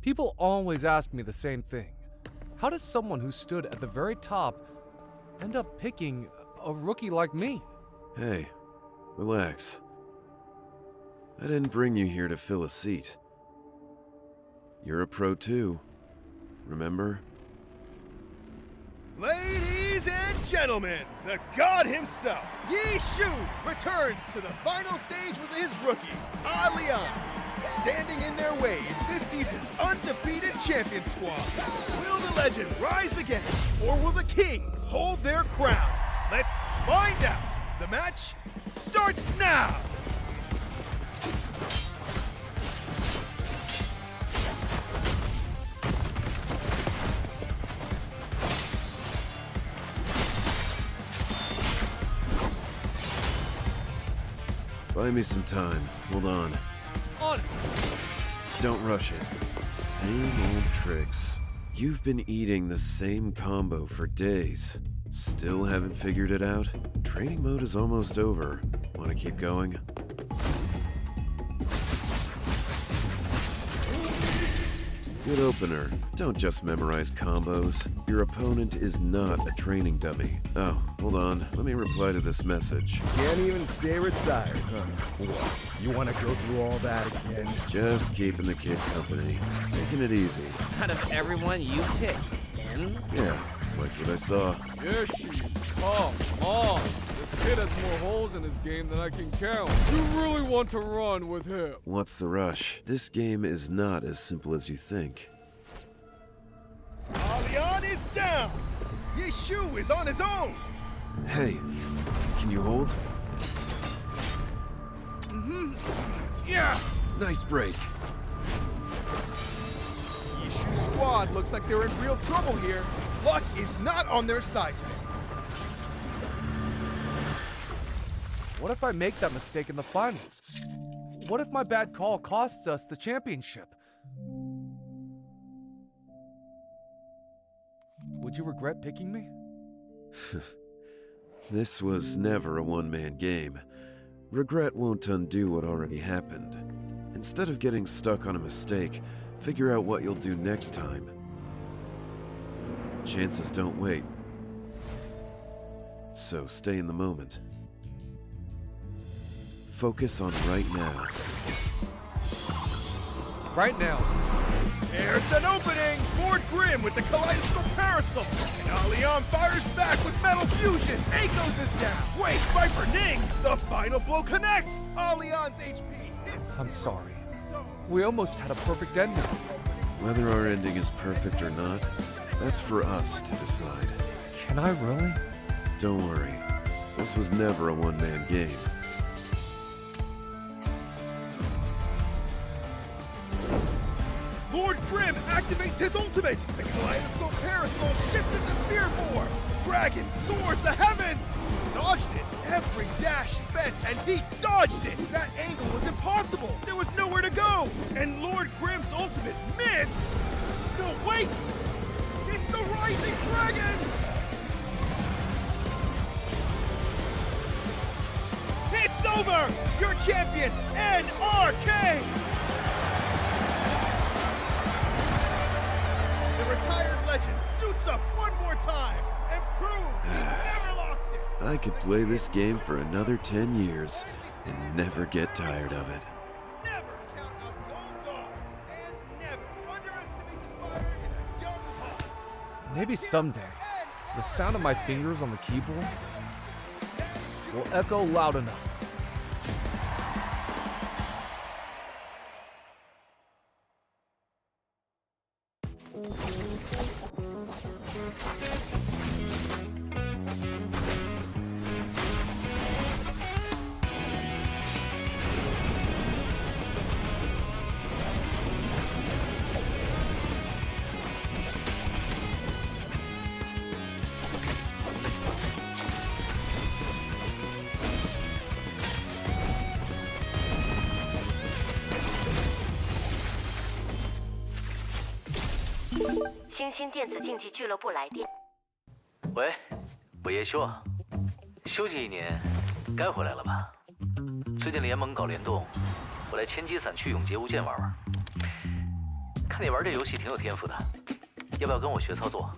People always ask me the same thing. How does someone who stood at the very top end up picking a rookie like me? Hey, relax. I didn't bring you here to fill a seat. You're a pro too, remember? Ladies and gentlemen, the god himself, Yi Shu, returns to the final stage with his rookie, Leon. Standing in their way is this season's undefeated champion squad. Will the legend rise again, or will the Kings hold their crown? Let's find out. The match starts now. Buy me some time. Hold on. On it! Don't rush it. Same old tricks. You've been eating the same combo for days. Still haven't figured it out? Training mode is almost over. Want to keep going? Good opener. Don't just memorize combos. Your opponent is not a training dummy. Oh, hold on. Let me reply to this message. Can't even stay retired, huh? What? You want to go through all that again? Just keeping the kid company. Taking it easy. Out of everyone you picked, Ken? Yeah, like what I saw. Yes, Come on! This kid has more holes in his game than I can count. You really want to run with him? What's the rush? This game is not as simple as you think. Leon is down. Yi Shu is on his own. Hey, can you hold? Yeah! Nice break. Yi Shu's squad looks like they're in real trouble here. Luck is not on their side today. What if I make that mistake in the finals? What if my bad call costs us the championship? Would you regret picking me? This was never a one-man game. Regret won't undo what already happened. Instead of getting stuck on a mistake, figure out what you'll do next time. Chances don't wait. So stay in the moment. Focus on right now. Right now. There's an opening! Lord Grimm with the Kaleidoscope Parasol! And Leon fires back with Metal Fusion! Akos is down! Wait, Viper Ning! The final blow connects! Leon's HP hits... I'm sorry. We almost had a perfect ending. Whether our ending is perfect or not, that's for us to decide. Can I really? Don't worry. This was never a one-man game. Lord Grimm activates his ultimate! The Kaleidoscope Parasol shifts into Spear Form! Dragon soars the heavens! He dodged it! Every dash spent, and he dodged it! That angle was impossible! There was nowhere to go! And Lord Grimm's ultimate missed! No, wait! It's the Rising Dragon! It's over! Your champions, NRK! The retired legend suits up one more time and proves he never lost it! I could play this game for another 10 years and never get tired of it. Never count out the old dog, and never underestimate the fire in a young heart. Maybe someday, the sound of my fingers on the keyboard will echo loud enough.星星电子竞技俱乐部来电。喂，我叶修，休息1年，该回来了吧？最近联盟搞联动，我来千机散区永劫无间玩玩。看看你玩这游戏挺有天赋的，要不要跟我学操作，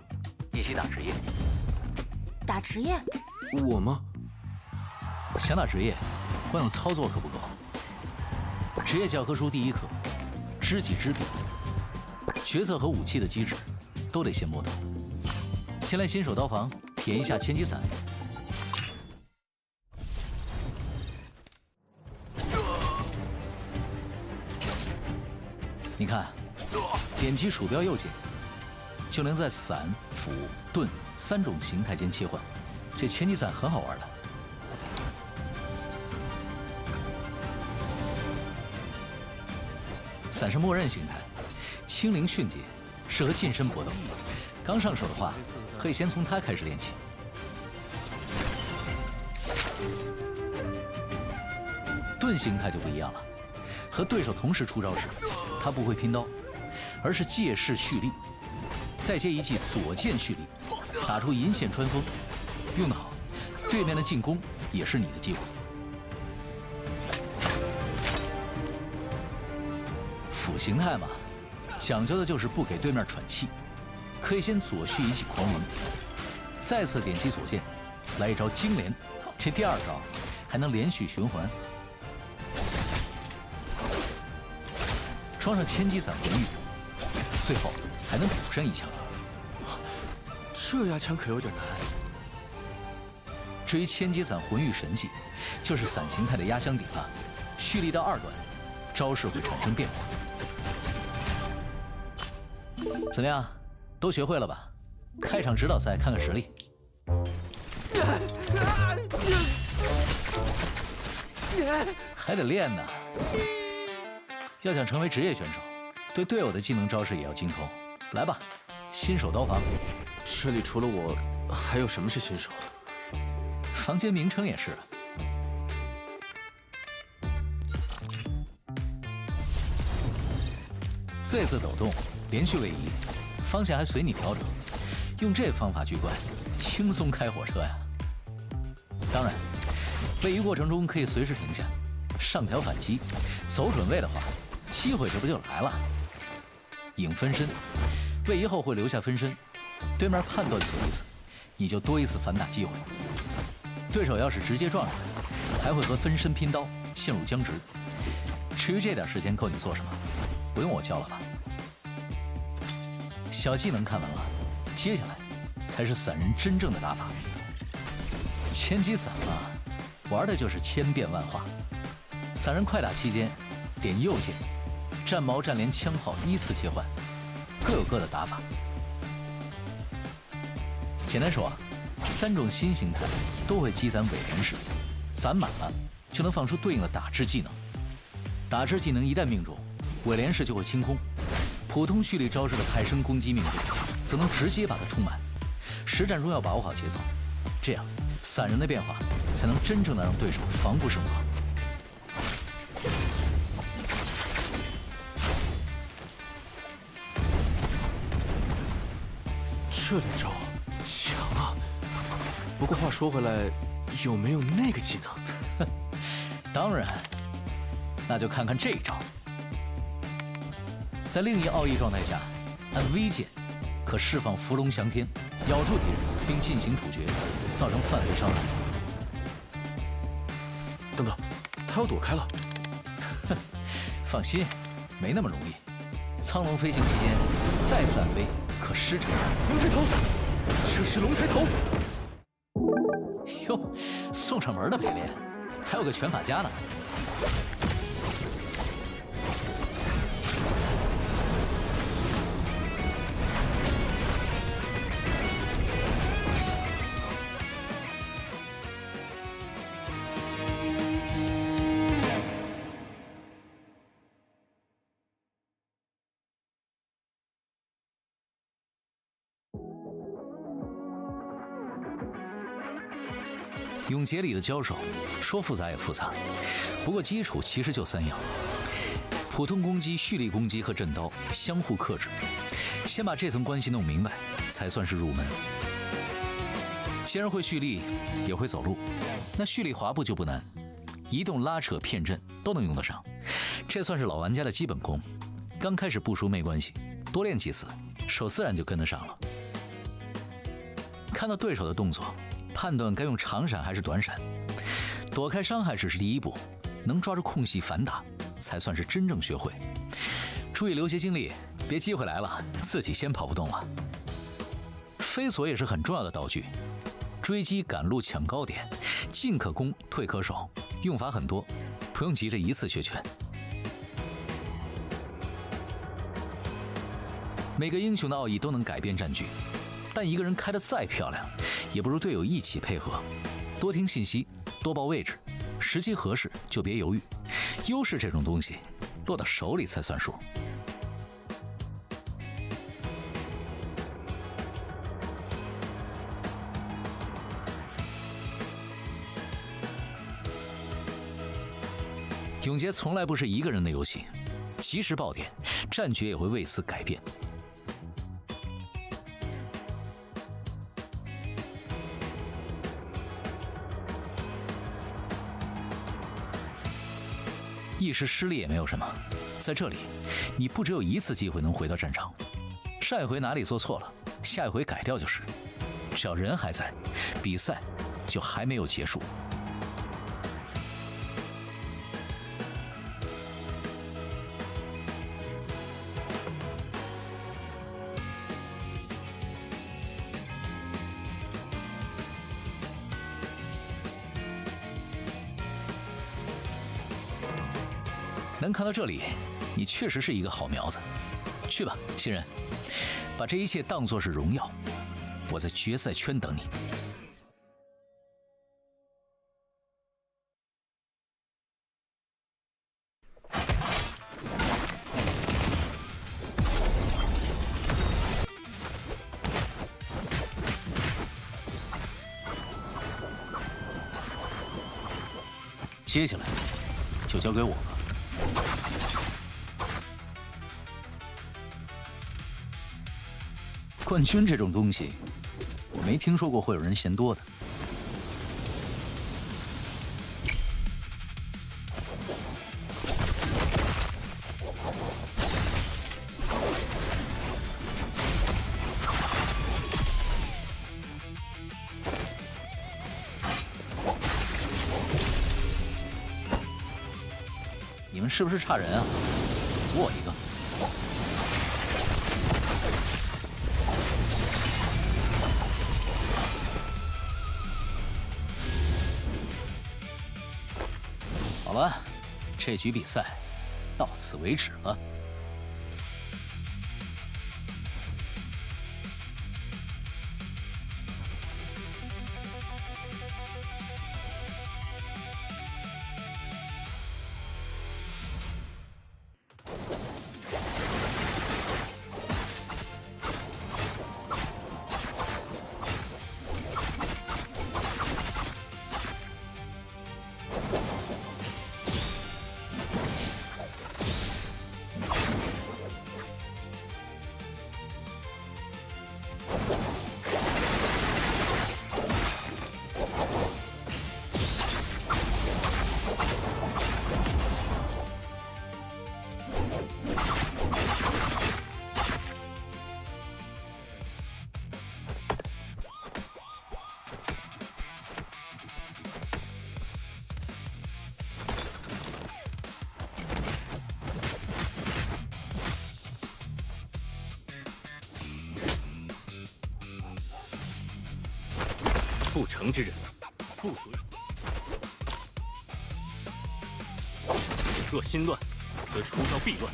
一起打职业？打职业？我吗？想打职业，光有操作可不够。职业教科书第1课，知己知彼。角色和武器的机制都得先摸懂。先来新手刀房体验一下千机伞。你看，点击鼠标右键，就能在伞、斧、盾3种形态间切换。这千机伞很好玩的。伞是默认形态，轻灵迅捷，适合近身搏斗。刚上手的话，可以先从它开始练起。盾形态就不一样了，和对手同时出招时，它不会拼刀，而是借势蓄力，再接一记左剑蓄力，打出银线穿锋。用得好，对面的进攻也是你的机会。斧形态嘛，讲究的就是不给对面喘气，可以先左蓄一记狂龙，再次点击左键，来一招金连，这第2招还能连续循环。装上千机伞魂玉，最后还能补上一枪。这压枪可有点难。至于千机伞魂玉神技，就是伞形态的压箱底了，蓄力到2段，招式会产生变化。怎么样，都学会了吧？开场指导赛看看实力。还得练呢。要想成为职业选手，对队友的技能招式也要精通。来吧，新手刀房。这里除了我，还有什么是新手？房间名称也是。这次抖动，连续位移，方向还随你调整。用这方法狙怪，轻松开火车呀！当然，位移过程中可以随时停下，上调反击，走准位的话，机会这不就来了？影分身，位移后会留下分身，对面判断错一次，你就多一次反打机会。对手要是直接撞上来，还会和分身拼刀，陷入僵直。至于这点时间够你做什么，不用我教了吧？小技能看完了，接下来才是伞人真正的打法。千机伞嘛，玩的就是千变万化。伞人快打期间，点右键，战矛、战连、枪炮依次切换，各有各的打法。简单说啊，3种新形态都会积攒尾连式，攒满了就能放出对应的打制技能。打制技能一旦命中，尾连式就会清空。普通蓄力招式的派生攻击命中，则能直接把它充满。实战中要把握好节奏，这样伞人的变化才能真正的让对手防不胜防。这连招强啊！不过话说回来，有没有那个技能？当然，那就看看这一招。在另一奥义状态下，按 V 键可释放伏龙翔天，咬住敌人并进行处决，造成范围伤害。等等，他要躲开了。放心，没那么容易。苍龙飞行期间再次按 V可施展龙抬头，这是龙抬头。哟，送上门的陪练，还有个拳法家呢。永劫里的交手，说复杂也复杂，不过基础其实就3样：普通攻击、蓄力攻击和震刀相互克制。先把这层关系弄明白，才算是入门。既然会蓄力，也会走路，那蓄力滑步就不难，移动、拉扯、骗阵都能用得上。这算是老玩家的基本功，刚开始不熟没关系，多练几次，手自然就跟得上了。看到对手的动作，判断该用长闪还是短闪，躲开伤害只是第一步，能抓住空隙反打，才算是真正学会。注意留些精力，别机会来了自己先跑不动了。飞索也是很重要的道具，追击、赶路、抢高点，进可攻，退可守，用法很多，不用急着一次学全。每个英雄的奥义都能改变战局，但一个人开得再漂亮，也不如队友一起配合。多听信息，多报位置，时机合适就别犹豫。优势这种东西，落到手里才算数。永劫从来不是一个人的游戏，及时爆点，战局也会为此改变。一时失利也没有什么，在这里，你不只有一次机会能回到战场，上一回哪里做错了，下一回改掉就是。只要人还在，比赛就还没有结束。能看到这里，你确实是一个好苗子。去吧，新人，把这一切当作是荣耀。我在决赛圈等你。接下来就交给我了。冠军这种东西，我没听说过会有人嫌多的。你们是不是差人啊？组我一个。好了，这局比赛到此为止了。不成之人，不准。若心乱，则出招必乱。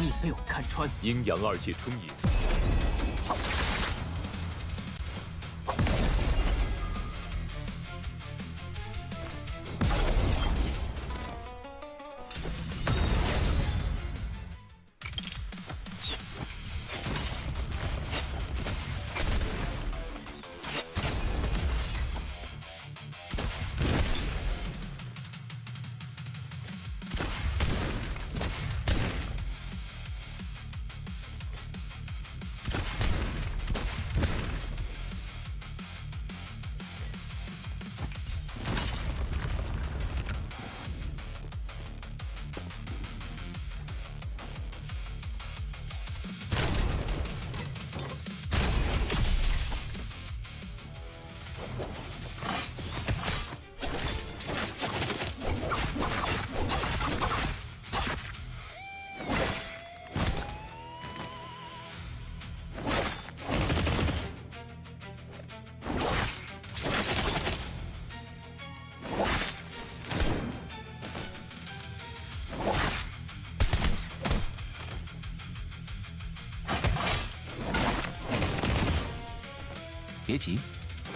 你被我看穿，阴阳二界春野。别急，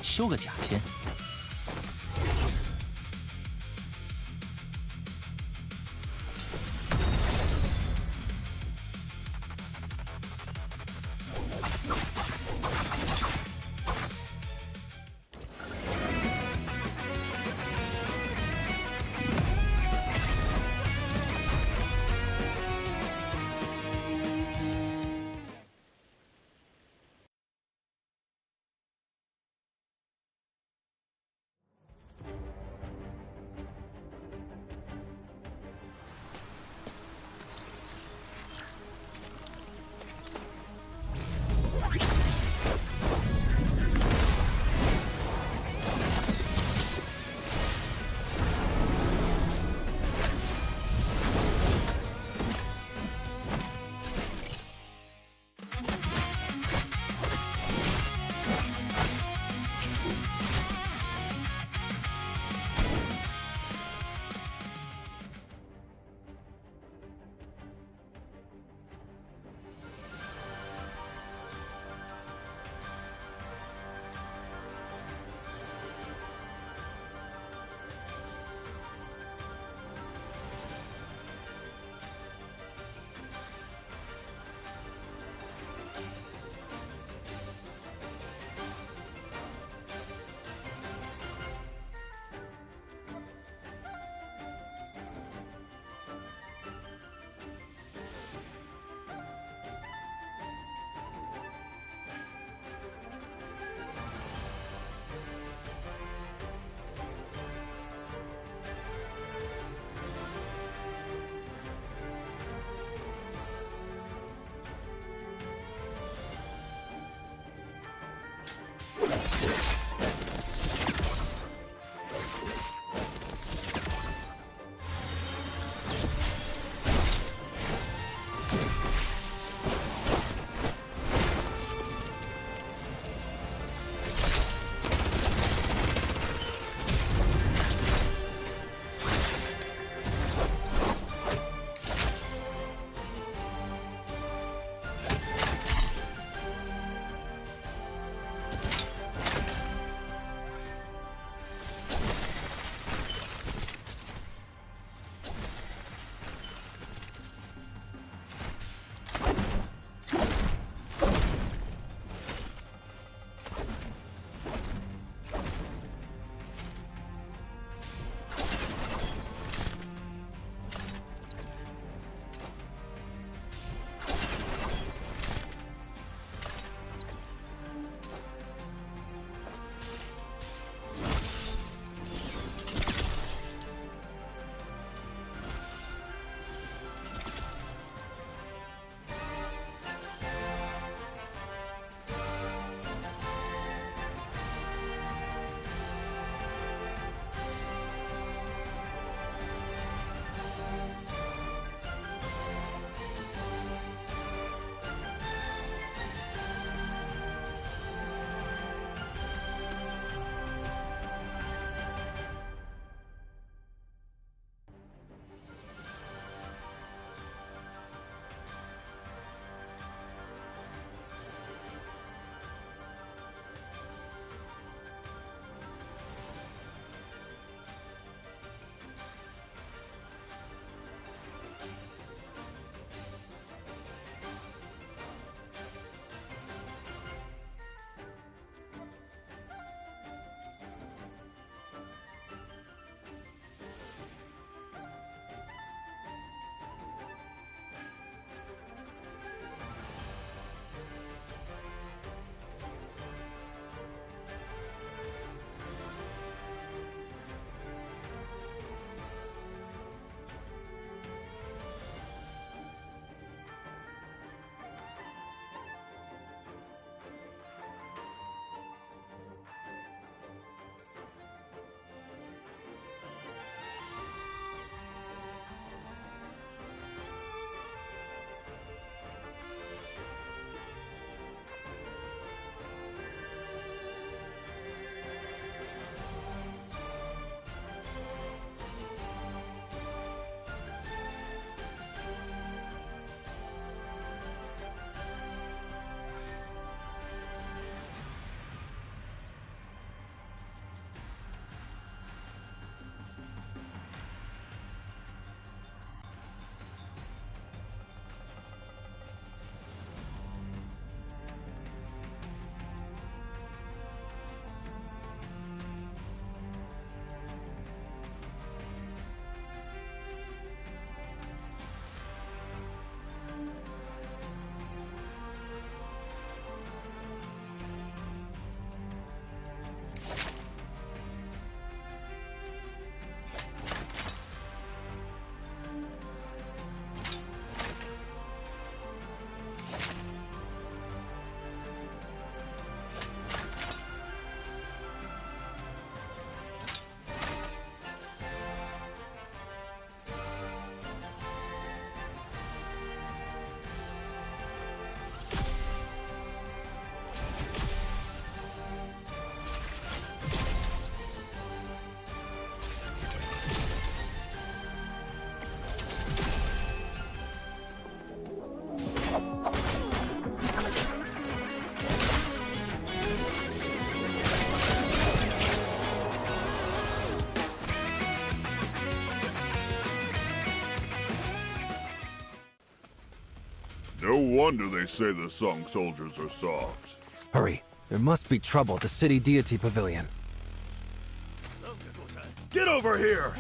修个甲先。wonder they say the Song soldiers are soft. Hurry. There must be trouble at the City Deity Pavilion. Get over here!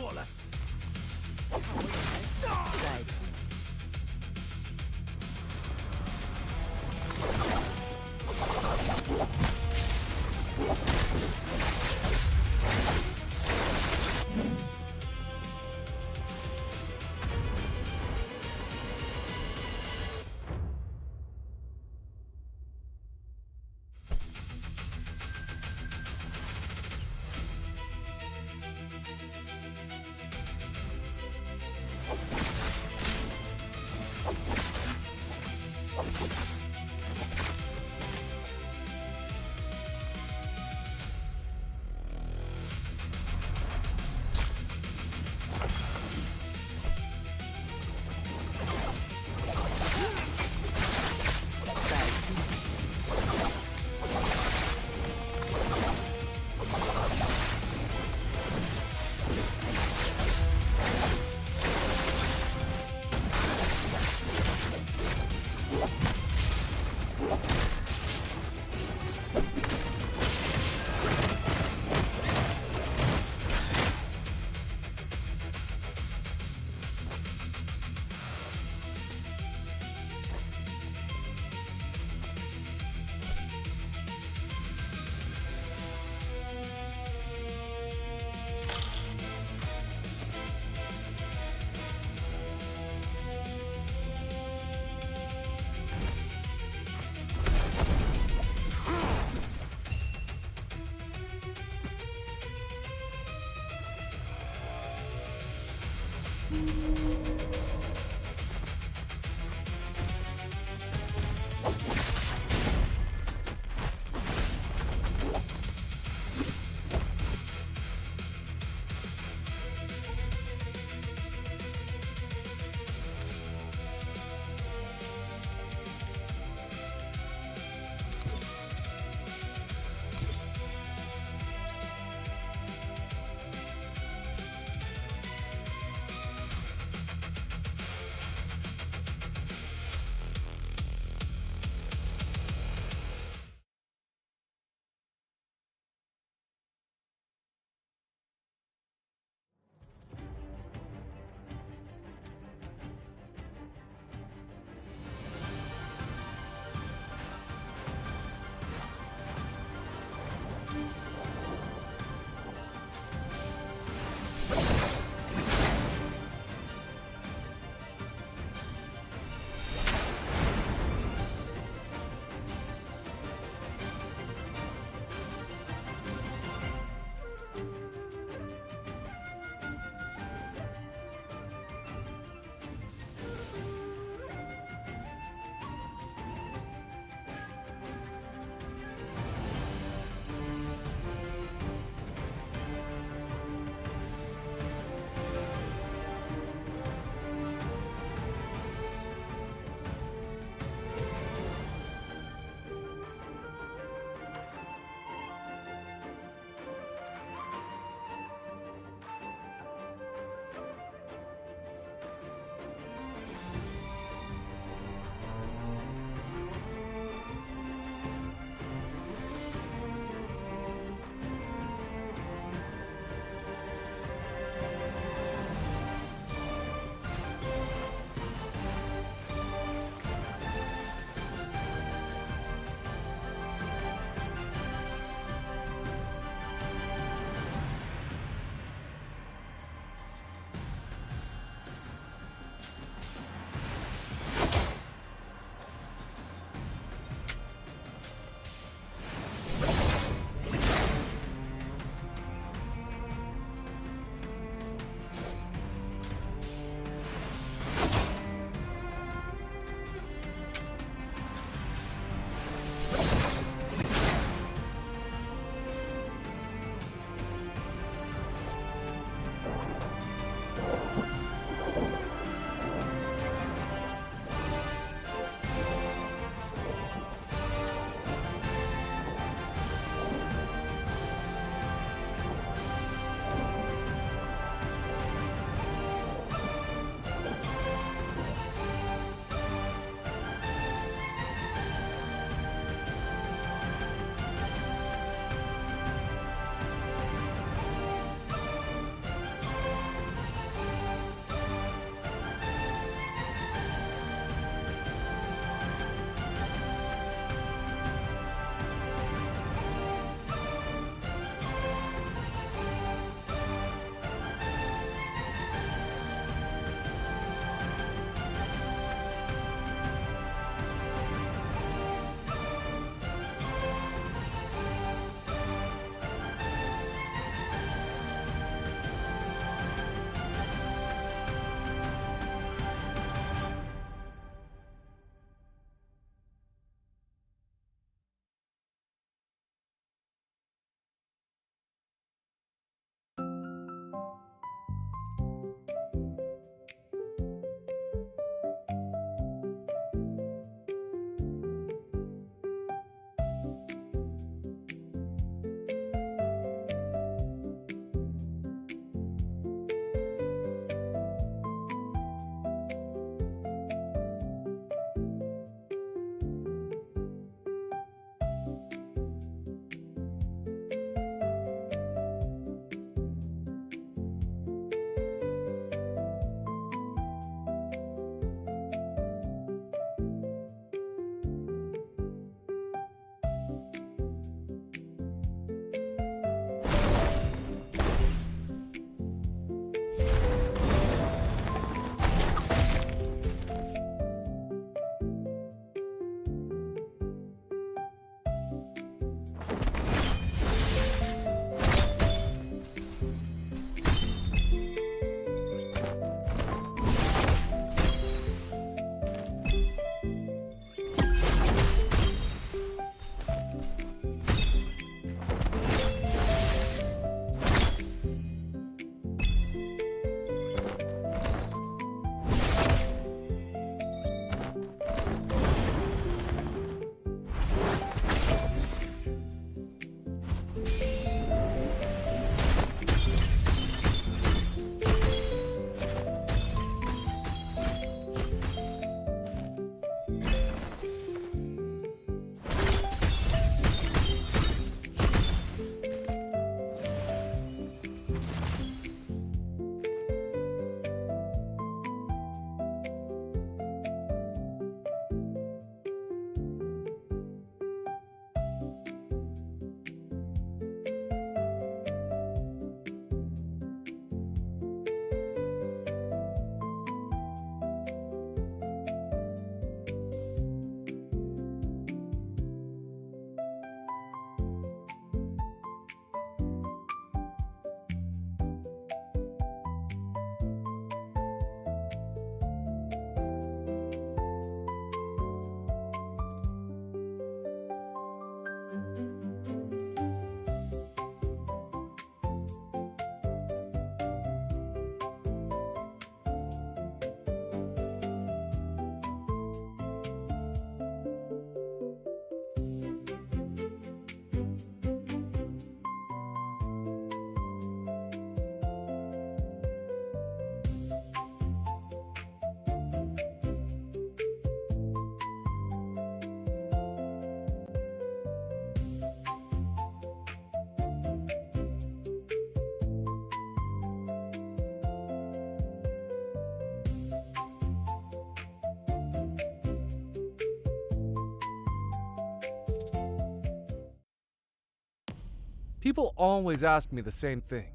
People always ask me the same thing.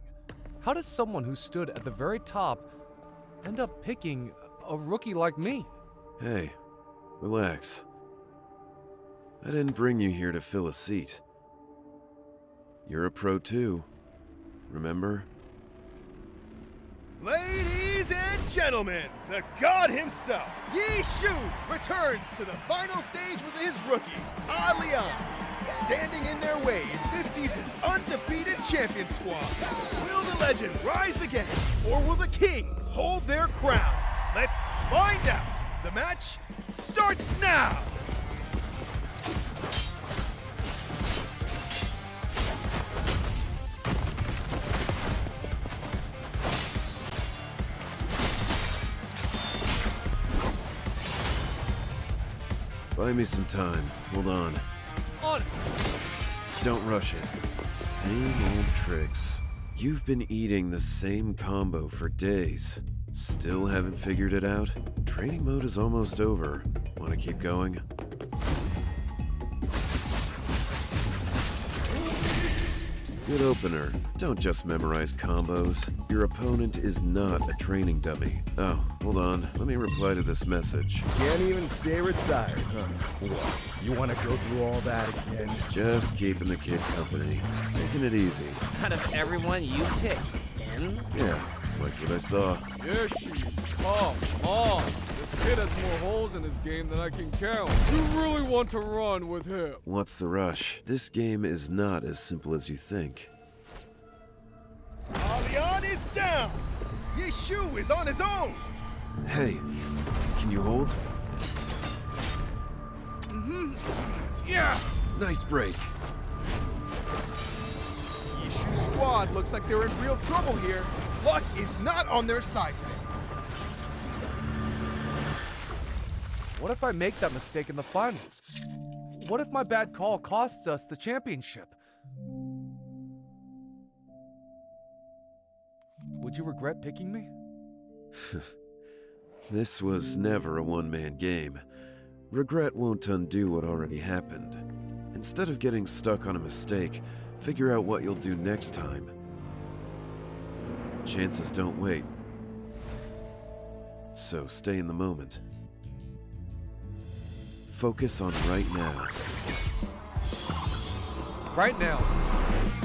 How does someone who stood at the very top end up picking a rookie like me? Hey, relax. I didn't bring you here to fill a seat. You're a pro too, remember? Ladies and gentlemen, the god himself, Yi Shu, returns to the final stage with his rookie, Leon. Standing in their way is this season's undefeated champion squad. Will the legend rise again, or will the Kings hold their crown? Let's find out. The match starts now. Buy me some time. Hold on. On. Don't rush it. Same old tricks. You've been eating the same combo for days. Still haven't figured it out? Training mode is almost over. Want to keep going? Good opener. Don't just memorize combos. Your opponent is not a training dummy. Oh, hold on. Let me reply to this message. Can't even stay retired, huh? What? You want to go through all that again? Just keeping the kid company. Taking it easy. Out of everyone you picked, N? Yeah, like what I saw. Yoshi, come on. This kid has more holes in his game than I can count. You really want to run with him? What's the rush? This game is not as simple as you think. Leon is down. Yi Shu is on his own. Hey, can you hold? Yeah. Nice break. Yi Shu's squad looks like they're in real trouble here. Luck is not on their side today. What if I make that mistake in the finals? What if my bad call costs us the championship? Would you regret picking me? This was never a one-man game. Regret won't undo what already happened. Instead of getting stuck on a mistake, figure out what you'll do next time. Chances don't wait. So stay in the moment. Focus on right now. Right now.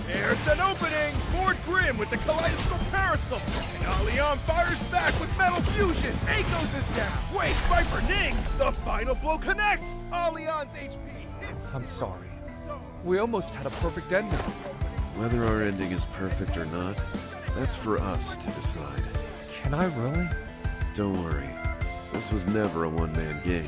There's an opening! Lord Grimm with the kaleidoscope parasol! And Leon fires back with metal fusion! Eikos is down! Wait, Viper Ning! The final blow connects! Leon's HP hits... I'm sorry. We almost had a perfect ending. Whether our ending is perfect or not, that's for us to decide. Can I really? Don't worry. This was never a one-man game.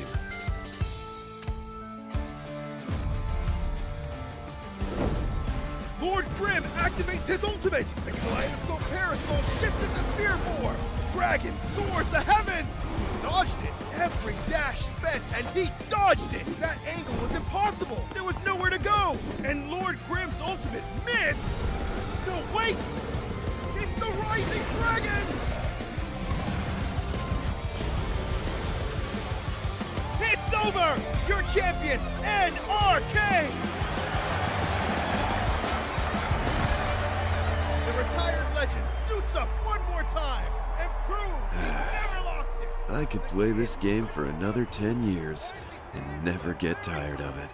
Lord Grimm activates his ultimate! The kaleidoscope parasol shifts into spear form! Dragon soars the heavens! He dodged it! Every dash spent, and he dodged it! That angle was impossible! There was nowhere to go! And Lord Grimm's ultimate missed! No, wait! It's the Rising Dragon! It's over! Your champions, NRK! The retired legend suits up one more time and proves he never lost it! I could play this game for another 10 years and never get tired of it.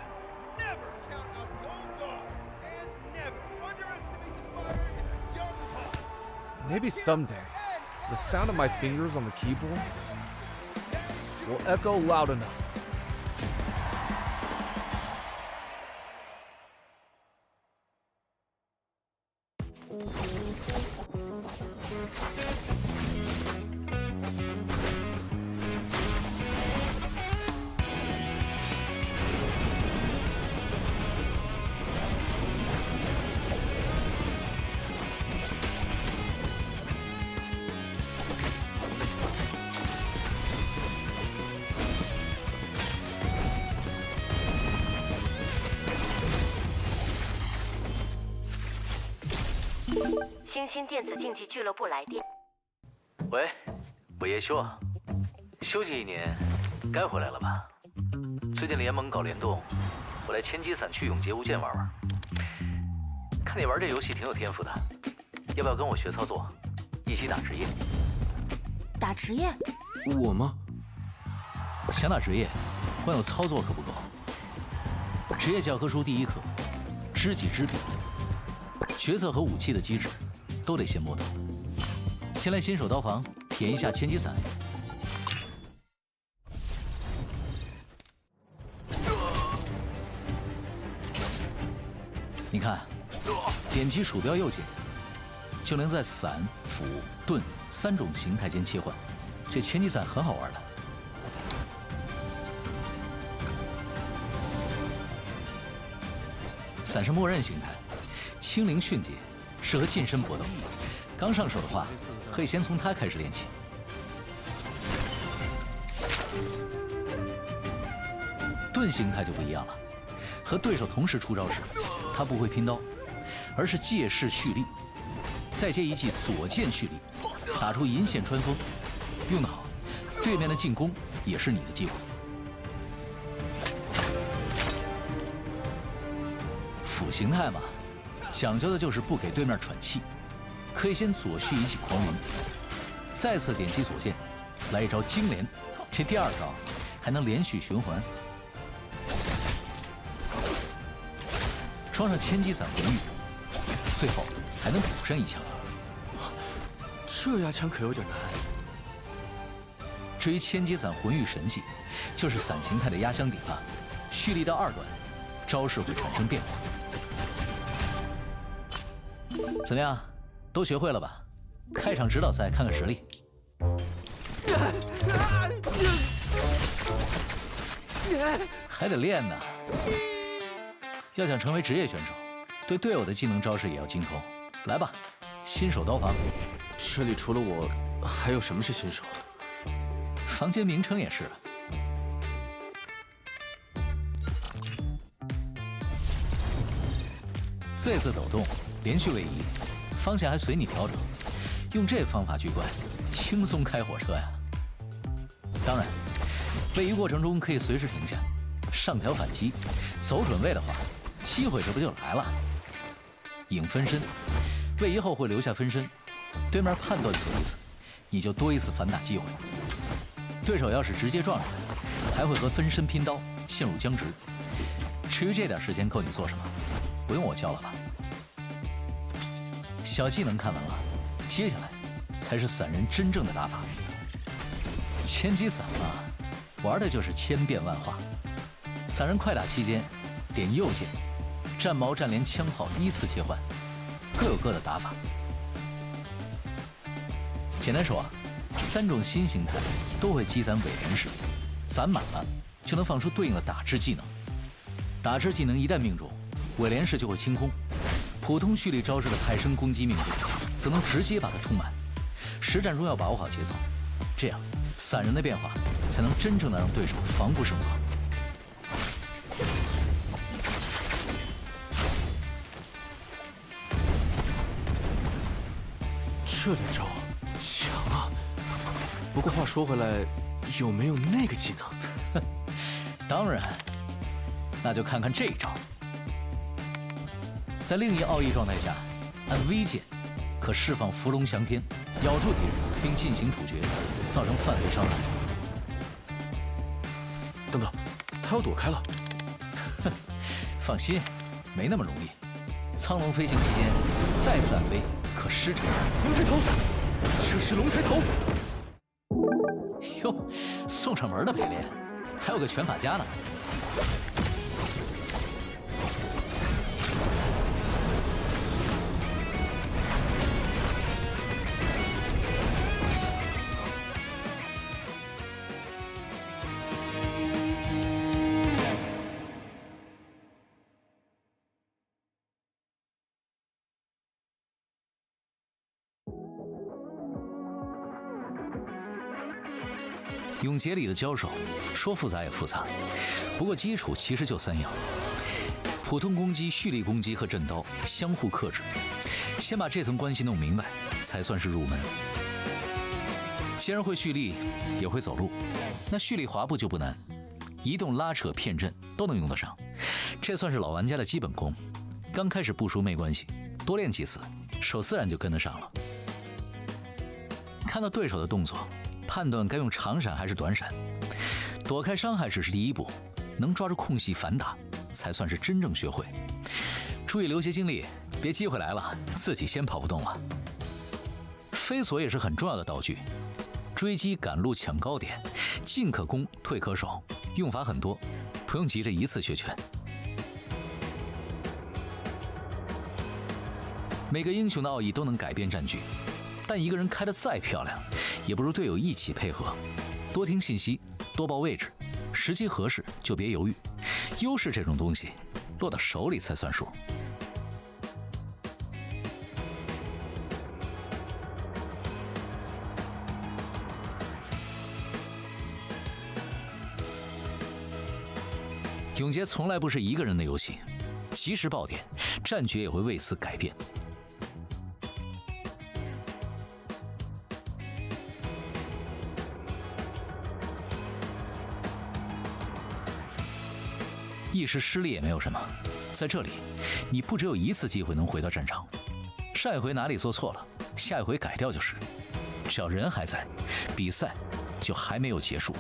Never count out the old dog, and never underestimate the fire in a young heart. Maybe someday, the sound of my fingers on the keyboard will echo loud enough.新兴电子竞技俱乐部来电。喂，我叶修，休息一年，该回来了吧？最近联盟搞联动，我来千机伞去永劫无间玩玩。看你玩这游戏挺有天赋的，要不要跟我学操作，一起打职业？打职业？我吗？想打职业，光有操作可不够。职业教科书第1课，知己知彼。角色和武器的机制都得先摸懂。先来新手刀房体验一下千击伞。你看，点击鼠标右键，就能在伞、斧、盾3种形态间切换。这千击伞很好玩的。伞是默认形态，轻灵迅捷，适合近身搏斗。刚上手的话，可以先从它开始练起。盾形态就不一样了，和对手同时出招时，它不会拼刀，而是借势蓄力，再接一记左剑蓄力，打出银线穿锋。用得好，对面的进攻也是你的机会。斧形态嘛，讲究的就是不给对面喘气，可以先左蓄一记狂龙，再次点击左键，来一招金连，这第2招还能连续循环。装上千击伞魂玉，最后还能补上一枪。这压枪可有点难。至于千击伞魂玉神技，就是伞形态的压箱底了，蓄力到2段，招式会产生变化。怎么样，都学会了吧？开场指导赛看看实力。还得练呢。要想成为职业选手，对队友的技能招式也要精通。来吧，新手刀房。这里除了我，还有什么是新手？房间名称也是。这次抖动，连续位移，方向还随你调整。用这方法聚怪，轻松开火车呀！当然，位移过程中可以随时停下，上调反击，走准位的话，机会这不就来了？影分身，位移后会留下分身，对面判断错一次，你就多一次反打机会。对手要是直接撞上来，还会和分身拼刀，陷入僵直。至于这点时间够你做什么，不用我教了吧？小技能看完了，接下来才是伞人真正的打法。千击伞嘛，玩的就是千变万化。伞人快打期间，点右键，战矛、战连、枪炮依次切换，各有各的打法。简单说，3种新形态都会积攒伪连式，攒满了就能放出对应的打制技能。打制技能一旦命中，伪连式就会清空。普通蓄力招式的派生攻击命中，则能直接把它充满。实战中要把握好节奏，这样伞人的变化才能真正的让对手防不胜防。这连招强啊！不过话说回来，有没有那个技能？当然，那就看看这一招。在另一奥义状态下，按 V 键可释放伏龙翔天，咬住敌人并进行处决，造成范围伤害。等等，他要躲开了。放心，没那么容易。苍龙飞行期间再次按 V 可施展龙抬头，这是龙抬头。哟，送上门的陪练，还有个拳法家呢。永劫里的交手，说复杂也复杂，不过基础其实就3样：普通攻击、蓄力攻击和震刀相互克制。先把这层关系弄明白，才算是入门。既然会蓄力，也会走路，那蓄力滑步就不难，移动、拉扯、骗阵都能用得上。这算是老玩家的基本功，刚开始不熟没关系，多练几次，手自然就跟得上了。看到对手的动作，判断该用长闪还是短闪，躲开伤害只是第一步，能抓住空隙反打，才算是真正学会。注意留些精力，别机会来了自己先跑不动了。飞索也是很重要的道具，追击、赶路、抢高点，进可攻，退可守，用法很多，不用急着一次学全。每个英雄的奥义都能改变战局，但一个人开得再漂亮，也不如队友一起配合。多听信息，多报位置，时机合适就别犹豫。优势这种东西，落到手里才算数。永劫从来不是一个人的游戏，及时爆点，战局也会为此改变。一时失利也没有什么，在这里，你不只有一次机会能回到战场，上一回哪里做错了，下一回改掉就是。只要人还在，比赛就还没有结束。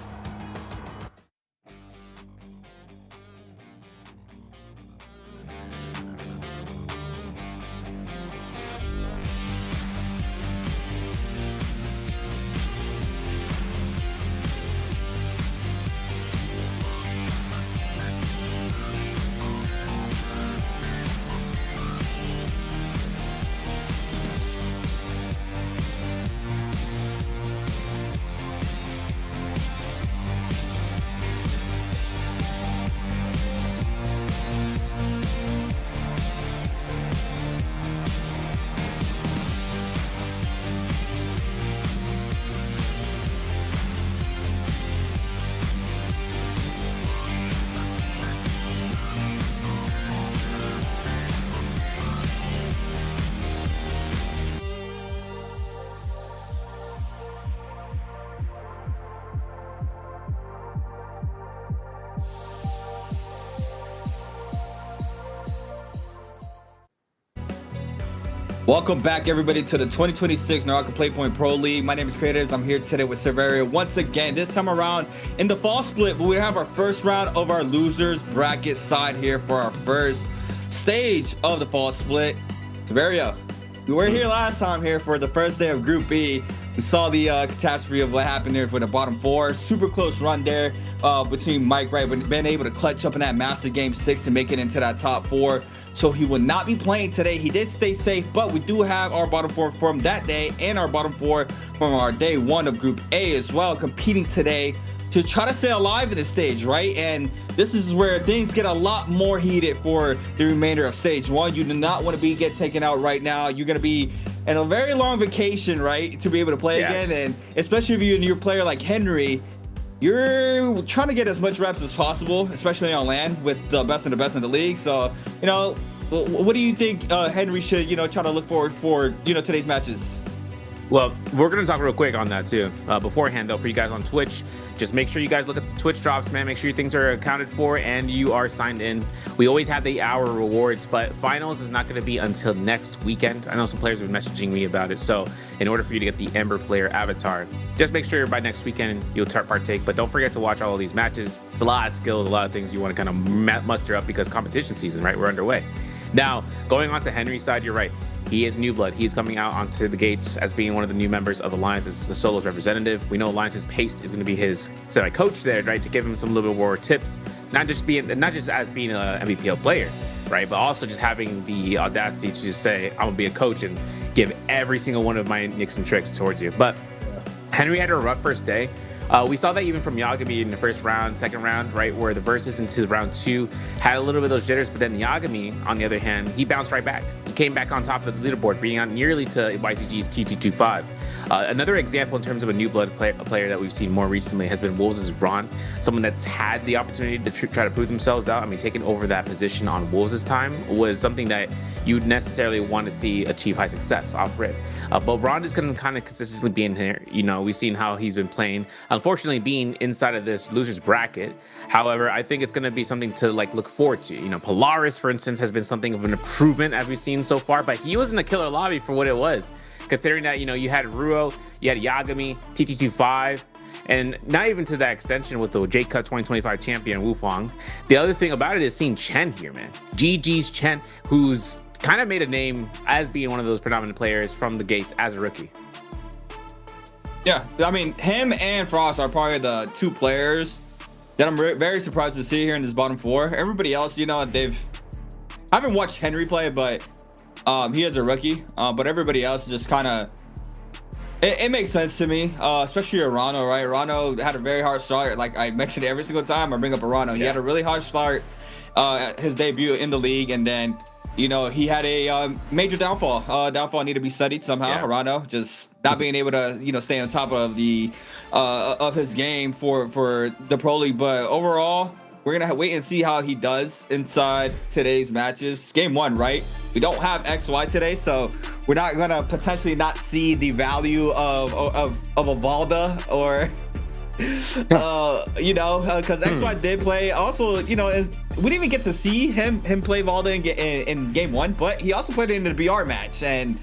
Welcome back, everybody, to the 2026 NARAKA BLADEPOINT Pro League. My name is Creatives. I'm here today with Severia once again, this time around in the fall split, but we have our first round of our losers bracket side here for our first stage of the fall split. Severia, we were here last time here for the first day of Group B. We saw the catastrophe of what happened there for the bottom four. Super close run there between Mike Wright, but been able to clutch up in that massive game 6 to make it into that top 4. So he will not be playing today. He did stay safe, but we do have our bottom 4 from that day and our bottom 4 from our day 1 of Group A as well, competing today to try to stay alive in this stage, right? And this is where things get a lot more heated for the remainder of stage 1. You do not want to get taken out right now. You're going to be in a very long vacation, right, to be able to play again. And especially if you're a new player like Henry, you're trying to get as much reps as possible, especially on land with the best of the league. So, you know, what do you think Henry should, you know, try to look forward for, you know, today's matches? Well, we're going to talk real quick on that too. Beforehand, though, for you guys on Twitch, just make sure you guys look at the Twitch drops, man. Make sure your things are accounted for and you are signed in. We always have the hour rewards, but finals is not going to be until next weekend. I know some players have been messaging me about it. So in order for you to get the Ember player avatar, just make sure by next weekend you'll partake. But don't forget to watch all of these matches. It's a lot of skills, a lot of things you want to kind of muster up because competition season, right? We're underway. Now, going on to Henry's side, you're right. He is new blood. He's coming out onto the gates as being one of the new members of Alliance as the Solos representative. We know Alliance's Paste is going to be his coach there, right, to give him some little bit more tips, not just as being a NBPL player, right, but also just having the audacity to just say, I'm gonna be a coach and give every single one of my nicks and tricks towards you. But Henry had a rough first day. We saw that even from Yagami in the first round, second round, right, where the verses into round 2 had a little bit of those jitters, but then Yagami, on the other hand, he bounced right back. He came back on top of the leaderboard, being out nearly to YCG's TT25. Another example in terms of a new blood player that we've seen more recently has been Wolves' Ron, someone that's had the opportunity to try to prove themselves out. I mean, taking over that position on Wolves' time was something that you'd necessarily want to see achieve high success off rip. But Ron is going to kind of consistently be in here. You know, we've seen how he's been playing. Unfortunately, being inside of this losers bracket. However, I think it's going to be something to like look forward to. You know, Polaris, for instance, has been something of an improvement as we've seen seen so far, but he was in a killer lobby for what it was. Considering that, you know, you had Ruo, you had Yagami, TT25, and not even to that extension with the J-Cut 2025 champion Wufang. The other thing about it is seeing Chen here, man. GG's Chen, who's kind of made a name as being one of those predominant players from the gates as a rookie. Yeah, I mean, him and Frost are probably the two players that I'm very surprised to see here in this bottom four. Everybody else, you know, I haven't watched Henry play, but he is a rookie. But everybody else just kind of, it makes sense to me, especially Arano, right? Arano had a very hard start. Like I mentioned every single time I bring up Arano. He had a really hard start at his debut in the league, and then, you know, he had a major downfall. Downfall need to be studied somehow. Arano just not being able to, you know, stay on top of the of his game for the Pro League. But overall, we're gonna wait and see how he does inside today's matches. Game one, right? We don't have XY today, so we're not gonna potentially not see the value of a Valda or you know, because XY did play. Also, you know, we didn't even get to see him play Valda in game one, but he also played in the BR match, and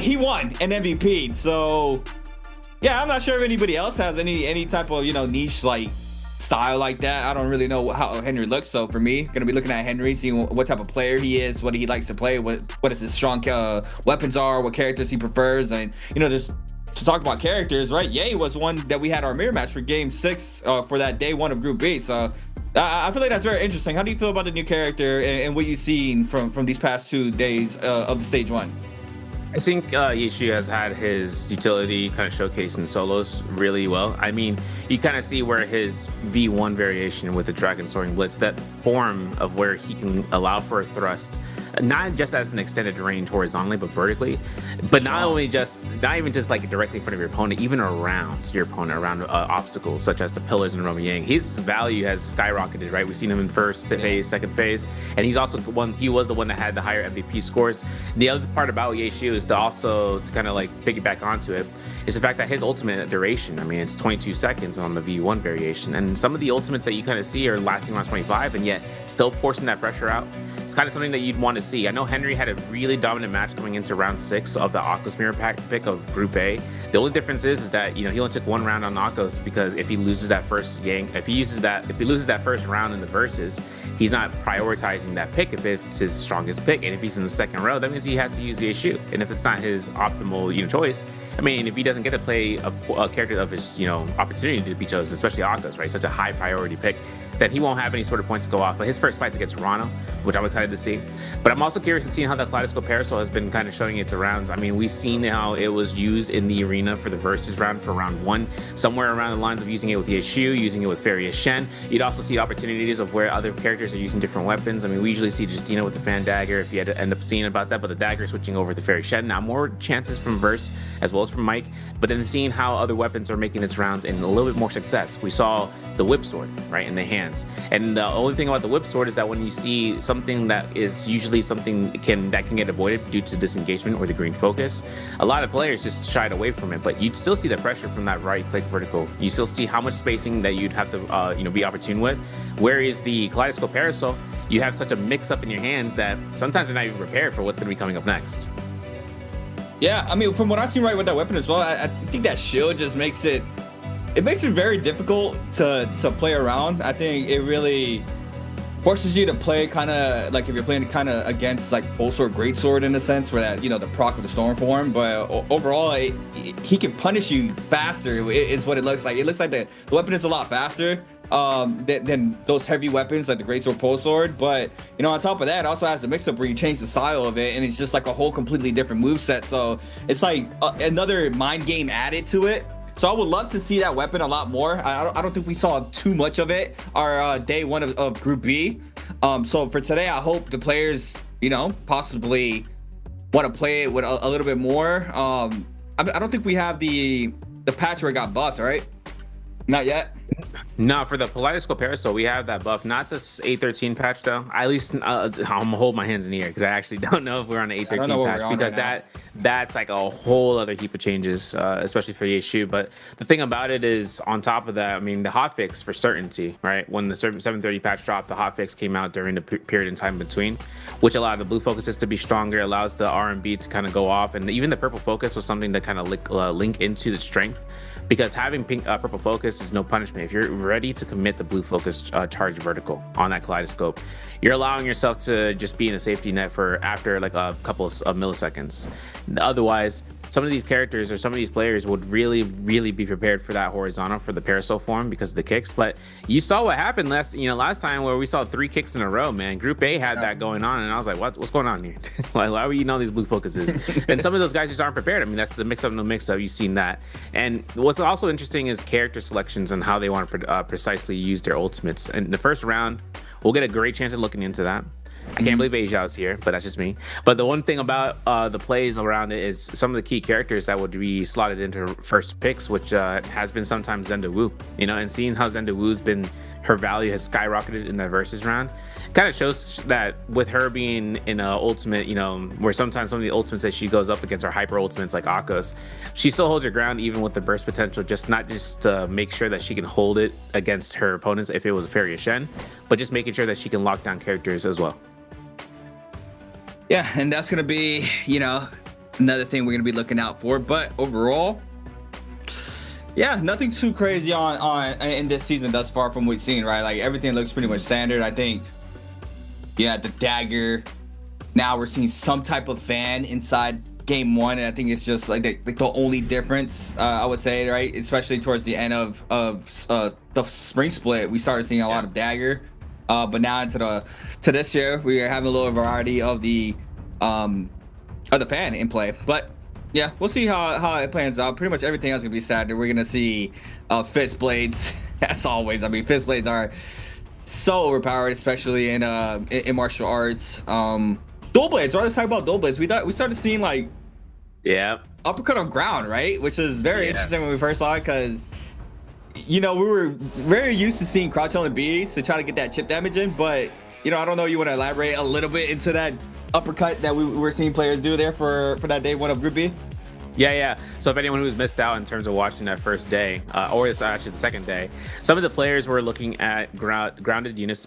he won an MVP. So yeah, I'm not sure if anybody else has any type of, you know, niche like style like that. I don't really know how Henry looks. So for me, gonna be looking at Henry, seeing what type of player he is, what he likes to play, what his strong weapons are, what characters he prefers, and, you know, just to talk about characters, right? Ye was one that we had our mirror match for game 6 for that day 1 of Group B. So I feel like that's very interesting. How do you feel about the new character and what you've seen from these past 2 days of the stage 1? I think Yeshu has had his utility kind of showcased in solos really well. I mean, you kind of see where his V1 variation with the Dragon Soaring Blitz, that form of where he can allow for a thrust, not just as an extended range horizontally, but vertically. But not even just like directly in front of your opponent, even around your opponent, around obstacles such as the pillars and Roman Yang. His value has skyrocketed, right? We've seen him in first phase, second phase, and he's also he was the one that had the higher MVP scores. The other part about Yeshu is to kind of like piggyback onto it is the fact that his ultimate duration, I mean, it's 22 seconds on the V1 variation, and some of the ultimates that you kind of see are lasting around 25 and yet still forcing that pressure out. It's kind of something that you'd want to see. I know Henry had a really dominant match coming into round 6 of the Akos mirror pack pick of Group A. The only difference is that, you know, he only took 1 round on Akos, because if he loses that first if he loses that first round in the versus, he's not prioritizing that pick if it's his strongest pick. And if he's in the second row, that means he has to use the issue. And if it's not his optimal, you know, choice, I mean, if he doesn't get to play a character of his, you know, opportunity to be chosen, especially Akos, right, such a high priority pick, then he won't have any sort of points to go off. But his first fight's against Rano, which I'm excited to see. But I'm also curious to see how the Kaleidoscope Parasol has been kind of showing its rounds. I mean, we've seen how it was used in the arena for the versus round for round 1, somewhere around the lines of using it with Yeshu, using it with Farius Shen. You'd also see opportunities of where other characters are using different weapons. I mean, we usually see Justina with the fan dagger if you had to end up seeing about that, but the dagger switching over to Farius Shen. Now more chances from Verse as well as from Mike, but then seeing how other weapons are making its rounds and a little bit more success. We saw the whip sword, right, in the hands. And the only thing about the whip sword is that when you see something that is usually something that can get avoided due to disengagement or the green focus, a lot of players just shied away from it. But you'd still see the pressure from that right click vertical. You still see how much spacing that you'd have to you know, be opportune with. Whereas the Kaleidoscope Parasol, you have such a mix up in your hands that sometimes they're not even prepared for what's going to be coming up next. Yeah, I mean, from what I've seen right with that weapon as well, I think that shield just makes it very difficult to play around. I think it really forces you to play kind of like if you're playing kind of against like Pulse or Greatsword in a sense, where that, you know, the proc of the storm form. But overall, he can punish you faster is what it looks like. It looks like the weapon is a lot faster than those heavy weapons like the Greatsword, Pulse Sword. But, you know, on top of that, it also has the mix up where you change the style of it, and it's just like a whole completely different moveset. So it's like another mind game added to it. So I would love to see that weapon a lot more. I don't think we saw too much of it our day 1 of Group B. So for today, I hope the players, you know, possibly want to play it with a little bit more. I don't think we have the patch where it got buffed, right? Not yet. No, for the Kaleidoscope Parasol, we have that buff. Not this 813 patch though. At least I'm gonna hold my hands in the air because I actually don't know if we're on an 813 patch because that's like a whole other heap of changes, especially for Yeshu. But the thing about it is, on top of that, I mean, the hotfix for certainty, right? When the 730 patch dropped, the hotfix came out during the period in time between, which allowed the blue focuses to be stronger, allows the R&B to kind of go off, and even the purple focus was something to kind of link into the strength. Because having purple focus is no punishment. If you're ready to commit the blue focus charge vertical on that kaleidoscope, you're allowing yourself to just be in a safety net for after like a couple of milliseconds. Otherwise, some of these characters or some of these players would really be prepared for that horizontal for the parasol form because of the kicks. But you saw what happened last time where we saw 3 kicks in a row, man. Group A had that going on, and I was like, what's going on here? Why are we eating all these blue focuses? And some of those guys just aren't prepared. I mean, that's the mix-up, no mix-up. You've seen that. And what's also interesting is character selections and how they want to precisely use their ultimates. And the first round, we'll get a great chance at looking into that. I can't believe Ajao's here, but that's just me. But the one thing about the plays around it is some of the key characters that would be slotted into first picks, which has been sometimes Zenda Wu, and seeing how Zenda Wu's been, her value has skyrocketed in the versus round, kind of shows that with her being in a ultimate, where sometimes some of the ultimates that she goes up against are hyper ultimates like Akko's, she still holds her ground even with the burst potential, not just to make sure that she can hold it against her opponents if it was a Fairy Shen, but just making sure that she can lock down characters as well. Yeah, and that's gonna be, another thing we're gonna be looking out for. But overall, yeah, nothing too crazy on in this season thus far from what we've seen, right? Like everything looks pretty much standard. I think, yeah, the dagger. Now we're seeing some type of fan inside game 1, and I think it's just like the only difference, I would say, right? Especially towards the end of the spring split, we started seeing a lot of dagger. But now to this year, we are having a little variety of the fan in play. But yeah, we'll see how it plans out. Pretty much everything else is gonna be standard. We're gonna see fist blades as always. I mean, fist blades are so overpowered, especially in martial arts. Dual blades. Let's talk about dual blades. We started seeing like uppercut on ground, right? Which is very interesting when we first saw it because, we were very used to seeing crouch LMBs to try to get that chip damage in, but I don't know, you want to elaborate a little bit into that uppercut that we were seeing players do there for that day 1 of Group B? Yeah. So if anyone who's missed out in terms of watching that first day, or it's actually the second day, some of the players were looking at grounded units,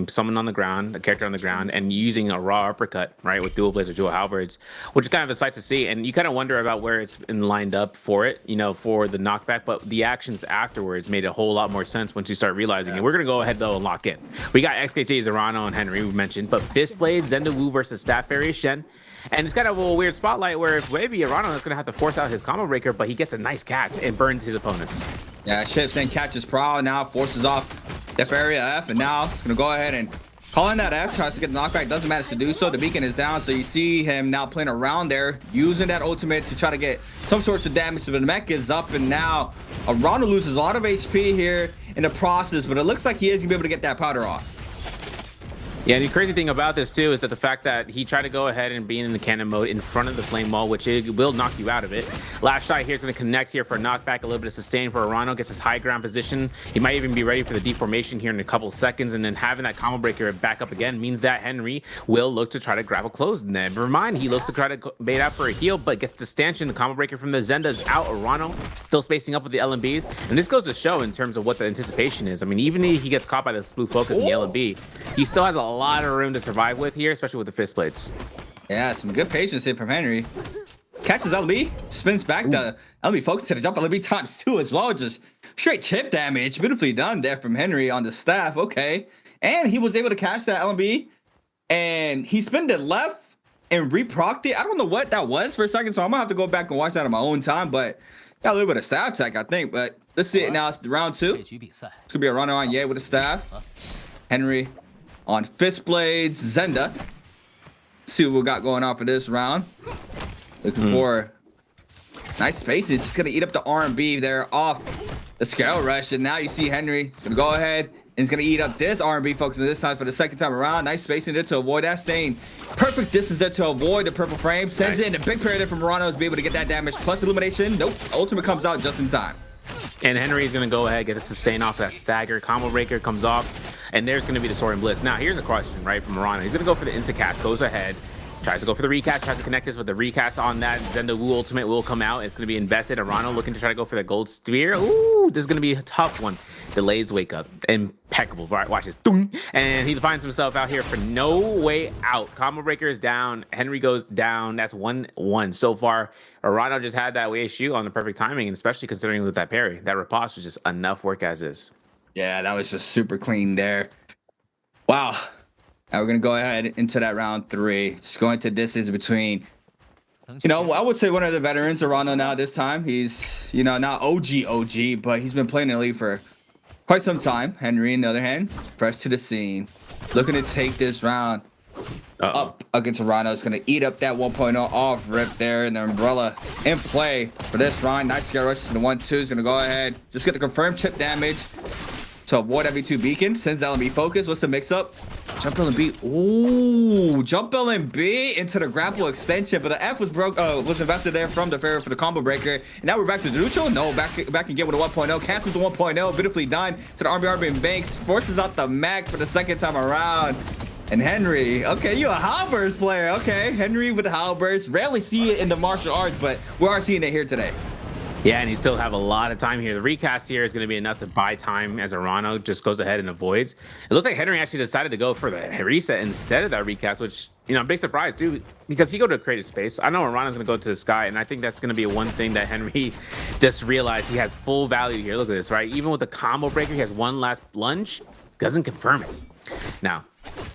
someone on the ground, a character on the ground, and using a raw uppercut, right, with dual blades or dual halberds, which is kind of a sight to see. And you kind of wonder about where it's been lined up for it, for the knockback, but the actions afterwards made a whole lot more sense once you start realizing it. We're gonna go ahead though and lock in. We got XKT, Zerano, and Henry we mentioned, but fist blades, Zenda Wu versus Staff Fairy Shen. And it's kind of a weird spotlight where maybe Arano is going to have to force out his combo breaker, but he gets a nice catch and burns his opponents. Yeah, Ships and catches Prowl now, forces off Def Area F, and now he's going to go ahead and call in that F, tries to get the knockback, doesn't manage to do so. The beacon is down, so you see him now playing around there, using that ultimate to try to get some sorts of damage. So the mech is up, and now Arano loses a lot of HP here in the process, but it looks like he is going to be able to get that powder off. Yeah, and the crazy thing about this too is that the fact that he tried to go ahead and be in the cannon mode in front of the flame wall, which it will knock you out of it. Last shot here is going to connect here for a knockback, a little bit of sustain for Arano, gets his high ground position. He might even be ready for the deformation here in a couple of seconds, and then having that combo breaker back up again means that Henry will look to try to grab a close. Never mind, he looks to try to bait out for a heal, but gets the stanchion. The combo breaker from the Zenda is out. Arano still spacing up with the LMBs, and this goes to show in terms of what the anticipation is. I mean, even if he gets caught by the blue focus in the LMB, he still has a lot of room to survive with here, especially with the fist blades. Yeah, some good patience here from Henry. Catches LB, spins back the LB focus to the jump LB times 2 as well. Just straight chip damage. Beautifully done there from Henry on the staff. Okay. And he was able to catch that LB, and he spinned it left and reprocced it. I don't know what that was for a second, so I'm gonna have to go back and watch that on my own time, but got a little bit of staff tech, I think. But let's see it now. It's round 2. It's gonna be a runner on with a staff. Henry on fist blades, Zenda. Let's see what we got going on for this round. Looking for nice spaces. He's gonna eat up the R&B there off the scale rush, and now you see Henry. He's gonna go ahead and he's gonna eat up this R&B focus this time for the second time around. Nice spacing there to avoid that stain. Perfect distance there to avoid the purple frame. Sends it in a big parry there from Morano to be able to get that damage plus illumination. Nope. Ultimate comes out just in time. And Henry's going to go ahead, get the sustain off that stagger. Combo breaker comes off, and there's going to be the Soaring Bliss. Now, here's a question, right, from Marano. He's going to go for the instant cast, goes ahead, tries to go for the recast, tries to connect this, but the recast on that Zenda Wu ultimate will come out. It's going to be invested. Arano looking to try to go for the gold spear. Ooh, this is going to be a tough one. Delays wake up. Impeccable. All right, watch this. And he finds himself out here for no way out. Combo breaker is down. Henry goes down. That's 1-1 so far. Arano just had that way shoot on the perfect timing, and especially considering with that parry. That riposte was just enough work as is. Yeah, that was just super clean there. Wow. Now we're going to go ahead into that round 3. Just going to distance between, you know, I would say one of the veterans, Arano now this time. He's, you know, not OG, but he's been playing in the league for quite some time. Henry, on the other hand, fresh to the scene. Looking to take this round up against Arano. It's going to eat up that 1.0 off rip there. And the umbrella in play for this round. Nice scare rush to the 1-2. Is going to go ahead. Just get the confirmed chip damage to avoid every 2 beacons. Sends LMB focus. What's the mix up? Jump LMB. Ooh, jump LMB into the grapple extension, but the F was was invested there from the fair for the combo breaker. And now we're back to Drucho. No, back again with a 1.0. Cancels the 1.0. Beautifully done to the RB and Banks. Forces out the Mac for the second time around. And Henry, okay, you a halberds player. Okay, Henry with the halberds. Rarely see it in the martial arts, but we are seeing it here today. Yeah, and you still have a lot of time here. The recast here is going to be enough to buy time as Arano just goes ahead and avoids. It looks like Henry actually decided to go for the reset instead of that recast, which, you know, big surprise too, because he go to a creative space. I know Arano's going to go to the sky, and I think that's going to be one thing that Henry just realized he has full value here. Look at this, right? Even with the combo breaker, he has one last lunge, doesn't confirm it. Now,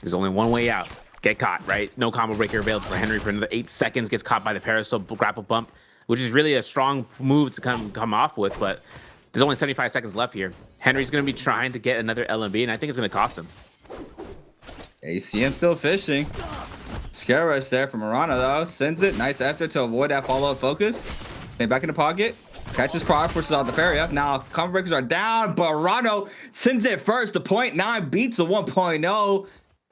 there's only one way out. Get caught, right? No combo breaker available for Henry for another 8 seconds. Gets caught by the parasol grapple bump, which is really a strong move to come off with, but there's only 75 seconds left here. Henry's going to be trying to get another LMB, and I think it's going to cost him. Yeah, you see him still fishing. Scare rush there from Arano, though. Sends it. Nice after to avoid that follow-up focus. Then back in the pocket. Catches Prod, forces out the parry up. Now, combo breakers are down, but Arano sends it first. The 0.9 beats the 1.0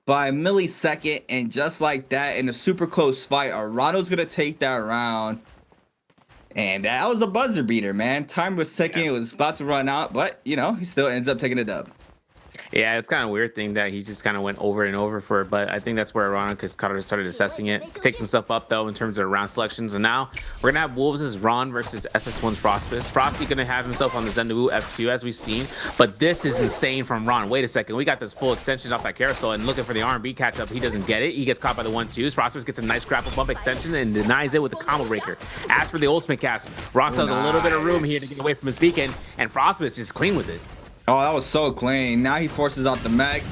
by a millisecond, and just like that, in a super close fight, Arano's going to take that round. And that was a buzzer beater, man. Time was ticking. It was about to run out, but, you know, he still ends up taking a dub. Yeah, it's kind of a weird thing that he just kind of went over and over for it, but I think that's where Arano kind of started assessing it. Takes himself up, though, in terms of round selections. And now we're going to have Wolves' Ron versus SS1's Frostfist. Frosty going to have himself on the Zendawu F2, as we've seen, but this is insane from Ron. Wait a second. We got this full extension off that carousel, and looking for the R&B catch-up. He doesn't get it. He gets caught by the 1-2s. Frostfist gets a nice grapple bump extension and denies it with the combo breaker. As for the ultimate cast, Ron still has a little bit of room here to get away from his beacon, and Frostfist is clean with it. Oh, that was so clean. Now he forces out the mech.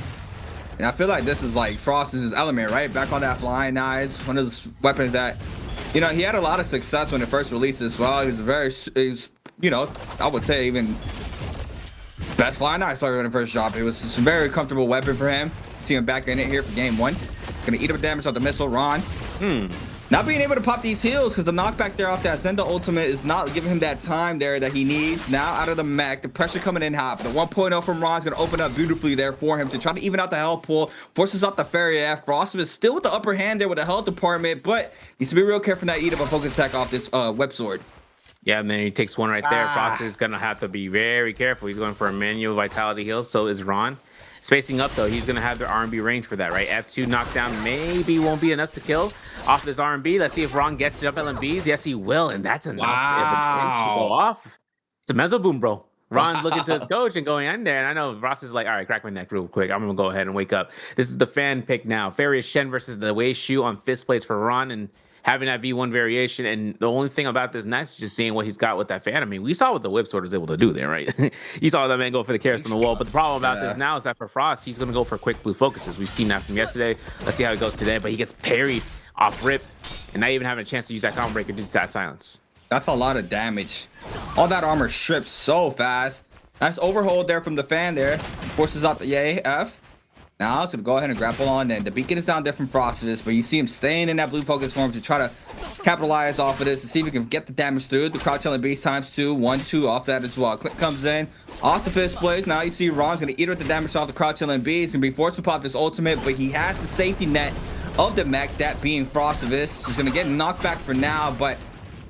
And I feel like this is like Frost's element, right? Back on that flying knives. One of those weapons that, you know, he had a lot of success when it first released as well. He was you know, I would say even best flying knife player when it first dropped. It was just a very comfortable weapon for him. See him back in it here for game 1. Gonna eat up damage off the missile, Ron. Not being able to pop these heals because the knockback there off that Zenda ultimate is not giving him that time there that he needs. Now out of the mech, the pressure coming in hot. The 1.0 from Ron is going to open up beautifully there for him to try to even out the health pool. Forces out the Fairy F. Frost is still with the upper hand there with the health department, but needs to be real careful not eat up a focus attack off this web sword. Yeah, and then he takes one right there. Frost is going to have to be very careful. He's going for a manual vitality heal. So is Ron. Spacing up, though, he's going to have the R&B range for that, right? F2 knockdown maybe won't be enough to kill off this R&B. Let's see if Ron gets jump LMBs. Yes, he will, and that's enough. Wow. Go off. It's a mental boom, bro. Ron's looking to his coach and going in there, and I know Ross is like, all right, crack my neck real quick. I'm going to go ahead and wake up. This is the fan pick now. Farius Shen versus the Wei Shu on fifth place for Ron, and having that V1 variation. And the only thing about this next is just seeing what he's got with that fan. I mean, we saw what the whip sword was able to do there, right? You saw that man go for the carrots on the wall. But the problem about this now is that for Frost, he's going to go for quick blue focuses. We've seen that from yesterday. Let's see how it goes today. But he gets parried off rip and not even having a chance to use that combo breaker due to that silence. That's a lot of damage. All that armor strips so fast. Nice overhold there from the fan there. Forces out the Yay F. Now to go ahead and grapple on, and the beacon is down there from Frostfist, but you see him staying in that blue focus form to try to capitalize off of this to see if he can get the damage through. The crouch LMB times 2, 1-2 off that as well. Click comes in off the fist blaze. Now you see Ron's gonna eat up the damage off the crouch LMB. He's gonna be forced to pop this ultimate, but he has the safety net of the mech, that being Frostfist. He's gonna get knocked back for now, but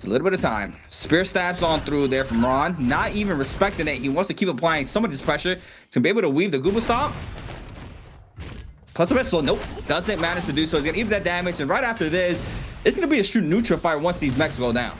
It's a little bit of time. Spear stabs on through there from Ron. Not even respecting it. He wants to keep applying some of this pressure to be able to weave the Gooba Stomp. Plus a pistol. Nope. Doesn't manage to do so. He's going to eat that damage. And right after this, it's going to be a true neutral fire once these mechs go down.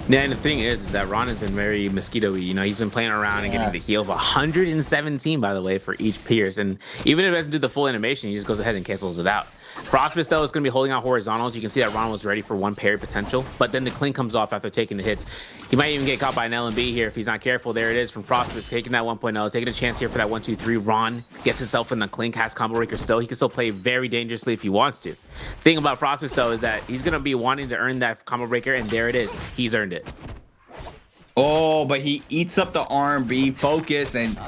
Yeah, and the thing is that Ron has been very mosquito-y. You know, he's been playing around and getting the heal of 117, by the way, for each pierce. And even if it doesn't do the full animation, he just goes ahead and cancels it out. Frostfist, though, is going to be holding out horizontals. You can see that Ron was ready for one parry potential, but then the clink comes off after taking the hits. He might even get caught by an LMB here if he's not careful. There it is from Frostfist, taking that 1.0, taking a chance here for that 1-2-3. Ron gets himself in the clink, has combo breaker still. He can still play very dangerously if he wants to. The thing about Frostfist, though, is that he's going to be wanting to earn that combo breaker, and there it is. He's earned it. Oh, but he eats up the R&B focus, and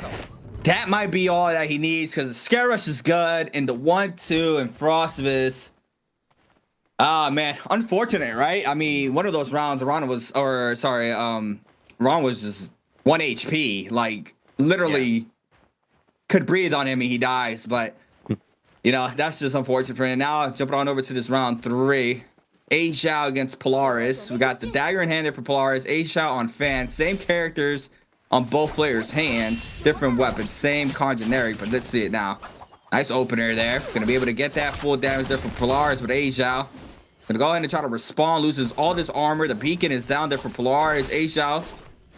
that might be all that he needs because the Scare Rush is good, and the 1-2 and Frostfist. Ah, man, unfortunate, right? I mean, one of those rounds, Ron was just 1 HP, like literally could breathe on him and he dies. But you know, that's just unfortunate for him. Now jumping on over to this round 3. A Xiao against Polaris. We got the dagger in hand there for Polaris. A Xiao on Fan. Same characters on both players' hands. Different weapons. Same con generic, but let's see it now. Nice opener there. Gonna be able to get that full damage there for Polaris with A Xiao. Gonna go ahead and try to respawn. Loses all this armor. The beacon is down there for Polaris. A Xiao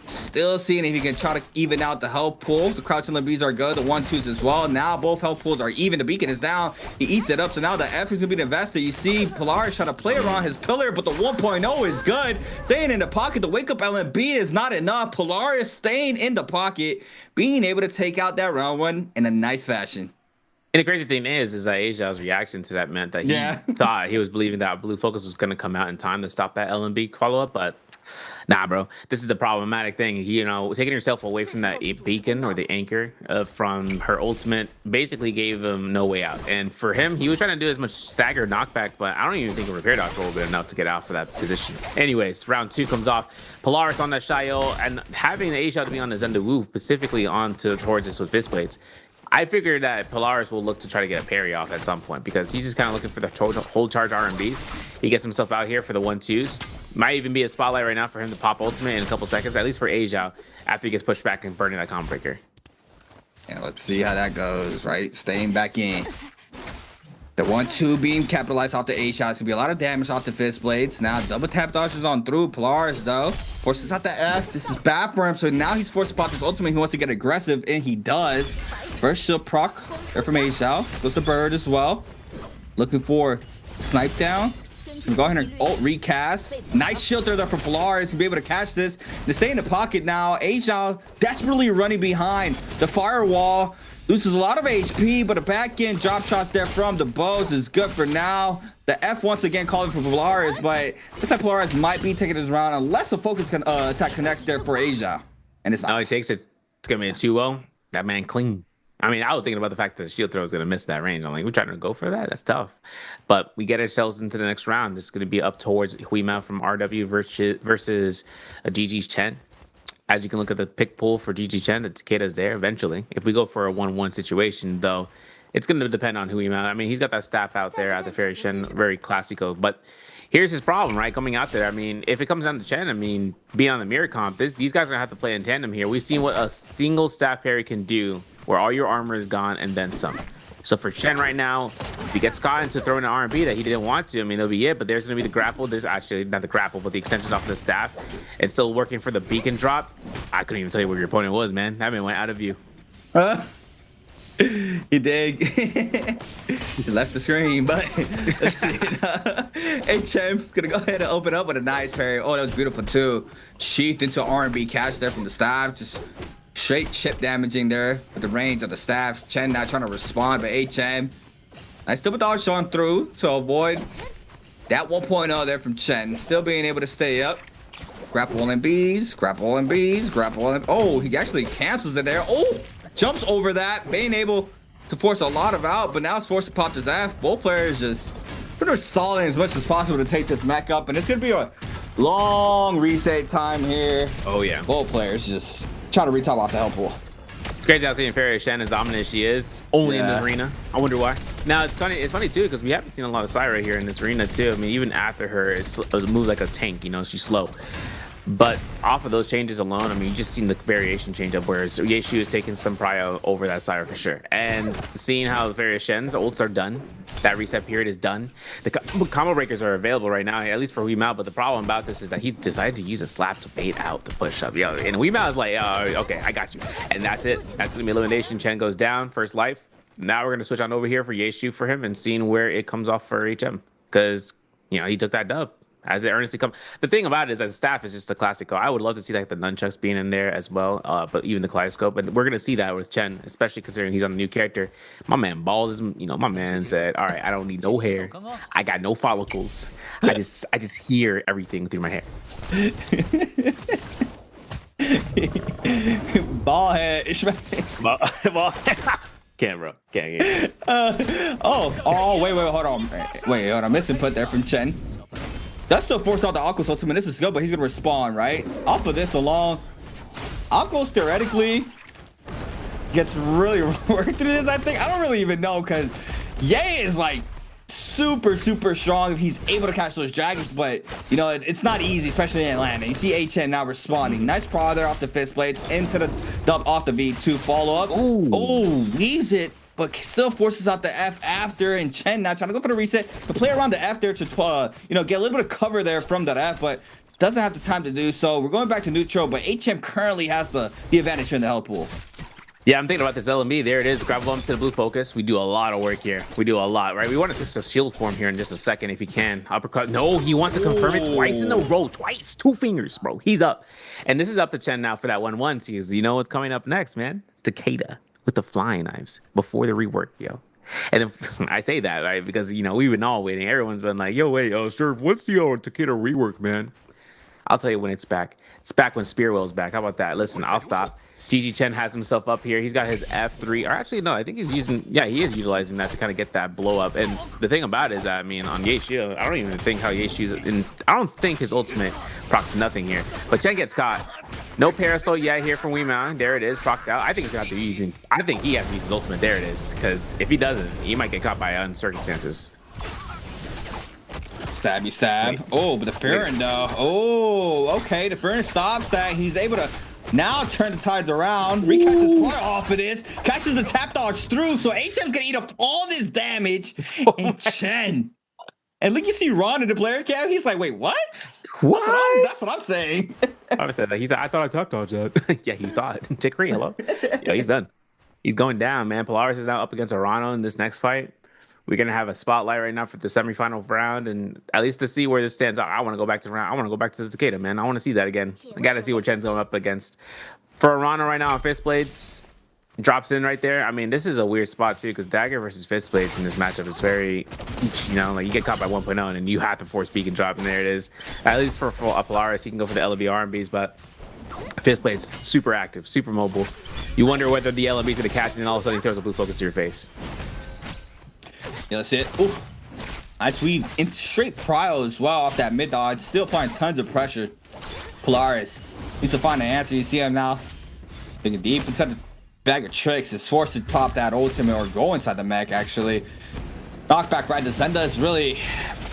still seeing if he can try to even out the health pool. The crouching LMBs are good. The 1-2s as well. Now both health pools are even. The beacon is down. He eats it up. So now the F is going to be invested. You see Polaris trying to play around his pillar, but the 1.0 is good. Staying in the pocket. The wake up LMB is not enough. Polaris staying in the pocket, being able to take out that round 1 in a nice fashion. And the crazy thing is that A Xiao's reaction to that meant that he thought he was believing that Blue Focus was going to come out in time to stop that LMB follow-up, but nah, bro. This is the problematic thing. You know, taking yourself away from that beacon or the anchor from her ultimate basically gave him no way out. And for him, he was trying to do as much stagger knockback, but I don't even think a repair dodge will be enough to get out for that position. Anyways, round 2 comes off. Polaris on that Xiao, and having the A Xiao to be on the Zenda Wu, specifically towards this with fist blades. I figured that Polaris will look to try to get a parry off at some point because he's just kind of looking for the hold charge R&Bs. He gets himself out here for the 1-2s. Might even be a spotlight right now for him to pop ultimate in a couple seconds, at least for A Xiao, after he gets pushed back and burning that combo breaker. Yeah, let's see how that goes, right? Staying back in. The 1-2 being capitalized off the A Xiao. It's gonna be a lot of damage off the fist blades. Now double tap dodges on through. Polaris though forces out the F. This is bad for him. So now he's forced to pop his ultimate. He wants to get aggressive, and he does. First shield proc there from A Xiao. Goes to Bird as well. Looking for snipe down. So go ahead and ult recast. Nice shield there for Polaris to be able to catch this. To stay in the pocket now. A Xiao desperately running behind the firewall. Loses a lot of HP, but a back end drop shots there from the bows is good for now. The F once again calling for Polaris, but looks like Polaris might be taking this round unless the focus attack connects there for A Xiao. And it's not. No, he takes it. It's going to be a 2-0. That man clean. I mean, I was thinking about the fact that the shield throw is going to miss that range. I'm like, we're trying to go for that? That's tough. But we get ourselves into the next round. It's going to be up towards Huima from RW versus GG's Chen. As you can look at the pick pool for GG Chen, the Takeda's there eventually. If we go for a 1-1 situation, though, it's going to depend on who he mounts. I mean, he's got that staff out there at the Fairy Shen, very classico. But here's his problem, right? Coming out there, I mean, if it comes down to Chen, I mean, being on the mirror comp, these guys are going to have to play in tandem here. We've seen what a single staff parry can do, where all your armor is gone and then some. So for Chen right now, if he gets caught into throwing an R&B that he didn't want to, I mean, that'll be it. But there's going to be the grapple. There's actually not the grapple, but the extensions off of the staff. It's still working for the beacon drop. I couldn't even tell you where your opponent was, man. That man went out of view. He did. He left the screen, but let's see. HM's going to go ahead and open up with a nice parry. Oh, that was beautiful, too. Sheathed into R&B catch there from the staff. Just straight chip damaging there with the range of the staff. Chen not trying to respond, but HM. Nice double dodge showing through to avoid that 1.0 there from Chen. Still being able to stay up. Grapple LMBs, grapple LMBs, grapple LMBs. Oh, he actually cancels it there. Oh, jumps over that, being able to force a lot of out, but now it's forced to pop his ass. Both players just pretty much stalling as much as possible to take this mech up, and it's gonna be a long reset time here. Oh yeah. Both players just trying to retop off the help pool. crazy how seeing Fairy Shen as dominant as she is, only in this arena. I wonder why. Now it's funny too, because we haven't seen a lot of Syra here in this arena too. I mean, even after her, it moves like a tank. You know, she's slow. But off of those changes alone, I mean, you just seen the variation change up, whereas Yeshu is taking some prio over that Syra for sure. And seeing how the various Shen's ults are done, that reset period is done. The combo breakers are available right now, at least for Weemao, but the problem about this is that he decided to use a slap to bait out the push up. Yo, and Weemao is like, okay, I got you. And that's it. That's the elimination. Chen goes down, first life. Now we're going to switch on over here for Yeshu for him and seeing where it comes off for HM. Because, you know, he took that dub. As it earnestly comes. The thing about it is, as a staff, is just the classic. I would love to see like the nunchucks being in there as well, but even the kaleidoscope. And we're gonna see that with Chen, especially considering he's on a new character. My man bald is, you know, my man said, "All right, I don't need no hair. I got no follicles. I just hear everything through my hair." Bald head. Bald. Can't, bro. Can't. Wait, hold on. Wait, hold on. Missing put there from Chen. That still forced out the Akko's ultimate. This is good, but he's gonna respond, right? Off of this alone, Akko's theoretically gets really worked through this, I think. I don't really even know, because Ye is like super strong if he's able to catch those dragons, but you know, it's not easy, especially in Atlanta. You see HN now responding. Nice prod there off the fist blades into the dub off the V2 follow up. Leaves it, but still forces out the F after, and Chen now trying to go for the reset, to play around the F there to you know, get a little bit of cover there from that F, but doesn't have the time to do so. We're going back to neutral, but HM currently has the advantage in the health pool. Yeah, I'm thinking about this LMB. There it is. Grab bumps to the blue focus. We do a lot of work here. We do a lot, right? We want to switch to shield form here in just a second if he can. Uppercut. No, he wants to confirm it twice in a row. Twice. 2 fingers, bro. He's up. And this is up to Chen now for that 1-1. Because you know what's coming up next, man? Takeda with the flying knives before the rework, yo. And then, I say that, right? Because, you know, we've been all waiting. Everyone's been like, yo, wait, sir, what's the Takeda rework, man? I'll tell you when it's back. It's back when Spearwell's back. How about that? Listen, I'll stop. GG Chen has himself up here. He's got his F3, or actually no, I think he's using, yeah, he is utilizing that to kind of get that blow up. And the thing about it is that, I mean, on Yeshu, I don't even think how Yeshu's in, I don't think his ultimate procs nothing here. But Chen gets caught. No parasol yet here from Weemao. There it is, procced out. I think he's gonna have to be using, I think he has to use his ultimate. There it is, because if he doesn't, he might get caught by circumstances. Stabby stab. Oh, but the Farron though. Oh, okay. The Farron stops that. He's able to now turn the tides around. Recatches part off of this. Catches the tap dodge through. So HM's gonna eat up all this damage. And Chen. And look, you see Ron in the player cam. He's like, wait, what? What? That's what I'm saying. I said that. He said, I thought I tap dodged that. Yeah, he thought. Tikri, hello. Yeah, he's done. He's going down, man. Polaris is now up against Arano in this next fight. We're gonna have a spotlight right now for the semifinal round, and at least to see where this stands out. I want to go back to round. I want to go back to the Takeda, man. I want to see that again. I gotta see what Chen's going up against. For Arana right now on Fist Blades, drops in right there. I mean, this is a weird spot too, because Dagger versus Fist Blades in this matchup is very, you know, like you get caught by 1.0 and you have to force peek and drop, and there it is. At least for Polaris, he can go for the LB RMBs, but Fist Blades super active, super mobile. You wonder whether the LMB's gonna catch, and then all of a sudden he throws a blue focus to your face. Yeah, that's it. Ooh. Nice weave. In straight prio as well off that mid dodge. Still applying tons of pressure. Polaris needs to find an answer. You see him now. Digging deep inside the bag of tricks. Is forced to pop that ultimate or go inside the mech, actually. Knockback right to Zenda is really...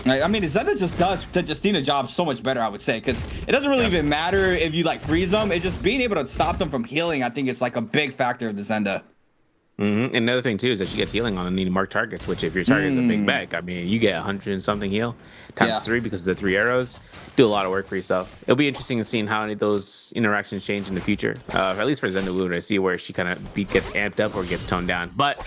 I mean, Zenda just does the Justina job so much better, I would say. Because it doesn't really even matter if you, like, freeze them. It's just being able to stop them from healing, I think it's, like, a big factor of the Zenda. And another thing too is that she gets healing on the needed mark targets, which if your target is a big mech, I mean, you get 100 and something heal times 3 because of the 3 arrows. Do a lot of work for yourself. It'll be interesting to see how any of those interactions change in the future. At least for Zendawu, to see where she kind of gets amped up or gets toned down. But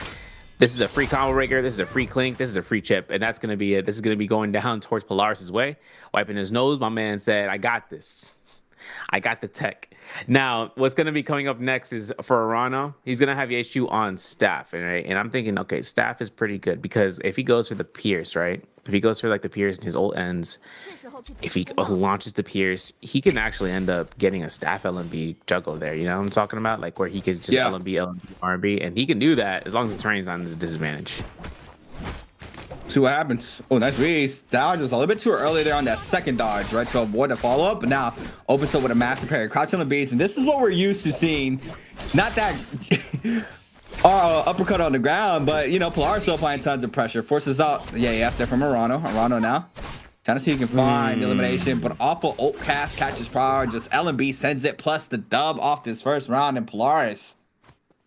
this is a free combo breaker. This is a free clink. This is a free chip, and that's gonna be it. This is gonna be going down towards Polaris's way, wiping his nose. My man said, "I got this. I got the tech." Now, what's going to be coming up next is for Arano. He's going to have Yeshu on staff, right? And I'm thinking, okay, staff is pretty good because if he goes for the Pierce, right? If he goes for like the Pierce and his ult ends, if he launches the Pierce, he can actually end up getting a staff LMB juggle there. You know what I'm talking about? Like where he could just LMB, RB, and he can do that as long as the terrain's on his disadvantage. See what happens. Oh, nice reads. Dodge was a little bit too early there on that second dodge, right? To avoid the follow-up, but now opens up with a massive parry. Crouch on the beast, and this is what we're used to seeing. Not that uppercut on the ground, but, you know, Polaris still applying tons of pressure. Forces out the AF there from Arano. Arano now. Trying to see if he can find the elimination, but awful ult cast catches power. Just LMB sends it, plus the dub off this first round, and Polaris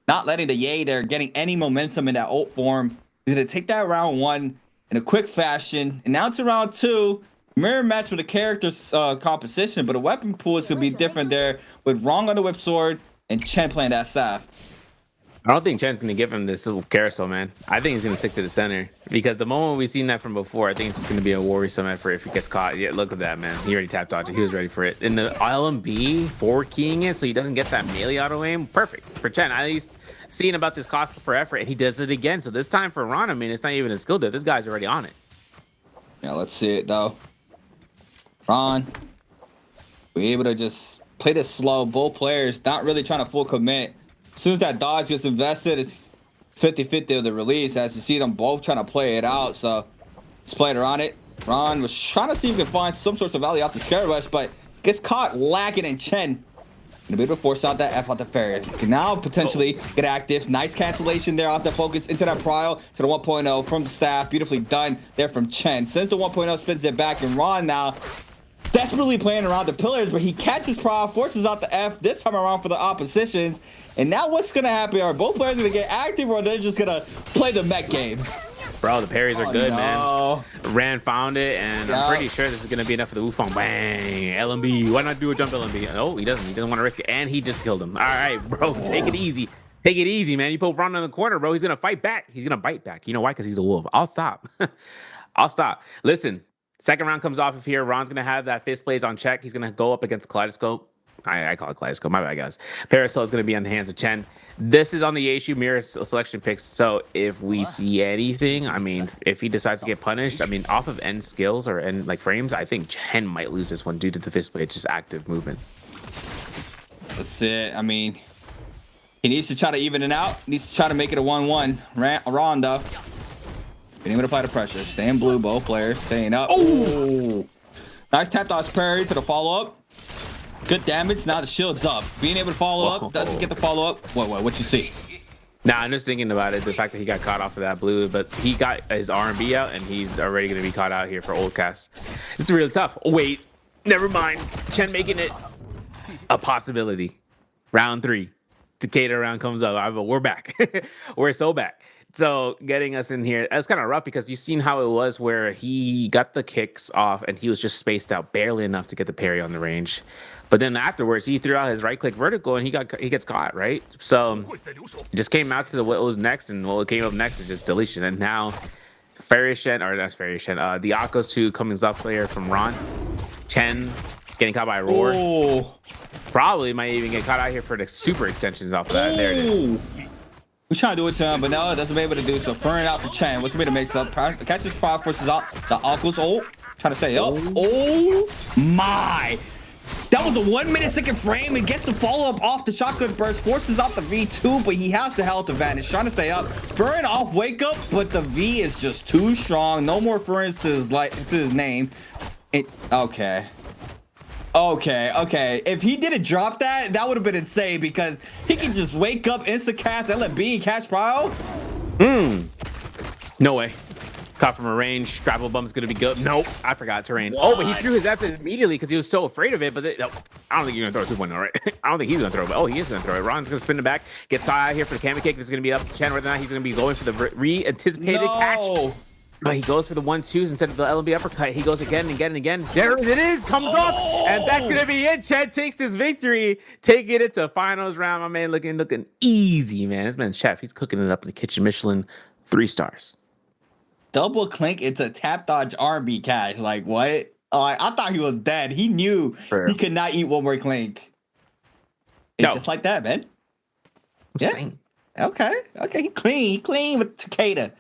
not letting the Yay there, getting any momentum in that ult form. He's going to take that round 1 in a quick fashion, and now to round 2. Mirror match with the character's composition, but the weapon pool is going to be different there with Wrong on the whip sword and Chen playing that staff. I don't think Chen's going to give him this carousel, man. I think he's going to stick to the center because the moment we've seen that from before, I think it's just going to be a worrisome effort if he gets caught. Yeah, look at that, man. He already tapped dodge. He was ready for it. In the LMB, forward keying it so he doesn't get that melee auto aim. Perfect for Chen. At least seeing about this cost per effort, and he does it again. So this time for Ron, I mean, it's not even a skill dip. This guy's already on it. Yeah, let's see it though. Ron, we're able to just play this slow. Both players not really trying to full commit. As soon as that dodge gets invested, it's 50-50 of the release, as you see them both trying to play it out. So let's play it around it. Ron was trying to see if he can find some sorts of value off the scare rush, but gets caught lacking, in Chen gonna be able to force out that F out the Farrier. Can now potentially get active. Nice cancellation there off the focus into that Prio to the 1.0 from the staff. Beautifully done there from Chen. Since the 1.0 spins it back, and Ron now desperately playing around the pillars, but he catches Prio, forces out the F this time around for the oppositions. And now what's gonna happen? Are both players gonna get active, or they're just gonna play the mech game? Bro, the parries are good, man. Ran found it, and I'm pretty sure this is gonna be enough for the Wufong. Bang! LMB. Why not do a jump LMB? Oh, he doesn't. He doesn't want to risk it, and he just killed him. All right, bro, take it easy. Take it easy, man. You put Ron in the corner, bro. He's gonna fight back. He's gonna bite back. You know why? Because he's a wolf. I'll stop. I'll stop. Listen, second round comes off of here. Ron's gonna have that fist blades on check. He's gonna go up against Kaleidoscope. I call it Kaleidoscope. My bad, guys. Parasol is going to be on the hands of Chen. This is on the Yeshu mirror selection picks. So if we see anything, I mean, if he decides to get punished, I mean, off of end skills or end like frames, I think Chen might lose this one due to the fist blade, just active movement. That's it. I mean, he needs to try to even it out. He needs to try to make it a 1-1. Ron, though, being able to apply the pressure. Staying blue, both players staying up. Oh, nice tap dodge parry to the follow up. Good damage. Now the shield's up. Being able to follow up. Doesn't get the follow up. What you see? Nah, I'm just thinking about it. The fact that he got caught off of that blue, but he got his R&B out, and he's already going to be caught out here for old cast. It's really tough. Oh, wait, never mind. Chen making it a possibility. Round 3. Takeda round comes up. We're back. We're so back. So getting us in here, that's kind of rough because you've seen how it was where he got the kicks off and he was just spaced out barely enough to get the parry on the range. But then afterwards, he threw out his right click vertical and he gets caught, right? So it just came out to what was next, and what came up next is just deletion. And now Farishen, or that's Farishen, the Akos 2 comes up player from Ron. Chen getting caught by Roar. Ooh. Probably might even get caught out here for the super extensions off of that. There it is. We're trying to do it to him, but no, it doesn't be able to do so. Furring out for Chen. What's going to be the mix up? Catches Pride, forces out the Akos ult. Trying to stay up. Oh my. That was a 1 minute second frame. It gets the follow up off the shotgun burst, forces out the V2, but he has the health advantage. Trying to stay up. Furring off wake up, but the V is just too strong. No more Furrings to his name. Okay. If he didn't drop that, that would have been insane because he can just wake up, insta cast, LMB, catch Prio. No way. Caught from a range. Grapple bump's gonna be good. Nope, I forgot terrain. What? Oh, but he threw his F immediately because he was so afraid of it. But no, I don't think you're gonna throw 2.0, right? I don't think he's gonna throw it. But oh, he is gonna throw it. Ron's gonna spin it back. Gets caught out here for the Kami kick. This is gonna be up to Chen whether or not he's gonna be going for the re-anticipated catch. But he goes for the 1-2s instead of the LMB uppercut. He goes again and again and again. There it is, comes up, and that's gonna be it. Chen takes his victory, taking it to finals round. My man looking easy, man. This man's chef. He's cooking it up in the kitchen. Michelin 3 stars. Double clink into tap dodge R&B cash. Like what? I thought he was dead. He knew he could not eat one more clink. Just like that, man. Insane. Okay. He clean with Takeda.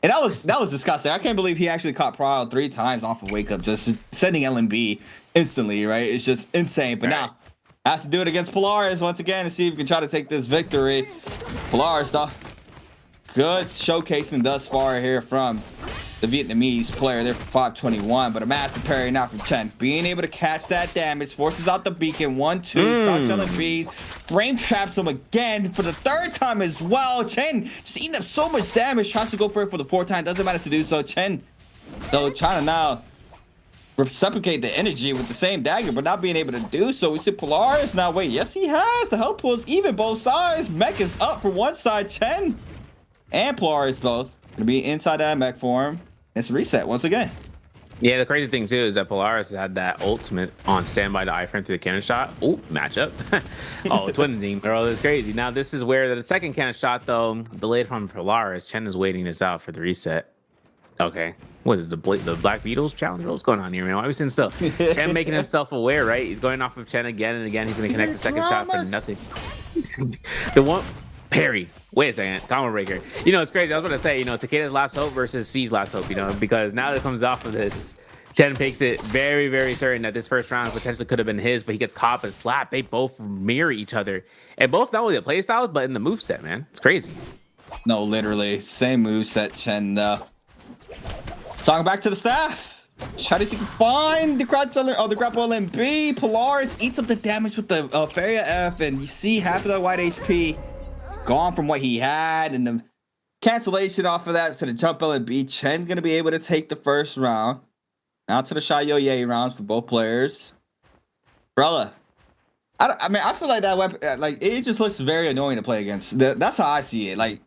And that was disgusting. I can't believe he actually caught Prio 3 times off of wake up, just sending LMB instantly, right? It's just insane. But now has to do it against Polaris once again to see if he can try to take this victory. Polaris though. Good showcasing thus far here from the Vietnamese player there for 521, but a massive parry now from Chen. Being able to catch that damage, forces out the beacon. 1-2, Scott chilling B. Frame traps him again for the 3rd time as well. Chen just eating up so much damage, tries to go for it for the 4th time, doesn't manage to do so. Chen, though, trying to now reciprocate the energy with the same dagger, but not being able to do so. We see Polaris now. Wait, yes, he has. The health pool is even both sides. Mech is up for one side. Chen and Polaris both gonna be inside that mech form. It's reset once again. Yeah, the crazy thing too is that Polaris had that ultimate on standby to iframe through the cannon shot. Oh, matchup. Oh, twin team, bro, that's crazy. Now this is where the second cannon shot though, delayed from Polaris. Chen is waiting this out for the reset. Okay, what is the Black Beatles challenge? What's going on here, man? Why are we sitting still? Chen making himself aware, right? He's going off of Chen again and again. He's gonna connect the second shot for nothing. The one parry. Wait a second, combo breaker. You know, it's crazy. I was about to say, you know, Takeda's last hope versus C's last hope, you know, because now that it comes off of this, Chen makes it very, very certain that this first round potentially could have been his, but he gets caught and slapped. They both mirror each other. And both not only the play styles, but in the moveset, man. It's crazy. No, literally. Same moveset, Chen. Talking back to the staff. Try to see if he can find the grapple LMB. Polaris eats up the damage with the Feria F, and you see half of that white HP gone from what he had, and the cancellation off of that to the jump LMB. Chen's gonna be able to take the first round. Now to the Shy Yo Ye rounds for both players. Brella, I mean, I feel like that weapon, like, it just looks very annoying to play against. That's how I see it. Like,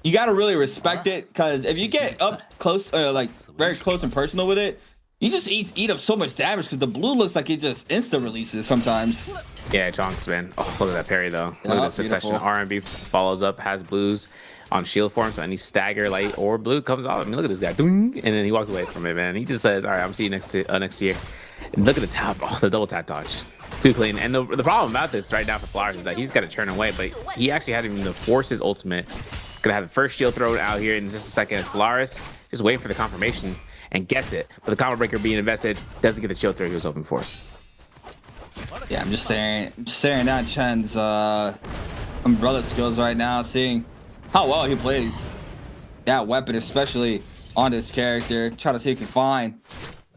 you gotta really respect it, because if you get up close, like very close and personal with it, you just eat up so much damage, because the blue looks like it just insta releases sometimes. Yeah, chonks, man. Oh, look at that parry though. Look at the succession. RMB follows up, has blues on shield form, so any stagger, light, or blue comes off. I mean, look at this guy, and then he walks away from it, man. He just says, "All right, I'm seeing you next year." And look at the tap, oh, the double tap dodge, too clean. And the problem about this right now for Flowers is that he's got to turn away, but he actually had even to force his ultimate. He's gonna have the first shield thrown out here in just a second. As Polaris just waiting for the confirmation and gets it, but the combo breaker being invested doesn't get the shield throw he was hoping for. Yeah, I'm just staring at Chen's umbrella skills right now, seeing how well he plays that weapon, especially on this character. Trying to see if he can find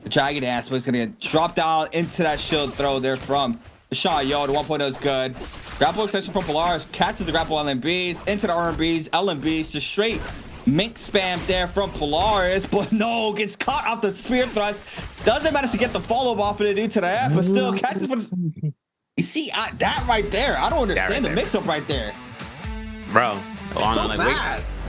the Dragon Dance, but it's gonna get dropped down into that shield throw there from Sean Yo. The 1.0 is good. Grapple extension from Polaris, catches the grapple LMBs into the RMBs, LMBs, just straight mink spam there from Polaris, but no, gets caught off the spear thrust. Doesn't manage to get the follow-up off of it due to the F, but still catches for the... You see, that right there, I don't understand the mix-up right there. Bro, so fast.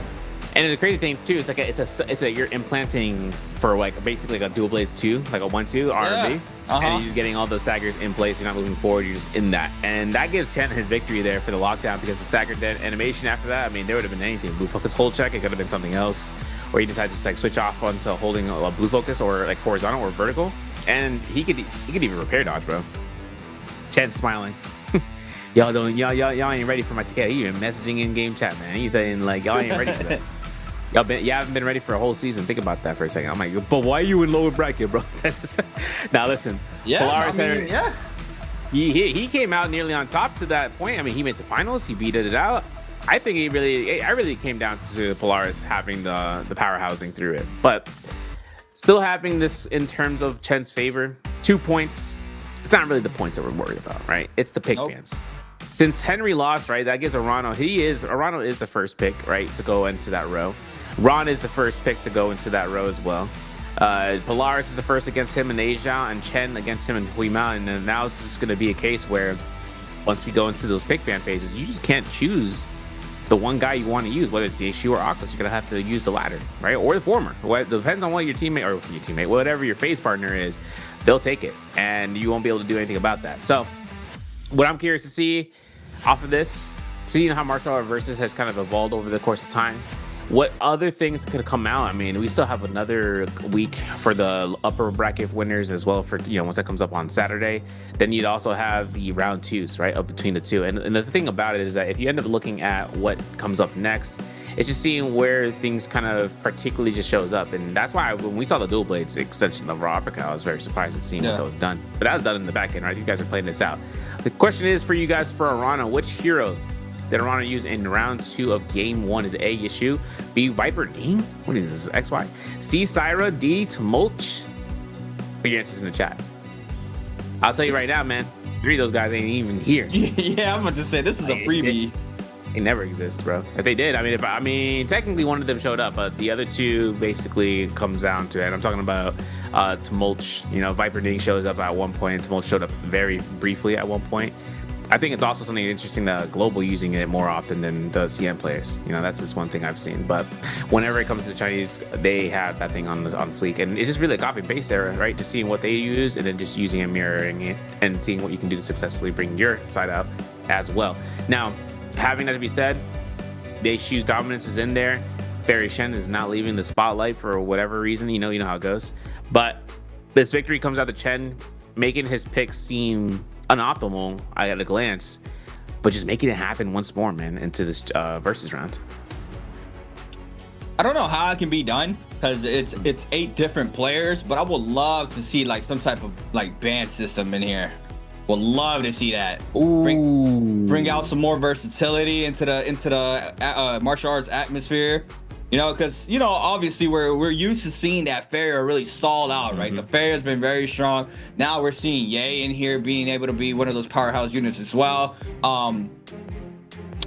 And the crazy thing too, it's like you're implanting for like basically like a dual blades 2, like a 1-2 RMB, and you're just getting all those staggers in place. You're not moving forward. You're just in that, and that gives Chen his victory there for the lockdown, because the staggered animation after that, I mean, there would have been anything. Blue focus hold check. It could have been something else, or he decided to just like switch off onto holding a blue focus or like horizontal or vertical, and he could even repair dodge, bro. Chen's smiling. y'all ain't ready for my TK. You even messaging in game chat, man. He's saying like y'all ain't ready for that. You haven't been ready for a whole season. Think about that for a second. I'm like, but why are you in lower bracket, bro? Now listen, Polaris, he came out nearly on top to that point. I mean, he made the finals. He beat it out. I think I really came down to Polaris having the power housing through it, but still having this in terms of Chen's favor. 2 points. It's not really the points that we're worried about, right? It's the pick bans. Since Henry lost, right, that gives Arano is the first pick, right, to go into that row. Ron is the first pick to go into that row as well. Polaris is the first against him in Asia, and Chen against him in Huima. And then now this is going to be a case where once we go into those pick ban phases, you just can't choose the one guy you want to use, whether it's Yeshu or Akos. You're going to have to use the latter, right? Or the former. It depends on what your teammate, whatever your phase partner is, they'll take it, and you won't be able to do anything about that. So what I'm curious to see off of this, seeing how martial art versus has kind of evolved over the course of time, what other things could come out? I mean, we still have another week for the upper bracket winners as well, for, you know, once that comes up on Saturday. Then you'd also have the round 2s, right, up between the two. And the thing about it is that if you end up looking at what comes up next, it's just seeing where things kind of particularly just shows up. And that's why when we saw the dual blades extension of raw uppercut, I was very surprised at seeing what that was done. But that was done in the back end, right? These guys are playing this out. The question is for you guys, for Arana, which hero that I want to use in round 2 of game 1 is A, Yeshu, B, Viper Ning, what is this, XY, C, Syra, D, Tumulch. Put your answers in the chat. I'll tell you right now, man, 3 of those guys ain't even here. Yeah, I'm about to say, this is a freebie. They never exist, bro. If they did, I mean, technically one of them showed up, but the other 2 basically comes down to it. I'm talking about Tumulch. You know, Viper Ning shows up at one point. Tumulch showed up very briefly at one point. I think it's also something interesting that Global using it more often than the CM players. You know, that's just one thing I've seen. But whenever it comes to the Chinese, they have that thing on fleek, and it's just really a copy and paste there, right? Just seeing what they use and then just using and mirroring it and seeing what you can do to successfully bring your side out as well. Now, having that to be said, Daishu's dominance is in there. Fairy Shen is not leaving the spotlight for whatever reason. You know how it goes. But this victory comes out to Chen, making his pick seem unoptimal at a glance, but just making it happen once more, man, into this versus round. I don't know how it can be done because it's 8 different players, but I would love to see like some type of like ban system in here. Would love to see that. Bring out some more versatility into the martial arts atmosphere. You know, because, you know, obviously we're used to seeing that Farrier really stall out, right? The Farrier has been very strong. Now we're seeing Ye in here being able to be one of those powerhouse units as well.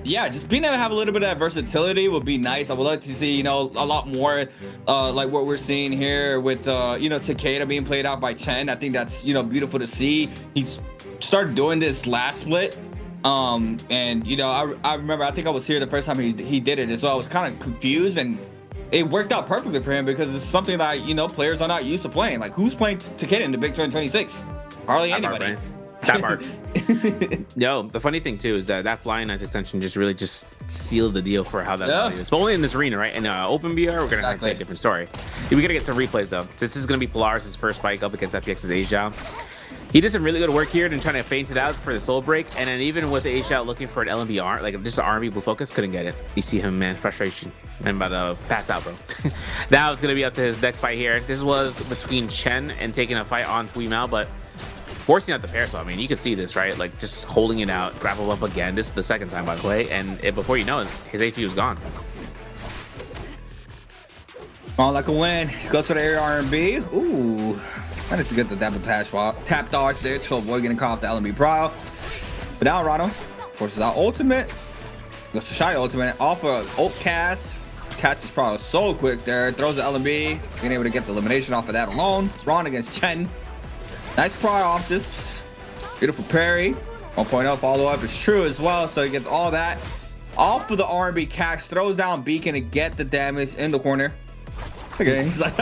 Yeah, just being able to have a little bit of that versatility would be nice. I would love to see, you know, a lot more like what we're seeing here with, you know, Takeda being played out by Chen. I think that's, you know, beautiful to see. He's started doing this last split. And you know, I remember, I think I was here the first time he did it, and so I was kind of confused, and it worked out perfectly for him because it's something that, you know, players are not used to playing. Like, who's playing Takeda in the Big 2026? Hardly anybody. That part. Yo, the funny thing too is that flying ice extension just really just sealed the deal for how that value is. But only in this arena, right? In open BR, we're gonna say a different story. We gotta get some replays though. This is gonna be Polaris' first fight up against FPX's Asia. He did some really good work here and trying to feint it out for the soul break, and then even with Asia looking for an LMB like just an RB blue focus, couldn't get it. You see him, man, frustration. I'm about to pass out, bro. Now it's gonna be up to his next fight here. This was between Chen and taking a fight on Puimao, but forcing out the pair. So I mean, you can see this, right? Like just holding it out, grapple up again. This is the second time by the way, and before you know it, his HP was gone. Oh, like a win. Go to the area R&B. Ooh. Managed to get the double tap dodge there to avoid getting caught off the LMB Prowl. But now Rano forces out ultimate. Goes to shy ultimate. Off a ult cast. Catches Prowl so quick there. Throws the LMB. Being able to get the elimination off of that alone. Ron against Chen. Nice Prowl off this. Beautiful parry. 1.0 follow up is true as well. So he gets all that. Off of the R&B catch. Throws down Beacon to get the damage in the corner. Okay, he's like,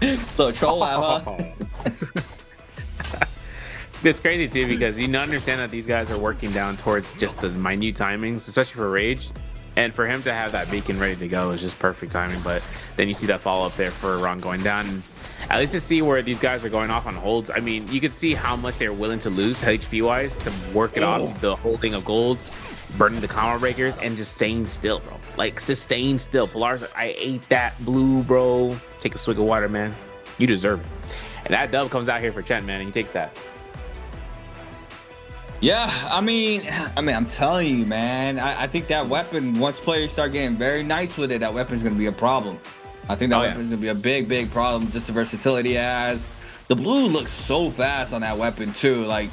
little troll laugh, huh? It's crazy too because you understand that these guys are working down towards just the minute timings, especially for Rage, and for him to have that beacon ready to go is just perfect timing. But then you see that follow up there for Ron going down. At least to see where these guys are going off on holds. I mean, you could see how much they're willing to lose HP wise to work it off the holding of golds, burning the combo breakers, and just staying still, bro. Like, just staying still. Polaris, I ate that blue, bro. Take a swig of water, man. You deserve it. And that dub comes out here for Chen, man, and he takes that. Yeah, I mean, I'm telling you, man. I think that weapon, once players start getting very nice with it, that weapon's going to be a problem. I think that weapon's going to be a big, big problem. Just the versatility it has. The blue looks so fast on that weapon, too. Like,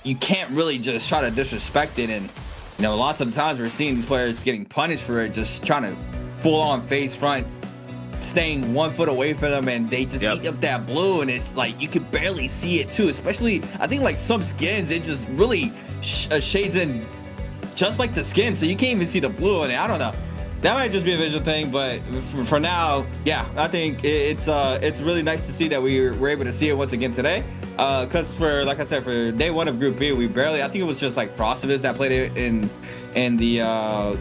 you can't really just try to disrespect it. And, you know, lots of the times we're seeing these players getting punished for it, just trying to full on face front, staying 1 foot away from them, and they just eat up that blue, and it's like you can barely see it too. Especially, I think like some skins, it just really shades in just like the skin, so you can't even see the blue in it. I don't know. That might just be a visual thing, but for now, yeah, I think it's really nice to see that we're able to see it once again today. Because for, like I said, for day one of Group B, we barely, I think it was just like Frostivus that played it in the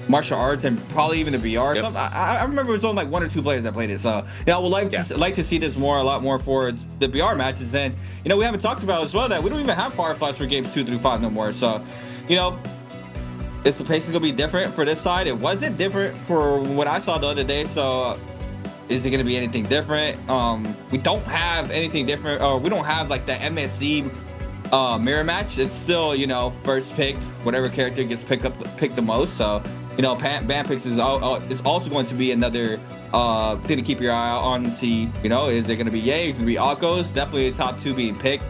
martial arts, and probably even the BR. Yep. I remember it was only like 1 or 2 players that played it. So yeah, I would like to see this a lot more for the BR matches. And you know, we haven't talked about as well that we don't even have Fireflies for games 2 through 5 no more. So you know, is the pacing gonna be different for this side? It wasn't different for what I saw the other day. So is it gonna be anything different? We don't have anything different, or we don't have like the MSC mirror match, it's still, you know, first pick, whatever character gets picked the most. So, you know, ban picks is also going to be another thing to keep your eye out on and see, you know, is it going to be Ye, is it going to be Akos? Definitely the top 2 being picked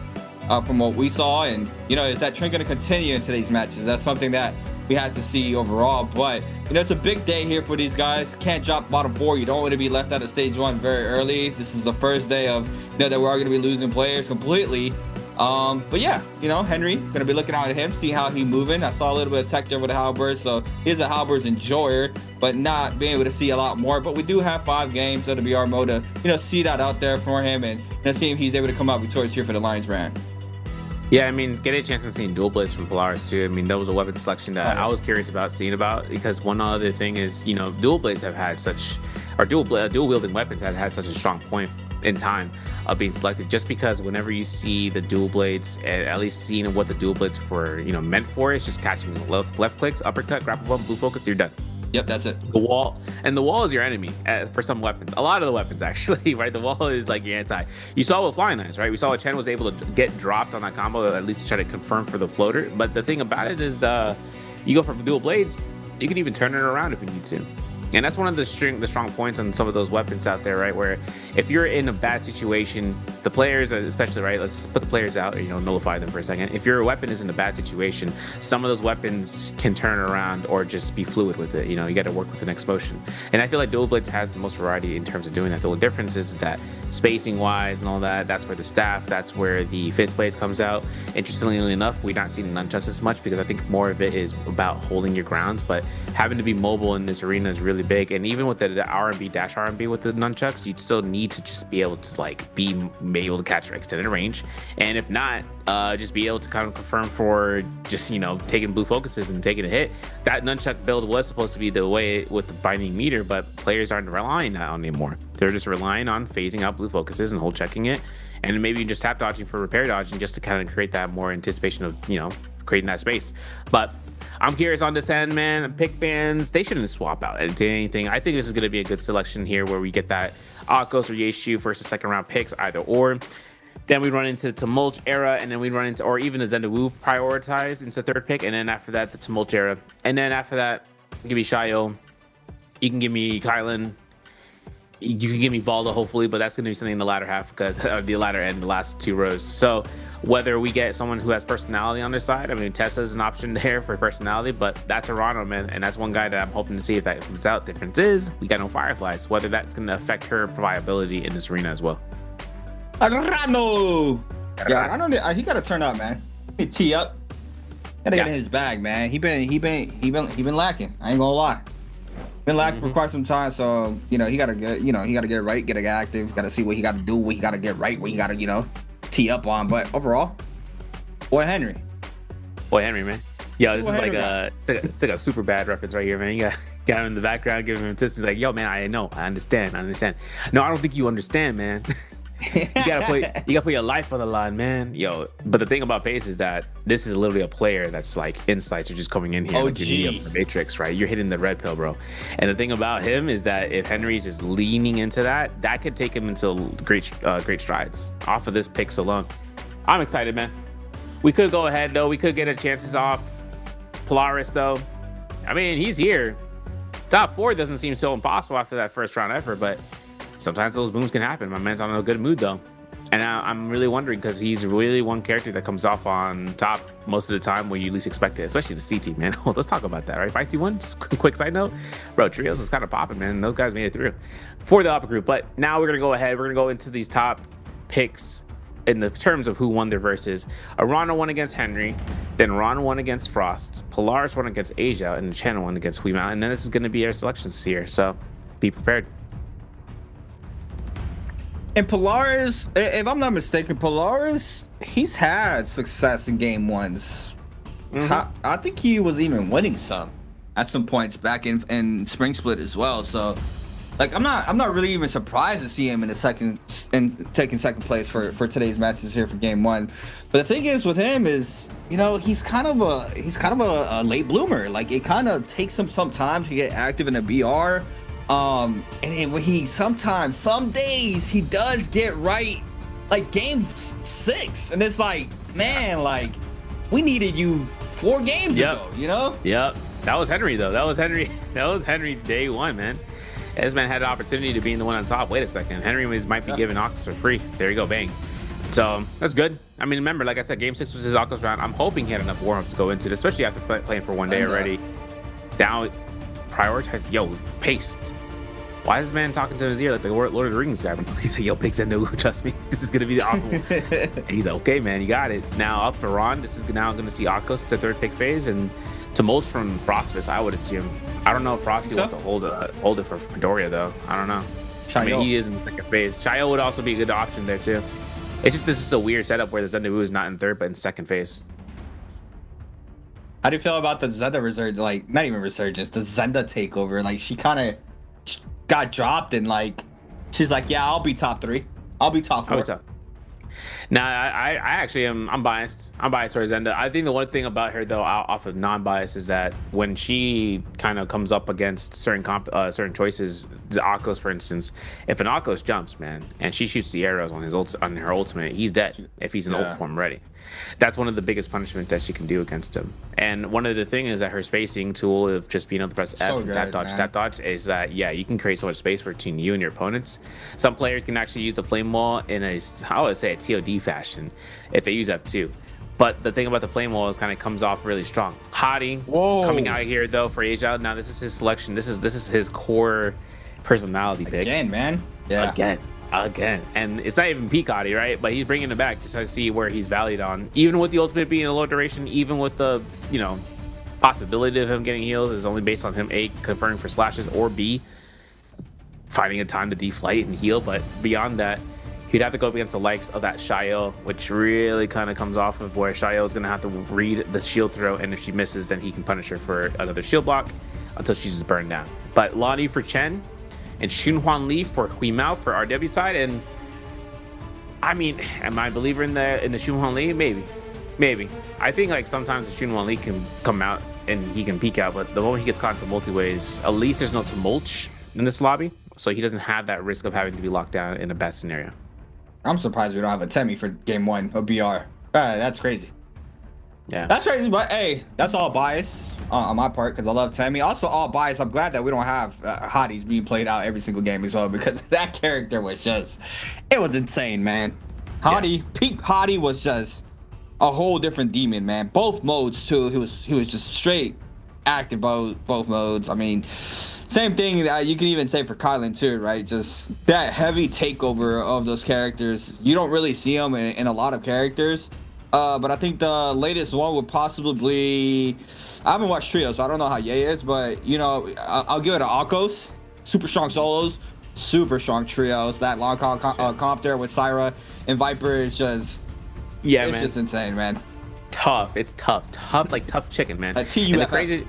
from what we saw. And, you know, is that trend going to continue in today's matches? That's something that we had to see overall. But, you know, it's a big day here for these guys. Can't drop bottom 4. You don't want to be left out of stage 1 very early. This is the first day of, you know, that we are going to be losing players completely. But yeah, you know, Henry, gonna be looking out at him, see how he moving. I saw a little bit of tech there with the halberds, so he's a halberds enjoyer, but not being able to see a lot more. But we do have 5 games, so it'll be our mode to, you know, see that out there for him and, you know, see if he's able to come out victorious here for the Lions brand. Yeah, I mean, getting a chance to see dual blades from Polaris too. I mean, that was a weapon selection that I was curious about seeing about, because one other thing is, you know, dual blades have had such, or dual wielding weapons have had such a strong point in time of being selected, just because whenever you see the dual blades, at least seeing what the dual blades were, you know, meant for, is just catching left clicks, uppercut, grapple bump, blue focus, you're done. Yep, that's it. The wall, and the wall is your enemy for some weapons. A lot of the weapons, actually, right? The wall is like your anti. You saw with Flying Knives, right? We saw Chen was able to get dropped on that combo, at least to try to confirm for the floater. But the thing about it is, you go from dual blades, you can even turn it around if you need to. And that's one of the strong points on some of those weapons out there, right? Where if you're in a bad situation, the players, especially, right? Let's put the players out, or, you know, nullify them for a second. If your weapon is in a bad situation, some of those weapons can turn around or just be fluid with it. You know, you got to work with the next motion. And I feel like dual blades has the most variety in terms of doing that. The only difference is that spacing wise and all that, that's where the staff, that's where the fist blades comes out. Interestingly enough, we've not seen nunchucks as much, because I think more of it is about holding your grounds, but having to be mobile in this arena is really big. And even with the R&B dash R&B with the nunchucks, you'd still need to just be able to like be able to catch your extended range, and if not, just be able to kind of confirm for just, you know, taking blue focuses and taking a hit. That nunchuck build was supposed to be the way with the binding meter, but players aren't relying on it anymore. They're just relying on phasing out blue focuses and hold checking it, and maybe just tap dodging for repair dodging, just to kind of create that more anticipation of, you know, creating that space. But I'm curious on this end, man. Pick bans, they shouldn't swap out into anything. I think this is going to be a good selection here, where we get that Akos or Yeshu first or second round picks, either or. Then we run into Tumult era, and then we run into, or even the Zendawu prioritized into third pick, and then after that the Tumult era, and then after that, give me Shayo. You can give me Kylan. You can give me Valda, hopefully, but that's going to be something in the latter half, because of the latter end, the last 2 rows. So whether we get someone who has personality on their side, I mean, Tessa's an option there for personality, but that's Arano, man, and that's one guy that I'm hoping to see if that comes out. Difference is we got no Fireflies, whether that's going to affect her viability in this arena as well. Arano! Yeah, Arano, he got to turn up, man. He tee up. Gotta get in his bag, man. He been lacking. I ain't gonna lie. Been lacking for quite some time, so, you know, he gotta get, you know, he gotta get right, get active, gotta see what he gotta do, what he gotta get right, what he gotta, you know, tee up on. But overall, boy Henry, man. Yo, this is like it's like a super bad reference right here, man. You got him in the background giving him tips. He's like, yo, man, I understand. No, I don't think you understand, man. you gotta put your life on the line, man. Yo, but the thing about Pace is that this is literally a player that's like insights are just coming in here like the Matrix, right? You're hitting the red pill, bro. And the thing about him is that if Henry's just leaning into that could take him into great strides off of this picks alone. I'm excited, man. We could go ahead though. We could get a chances off Polaris though. I mean, he's here. Top 4 doesn't seem so impossible after that first round effort, but sometimes those booms can happen. My man's on a good mood though, and I'm really wondering, because he's really one character that comes off on top most of the time when you least expect it, especially the CT, man. Well, let's talk about that, right? 5T1, just quick side note, bro, trios is kind of popping, man. Those guys made it through for the upper group. But now we're gonna go ahead, we're gonna go into these top picks in the terms of who won their verses. Arana won against Henry, then Ron won against Frost, Polaris won against Asia, and Chen won against Weemount. And then this is going to be our selections here, so be prepared. And Polaris, if I'm not mistaken, Polaris, he's had success in game 1s. I think he was even winning some at some points back in Spring Split as well. So, like, I'm not really even surprised to see him in taking second place for today's matches here for game 1. But the thing is with him is, you know, he's kind of a late bloomer. Like, it kind of takes him some time to get active in a BR. And then when some days he does get right, like game 6, and it's like, man, like, we needed you 4 games ago, you know? Yep. That was Henry, though. That was Henry. That was Henry day one, man. This man had an opportunity to be the one on top. Wait a second. Henry might be giving Oculus for free. There you go. Bang. So that's good. I mean, remember, like I said, Game 6 was his Oculus round. I'm hoping he had enough warm-ups to go into it, especially after playing for one day already. Now, prioritize. Yo, paced. Why is this man talking to his ear like the Lord of the Rings guy? He's like, yo, Big Zendo, trust me, this is going to be the optimal. And he's like, okay, man, you got it. Now up for Ron, this is now going to see Akos to 3rd pick phase, and to Mulch from Frostfist, I would assume. I don't know if Frosty wants to hold it for Midoriya, though. I don't know. I mean, he is in the 2nd phase. Chayo would also be a good option there, too. It's just this is a weird setup where the Zendu is not in 3rd, but in 2nd phase. How do you feel about the Zenda resurgence? Like, not even resurgence, the Zenda takeover. Like, she kind of got dropped and like she's like, yeah, I'll be top 3. I'll be top 4. Nah, I actually am. I'm biased. I'm biased towards Zenda. I think the one thing about her though, off of non-bias, is that when she kind of comes up against certain choices, the Akos, for instance, if an Akos jumps, man, and she shoots the arrows on her ultimate, he's dead if he's in ult form ready. That's one of the biggest punishments that she can do against him. And one of the things is that her spacing tool of just being able to press F and tap dodge is that, yeah, you can create so much space between you and your opponents. Some players can actually use the flame wall in a, I would say, a TOD fashion if they use F2. But the thing about the flame wall is kind of comes off really strong. Hottie coming out here though for Asia. Now this is his selection. This is his core personality pick. Again, man. Yeah. Again, and it's not even peak Hottie, right? But he's bringing it back just to see where he's valued on. Even with the ultimate being a low duration, even with the, you know, possibility of him getting heals is only based on him A, converting for slashes, or B, finding a time to deflight and heal. But beyond that, he'd have to go up against the likes of that Shayo, which really kind of comes off of where Shayo is going to have to read the shield throw, and if she misses, then he can punish her for another shield block until she's just burned down. But Lonnie for Chen, and Xunhuan Li for Huimao for RW side. And I mean, am I a believer in the Xunhuan Li? Maybe. I think like sometimes the Xunhuan Li can come out and he can peek out, but the moment he gets caught into multi-ways, at least there's no tumulch in this lobby, so he doesn't have that risk of having to be locked down in a bad scenario. I'm surprised we don't have a Temi for game 1 of BR. That's crazy. Yeah, that's crazy, but hey, that's all bias on my part because I love Temi. Also, all bias. I'm glad that we don't have hotties being played out every single game as well, because that character was just, it was insane, man. Peak Hottie was just a whole different demon, man. Both modes too. He was just straight active both modes. I mean, same thing you can even say for Kylan too, right? Just that heavy takeover of those characters. You don't really see them in a lot of characters. But I think the latest one would possibly be, I haven't watched Trio, so I don't know how Ye is, but you know, I'll give it to Akos. Super strong solos, super strong trios. That long comp there with Syra and Viper is just, it's just insane, man. Tough. It's tough like tough chicken, man. TUFF. Crazy,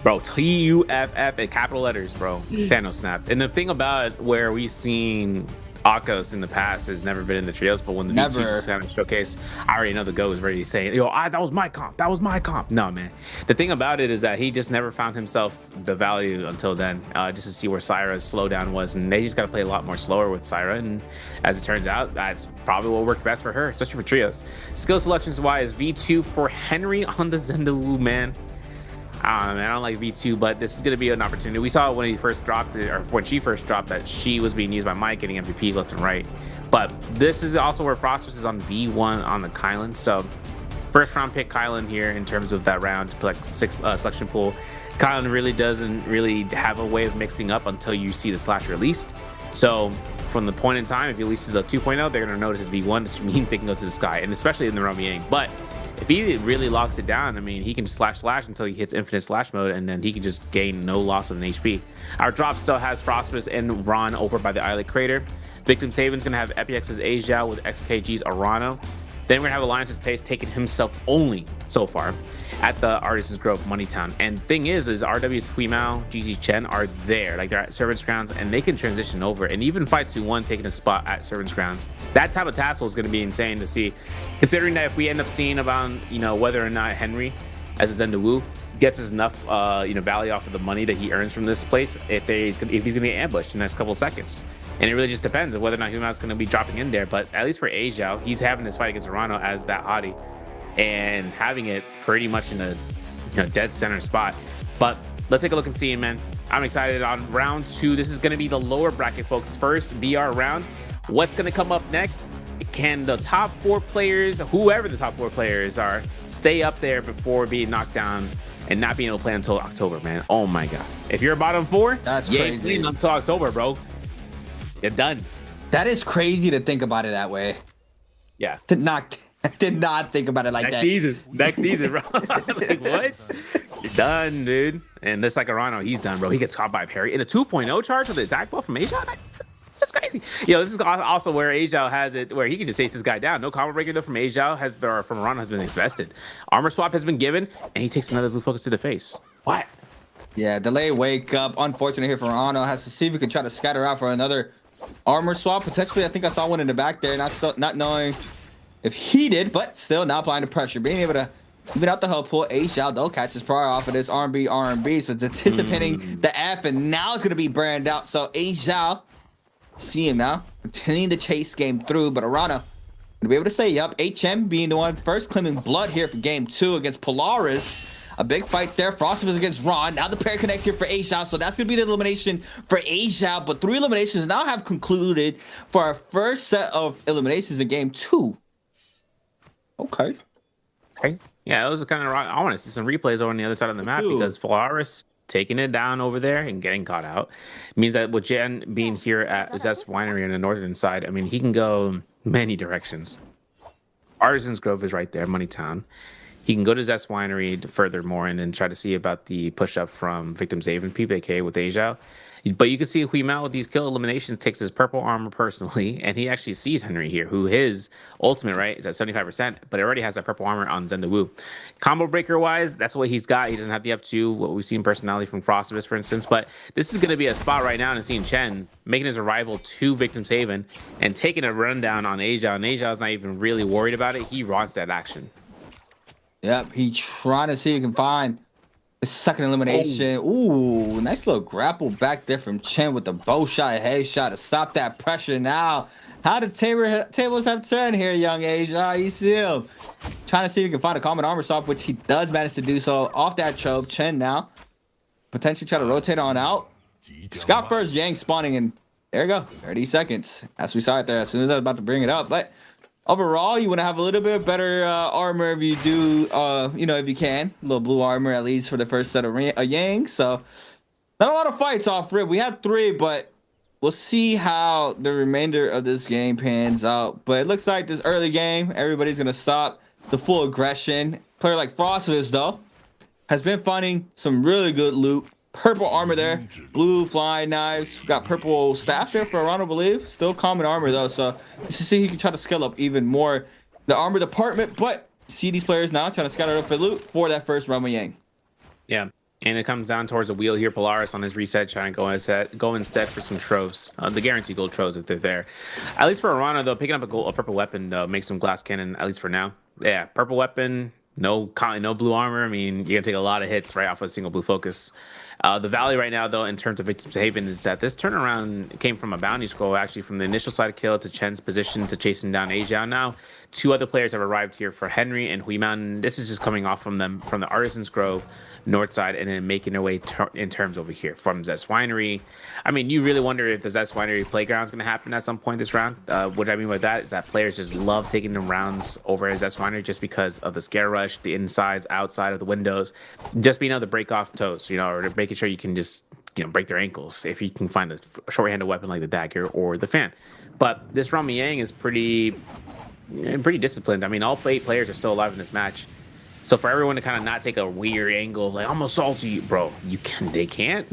bro, TUFF in capital letters, bro. Thanos snap. And the thing about where we've seen Akos in the past has never been in the trios, but when the V2 just kind of showcase, I already know the GO is ready to say, yo, that was my comp. That was my comp. No, man. The thing about it is that he just never found himself the value until then, just to see where Syra's slowdown was, and they just got to play a lot more slower with Syra, and as it turns out, that's probably what worked best for her, especially for trios. Skill selections wise, V2 for Henry on the Zendalu, man. I don't know, man. I don't like V2, but this is going to be an opportunity. We saw when he first dropped it, or when she first dropped, that she was being used by Mike, getting MVPs left and right. But this is also where Frostfist is on V1 on the Kylan. So first round pick Kylan here in terms of that round, like 6 selection pool. Kylan really doesn't really have a way of mixing up until you see the slash released. So from the point in time, if he releases a 2.0, they're going to notice his V1, which means they can go to the sky, and especially in the Romy Yang. But if he really locks it down, I mean, he can slash until he hits infinite slash mode, and then he can just gain no loss of an HP. Our drop still has Frostfist and Ron over by the Islet Crater. Victim Saban's going to have Epix's Asia with XKG's Arano. Then we're going to have Alliance's Pace taking himself only so far at the Artist's Grove Moneytown. And thing is RW's Huimao, GG Chen are there. Like, they're at Servants Grounds, and they can transition over. And even Fight 2-1 taking a spot at Servants Grounds. That type of tassel is going to be insane to see. Considering that if we end up seeing about, you know, whether or not Henry, as a Zendawu, gets enough, you know, value off of the money that he earns from this place, if he's going to get ambushed in the next couple of seconds. And it really just depends on whether or not Humao's going to be dropping in there. But at least for Asia, he's having this fight against Arano as that Hottie. and having it pretty much in a dead center spot. But let's take a look and see, man. I'm excited on round 2. This is going to be the lower bracket, folks. First BR round. What's going to come up next? Can the top 4 players, whoever the top 4 players are, stay up there before being knocked down and not being able to play until October, man? Oh my God. If you're a bottom 4, that's crazy. Until October, bro. You're done. That is crazy to think about it that way. Yeah. Did not think about it like that. Next season, bro. Like, what? You're done, dude. And just like Arano, he's done, bro. He gets caught by a parry in a 2.0 charge with the attack buff from Asia. That's crazy. This is also where Asia has it, where he can just chase this guy down. No combo breaker though from Asia from Arano has been invested. Armor swap has been given, and he takes another blue focus to the face. What? Yeah, delay wake up. Unfortunate here for Arano. Has to see if he can try to scatter out for another armor swap. Potentially, I think I saw one in the back there. Not knowing if he did, but still not applying the pressure. Being able to even out the hub pull. Asia though catches prior off of this R&B. So it's anticipating the F, and now it's going to be brand out. So Asia, see him now, continuing to chase game through, but Arano to be able to say, yep, HM being the one first claiming blood here for game 2 against Polaris. A big fight there. Frostivus against Ron. Now the pair connects here for Asia, so that's going to be the elimination for Asia. But 3 eliminations now have concluded for our first set of eliminations in game 2. Okay. Yeah, it was kind of. I want to see some replays over on the other side of the map because Polaris taking it down over there and getting caught out means that with Jen being here at Zest Winery on the northern side, I mean, he can go many directions. Artisan's Grove is right there, Moneytown. He can go to Zest Winery furthermore and then try to see about the push up from Victim's Haven PPK with Asia. But you can see Huimao with these kill eliminations takes his purple armor personally, and he actually sees Henry here, who his ultimate, right, is at 75%, but it already has that purple armor on Zenda Wu. Combo breaker wise, that's what he's got. He doesn't have the F2, what we've seen personality from Frostivus, for instance, but this is going to be a spot right now and seeing Chen making his arrival to Victim's Haven and taking a rundown on Asia, and Asia is not even really worried about it. He wants that action. Yep, he trying to see if he can find the second elimination. Ooh, nice little grapple back there from Chen with the bow shot, headshot to stop that pressure. Now, how the tables have turned here, young Asia. You see him trying to see if he can find a common armor swap, which he does manage to do so off that choke. Chen now potentially try to rotate on out. Scott first, Yang spawning in. There you go, 30 seconds. As we saw it there, as soon as I was about to bring it up, but overall, you want to have a little bit better armor if you do, if you can. A little blue armor, at least for the first set of Yang. So, not a lot of fights off rip. We had 3, but we'll see how the remainder of this game pans out. But it looks like this early game, everybody's going to stop the full aggression. Player like Frostivus, though, has been finding some really good loot. Purple armor there, blue flying knives, got purple staff there for Arano, I believe. Still common armor though, so let's see he can try to scale up even more the armor department. But see these players now trying to scatter up for loot for that first round with Yang. Yeah, and it comes down towards the wheel here. Polaris on his reset trying to go instead for some troves, the guaranteed gold troves if they're there. At least for Arano though, picking up a purple weapon makes some glass cannon at least for now. Yeah, purple weapon. No blue armor. I mean, you're gonna take a lot of hits right off of a single blue focus. The value right now, though, in terms of Victim's Haven, is that this turnaround came from a bounty scroll, actually, from the initial side of kill to Chen's position to chasing down Asia. Now, 2 other players have arrived here for Henry and Huiman. This is just coming off from the Artisan's Grove north side and then making their way in terms over here from Zest Winery. I mean, you really wonder if the Zest Winery playground is going to happen at some point this round. What I mean by that is that players just love taking the rounds over at Zest Winery just because of the scare rush, the insides, outside of the windows, just being able to break off toes, or to making sure you can just break their ankles if you can find a short-handed weapon like the dagger or the fan. But this Rami Yang is pretty disciplined. I mean, all 8 players are still alive in this match. So for everyone to kind of not take a weird angle, like I'm assaulting you, bro, they can't.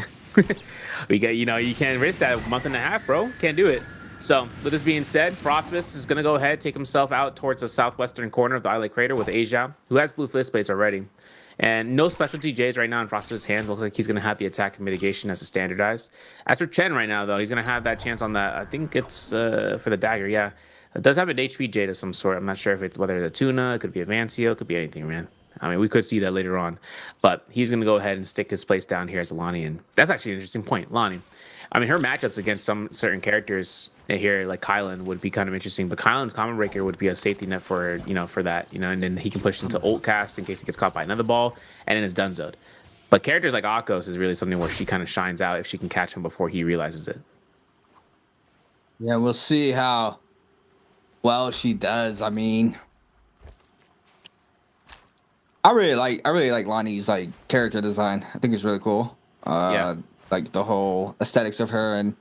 You can't risk that month and a half, bro. Can't do it. So with this being said, Frostivus is gonna go ahead, take himself out towards the southwestern corner of the Islet Crater with Asia, who has blue fist plates already. And no specialty J's right now in Frostivus' hands. Looks like he's going to have the attack and mitigation as a standardized. As for Chen right now, though, he's going to have that chance on that. I think it's for the dagger, yeah. It does have an HP Jade of some sort. I'm not sure if it's whether it's a Tuna, it could be a Vancio, it could be anything, man. I mean, we could see that later on. But he's going to go ahead and stick his place down here as a Lonnie. And that's actually an interesting point, Lonnie. I mean, her matchups against some certain characters here, like Kylan, would be kind of interesting. But Kylan's Combo Breaker would be a safety net for, you know, for that, you know, and then he can push into ult cast in case he gets caught by another ball, and then it's dunzoed. But characters like Akos is really something where she kind of shines out if she can catch him before he realizes it. Yeah, we'll see how well she does. I mean, I really like Lonnie's like character design. I think it's really cool. Yeah. Like the whole aesthetics of her, and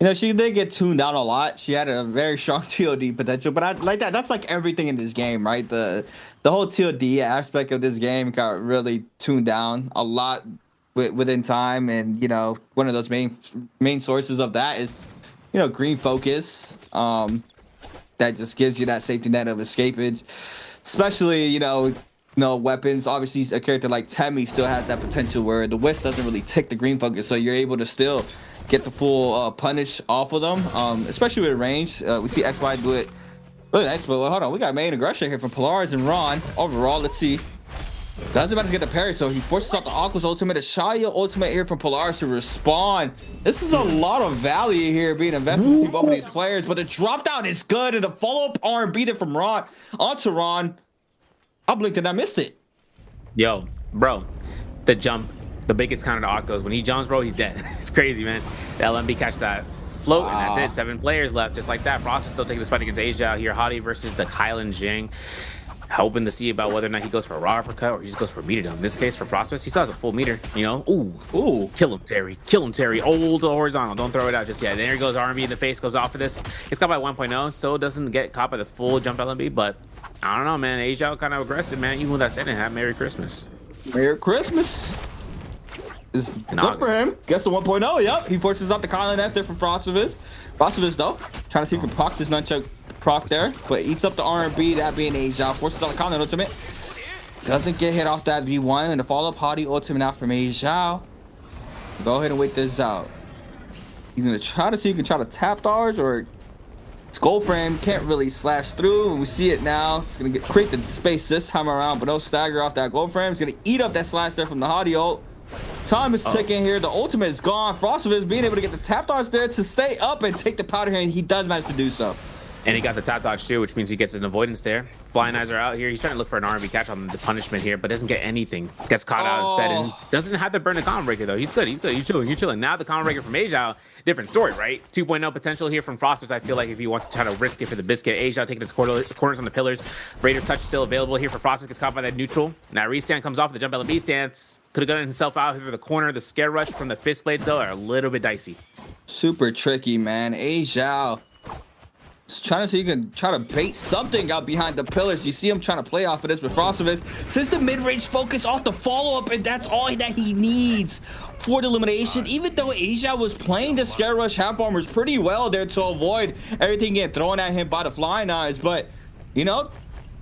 you know, she did get tuned out a lot. She had a very strong TOD potential, but I like that. That's like everything in this game, right? The whole TOD aspect of this game got really tuned down a lot within time, and you know, one of those main sources of that is, you know, green focus. That just gives you that safety net of escapage, especially you know, weapons. Obviously, a character like Temmie still has that potential where the Wisp doesn't really tick the green focus, so you're able to still get the full punish off of them, especially with range. We see XY do it really nice, but hold on, we got main aggression here from Polaris and Ron. Overall, let's see. Doesn't matter to get the parry, so he forces out the Aqua's ultimate, a Shia ultimate here from Polaris to respond. This is a lot of value here being invested between both of these players, but the drop down is good, and the follow-up R&B there from Ron onto Ron. I blinked and I missed it. Yo, bro, the jump, the biggest counter to Akos. When he jumps, bro, he's dead. It's crazy, man. The LMB catch that float, and that's it. 7 players left, just like that. Frost is still taking this fight against Asia here. Hottie versus the Kylan Jing. Hoping to see about whether or not he goes for a raw uppercut or he just goes for a meter. In this case, for Frostfist, he still has a full meter, you know? Ooh. Kill him, Terry. Kill him, Terry. Old horizontal. Don't throw it out just yet. There he goes. R&B in the face goes off of this. It's caught by 1.0. So doesn't get caught by the full jump LMB, but I don't know, man. Asia kind of aggressive, man. Even with that said, have Merry Christmas. Merry Christmas. Is good for him. Gets the 1.0. Yep. He forces out the Kylan F there from Frostfist. Frostfist, though, trying to see if he can proc this nunchuck proc there, but eats up the R&B, that being Asia. Forces out the Kylan ultimate. Doesn't get hit off that V1, and the follow-up Hottie ultimate out from Asia. Go ahead and wait this out. You're going to try to see if you can try to tap dodge, or Skull Frame can't really slash through, and we see it now. It's going to create the space this time around, but no stagger off that Gold Frame. It's going to eat up that slash there from the Hottie ult. Time is ticking here. The ultimate is gone. Frostfist being able to get the tap dodge there to stay up and take the powder here, and he does manage to do so. And he got the tap dodge too, which means he gets an avoidance there. Flying eyes are out here. He's trying to look for an R&B catch on the punishment here, but doesn't get anything. Gets caught out instead, and doesn't have to burn the combo breaker though. He's good. He's good. He's chilling. He's chilling. Now the combo breaker from Asia, different story, right? 2.0 potential here from Frosters. I feel like if he wants to try to risk it for the biscuit, Asia taking his corners on the pillars. Raiders touch is still available here for Frosters. Gets caught by that neutral. Now restand comes off the jump LMB stance. Could have gotten himself out here the corner. The scare rush from the fist blades though are a little bit dicey. Super tricky, man. Asia. Just trying to see if you can try to bait something out behind the pillars. You see him trying to play off of this, but Frostfist, since the mid-range focus off the follow-up, and that's all that he needs for the elimination. Even though Asia was playing the Scare Rush half armors pretty well there to avoid everything getting thrown at him by the Flying Eyes, but, you know,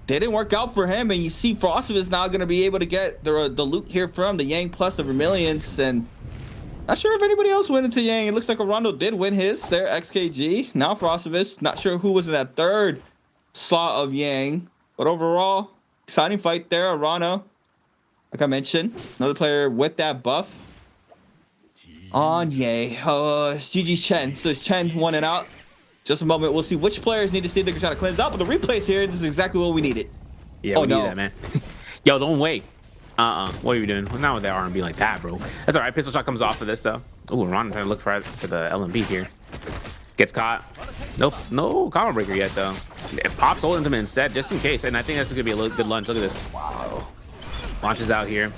didn't work out for him, and you see Frostfist now going to be able to get the loot here from the Yang plus the Vermilions, and not sure if anybody else went into Yang. It looks like Arando did win his there, XKG. Now Frostfist. Not sure who was in that third slot of Yang. But overall, exciting fight there. Arano, like I mentioned, another player with that buff on Yang. It's GG's Chen. So it's Chen won it out. Just a moment. We'll see which players need to see if they can try to cleanse out. But the replays here, this is exactly what we needed. Yeah, we need that, man. Yo, don't wait. What are you doing? Well, not with that R&B like that, bro. That's all right. Pistol shot comes off of this, though. Ooh, Ron trying to look for the LMB here. Gets caught. Nope. No combo breaker yet, though. It pops ult into him instead, just in case. And I think that's going to be a little good lunge. Look at this. Wow. Launches out here.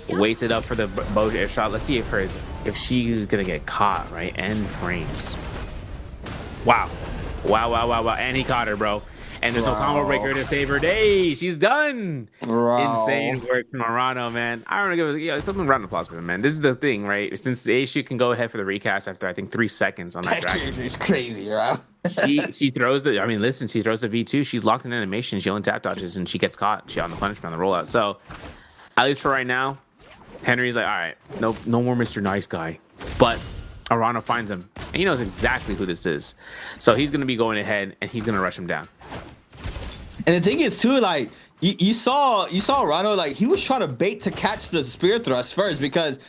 Waits it up for the bow shot. Let's see if she's going to get caught, right? End frames. Wow. Wow. And he caught her, bro. And there's no combo breaker to save her day. She's done. Insane work from Arano, man. I don't know, give something round of applause for him, man. This is the thing, right? Since Aishu can go ahead for the recast after I think 3 seconds on that dragon. It's crazy, right? she throws the. I mean, listen, she throws the V2. She's locked in animation. She only tap dodges and she gets caught. She on the punishment on the rollout. So at least for right now, Henry's like, all right, no more Mr. Nice Guy, but Arano finds him and he knows exactly who this is. So he's gonna be going ahead and he's gonna rush him down. And the thing is too, like you saw Rano, like he was trying to bait to catch the spear thrust first, because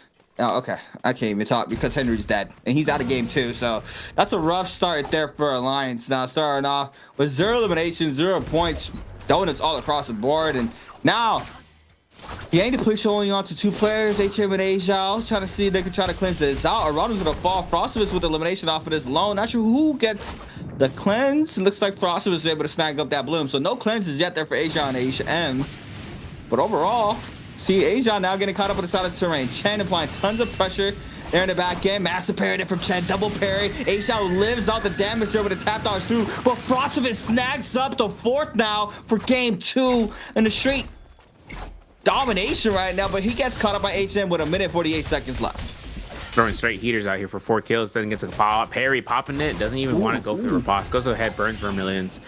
Oh, okay. I can't even talk because Henry's dead. And he's out of game too. So that's a rough start there for Alliance. Now starting off with 0 eliminations, 0 points, donuts all across the board. And now he ain't push only on to 2 players, HM and Asia. Trying to see if they can try to cleanse this out. Arano's gonna fall. Frostivus with elimination off of this lone. Not sure who gets the cleanse. It looks like Frostivus was able to snag up that bloom. So no cleanses yet there for Asia and HM. But overall, see Asia now getting caught up on the side of the terrain. Chen applying tons of pressure there in the back end. Massive parry there from Chen. Double parry. Asia lives out the damage there with a tap dodge through. But Frostivus snags up the 4th now for game 2 in the straight domination right now, but he gets caught up by HM with 1 minute 48 seconds left. Throwing straight heaters out here for 4 kills. Then gets a parry, popping it. Doesn't even want to go for the riposte. Goes ahead, burns for millions.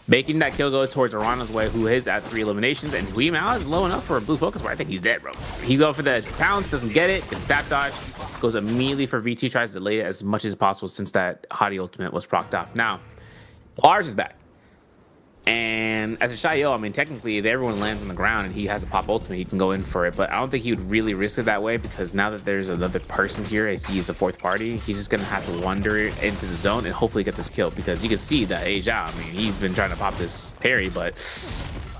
Making that kill go towards Arano's way, who is at 3 eliminations. And Hui Mao is low enough for a blue focus where I think he's dead, bro. He go for the pounce, doesn't get it. Gets tap dodge. Goes immediately for V2. Tries to delay it as much as possible since that Hottie ultimate was procced off. Now, Lars is back. And as a Xiao, I mean, technically, if everyone lands on the ground and he has a pop ultimate, he can go in for it. But I don't think he would really risk it that way because now that there's another person here, I see he's the 4th party, he's just going to have to wander into the zone and hopefully get this kill because you can see that Asia, I mean, he's been trying to pop this parry, but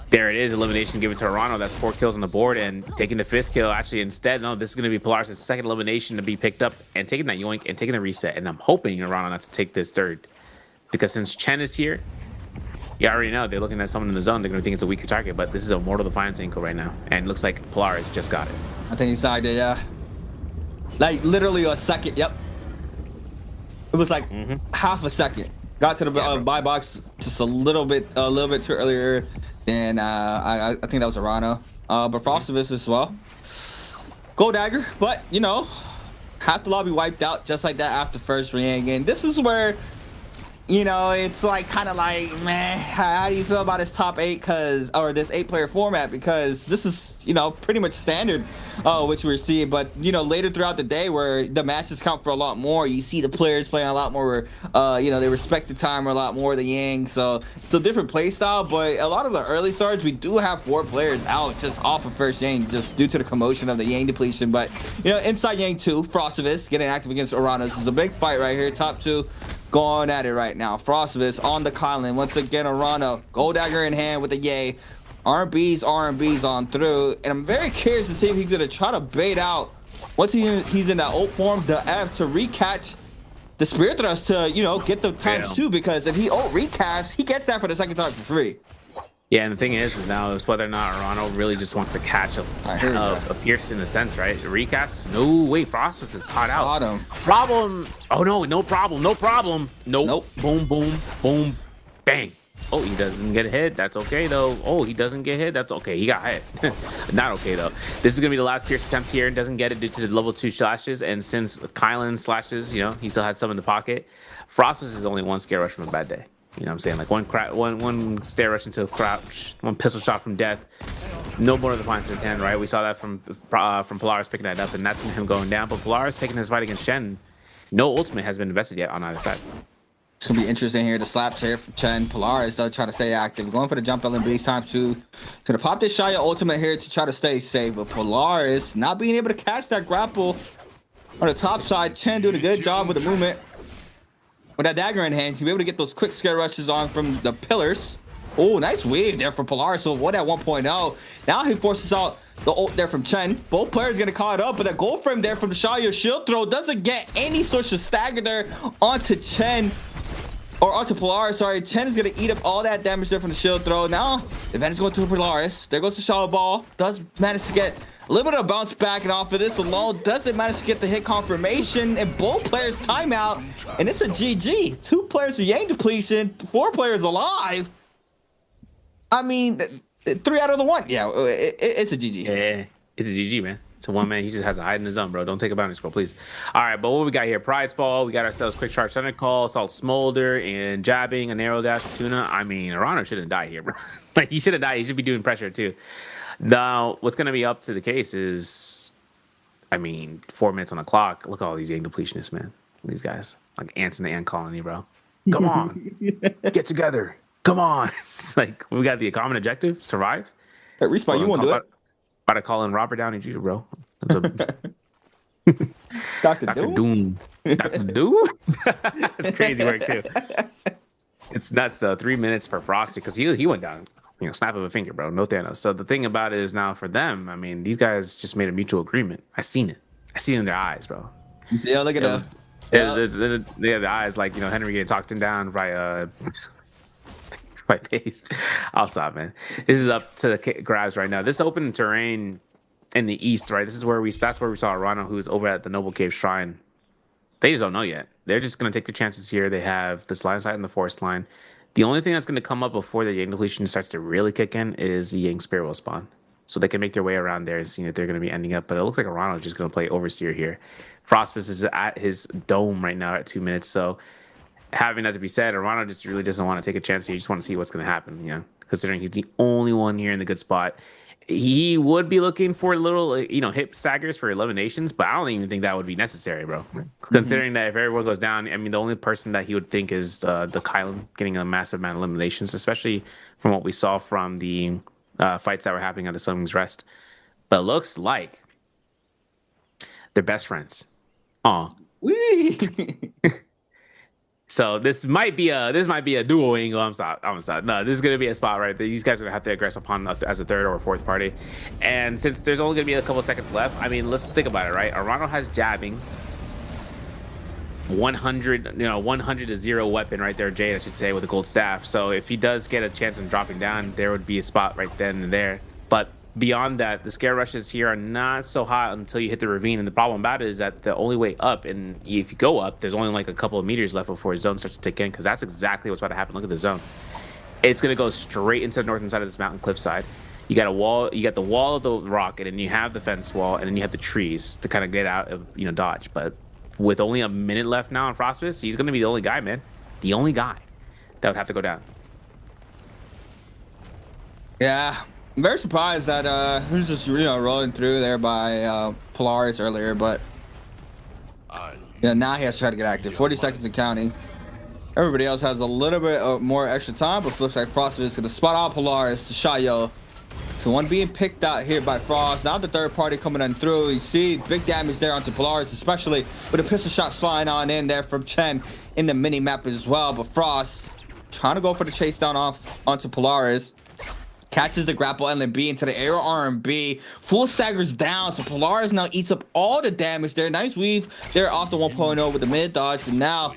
there it is. Elimination given to Arano. That's 4 kills on the board and taking the 5th kill. Actually, instead, no, this is going to be Polaris' 2nd elimination to be picked up and taking that yoink and taking the reset. And I'm hoping Arano not to take this 3rd because since Chen is here, you already know they're looking at someone in the zone. They're going to think it's a weaker target, but this is a Mortal Defiance ankle right now. And it looks like Polaris just got it. I think inside there, yeah. Like literally a second. Yep. It was like half a second. Got to the buy box just a little bit too earlier. And I think that was Arano. But Frostivus as well. Gold dagger, but you know, half the lobby wiped out just like that after first ring. And this is where, you know, it's like kind of like, man, how do you feel about his top 8 or this 8-player format? Because this is, you know, pretty much standard, which we're seeing. But, you know, later throughout the day where the matches count for a lot more, you see the players playing a lot more, you know, they respect the timer a lot more, the Yang. So it's a different play style. But a lot of the early starts, we do have 4 players out just off of first Yang just due to the commotion of the Yang depletion. But, you know, inside Yang 2, Frostivus getting active against Arano. This is a big fight right here. Top 2. Going at it right now. Frostivus on the Kylan. Once again, Arano. Gold dagger in hand with the yay. R&B's on through. And I'm very curious to see if he's going to try to bait out, once he's in that ult form, the F to recatch the Spirit Thrust to, you know, get the times 2. Because if he ult recasts, he gets that for the 2nd target for free. Yeah, and the thing is now is whether or not Arano really just wants to catch a Pierce in a sense, right? Recast? No, wait, Frostivus is caught out. Got him. Problem. Oh, no problem. Nope. Boom, boom, boom, bang. Oh, he doesn't get hit. That's okay, though. Oh, he doesn't get hit. That's okay. He got hit. Not okay, though. This is going to be the last Pierce attempt here and doesn't get it due to the level 2 slashes. And since Kylan slashes, you know, he still had some in the pocket. Frostivus is only 1 scare rush from a bad day. You know what I'm saying? Like one stare rush into a crouch, 1 pistol shot from death. No more of the points in his hand, right? We saw that from Polaris picking that up, and that's him going down. But Polaris taking his fight against Chen. No ultimate has been invested yet on either side. It's going to be interesting here. The slaps here from Chen. Polaris, though, trying to stay active. Going for the jump LMB's time to pop this Shia ultimate here to try to stay safe. But Polaris not being able to catch that grapple on the top side. Chen doing a good job with the movement. With that dagger in hand, he'll be able to get those quick scare rushes on from the pillars. Oh, nice wave there for Polaris. So what at 1.0. Now he forces out the ult there from Chen. Both players gonna call it up, but that gold frame there from Shaya shield throw doesn't get any sort of stagger there onto Chen. Or onto Polaris, sorry. Chen is gonna eat up all that damage there from the shield throw. Now, advantage going to Polaris. There goes the Shadow Ball. Does manage to get a little bit of a bounce back, and off of this alone, doesn't manage to get the hit confirmation, and both players timeout, and it's a GG. 2 players with Yang depletion, 4 players alive. I mean, 3 out of the 1. Yeah, it's a GG. Yeah, it's a GG, man. It's a 1 man. He just has to hide in his zone, bro. Don't take a bounty scroll, please. All right, but what we got here? Prize Fall. We got ourselves Quick Charge Thunder Call, Assault Smolder, and Jabbing, a Narrow Dash, Tuna. I mean, Arano shouldn't die here, bro. Like, he should have died. He should be doing pressure, too. Now, what's going to be up to the case is, I mean, 4 minutes on the clock. Look at all these Yang depletionists, man. These guys, like ants in the ant colony, bro. Come on. Get together. Come on. It's like, we got the common objective, survive. Hey, Respawn, you want to do it? About to call in Robert Downey Jr., bro. That's a Dr. Doom. Dr. Doom? That's crazy work, too. It's nuts, though. 3 minutes for Frosty, because he went down, snap of a finger, bro. No Thanos. So the thing about it is now for them, I mean, these guys just made a mutual agreement. I seen it in their eyes, bro. You see, look at them. Yeah, the eyes, like, Henry getting talked him down by Paste. I'll stop, man. This is up to the grabs right now. This open terrain in the east, right? That's where we saw Arano, who's over at the Noble Cave Shrine. They just don't know yet. They're just going to take the chances here. They have this line of sight and the forest line. The only thing that's going to come up before the Yang depletion starts to really kick in is the Yang Spirit will spawn. So they can make their way around there and see if they're going to be ending up. But it looks like Arano is just going to play Overseer here. Frostfist is at his dome right now at 2 minutes. So having that to be said, Arano just really doesn't want to take a chance. He just want to see what's going to happen, considering he's the only one here in the good spot. He would be looking for little, hip saggers for eliminations, but I don't even think that would be necessary, bro. Considering that if everyone goes down, I mean, the only person that he would think is the Kylan getting a massive amount of eliminations, especially from what we saw from the fights that were happening at the Summoning's Rest. But it looks like they're best friends. Aw. Wee. So this might be a duo angle. I'm sorry. No, this is gonna be a spot right there. These guys are gonna have to aggress upon as a third or fourth party. And since there's only gonna be a couple of seconds left, I mean, let's think about it, right? Arano has jabbing, 100 to 0 weapon right there, Jade, I should say, with a gold staff. So if he does get a chance in dropping down, there would be a spot right then and there. But beyond that, the scare rushes here are not so hot until you hit the ravine. And the problem about it is that the only way up, and if you go up, there's only like a couple of meters left before his zone starts to tick in, because that's exactly what's about to happen. Look at the zone. It's going to go straight into the northern side of this mountain cliffside. You got a wall, you got the wall of the rock, and then you have the fence wall, and then you have the trees to kind of get out of, dodge. But with only a minute left now on Frostfist, he's going to be the only guy, man. The only guy that would have to go down. Yeah. I'm very surprised that he was just rolling through there by Polaris earlier, but now he has to try to get active. 40 seconds and counting. Everybody else has a little bit more extra time, but looks like Frost is going to spot out Polaris to Shayo. So one being picked out here by Frost. Now the third party coming on through. You see big damage there onto Polaris, especially with a pistol shot flying on in there from Chen in the mini map as well. But Frost trying to go for the chase down onto Polaris. Catches the grapple LMB into the air RMB. Full staggers down. So Polaris now eats up all the damage there. Nice weave there off the 1.0 with the mid dodge. But now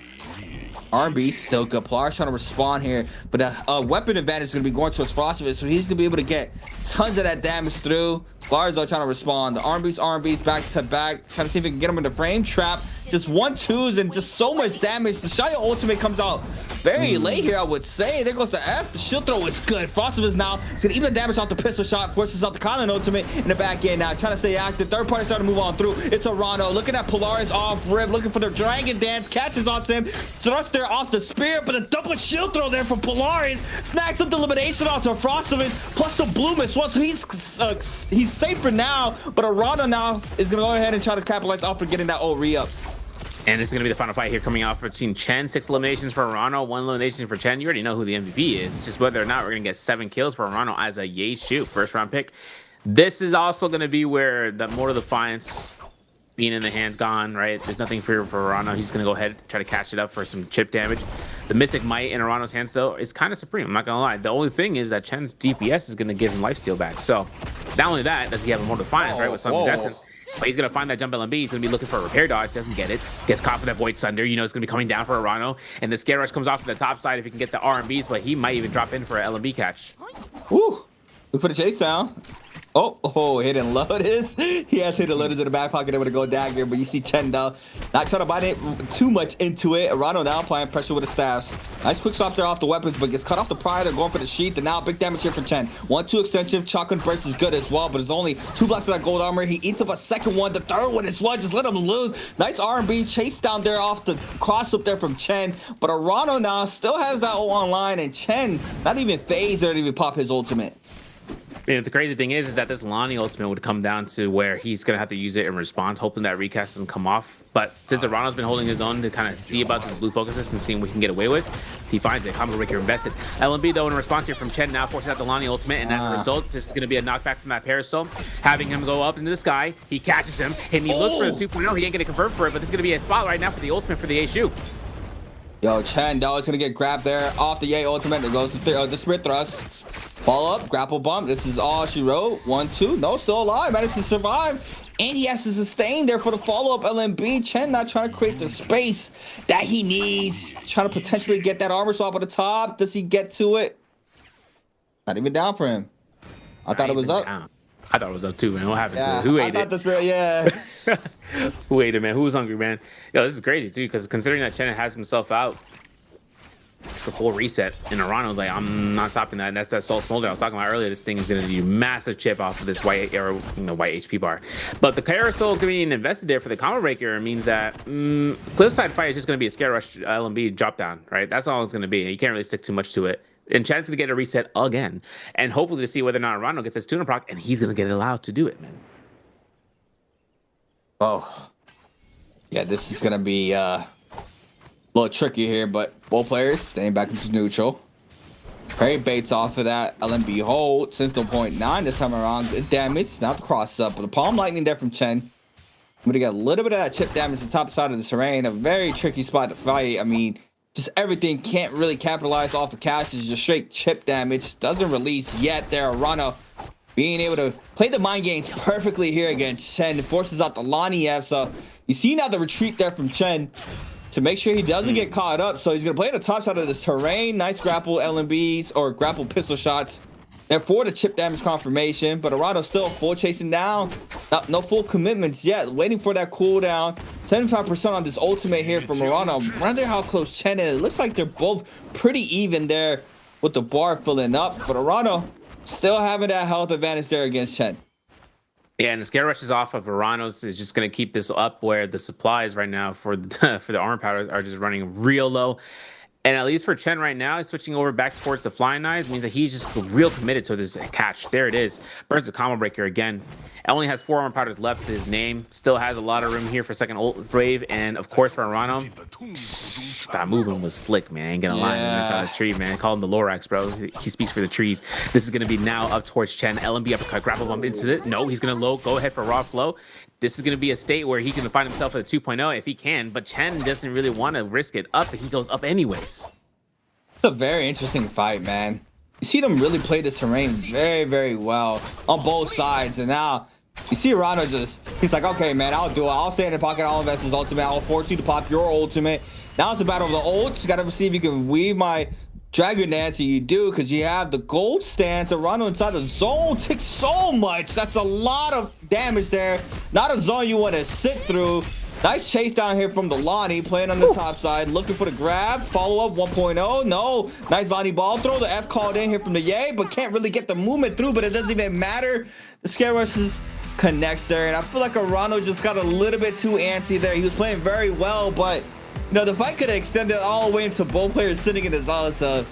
RMB still good. Polaris trying to respond here. But the weapon advantage is going to be going towards Frostfist. So he's going to be able to get tons of that damage through. Polaris though trying to respond. The RMB's back to back. Trying to see if we can get him in the frame trap. Just 1-2s and just so much damage. The Shayo ultimate comes out very late here, I would say. There goes the F. The shield throw is good. Frostfist now is going to even damage off the pistol shot. Forces out the Kylan ultimate in the back end now. Trying to stay active. Third party starting to move on through. It's Arano. Looking at Polaris off rip. Looking for their dragon dance. Catches onto him. Thrusts there off the spear. But a double shield throw there from Polaris. Snacks up the elimination onto Frostfist. Plus the bloom as well. So he's safe for now. But Arano now is going to go ahead and try to capitalize off for getting that old re-up. And this is going to be the final fight here coming off between Chen. 6 eliminations for Arano, 1 elimination for Chen. You already know who the MVP is. It's just whether or not we're going to get 7 kills for Arano as a yay shoot first round pick. This is also going to be where the Mortal Defiance being in the hands gone, right? There's nothing for Arano. He's going to go ahead and try to catch it up for some chip damage. The Mystic Might in Arano's hands, though, is kind of supreme. I'm not going to lie. The only thing is that Chen's DPS is going to give him lifesteal back. So not only that, does he have a Mortal Defiance, right, with some essence. But he's going to find that jump LMB. He's going to be looking for a repair dodge. Doesn't get it. Gets caught for that Void Sunder. It's going to be coming down for Arano. And the Scare Rush comes off from the top side if he can get the RMBs. But he might even drop in for an LMB catch. Woo! Look for the chase down. Oh, hidden lotus. He has hidden lotus in the back pocket able to go dagger, but you see Chen though not trying to bite it too much into it. Arano now applying pressure with the staffs. Nice quick stop there off the weapons, but gets cut off the pride. They're going for the sheath, and now big damage here for Chen. 1-2 extension, shotgun burst is good as well, but there's only 2 blocks of that gold armor. He eats up a second one, the third one as well. Just let him lose. Nice R&B chase down there off the cross up there from Chen, but Arano now still has that ult online, and Chen not even phased there to even pop his ultimate. And the crazy thing is that this Lonnie ultimate would come down to where he's gonna have to use it in response, hoping that recast doesn't come off. But since Arano's been holding his own to kind of see about these blue focuses and seeing what he can get away with, he finds it. Combo breaker invested. LMB though in response here from Chen now forces out the Lonnie ultimate, and as a result, this is gonna be a knockback from that parasol, having him go up into the sky. He catches him, and he looks for the 2.0. He ain't gonna convert for it, but this is gonna be a spot right now for the ultimate for the Aishu. Yo, Chen though is gonna get grabbed there off the Yay ultimate. There goes the spirit thrust. Follow up, grapple bump. This is all she wrote. 1-2. No, still alive. Managed to survive. And he has to sustain there for the follow-up LMB. Chen not trying to create the space that he needs. Trying to potentially get that armor swap at the top. Does he get to it? Not even down for him. I thought it was up. Down. I thought it was up too, man. What happened to it? Who ate it? The spirit, yeah. Who ate it, man? Who was hungry, man? Yo, this is crazy too, because considering that Chen has himself out, it's a full reset, and Arano's like, I'm not stopping that. And that's that Soul Smolder I was talking about earlier. This thing is going to do massive chip off of this white arrow, white HP bar. But the Carousel being invested there for the combo breaker means that Cliffside fight is just going to be a scare rush LMB drop down, right? That's all it's going to be. You can't really stick too much to it. And Chan's going to get a reset again, and hopefully to see whether or not Arano gets his tuner proc, and he's going to get allowed to do it, man. Oh, yeah, this is going to be a little tricky here, but both players staying back into neutral. Perry baits off of that LMB hold. Since 0.9 this time around. Good damage. Not the cross up, but the palm lightning there from Chen. I'm going to get a little bit of that chip damage to the top side of the terrain. A very tricky spot to fight. I mean, just everything can't really capitalize off of catches. Just straight chip damage. Doesn't release yet there. Arano being able to play the mind games perfectly here against Chen. Forces out the Lonnie F. So you see now the retreat there from Chen to make sure he doesn't get caught up. So he's going to play the top side of this terrain. Nice grapple LMBs or grapple pistol shots there for the chip damage confirmation. But Arano still full chasing down. No full commitments yet. Waiting for that cooldown. 75% on this ultimate here from Arano. I wonder how close Chen is. It looks like they're both pretty even there with the bar filling up. But Arano still having that health advantage there against Chen. Yeah, and the scare rush is off of Aranos is just going to keep this up where the supplies right now for the armor powder are just running real low. And at least for Chen right now, he's switching over back towards the flying knives, means that he's just real committed to this catch. There it is. Burns the combo breaker again. Only has 4 armor powders left to his name. Still has a lot of room here for second ult wave. And of course for Arano, that movement was slick, man. Ain't gonna lie, man. Tree, man. Call him the Lorax, bro. He speaks for the trees. This is gonna be now up towards Chen. LMB uppercut, grapple bump into it. No, he's gonna go ahead for raw flow. This is gonna be a state where he can find himself at a 2.0 if he can, but Chen doesn't really want to risk it up. He goes up anyways. It's a very interesting fight, man. You see them really play this terrain very, very well on both sides, and now you see Arano he's like, okay, man, I'll do it. I'll stay in the pocket. I'll invest his ultimate. I'll force you to pop your ultimate. Now it's a battle of the ults. You got to see if you can weave my Dragon Dance. You do, because you have the gold stance. Arano inside the zone takes so much. That's a lot of damage there. Not a zone you want to sit through. Nice chase down here from the Lonnie, playing on the top side, looking for the grab. Follow up 1.0. No. Nice Lonnie ball throw. The F called in here from the Yay, but can't really get the movement through, but it doesn't even matter. The scare rushes connects there, and I feel like Arano just got a little bit too antsy there. He was playing very well, but you know, the fight could have extended all the way into both players sitting in the zone. So,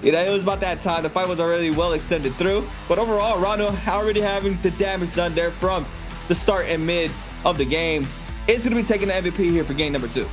you know, it was about that time. The fight was already well extended through. But overall, Arano already having the damage done there from the start and mid of the game. It's going to be taking the MVP here for game number 2.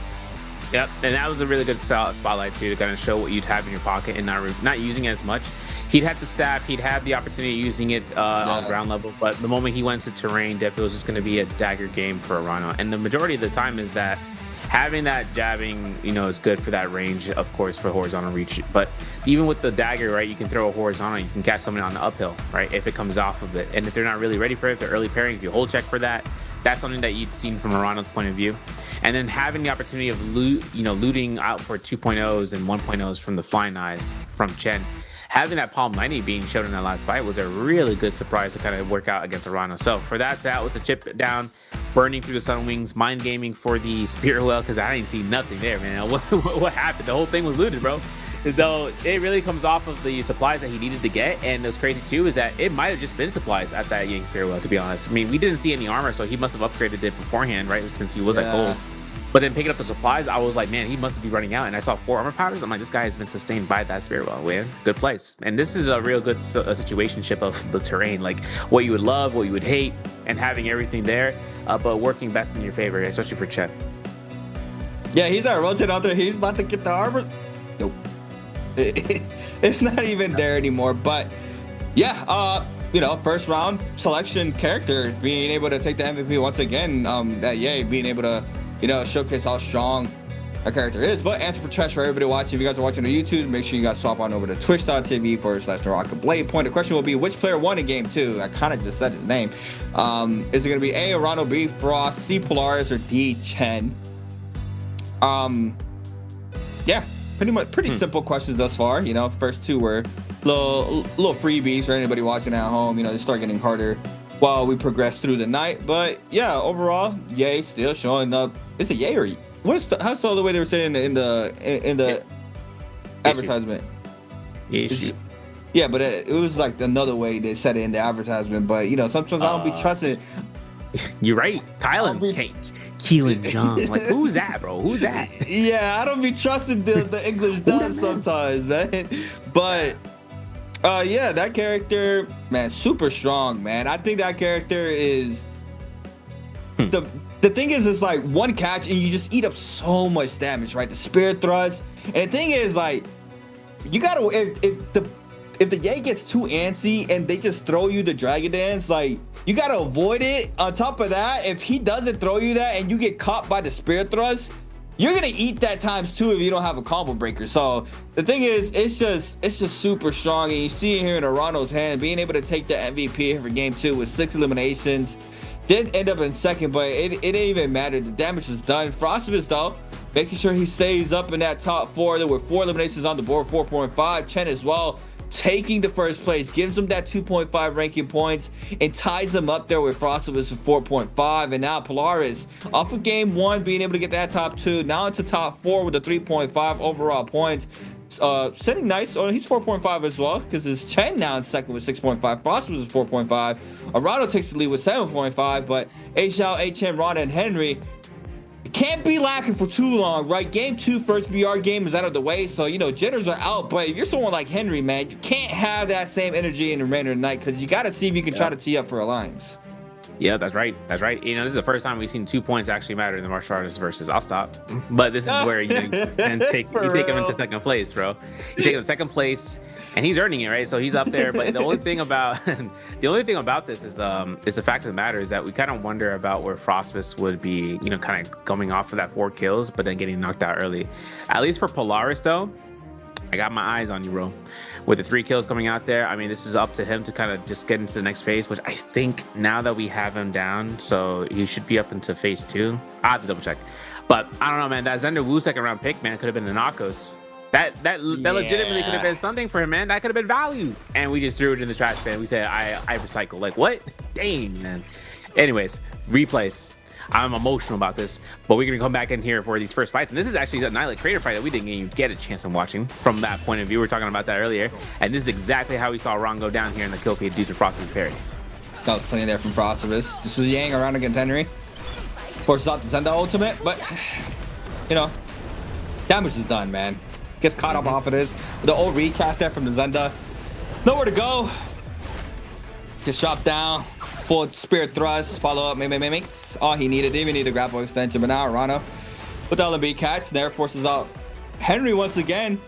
Yep, and that was a really good spotlight too, to kind of show what you'd have in your pocket and not using it as much. He'd had the staff, he'd have the opportunity of using it on ground level, but the moment he went to terrain, definitely was just going to be a dagger game for Arano. And the majority of the time is that having that jabbing, you know, is good for that range, of course, for horizontal reach. But even with the dagger, right, you can throw a horizontal, you can catch somebody on the uphill, right, if it comes off of it. And if they're not really ready for it, if they're early pairing, if you hold check for that, that's something that you'd seen from Arano's point of view. And then having the opportunity of looting out for 2.0s and 1.0s from the flying eyes from Chen. Having that Palm 90 being shown in that last fight was a really good surprise to kind of work out against Arano. So for that was a chip down, burning through the Sun Wings, mind gaming for the Spirit Well, because I didn't see nothing there, man. What happened? The whole thing was looted, bro. Though it really comes off of the supplies that he needed to get, and what's crazy too is that it might have just been supplies at that Yang Spirit Well, to be honest. I mean, we didn't see any armor, so he must have upgraded it beforehand, right? Since he was at gold. But then picking up the supplies, I was like, man, he must be running out. And I saw 4 armor powders. I'm like, this guy has been sustained by that spirit well, man. Good place. And this is a real good situationship of the terrain, like what you would love, what you would hate, and having everything there, but working best in your favor, especially for Chen. Yeah, he's our rotate out there. He's about to get the armors. Nope. It's not even there anymore. But yeah, you know, first round selection character being able to take the MVP once again. Yay, being able to, you know, showcase how strong a character is. But answer for trash for everybody watching. If you guys are watching on YouTube, make sure you guys swap on over to twitch.tv/NARAKA Blade Point. The question will be, which player won in game 2? I kind of just said his name. Is it going to be A, Arano, B, Frost, C, Polaris, or D, Chen? Yeah, pretty simple questions thus far. You know, first 2 were little freebies for anybody watching at home. You know, they start getting harder while we progress through the night. But yeah, overall, Yay still showing up. Is it Yay or how's the other way they were saying in the advertisement? Yeah, but it was like another way they said it in the advertisement. But you know, sometimes I don't be trusting. You're right, Kylan. Keelan Jung. Like, who's that, bro? Who's that? Yeah, I don't be trusting the English dub sometimes, man. But yeah, that character, man, super strong, man. I think that character is the thing is, it's like one catch and you just eat up so much damage, right? The spirit thrust. And the thing is, like, you gotta, if the Yay gets too antsy and they just throw you the Dragon Dance, like, you gotta avoid it. On top of that, if he doesn't throw you that and you get caught by the Spirit Thrust, you're gonna eat that times 2 if you don't have a combo breaker. So the thing is, it's just super strong. And you see it here in Arano's hand, being able to take the MVP here for game 2 with 6 eliminations. Did end up in second, but it didn't even matter. The damage was done. Frostbus, though, making sure he stays up in that top 4. There were 4 eliminations on the board, 4.5. Chen as well, taking the first place, gives him that 2.5 ranking points and ties him up there with Frostbus for 4.5. And now Polaris, off of game 1, being able to get that top 2, now into top 4 with a 3.5 overall points. Sitting nice. Oh, he's 4.5 as well, because it's Chen now in second with 6.5. Frostbus is 4.5. Arano takes the lead with 7.5, but Xiao, HM, Ronda, and Henry can't be lacking for too long, right? Game 2, first BR game is out of the way, so, you know, jitters are out. But if you're someone like Henry, man, you can't have that same energy in the remainder of the night, because you got to see if you can try to tee up for Alliance. Yeah, that's right. That's right. You know, this is the first time we've seen 2 points actually matter in the martial artists versus. I'll stop. But this is where you take him into second place, bro. You take him in second place, and he's earning it, right? So he's up there. But the only thing about this is the fact of the matter is that we kind of wonder about where Frostbus would be, you know, kind of coming off of that 4 kills, but then getting knocked out early. At least for Polaris, though, I got my eyes on you, bro. With the 3 kills coming out there, I mean, this is up to him to kind of just get into the next phase, which I think now that we have him down, so he should be up into phase 2. I have to double check. But I don't know, man. That Xander Wu second round pick, man, could have been the Knockos. That legitimately could have been something for him, man. That could have been value. And we just threw it in the trash can. We said, I recycle. Like, what? Dang, man. Anyways, replays. I'm emotional about this, but we're gonna come back in here for these first fights. And this is actually a Nihilate Creator fight that we didn't even get a chance of watching from that point of view. We were talking about that earlier. And this is exactly how we saw Ron go down here in the kill feed due to Frostbus parry. That was clean there from Frostbus. This was Yang around against Henry. Forces out the Zenda ultimate, but, you know, damage is done, man. Gets caught up off of this. The old recast there from the Zenda. Nowhere to go. Gets shot down. Full spirit thrust, follow up, makes all he needed. Didn't even need a grapple extension, but now Arano with the LMB catch there forces out Henry once again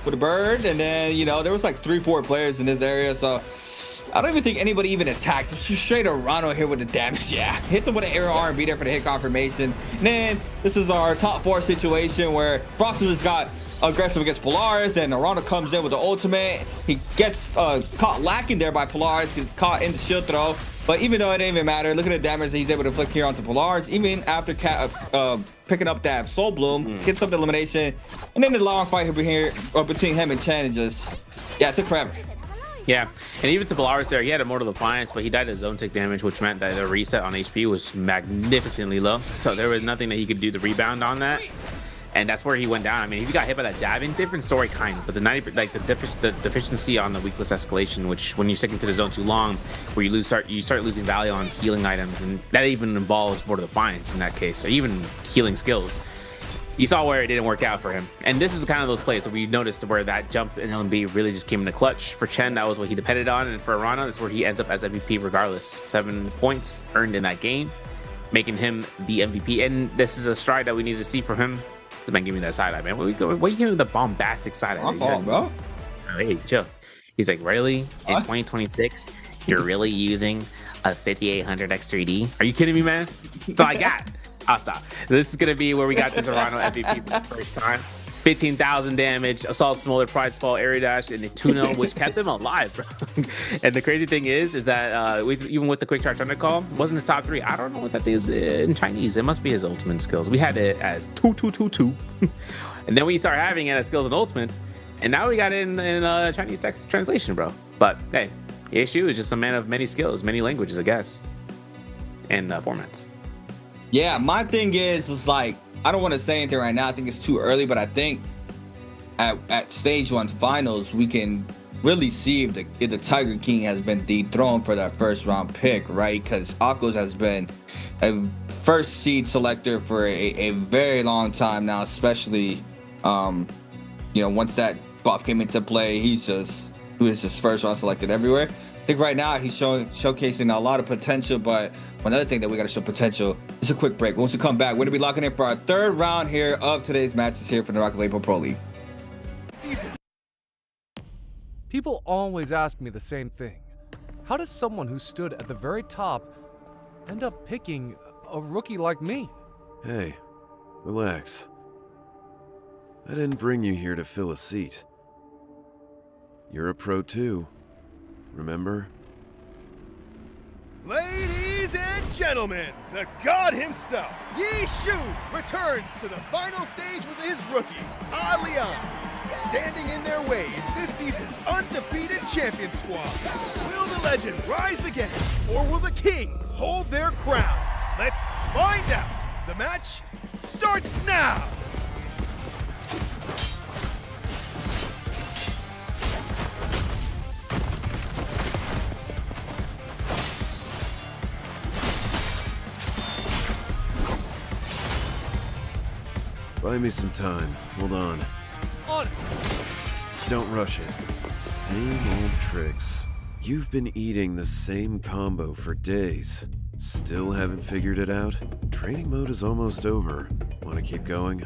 with a bird. And then, you know, there was like 3-4 players in this area, so I don't even think anybody even attacked. It's just straight Arano here with the damage. Yeah, hits him with an arrow R&B there for the hit confirmation. And then this is our top 4 situation where Frostbus got aggressive against Polaris, then Arano comes in with the ultimate. He gets caught lacking there by Polaris, gets caught in the shield throw. But even though it didn't even matter, look at the damage that he's able to inflict here onto Polaris. Even after picking up that Soul Bloom, gets up the elimination. And then the long fight over here between him and Chen, and just, yeah, it took forever. Yeah, and even to Polaris there, he had Immortal Defiance, but he died to zone tick damage, which meant that the reset on HP was magnificently low. So there was nothing that he could do to rebound on that. and that's where he went down. I mean, if he got hit by that jab, in different story kind of, but the 90 like the deficiency on the weakless escalation, which when you're sticking to the zone too long, where you start losing value on healing items, and that even involves Border Defiance in that case, or even healing skills. You saw where it didn't work out for him, and this is kind of those plays that we noticed where that jump in LMB really just came in the clutch. For Chen, that was what he depended on, and for Arana, that's where he ends up as MVP regardless. 7 points earned in that game, making him the MVP, and this is a stride that we need to see from him. This man, give me that side eye, man. What are you giving the bombastic side eye? My fault, bro. Hey, chill. He's like, really? In 2026, you're really using a 5800 X3D? Are you kidding me, man? That's all I got. I'll stop. This is gonna be where we got this Arano MVP for the first time. 15,000 damage, Assault Smolder, Pride Fall, Area Dash, and the Tuno, which kept them alive, bro. And the crazy thing is that even with the Quick Charge Undercall, wasn't his top 3. I don't know what that is in Chinese. It must be his ultimate skills. We had it as 2. And then we start having it as skills and ultimates, and now we got it in Chinese text translation, bro. But hey, Yeshu is just a man of many skills, many languages, I guess, and formats. Yeah, my thing is like, I don't want to say anything right now. I think it's too early, but I think at stage 1 finals, we can really see if the Tiger King has been dethroned for that first round pick, right? Because Akos has been a first seed selector for a very long time now, especially, once that buff came into play, he was just first round selected everywhere. I think right now he's showcasing a lot of potential, but another thing that we got to show potential is a quick break. Once we come back, we're going to be locking in for our 3rd round here of today's matches here for the NARAKA BLADEPOINT Pro League. People always ask me the same thing. How does someone who stood at the very top end up picking a rookie like me? Hey, relax. I didn't bring you here to fill a seat. You're a pro too. Remember? Ladies and gentlemen, the god himself, Yi Shu, returns to the final stage with his rookie, Leon. Standing in their way is this season's undefeated champion squad. Will the legend rise again, or will the Kings hold their crown? Let's find out. The match starts now. Buy me some time. Hold on. On. Don't rush it. Same old tricks. You've been eating the same combo for days. Still haven't figured it out? Training mode is almost over. Want to keep going?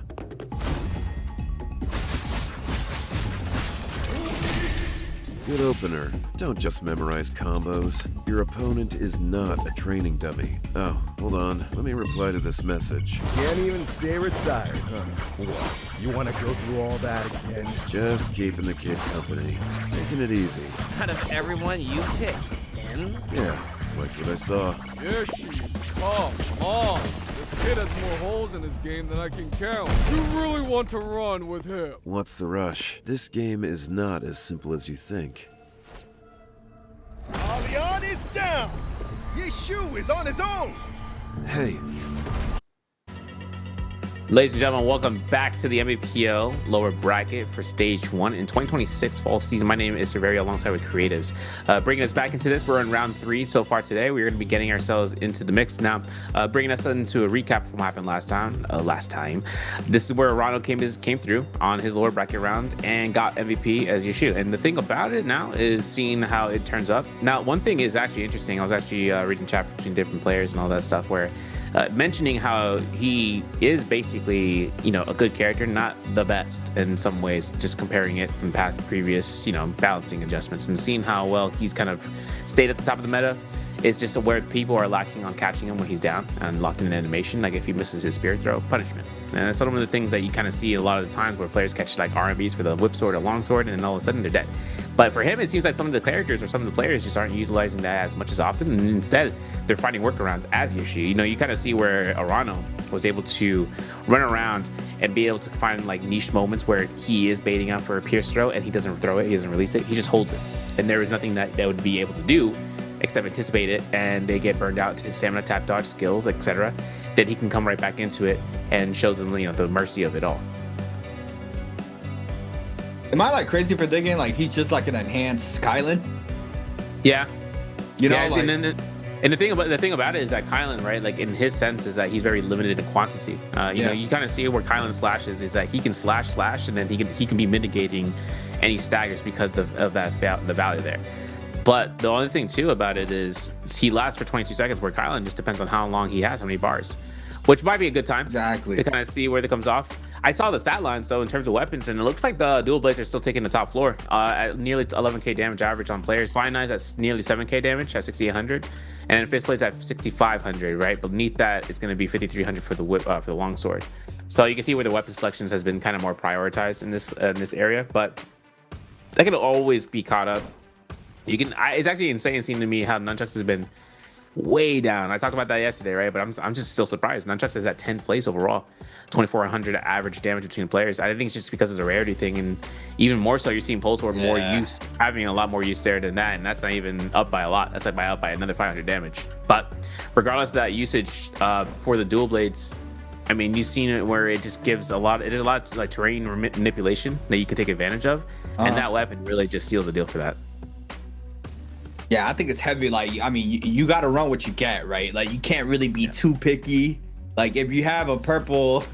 Good opener. Don't just memorize combos. Your opponent is not a training dummy. Oh, hold on. Let me reply to this message. Can't even stay retired, huh? What? You want to go through all that again? Just keeping the kid company. Taking it easy. Out of everyone you picked, N? Yeah, like what I saw. Come on. This kid has more holes in his game than I can count. You really want to run with him? What's the rush? This game is not as simple as you think. Leon is down. Yi Shu is on his own. Hey. Ladies and gentlemen, welcome back to the Nbpl lower bracket for stage 1 in 2026 fall season. My name is Severio alongside with Creatives. Bringing us back into this, we're in round 3 so far today. We're going to be getting ourselves into the mix now. Bringing us into a recap of what happened last time. This is where Arano came through on his lower bracket round and got MVP as Yeshu. And the thing about it now is seeing how it turns up. Now, one thing is actually interesting. I was actually reading chat between different players and all that stuff where mentioning how he is basically, a good character, not the best in some ways, just comparing it from previous, balancing adjustments and seeing how well he's kind of stayed at the top of the meta. It's just where people are lacking on catching him when he's down and locked in an animation. Like if he misses his spear throw, punishment. And that's some of the things that you kind of see a lot of the times where players catch like RMBs with a whip sword or long sword, and then all of a sudden they're dead. But for him, it seems like some of the characters or some of the players just aren't utilizing that as much as often, and instead they're finding workarounds as Yoshi. You kind of see where Arano was able to run around and be able to find like niche moments where he is baiting out for a pierce throw and he doesn't throw it, he doesn't release it, he just holds it. And there is nothing that would be able to do except anticipate it, and they get burned out to his stamina, tap, dodge, skills, etc., then he can come right back into it and shows them, you know, the mercy of it all. Am I like crazy for thinking like he's just like an enhanced Kylan? Yeah, you know, yeah, like, and the thing about it is that Kylan, right? Like in his sense, is that he's very limited in quantity. You know, you kind of see where Kylan slashes is that he can slash, and then he can be mitigating any staggers because of the value there. But the only thing too about it is he lasts for 22 seconds, where Kylan just depends on how long he has, how many bars, which might be a good time to kind of see where it comes off. I saw the stat lines though in terms of weapons, and it looks like the dual blades are still taking the top floor at nearly 11k damage average on players. Fine Knives at nearly 7k damage at 6800, and then Fist Blades at 6500. Right beneath that, it's going to be 5300 for the whip for the longsword. So you can see where the weapon selections has been kind of more prioritized in this area, but that can always be caught up. You can. It's actually insane seeing to me how Nunchucks has been way down. I talked about that yesterday, right? But I'm just still surprised. Nunchucks is at 10th place overall, 2400 average damage between players. I think it's just because of the rarity thing, and even more so, you're seeing Pulse Orb more use, having a lot more use there than that, and that's not even up by a lot. That's like up by another 500 damage. But regardless of that usage for the dual blades, I mean, you've seen it where it just gives a lot. It is a lot like terrain manipulation that you can take advantage of, and that weapon really just seals the deal for that. Yeah, I think it's heavy. Like, I mean, you got to run what you get, right? Like, you can't really be too picky. Like, if you have a purple,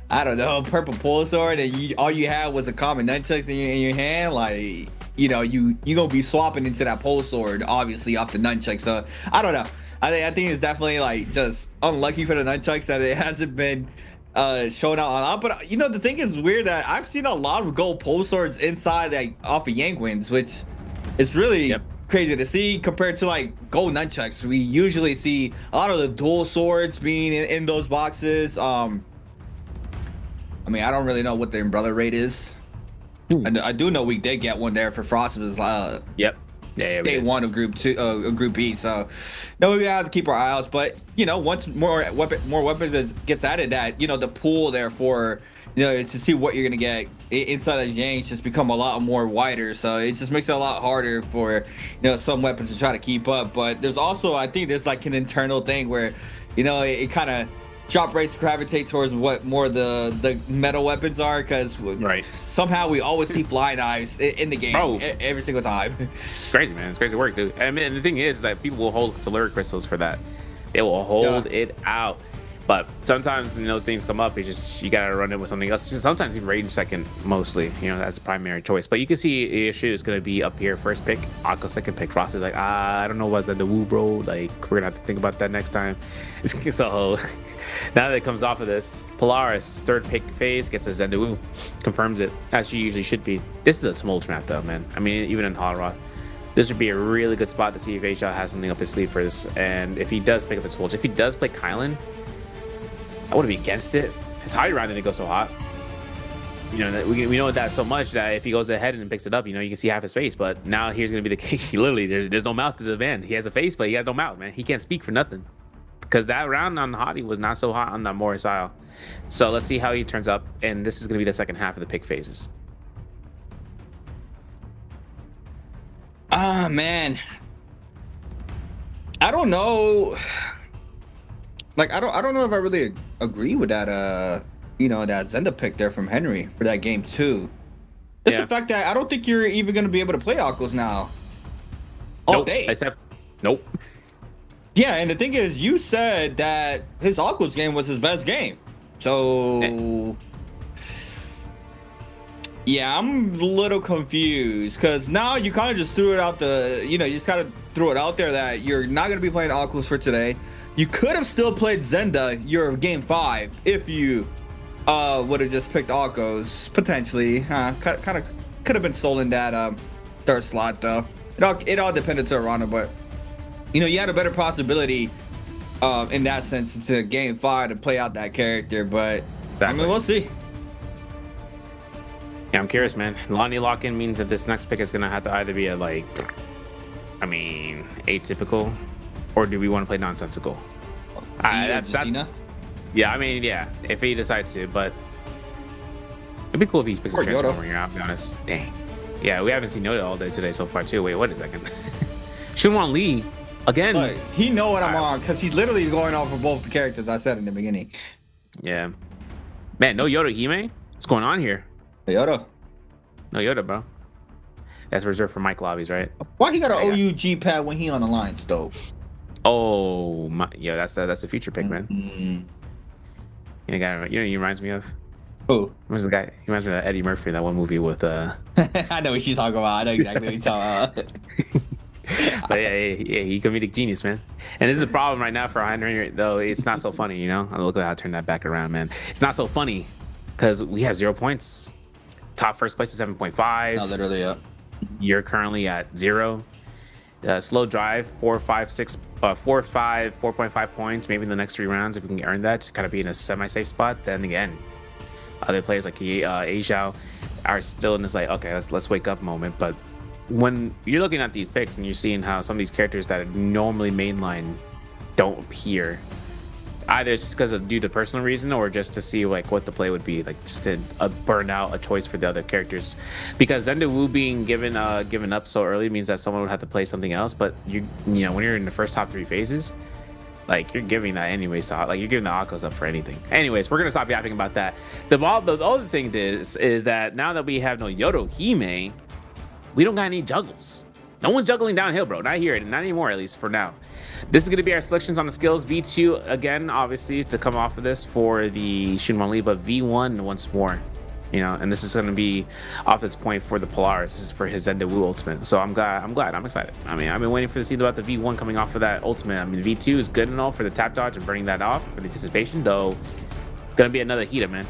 I don't know, purple pull sword, and all you had was a common nunchucks in your hand, like, you know, you gonna be swapping into that pole sword, obviously, off the nunchuck. So I don't know. I think it's definitely like just unlucky for the nunchucks that it hasn't been shown out a lot. But you know, the thing is weird that I've seen a lot of gold pole swords inside, like off of Yankwins, which is really crazy to see compared to like gold nunchucks. We usually see a lot of the dual swords being in those boxes. I mean, I don't really know what the umbrella rate is. I do know we did get one there for Frost. It was day one of group B. So no, we have to keep our eye out. But you know, once more weapons gets added, that, you know, the pool there for, you know, to see what you're gonna get inside those yanks just become a lot more wider. So it just makes it a lot harder for, you know, some weapons to try to keep up. But there's also, I think there's like an internal thing where, you know, it kind of drop rates gravitate towards what more the metal weapons are, because somehow we always see fly knives in the game every single time. It's crazy, man. It's crazy work, dude. I mean, the thing is that people will hold telluric crystals for that. They will hold it out. But sometimes when those things come up, you gotta run it with something else. Just sometimes even range second, mostly, you know, as a primary choice. But you can see the issue is gonna be up here, first pick, Akko second pick. Frost is like, I don't know what's that the woo, bro. Like, we're gonna have to think about that next time. So now that it comes off of this, Polaris third pick phase gets a Zendawu, confirms it as she usually should be. This is a tumult map though, man. I mean, even in Holoroth, this would be a really good spot to see if HL has something up his sleeve for this. And if he does pick up the tumult, if he does play Kylan, I wouldn't be against it. His high round didn't go so hot. You know, we know that so much that if he goes ahead and picks it up, you know, you can see half his face. But now here's going to be the case. He literally, there's no mouth to the man. He has a face, but he has no mouth, man. He can't speak for nothing. Because that round on Hottie was not so hot on that Morris Isle. So let's see how he turns up. And this is going to be the second half of the pick phases. Ah, man. I don't know. Like, I don't know if I really agree with that, you know, that Zenda pick there from Henry for that game too. It's the fact that I don't think you're even going to be able to play Akos now all day. Nope. Yeah, and the thing is, you said that his Akos game was his best game. So, yeah, I'm a little confused because now you kind of just threw it out you know, you just kind of threw it out there that you're not going to be playing Akos for today. You could have still played Zenda your game 5 if you would have just picked Akos potentially. Kind of could have been stolen that third slot though. It all depended to Arana, but you know, you had a better possibility in that sense into game 5 to play out that character. But I mean, we'll see. Yeah, I'm curious, man. Lonnie lock-in means that this next pick is gonna have to either be a atypical, or do we want to play nonsensical? Yeah, I mean, yeah, if he decides to, but it'd be cool if he picks a transformer here, I'll be honest. Dang. Yeah, we haven't seen Yoda all day today so far, too. Wait, what a second. Shunwan Lee, again. Look, he know what I'm on because he's literally going off for both the characters I said in the beginning. Yeah. Man, no Yoda Hime? What's going on here? Yoda. No Yoda, bro. That's reserved for Mike lobbies, right? Why he got an OUG pad when he on the lines, though? Oh, my, yeah, that's a future pick, man. Mm-hmm. You know, he reminds me of? Who? Who's the guy? He reminds me of Eddie Murphy, that one movie with... I know what she's talking about. I know exactly what you're talking about. But yeah, he comedic genius, man. And this is a problem right now for Henry, though. It's not so funny, you know? Look at how I turned that back around, man. It's not so funny because we have 0 points. Top first place is 7.5. No, literally, yeah. You're currently at 0. Slow drive, 4.5 points. Maybe in the next 3 rounds, if we can earn that, to kind of be in a semi-safe spot. Then again, other players like Aizhao are still in this like, okay, let's wake up moment. But when you're looking at these picks and you're seeing how some of these characters that are normally mainline don't appear, either it's because of due to personal reason or just to see like what the play would be, like just to burn out a choice for the other characters. Because Zenda Wu being given up so early means that someone would have to play something else. But you know when you're in the first top 3 phases, like you're giving that anyway, so like you're giving the Akos up for anything. Anyways, we're gonna stop yapping about that. The other thing is that now that we have no Yodo Hime, we don't got any juggles. No one's juggling downhill, bro. Not here, not anymore, at least for now. This is going to be our selections on the skills. V2, again, obviously, to come off of this for the Shunwan Lee, but V1 once more. You know, and this is going to be off this point for the Polaris. This is for his Zenda Wu ultimate. So I'm glad. I'm excited. I mean, I've been waiting for to see about the V1 coming off of that ultimate. I mean, V2 is good and all for the tap dodge and burning that off for the anticipation, though. Going to be another heater, man.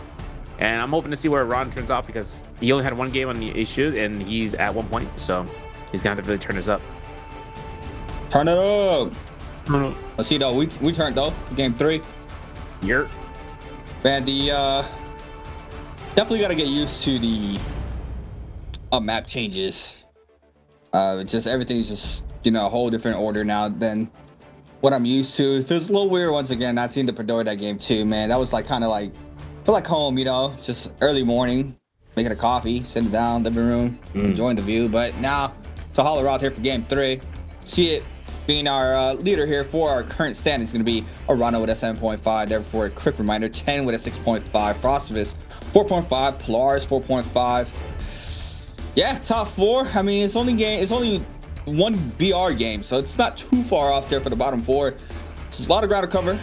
And I'm hoping to see where Ron turns out because he only had 1 game on the issue and he's at 1 point. So he's going to have to really turn this up. Turn it up. Let's see, though. We turned, though, for game 3. Yep. Man, the... definitely got to get used to the map changes. Just everything's just, you know, a whole different order now than what I'm used to. It feels a little weird once again not seeing the Pedora that game too, man. That was like kind of like feel like home, you know, just early morning, making a coffee, sitting down, living room, enjoying the view. But now to holler out here for game 3. See it being our leader here for our current standing is going to be Arano with a 7.5. Therefore, a quick reminder, 10 with a 6.5. Frostivus 4.5. Polaris 4.5. Yeah, top 4. I mean, it's only 1 BR game, so it's not too far off there for the bottom 4. There's a lot of ground to cover.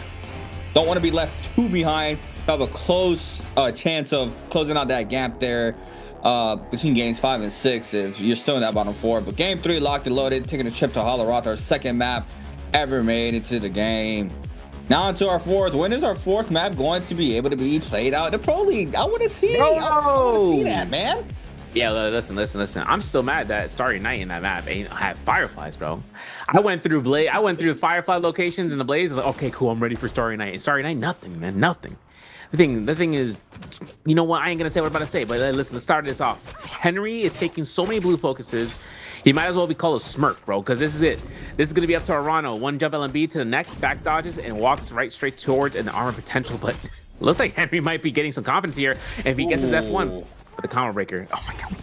Don't want to be left too behind. Have a close chance of closing out that gap there between games 5 and 6 if you're still in that bottom 4. But game 3 locked and loaded, taking a trip to Holoroth, our 2nd map ever made into the game. Now into our 4th. When is our 4th map going to be able to be played out in the Pro League? I want to see. I want to see that, man. Yeah, listen. I'm still mad that Starry Night in that map ain't have fireflies, bro. I went through the firefly locations in the Blaze. Like, okay, cool. I'm ready for Starry Night. And Starry Night, nothing, man, nothing. The thing is, you know what? I ain't gonna say what I'm about to say, but listen, let's start this off. Henry is taking so many blue focuses. He might as well be called a Smurf, bro, because this is it. This is gonna be up to Arano. 1 jump LMB to the next, back dodges, and walks straight towards an armor potential. But looks like Henry might be getting some confidence here. And if he gets his F1 with the combo breaker, oh my god,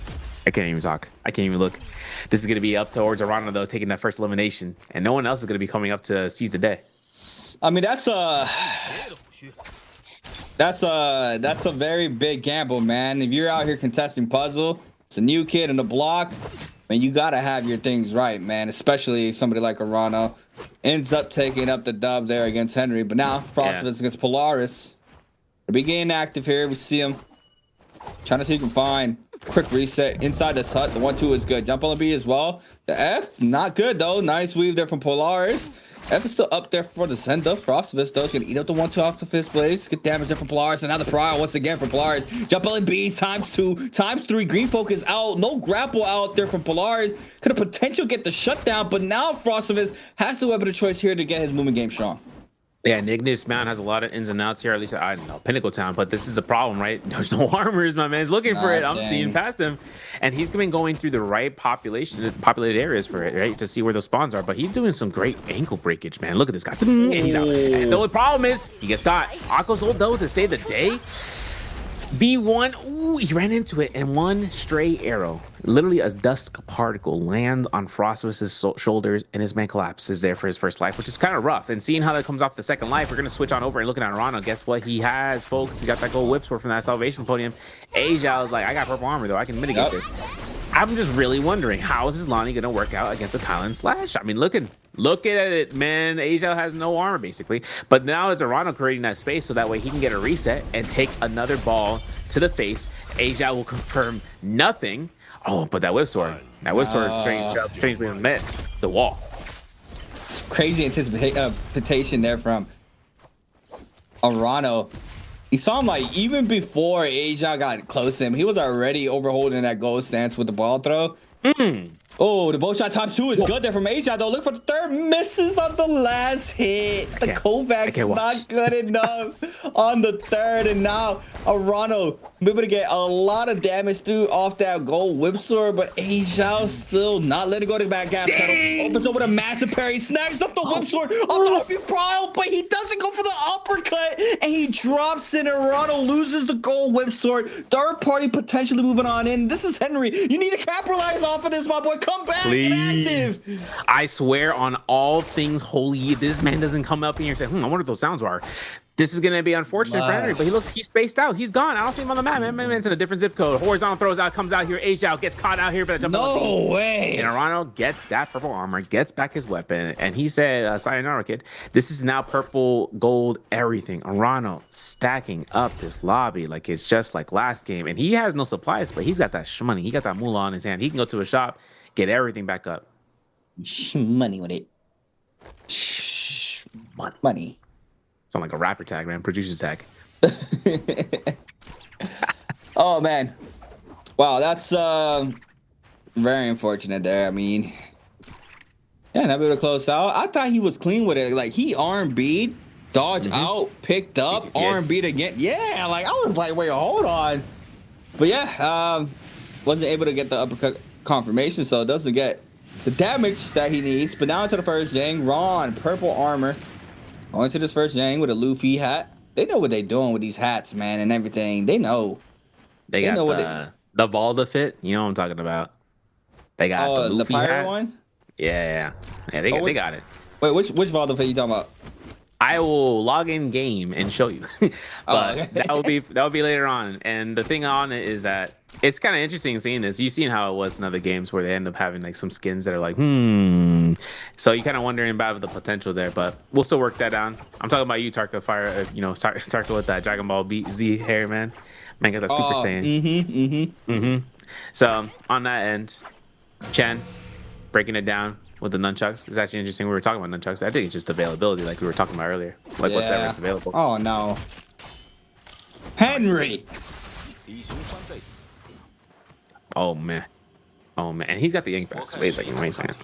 I can't even talk. I can't even look. This is gonna be up towards Arano though, taking that first elimination, and no one else is gonna be coming up to seize the day. I mean, that's a very big gamble, man. If you're out here contesting puzzle, it's a new kid in the block, man, you gotta have your things right, man. Especially somebody like Arano ends up taking up the dub there against Henry. But now Frostivus against Polaris. They're beginning active here. We see him trying to see if he can find quick reset inside this hut. The 1-2 is good. Jump on the B as well. The F, not good though. Nice weave there from Polaris. F is still up there for the Zenda. Frostivus though is gonna eat up the 1-2 off the 5th place. Good damage there from Polaris. And now the Prior once again from Polaris. Jump LB ×2 ×3. Green focus out. No grapple out there from Polaris. Could have potential get the shutdown, but now Frostivus has the weapon of choice here to get his movement game strong. Yeah, Ignis Mountain has a lot of ins and outs here. At least I don't know, Pinnacle Town, but this is the problem, right? There's no armors. My man's looking for it. I'm seeing past him, and he's been going through the right populated areas for it, right, to see where those spawns are. But he's doing some great ankle breakage, man. Look at this guy, and he's out. And the only problem is he gets got. Akko's ult though to save the day. V1, ooh, he ran into it, and one stray arrow, literally a dust particle, lands on Frostwis's shoulders, and his man collapses there for his first life, which is kind of rough. And seeing how that comes off the second life, we're going to switch on over and looking at Arano. Guess what he has, folks? He got that gold whip sword from that salvation podium. Asia is like, I got purple armor, though. I can mitigate this. I'm just really wondering, how is Lonnie going to work out against a Kylan Slash? I mean, look at it, man. Asia has no armor, basically. But now it's Arano creating that space so that way he can get a reset and take another ball to the face. Asia will confirm nothing. Oh, but that whip sword. That whip sword is strangely met the wall. It's crazy anticipation there from Arano. He saw him like even before Asia got close to him. He was already overholding that gold stance with the ball throw. Oh, the bow shot top 2 is good there from Asia, though. Look for the third. Misses on the last hit. The Kovacs not good enough on the third. And now Arano be able to get a lot of damage through off that gold whip sword, but Asia still not letting go to the back gas pedal. Opens up with a massive parry. Snags up the whip sword off the pile, but he doesn't go for the uppercut, and he drops it. Arano loses the gold whip sword. Third party potentially moving on in. This is Henry. You need to capitalize off of this, my boy. Come back and active. I swear on all things holy, this man doesn't come up here and say, I wonder what those sounds are. This is going to be unfortunate for Henry, but he's spaced out. He's gone. I don't see him on the map, man. Man's in a different zip code. Horizontal throws out, comes out here. Age out, gets caught out here, but no way. And Arano gets that purple armor, gets back his weapon, and he said, sayonara, kid. This is now purple, gold, everything. Arano stacking up this lobby like it's just like last game, and he has no supplies, but he's got that money. He got that moolah in his hand. He can go to a shop, get everything back up. Money with it. Money. Sound like a rapper tag, man. Producer tag. Oh, man. Wow, that's very unfortunate there. I mean, yeah, not able to close out. I thought he was clean with it. Like, he R&B'd, dodged out, picked up, R&B'd again. Yeah, like, I was like, wait, hold on. But, yeah, wasn't able to get the uppercut confirmation, so it doesn't get the damage that he needs. But now into the first Yang. Ron, purple armor. Going to this first Yang with a Luffy hat. They know what they're doing with these hats, man, and everything. They know. They got the ball to fit. You know what I'm talking about. They got the Luffy pirate hat. One? Yeah. They got it. Wait, which Valdo fit you talking about? I will log in game and show you. But okay. that would be later on. And the thing on it is that it's kind of interesting seeing this. You've seen how it was in other games where they end up having like some skins that are like, So you kind of wondering about the potential there, but we'll still work that down. I'm talking about you, Tarka Fire, Tarka with that Dragon Ball Z hair, man. Man got that Super Saiyan. So on that end, Chen breaking it down with the nunchucks. It's actually interesting. We were talking about nunchucks. I think it's just availability, like we were talking about earlier. Like whatever it's available. Oh no, Henry. Oh man, and he's got the Yang pass. Wait a second.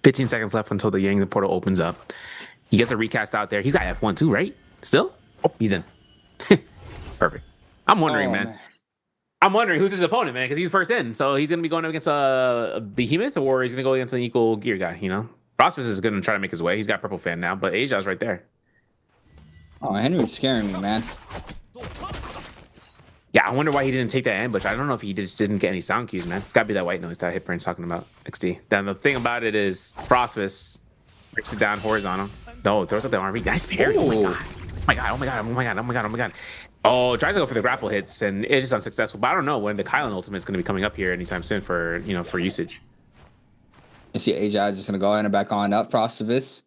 15 seconds left until the Yang portal opens up. He gets a recast out there. He's got F1 too, right? Still? Oh, he's in. Perfect. I'm wondering, man. I'm wondering who's his opponent, man, because he's first in. So he's going to be going up against a Behemoth, or he's going to go against an equal gear guy, you know? Prosperous is going to try to make his way. He's got purple fan now, but Asia's right there. Oh, Henry's scaring me, man. Yeah, I wonder why he didn't take that ambush. I don't know if he just didn't get any sound cues, man. It's got to be that white noise that Hitbrain's talking about, XD. Then the thing about it is Prosperous breaks it down horizontal. No, throws up the RB. Nice parry. Oh my god. Oh, tries to go for the grapple hits, and it's just unsuccessful. But I don't know when the Kylan ultimate is going to be coming up here anytime soon for usage. You see Asia is just going to go ahead and back on up Frostivus.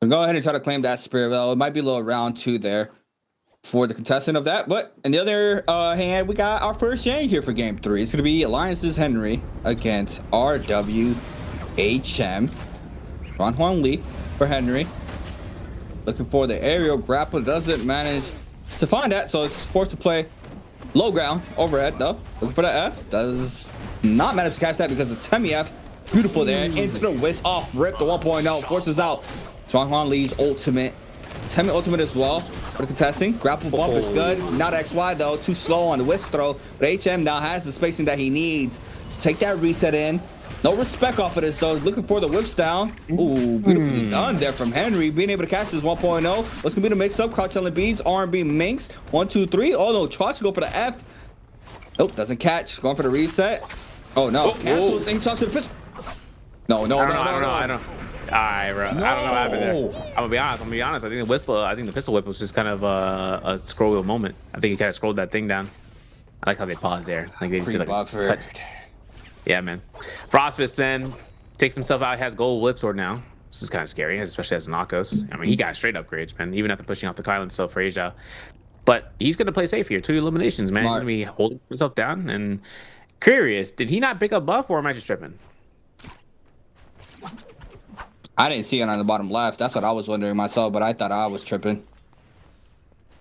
Go ahead and try to claim that Spirit Bell. It might be a little round 2 there for the contestant of that. But on the other hand, we got our first Yang here for game 3. It's going to be Alliance's Henry against RWHM. Ron Huan Lee for Henry. Looking for the aerial grapple. Doesn't manage to find that, so it's forced to play low ground overhead though. Looking for the F. Does not manage to catch that because the Temi F. Beautiful there. Into the whisk. Off rip. The 1.0 forces out Ron Huan Lee's ultimate. Temi ultimate as well for the contesting. Grapple bump is good. Not XY though. Too slow on the whisk throw. But HM now has the spacing that he needs to take that reset in. No respect off of this, though. Looking for the whips down. Ooh, beautifully done there from Henry. Being able to catch this 1.0. What's going to be the mix-up? Crouch selling beads. R&B Minx. 1, 2, 3. Oh, no. Tries to go for the F. Nope, doesn't catch. Going for the reset. Oh, no. Cancels. And to the pistol. No. I don't know. All right, bro. No. I don't know what happened there. I'm gonna be honest. I think the pistol whip was just kind of a scroll wheel moment. I think he kind of scrolled that thing down. I like how they paused there. Like they just did like cut. Yeah, man. Frostfist, man, takes himself out. Has gold whip sword now. This is kind of scary, especially as Knockos. I mean, he got straight upgrades, man. Even after pushing off the Kylan stuff for Asia. But he's gonna play safe here. 2 eliminations, man. He's gonna be holding himself down. And curious, did he not pick up buff, or am I just tripping? I didn't see it on the bottom left. That's what I was wondering myself, but I thought I was tripping.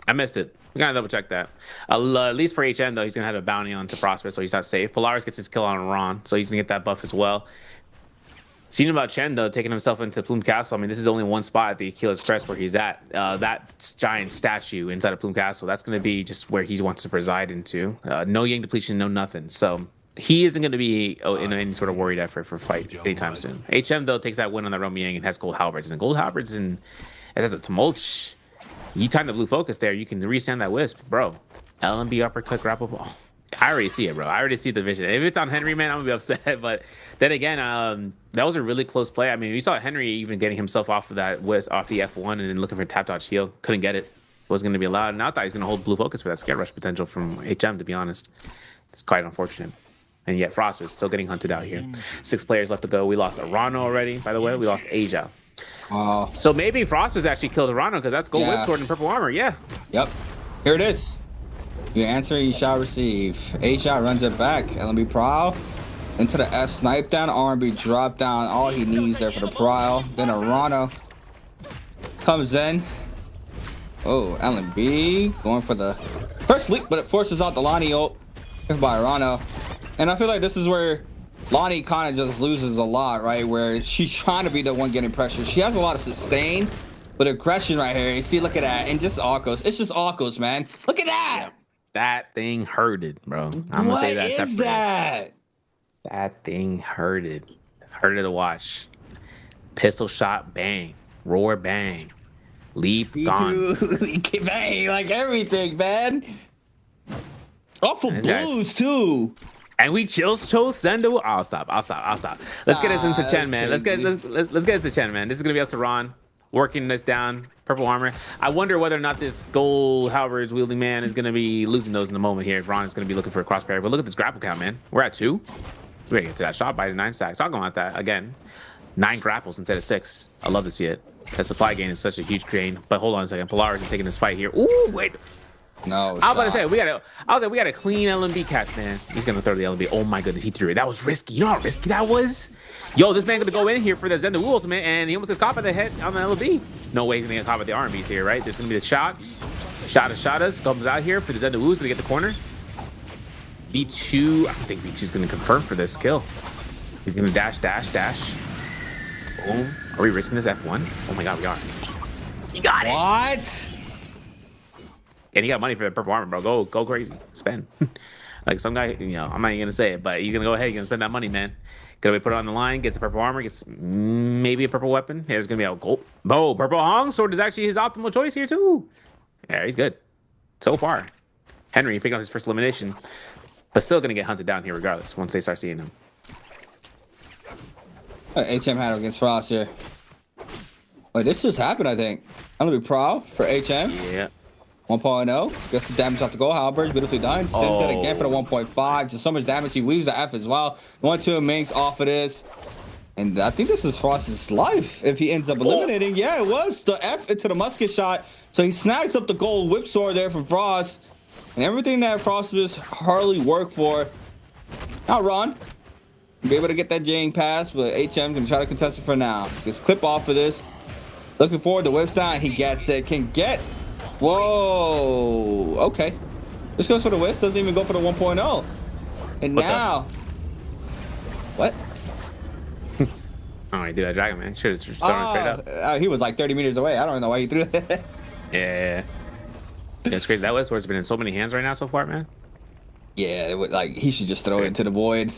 I missed it. We gotta double check that. At least for HN, though, he's gonna have a bounty on to Prosper, so he's not safe. Polaris gets his kill on Ron, so he's gonna get that buff as well. Seeing about Chen, though, taking himself into Plume Castle. I mean, this is only one spot at the Achilles Crest where he's at. That giant statue inside of Plume Castle, that's gonna be just where he wants to preside into. No Yang depletion, no nothing. So he isn't going to be in any sort of worried effort for fight anytime soon. HM, though, takes that win on the Romy Yang and has gold halberds. And gold halberds, and it has a tumult. You time the blue focus there, you can restand that wisp, bro. LMB uppercut grapple ball. I already see it, bro. I already see the vision. If it's on Henry, man, I'm gonna be upset. But then again, that was a really close play. I mean, you saw Henry even getting himself off of that wisp, off the F1, and then looking for tap dodge heal. Couldn't get it. Wasn't gonna be allowed. And I thought he was gonna hold blue focus for that scare rush potential from HM. To be honest, it's quite unfortunate. And yet Frost was still getting hunted out here. 6 players left to go. We lost Arano already, by the way. We lost Asia. So maybe Frost was actually killed Arano because that's gold whip sword and purple armor. Yeah. Yep. Here it is. You answer, you shall receive. Asia runs it back. LMB prowl into the F snipe down. R&B drop down. All he needs there for the prowl. Then Arano comes in. Oh, LMB going for the first leap, but it forces out the Lonnie ult by Arano. And I feel like this is where Lonnie kind of just loses a lot, right? Where she's trying to be the one getting pressure. She has a lot of sustain, but aggression right here. You see, look at that. And just Arcos. It's just Arcos, man. Look at that. Yeah, that thing hurted, bro. I'm going to say that separately. What is that? That thing hurted. Hurted to watch. Pistol shot, bang. Roar, bang. Leap, gone. Bang, like everything, man. Awful blues, too. And we chose Sendo. I'll stop. Let's get us into Chen, man. Let's get into Chen, man. This is gonna be up to Ron, working this down. Purple armor. I wonder whether or not this gold halberds wielding man is gonna be losing those in the moment here. If Ron is gonna be looking for a cross parry. But look at this grapple count, man. We're at 2. We're gonna get to that shot by the 9 stack. Talking about that again. 9 grapples instead of 6. I love to see it. That supply gain is such a huge gain. But hold on a second. Polaris is taking this fight here. Ooh, wait. No, I was about to say we got a clean LMB catch, man. He's gonna throw the LMB. Oh my goodness, he threw it. That was risky. You know how risky that was? Yo, this man gonna go in here for the Zenda Wu ultimate, and he almost gets caught by the head on the LMB. No way he's gonna get caught by the RMBs here, right? There's gonna be the shots. Shadas comes out here for the Zenda Wu's gonna get the corner. B2, I think B2's gonna confirm for this kill. He's gonna dash. Boom. Are we risking this F1? Oh my god, we are. You got it. What? And he got money for the purple armor, bro. Go crazy. Spend. Like some guy, you know, I'm not even gonna say it, but he's gonna go ahead, he's gonna spend that money, man. Gonna be put it on the line, gets the purple armor, gets maybe a purple weapon. There's gonna be a gold. Oh, purple Hong sword is actually his optimal choice here too. Yeah, he's good. So far. Henry picking up his first elimination, but still gonna get hunted down here regardless once they start seeing him. HM had against Frost here. Wait, this just happened, I think. I'm gonna be proud for HM. Yeah. 1.0 gets the damage off the gold halberd, beautifully done. Sends it again for the 1.5. Just so much damage. He weaves the F as well. 1-2 Minx off of this. And I think this is Frost's life if he ends up eliminating. Yeah, it was the F into the musket shot. So he snags up the gold whip sword there from Frost. And everything that Frost just hardly worked for. Now Ron be able to get that Jang pass, but HM gonna try to contest it for now. Gets clip off of this. Looking forward to whips down. He gets it. Can get. Whoa. Okay. This goes for the whips. Doesn't even go for the 1.0. And now. What? Oh, he did that dragon, man. Should have just thrown it straight up. He was like 30 meters away. I don't know why he threw it. Yeah. It's crazy. That whip sword's been in so many hands right now so far, man. Yeah, it would, like he should just throw it into the void.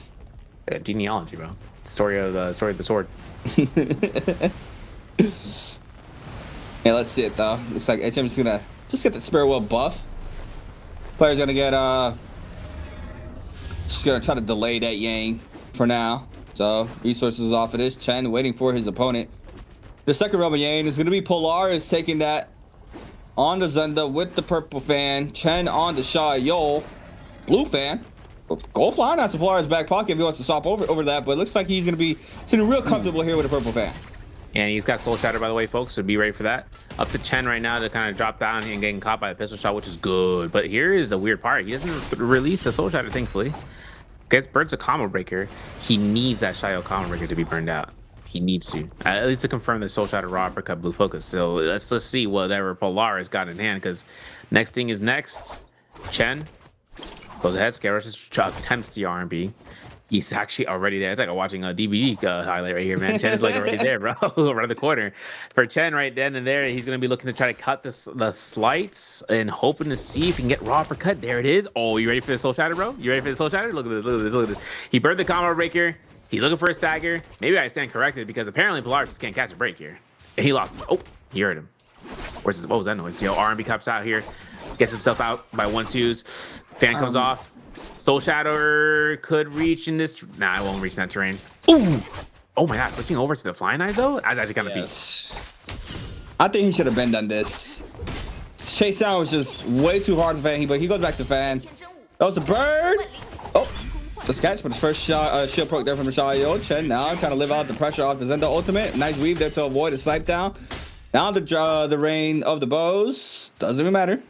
Yeah, genealogy, bro. Story of the sword. Yeah, let's see it though. Looks like HM's gonna just get the Spirit Wheel buff. Player's gonna get just gonna try to delay that Yang for now. So resources off of this. Chen waiting for his opponent. The second Roman Yang is gonna be Polaris taking that on the Zenda with the purple fan. Chen on the Sha Yol. Blue fan. Go flying out to Polaris' back pocket if he wants to swap over that, but it looks like he's gonna be sitting real comfortable here with a purple fan. And he's got Soul Shatter, by the way, folks, so be ready for that. Up to Chen right now to kind of drop down and getting caught by the pistol shot, which is good. But here is the weird part. He doesn't release the Soul Shatter, thankfully. Burns a combo breaker. He needs that Shayo combo breaker to be burned out. He needs to. At least to confirm the Soul Shatter raw uppercut blue focus. So let's see whatever Polaris got in hand, because next thing is next. Chen goes ahead, Scaros attempts the R&B. He's actually already there. It's like watching a DVD highlight right here, man. Chen is like already there, bro. Around the corner. For Chen right then and there, he's going to be looking to try to cut the slights and hoping to see if he can get raw uppercut. There it is. Oh, you ready for the Soul Shatter, bro? You ready for the Soul Shatter? Look at this, look at this, look at this. He burned the combo breaker. He's looking for a stagger. Maybe I stand corrected because apparently Polaris just can't catch a break here. And he lost. Oh, he heard him. What was that noise? Yo, R&B cups out here. Gets himself out by 1-2s. Fan comes off. Soul Shatter could reach in this. Nah, I won't reach in that terrain. Ooh! Oh my god, switching over to the flying eyes though? That's actually kind of beast. I think he should have been done this. Chase down was just way too hard to fan, but he goes back to fan. That was a bird. Oh, the catch, but his first shot, shield proc there from Shayo. Chen now trying to live out the pressure off the Zenda ultimate. Nice weave there to avoid a snipe down. Now the rain of the bows. Doesn't even matter.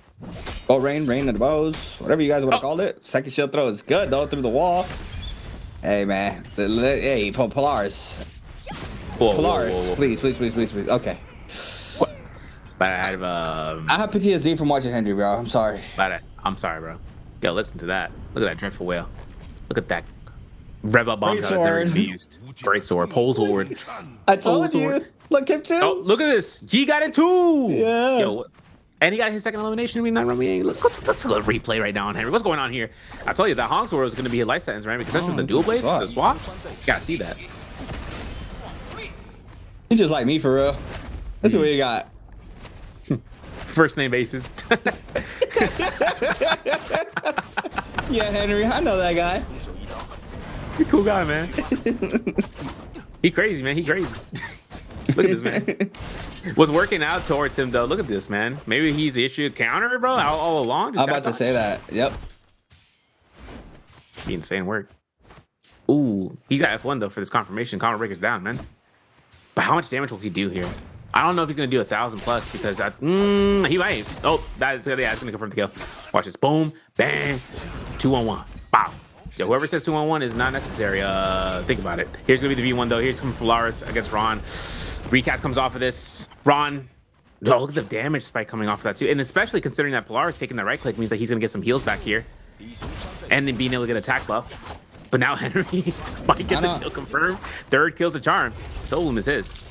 Oh, rain of the bows, whatever you guys want to call it. Second shield throw is good though through the wall. Hey man, hey Polaris. Whoa, Polaris, whoa. Please. Okay. But I have PTSD from watching Henry, bro. I'm sorry. I'm sorry, bro. Yo, listen to that. Look at that dreadful whale. Look at that rev up bomb that's never been used. Great sword, pole sword. I told you. Look him too. Oh, look at this. He got it too. Yeah. Yo. And he got his second elimination. I mean, not Romy. Let's go replay right now on Henry. What's going on here? I told you that Hong Sword was going to be a life sentence, right? Because that's with the dual blades, the swap. You gotta see that. He's just like me for real. That's what you got. First name basis. Yeah, Henry. I know that guy. He's a cool guy, man. He crazy, man. He crazy. Look at this, man. Was working out towards him, though. Look at this, man. Maybe he's issued a counter, bro, all along. I'm about to say that. Yep. Be insane work. Ooh, he got F1, though, for this confirmation. Combo breaker's down, man. But how much damage will he do here? I don't know if he's going to do 1,000 plus because he might. Oh, that's going to confirm the kill. Watch this. Boom. Bang. 2-on-1. Wow. Yeah, whoever says 2-on-1 is not necessary. Think about it. Here's going to be the V1, though. Here's coming Polaris against Ron. Recast comes off of this. Ron. Oh, look at the damage spike coming off of that, too. And especially considering that Polaris taking that right click means that he's going to get some heals back here. And then being able to get attack buff. But now Henry might get the kill confirmed. Third kill's a charm. Soul Loom is his.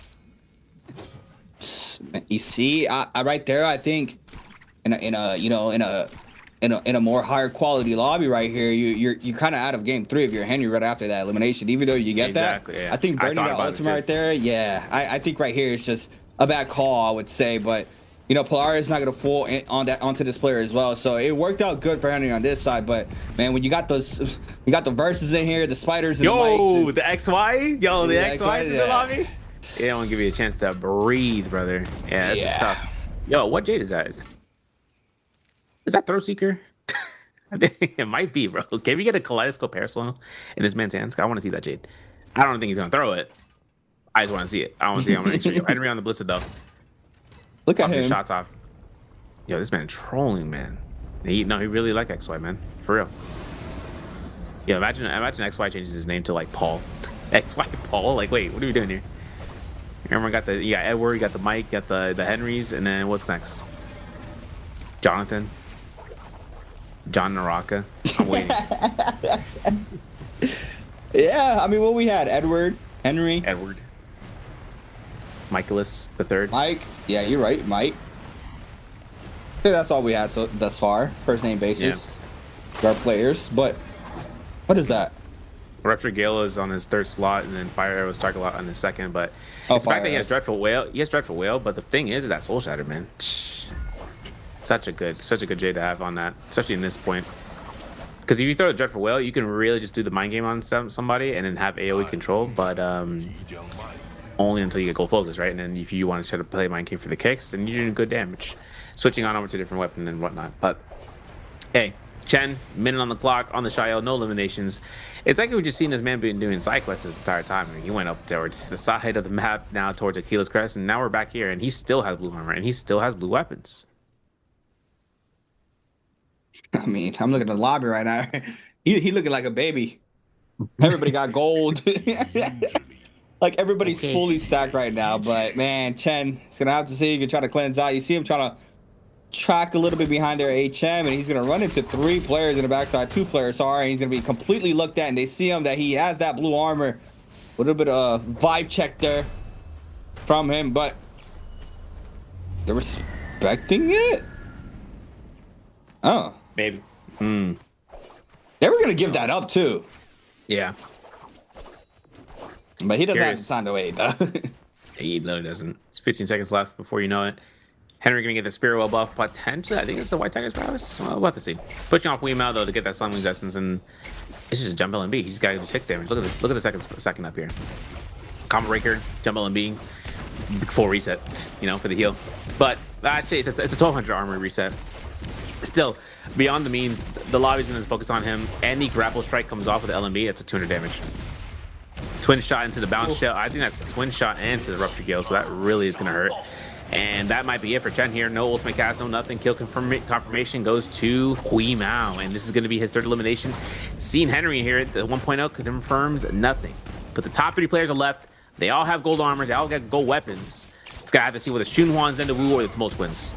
You see, I right there, I think in a more higher quality lobby right here, you're kind of out of game 3 if you're Henry right after that elimination. Even though you get that, yeah. I think burning that ultimate right there, yeah, I think right here it's just a bad call, I would say. But you know, Polaris is not gonna fall onto this player as well, so it worked out good for Henry on this side. But man, when you got those, you got the verses in here, the spiders, and the XY, the XY's in the lobby. They don't give you a chance to breathe, brother. Yeah, this is tough. Yo, what Jade is that? Is that Throw Seeker? I think it might be, bro. Can we get a Kaleidoscope Parasol in this man's hands? I want to see that Jade. I don't think he's gonna throw it. I just want to see it. I want to see it. Henry on the Blizzard though. Look at him. Shots off. Yo, this man trolling, man. He really like XY, man. For real. Yeah, imagine XY changes his name to like Paul. XY Paul. Like, wait, what are we doing here? Remember, you got Edward, you got the Mike, you got the Henrys, and then what's next? Jonathan. John NARAKA. I'm waiting. Yeah, I mean, what we had? Edward, Henry. Edward. Michaelis the third. Mike. Yeah, you're right, Mike. I think that's all we had thus far. First name basis. Yeah. Our players. But what is that? Rupture Gale is on his 3rd slot, and then Fire Arrow strike a lot on his 2nd. But Oh, it's the fact that he Fire has Dreadful Whale. He has Dreadful Whale, but the thing is that Soul Shatter, man. Such a good J to have on that, especially in this point. Because if you throw a Dreadful Whale, you can really just do the mind game on somebody and then have AoE control, but only until you get gold focus, right? And then if you want to try to play mind game for the kicks, then you're doing good damage. Switching on over to a different weapon and whatnot. But hey, Chen, minute on the clock on the Shael, no eliminations. It's like we've just seen this man been doing side quests this entire time. I mean, he went up towards the side of the map, now towards Aquila's Crest, and now we're back here, and he still has blue armor, and he still has blue weapons. I mean, I'm looking at the lobby right now. He looking like a baby. Everybody got gold. Like everybody's fully stacked right now. But man, Chen is gonna have to see. He can try to cleanse out. You see him trying to track a little bit behind their HM, and he's gonna run into 3 players in the backside, 2 players. Sorry, he's gonna be completely looked at, and they see him that he has that blue armor. A little bit of vibe check there from him, but they're respecting it. Oh. Maybe. They were gonna give that up too. Yeah. But he doesn't have the time to wait though. He literally doesn't. It's 15 seconds left before you know it. Henry gonna get the Spirit Well buff potentially. I think it's the White Tiger's prowess. Well, we'll have to see. Pushing off Weemao though to get that Sun Wings Essence, and it's just jump LMB. He's got to tick damage. Look at this. Look at the second up here. Combo Breaker, jump LMB, full reset. You know, for the heal. But actually, it's a 1200 armor reset. Still, beyond the means, the lobby's gonna focus on him. Any grapple strike comes off with the LMB, it's a 200 damage. Twin shot into the bounce shell. I think that's the twin shot and to the Rupture Gale, so that really is gonna hurt. And that might be it for Chen here. No ultimate cast, no nothing. Kill confirmation goes to Weemao, and this is gonna be his 3rd elimination. Seeing Henry here at the 1.0 confirms nothing. But the top 3 players are left. They all have gold armors. They all got gold weapons. It's gonna have to see whether Shunhuan's into Wu or the Tumult Twins.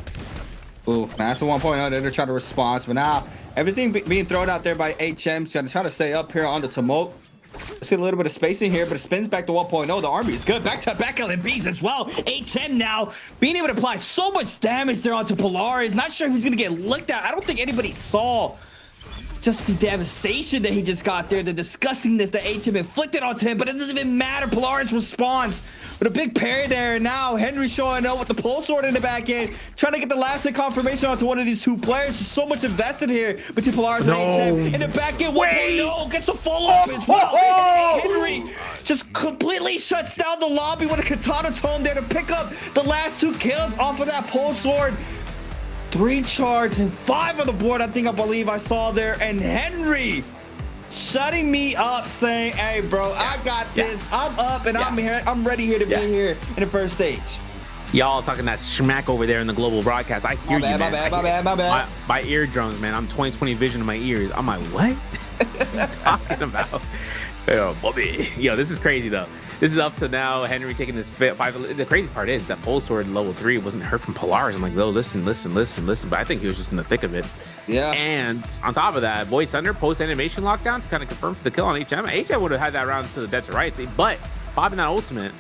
Ooh, that's the 1.0. They're trying to respond, but now everything being thrown out there by HM, trying to stay up here on the Tumult. Let's get a little bit of space in here, but it spins back to 1.0. The army is good. Back-to-back LMBs as well. HM now being able to apply so much damage there onto Polaris. Not sure if he's going to get looked at. I don't think anybody saw just the devastation that he just got there, the disgustingness that HM inflicted onto him, but it doesn't even matter. Polaris responds with a big parry there, and now Henry showing up with the pulse sword in the back end, trying to get the last hit confirmation onto one of these 2 players. There's so much invested here between Polaris and HM. In the back end, 1.0 gets the follow-up as well. And Henry just completely shuts down the lobby with a katana tome there to pick up the last 2 kills off of that pulse sword. 3 charges and 5 on the board, I believe I saw there. And Henry shutting me up, saying, hey, bro, I got this. I'm up, and I'm here. I'm ready here to be here in the first stage. Y'all talking that smack over there in the global broadcast. I hear you, man. My bad. My eardrums, man. I'm 20/20 vision in my ears. I'm like, what? What are you talking about? Oh, Bobby. Yo, this is crazy, though. This is up to now Henry taking this 5. The crazy part is that pulse sword level 3 wasn't heard from Polaris. I'm like, oh, listen. But I think he was just in the thick of it. Yeah. And on top of that, Void Thunder post animation lockdown to kind of confirm for the kill on HM. HM would have had that round to the dead to right, but popping that ultimate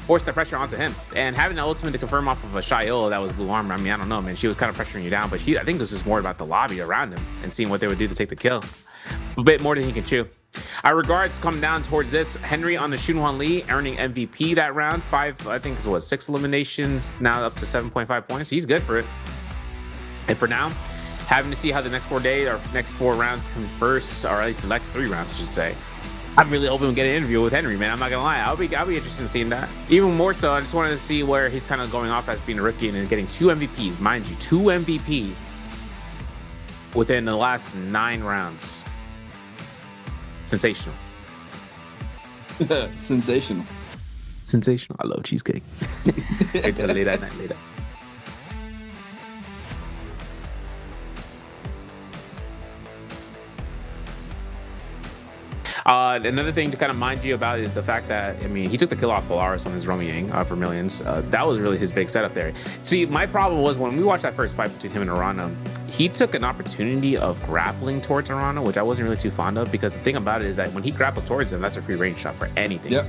forced the pressure onto him. And having that ultimate to confirm off of a Shael that was blue armor, I mean, I don't know, man. She was kind of pressuring you down, but I think this was more about the lobby around him and seeing what they would do to take the kill. A bit more than he can chew. Our regards come down towards this. Henry on the Shunhuan Lee, earning MVP that round. 5, I think it was 6 eliminations, now up to 7.5 points. He's good for it. And for now, having to see how the next 4 days or next 4 rounds converse, or at least the next 3 rounds, I should say. I'm really hoping we get an interview with Henry, man. I'm not gonna lie. I'll be interested in seeing that. Even more so, I just wanted to see where he's kind of going off as being a rookie and getting 2 MVPs. Mind you, 2 MVPs within the last 9 rounds. Sensational. Sensational. I love cheesecake. Later at night, later. Another thing to kind of mind you about is the fact that, I mean, he took the kill off Polaris on his Romy Vermillions. That was really his big setup there. See, my problem was when we watched that first fight between him and Arana, he took an opportunity of grappling towards Arana, which I wasn't really too fond of, because the thing about it is that when he grapples towards him, that's a free range shot for anything. Yep.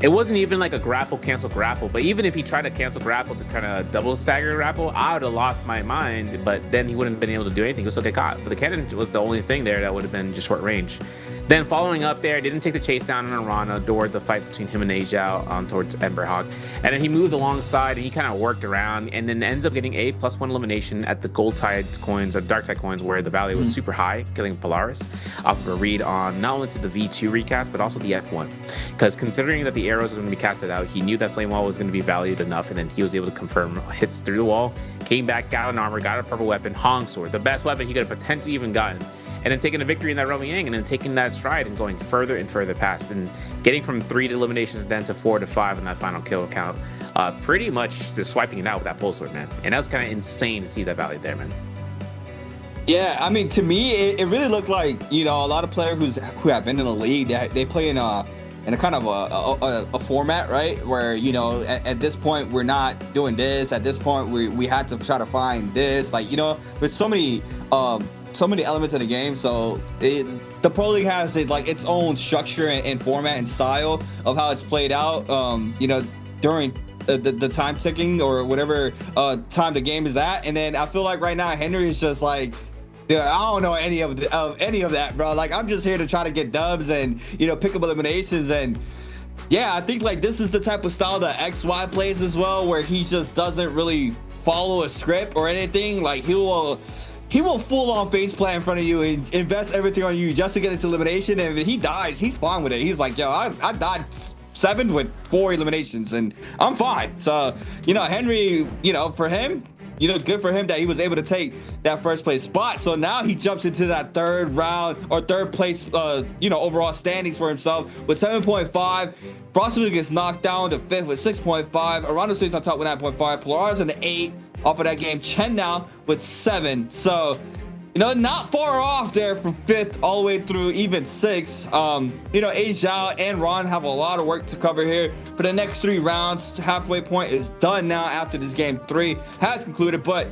It wasn't even like a grapple, cancel, grapple, but even if he tried to cancel grapple to kind of double stagger grapple, I would have lost my mind, but then he wouldn't have been able to do anything. He was still get caught. But the cannon was the only thing there that would have been just short range. Then following up there, didn't take the chase down on Arana toward the fight between him and Ajao towards Emberhawk. And then he moved alongside and he kind of worked around and then ends up getting a +1 elimination at the Gold Tide coins or Dark Tide coins where the value was super high, killing Polaris off of a read on not only to the V2 recast, but also the F1. Because considering that the arrows were going to be casted out, he knew that Flame Wall was going to be valued enough, and then he was able to confirm hits through the wall, came back, got an armor, got a purple weapon, Hong Sword, the best weapon he could have potentially even gotten. And then taking a victory in that Roman Yang and then taking that stride and going further and further past and getting from 3 eliminations then to 4 to 5 in that final kill count. Pretty much just swiping it out with that pole sword, man. And that was kind of insane to see that value there, man. Yeah, I mean, to me, it really looked like, you know, a lot of players who have been in the league, they play in a kind of a format, right? Where, you know, at this point, we're not doing this. At this point, we had to try to find this. Like, you know, there's so many elements of the game, so the Pro League has its own structure and format and style of how it's played out. You know, during the time ticking or whatever time the game is at, and then I feel like right now Henry is just like, dude, I don't know any of that, bro. Like, I'm just here to try to get dubs and, you know, pick up eliminations. And yeah, I think like this is the type of style that XY plays as well, where he just doesn't really follow a script or anything. Like, he will full on faceplant in front of you and invest everything on you just to get into elimination. And if he dies, he's fine with it. He's like, yo, I died 7 with 4 eliminations and I'm fine. So, you know, Henry, you know, for him, you know, good for him that he was able to take that first place spot. So now he jumps into that third round or third place, you know, overall standings for himself with 7.5. Frosty gets knocked down to 5th with 6.5. Arana stays on top with 9.5. Polaris in the 8 off of that game. Chen now with 7. So, you know, not far off there from 5th all the way through even 6. You know, Ajao and Ron have a lot of work to cover here for the next 3 rounds. Halfway point is done now after this game 3 has concluded. But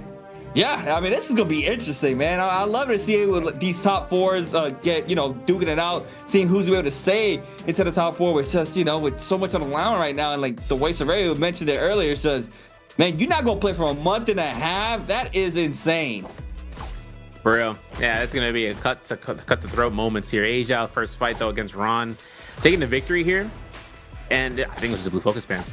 yeah, I mean, this is gonna be interesting, man. I love to see these top 4s get, you know, duking it out, seeing who's able to stay into the top 4 with just, you know, with so much on the line right now. And like the way Surveyor mentioned it earlier, says, man, you're not gonna play for a month and a half. That is insane. For real. Yeah, it's going to be a cut the throat moments here. Ajao, first fight, though, against Ron. Taking the victory here. And I think it was a blue focus spam.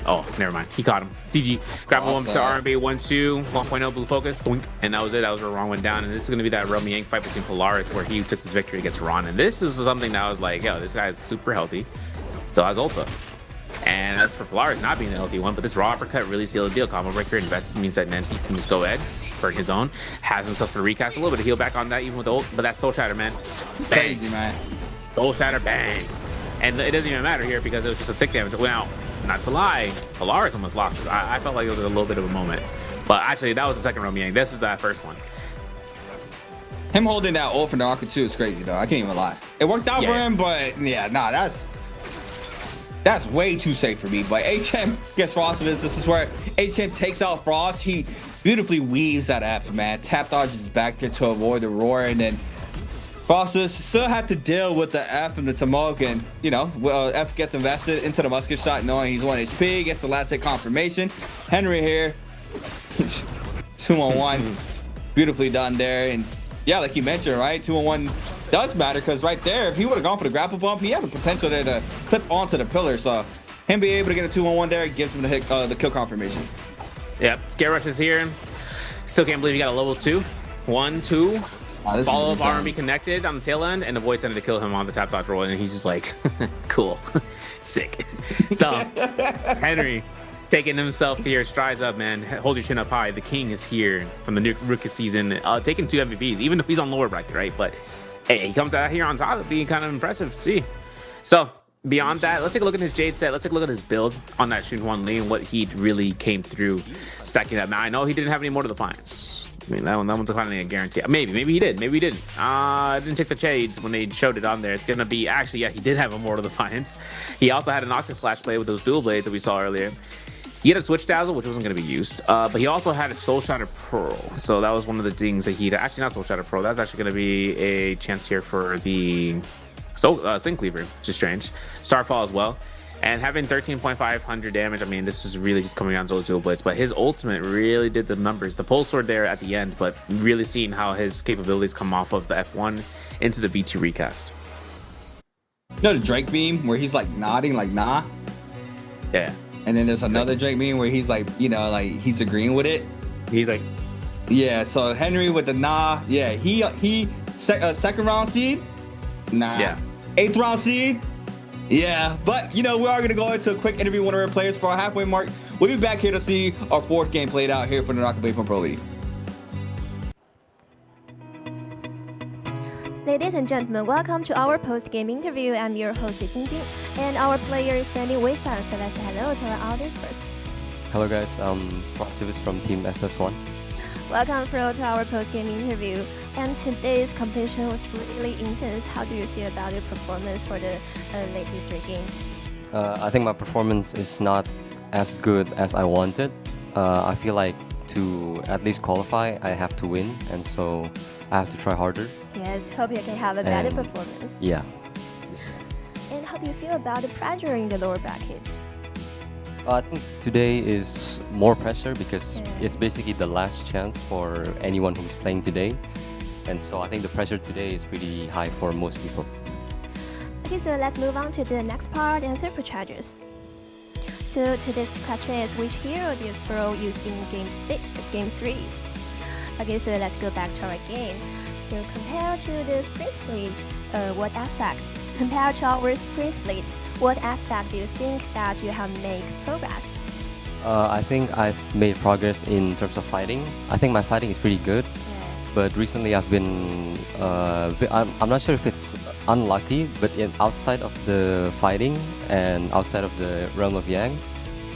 Oh, never mind. He caught him. DG. Grab one to RB 1-2, 1.0 blue focus. Boink. And that was it. That was where Ron went down. And this is going to be that Romy Yang fight between Polaris where he took this victory against Ron. And this was something that I was like, yo, this guy is super healthy. Still has ulta. And that's for Polaris not being the healthy one, but this raw uppercut really sealed the deal. Combo breaker invested means that then he can just go ahead for his own, has himself to recast a little bit of heal back on that, even with the ult, but that's Soul Shatter, man. Bang. Crazy, man. Soul Shatter, bang. And it doesn't even matter here because it was just a tick damage. Now, not to lie, Polaris almost lost it. I felt like it was a little bit of a moment, but actually that was the second Romy Yang. This is that first one. Him holding that ult for NARAKA 2 is crazy, though. I can't even lie. It worked out for him, but yeah, nah, that's way too safe for me. But HM gets Frost. This is where HM takes out Frost. He beautifully weaves that F, man. Tap dodges back there to avoid the roar, and then Frost still had to deal with the F and the Tamok, and you know, F gets invested into the musket shot, knowing he's 1 HP. Gets the last hit confirmation. Henry here, 2-on-1, beautifully done there, and yeah, like you mentioned, right, 2-on-1 does matter because right there, if he would have gone for the grapple bump, he had the potential there to clip onto the pillar. So him being able to get a 2-on-1 there gives him the hit, the kill confirmation. Yep, Scare Rush is here. Still can't believe he got a level 2. 1, 2. Follow up R&B connected on the tail end, and avoid sending to kill him on the tap dodge roll, and he's just like, cool, sick. So Henry taking himself here, strides up, man. Hold your chin up high. The king is here from the new rookie season, taking 2 MVPs, even though he's on lower bracket, right? But hey, he comes out here on top of being kind of impressive to see. So beyond that, let's take a look at his Jade set. Let's take a look at his build on that Xunhuan lane, what he really came through stacking that. Now, I know he didn't have any more to Defiance. I mean, that one's kind of a guarantee. Maybe he did. Maybe he didn't. I didn't take the shades when they showed it on there. It's going to be, actually, yeah, he did have a Mortal Defiance. He also had an Octus Slash play with those dual blades that we saw earlier. He had a Switch Dazzle, which wasn't going to be used, but he also had a Soul Shatter Pearl. So that was one of the things that he'd actually not Soul Shatter Pearl. That was actually going to be a chance here for the Sin Cleaver, which is strange. Starfall as well. And having 13,500 damage, I mean, this is really just coming down to those dual blades. But his ultimate really did the numbers. The pole sword there at the end, but really seeing how his capabilities come off of the F1 into the V2 recast. You know the Drake meme where he's like nodding, like nah? Yeah. And then there's another Drake meme where he's like, you know, like he's agreeing with it. He's like, yeah. So Henry with the nah, yeah. Second round seed, nah. Yeah. 8th round seed, yeah. But you know, we are gonna go into a quick interview with one of our players for our halfway mark. We'll be back here to see our 4th game played out here for the NARAKA BLADEPOINT Pro League. Ladies and gentlemen, welcome to our post-game interview. I'm your host, Jingjing, and our player is standing with us. So let's say hello to our audience first. Hello guys, I'm Prostivis from Team SS1. Welcome, Fro, to our post-game interview. And today's competition was really intense. How do you feel about your performance for the latest 3 games? I think my performance is not as good as I wanted. I feel like to at least qualify, I have to win, and so I have to try harder. Yes, hope you can have a better performance. Yeah. And how do you feel about the pressure in the lower brackets? I think today is more pressure because it's basically the last chance for anyone who's playing today. And so I think the pressure today is pretty high for most people. Okay, so let's move on to the next part and superchargers. So today's question is, which hero did Fro use in game 3? Okay, so let's go back to our game. So compared to the sprint split, what aspects? Compared to our sprint split, what aspect do you think that you have made progress? I think I've made progress in terms of fighting. I think my fighting is pretty good. But recently I've been, I'm not sure if it's unlucky, but outside of the fighting and outside of the realm of Yang,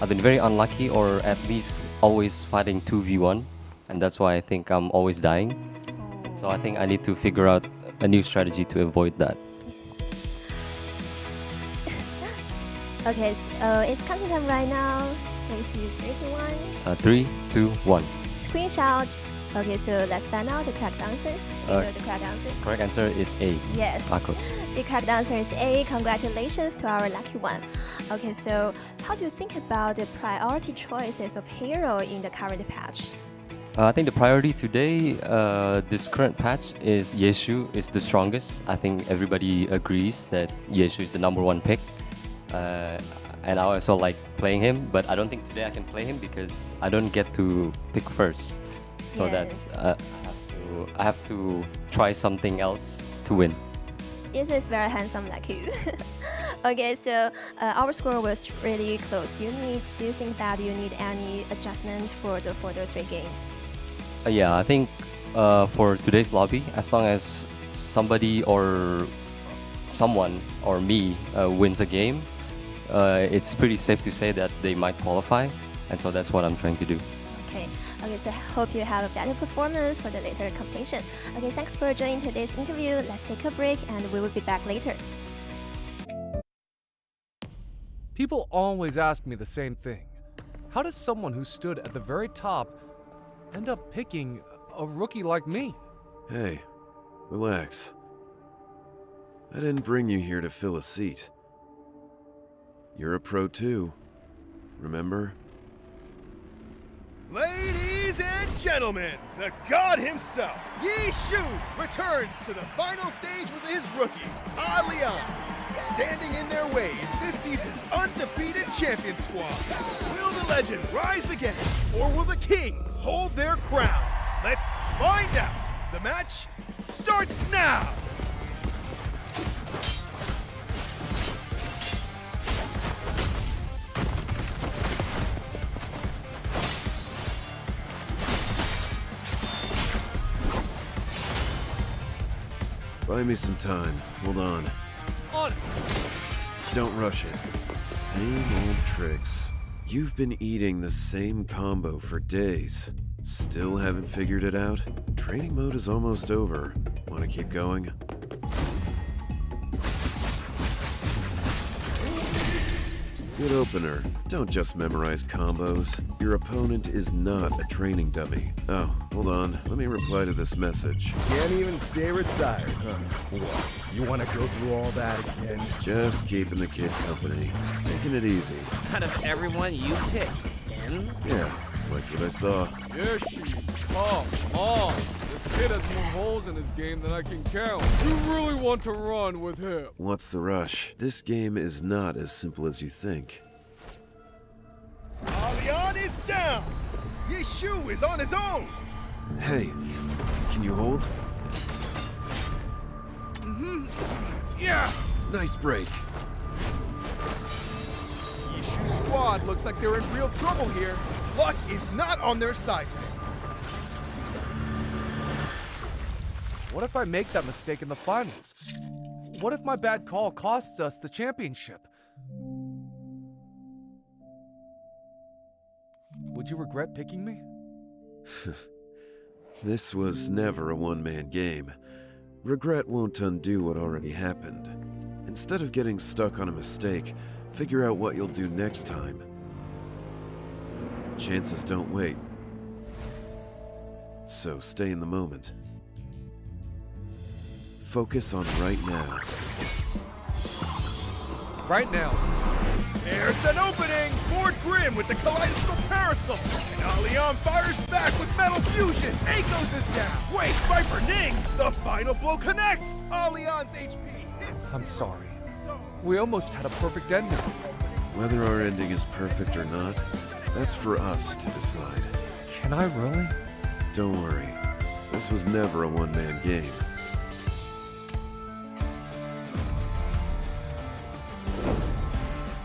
I've been very unlucky, or at least always fighting 2v1. And that's why I think I'm always dying. And so I think I need to figure out a new strategy to avoid that. Okay, so it's counting time right now. Please use 3, 2, 1. 3, 2, 1. Screenshot. Okay, so let's find out the correct answer. Do you know the correct answer? Correct answer is A. Yes. Akos. The correct answer is A. Congratulations to our lucky one. Okay, so how do you think about the priority choices of hero in the current patch? I think the priority today, this current patch, is Yeshu is the strongest. I think everybody agrees that Yeshu is the #1 pick. And I also like playing him, but I don't think today I can play him because I don't get to pick first. So that's I have to try something else to win. Yeshu is very handsome like you. Okay, so our score was really close. Do you think that you need any adjustment for those 3 games? Yeah, I think for today's lobby, as long as somebody or someone or me wins a game, it's pretty safe to say that they might qualify, and so that's what I'm trying to do. Okay, so I hope you have a better performance for the later competition. Okay, thanks for joining today's interview. Let's take a break and we will be back later. People always ask me the same thing. How does someone who stood at the very top end up picking a rookie like me? Hey, relax. I didn't bring you here to fill a seat. You're a pro too, remember? Ladies and gentlemen, the god himself, Yi Shu, returns to the final stage with his rookie, Leon. Standing in their way is this season's undefeated champion squad. Will the legend rise again, or will the Kings hold their crown? Let's find out. The match starts now. Buy me some time. Hold on. On. Don't rush it. Same old tricks. You've been eating the same combo for days. Still haven't figured it out? Training mode is almost over. Want to keep going? Good opener. Don't just memorize combos. Your opponent is not a training dummy. Oh, hold on. Let me reply to this message. Can't even stay retired, huh? What? You want to go through all that again? Just keeping the kid company. Taking it easy. Out of everyone you picked, N? Yeah, like what I saw. Yoshi, come on. This kid has more holes in his game than I can count. You really want to run with him? What's the rush? This game is not as simple as you think. Leon is down. Yishu is on his own. Hey, can you hold? Yeah. Nice break. Yishu squad looks like they're in real trouble here. Luck is not on their side today. What if I make that mistake in the finals? What if my bad call costs us the championship? Would you regret picking me? This was never a one-man game. Regret won't undo what already happened. Instead of getting stuck on a mistake, figure out what you'll do next time. Chances don't wait. So stay in the moment. Focus on right now. Right now. There's an opening! Lord Grimm with the kaleidoscope parasol! And Alion fires back with metal fusion! Eikos is down! Wait, Viper Ning! The final blow connects! Alion's HP hits... I'm sorry. We almost had a perfect ending. Whether our ending is perfect or not, that's for us to decide. Can I really? Don't worry. This was never a one-man game.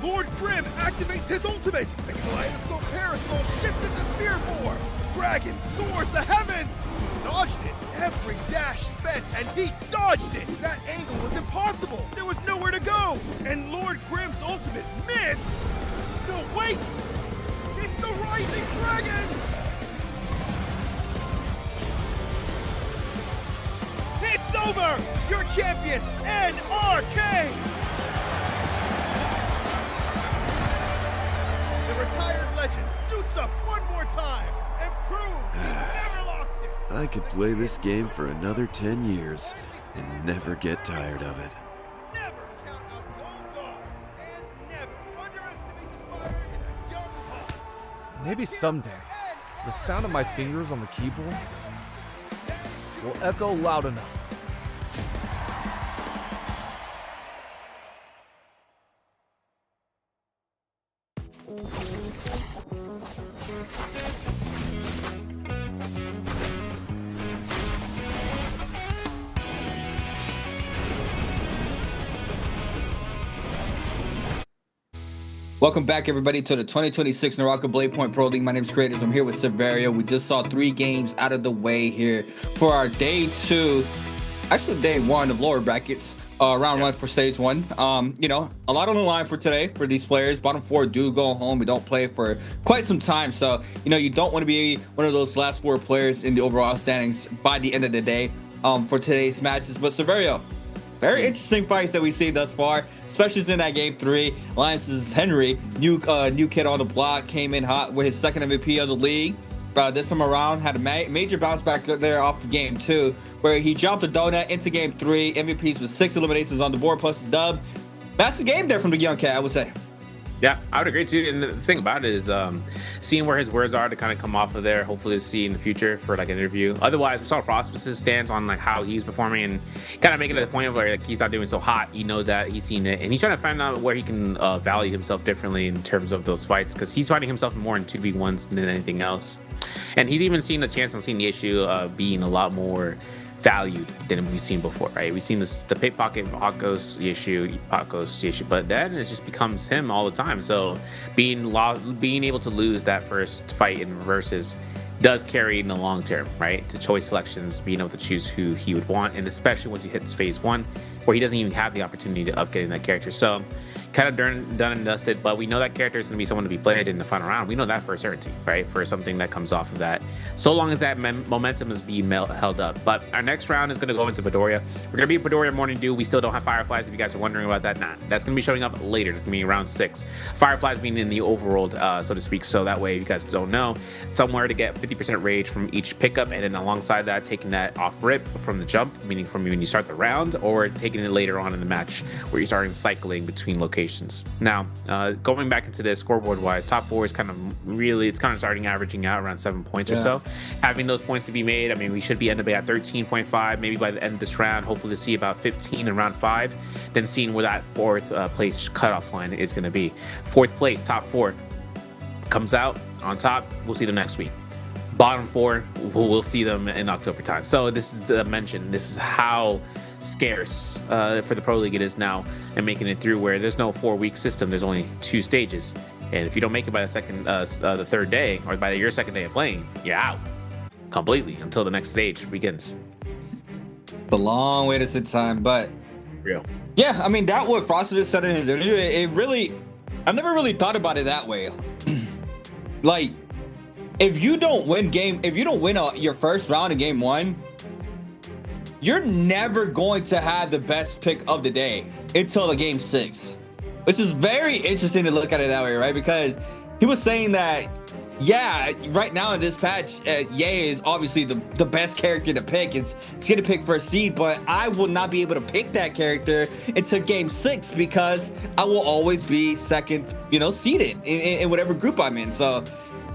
Lord Grimm activates his ultimate! The kaleidoscope parasol shifts into spear form! Dragon soars the heavens! He dodged it! Every dash spent, and he dodged it! That angle was impossible! There was nowhere to go! And Lord Grimm's ultimate missed! No, wait! It's the Rising Dragon! It's over! Your champions, NRK! The retired legend suits up one more time and proves he never lost it! I could play this game for another 10 years and never get tired of it. Never count out the old dog, and never underestimate the fire in a young heart. Maybe someday, the sound of my fingers on the keyboard will echo loud enough. Welcome back, everybody, to the 2026 NARAKA BLADEPOINT Pro League. My name is Creators. I'm here with Severio. We just saw 3 games out of the way here for our day 2, actually day 1 of lower brackets, round 1 for stage 1. You know, a lot on the line for today for these players. Bottom 4 do go home. We don't play for quite some time, so you know you don't want to be one of those last 4 players in the overall standings by the end of the day for today's matches. But Severio, very interesting fights that we've seen thus far, especially in that game 3. Alliance's Henry, new kid on the block, came in hot with his second MVP of the league. This time around, had a major bounce back there off of game 2, where he jumped a donut into game 3. MVPs with 6 eliminations on the board plus the dub. That's the game there from the young cat, I would say. Yeah, I would agree too. And the thing about it is seeing where his words are to kind of come off of there, hopefully to see in the future for like an interview. Otherwise, we saw Frostbus's stance on like how he's performing and kind of making it a point of where like he's not doing so hot. He knows that, he's seen it, and he's trying to find out where he can value himself differently in terms of those fights, because he's finding himself more in 2v1s than anything else. And he's even seen the chance and seen the issue of being a lot more valued than we've seen before, right? We've seen this, the pickpocket Pakos issue, but then it just becomes him all the time. So being able to lose that first fight in versus does carry in the long term, right? To choice selections, being able to choose who he would want, and especially once he hits phase 1, where he doesn't even have the opportunity of getting that character. So kind of done and dusted, but we know that character is going to be someone to be played in the final round. We know that for a certainty, right? For something that comes off of that, so long as that momentum is being held up. But our next round is going to go into Midoriya. We're going to be Midoriya Morning Dew. We still don't have Fireflies, if you guys are wondering about that. Nah, that's going to be showing up later. It's going to be round 6. Fireflies being in the overworld, so to speak, so that way, if you guys don't know, somewhere to get 50% rage from each pickup, and then alongside that, taking that off rip from the jump, meaning from when you start the round, or taking it later on in the match where you're starting cycling between locations. Now, going back into this scoreboard wise, top 4 is kind of really, it's kind of starting averaging out around 7 points or so. so. Having those points to be made, I mean, we should be ending up at 13.5, maybe by the end of this round, hopefully to see about 15 in round 5, then seeing where that 4th place cutoff line is going to be. 4th place, top 4 comes out on top. We'll see them next week. Bottom 4, we'll see them in October time. So this is the mention. This is how scarce for the Pro League it is now, and making it through where there's no 4-week system. There's only 2 stages, and if you don't make it by the 3rd day, or by your 2nd day of playing, you're out completely until the next stage begins. It's a long way to sit time, but real. Yeah, I mean, that what Frost just said in his interview, it really, I've never really thought about it that way. Like, if you don't win your first round in game 1, you're never going to have the best pick of the day until the game 6, which is very interesting to look at it that way, right? Because he was saying that, yeah, right now in this patch, Ye is obviously the best character to pick. It's gonna pick first seed, but I will not be able to pick that character until game 6 because I will always be second, seeded in whatever group I'm in. So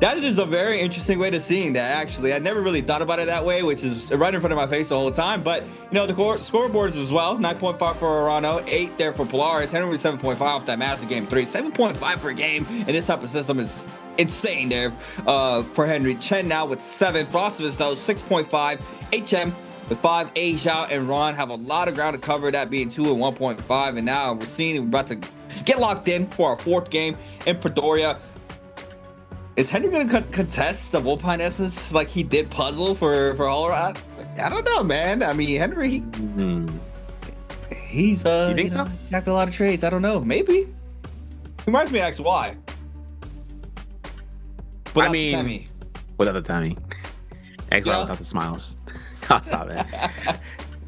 that is a very interesting way to seeing that, actually. I never really thought about it that way, which is right in front of my face the whole time. But, the scoreboards as well. 9.5 for Arano, 8 there for Polaris, Henry 7.5 off that massive game 3. 7.5 for a game in this type of system is insane there for Henry. Chen now with 7. Frostivus, though, 6.5. HM with 5. Asia and Ron have a lot of ground to cover, that being 2 and 1.5. And now we're about to get locked in for our 4th game in Pretoria. Is Henry going to contest the Wolpine Essence like he did Puzzle for Holler? I don't know, man. I mean, Henry, he's you think so? Jack a lot of trades. I don't know. Maybe. He reminds me of XY. Without the Tammy. XY without the smiles. I'll stop it.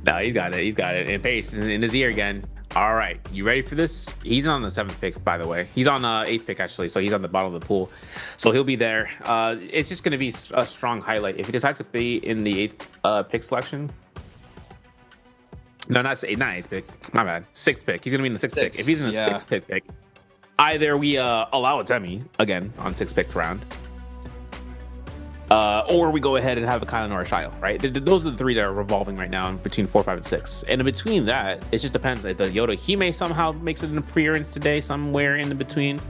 No, he's got it. He's got it. And Pace in his ear again. All right, you ready for this? He's on the 7th pick, by the way. He's on the 8th pick, actually, so he's on the bottom of the pool. So he'll be there. It's just going to be a strong highlight. If he decides to be in the 8th pick selection. No, not 8th pick. My bad. 6th pick. He's going to be in the 6th pick. If he's in the 6th pick, either we allow a Temi, again, on 6th pick round. Or we go ahead and have a Kylan or a Shio, right? Those are the 3 that are revolving right now between 4, 5, and 6. And in between that, it just depends. Like the Yoda Hime somehow makes an appearance today, somewhere in the between.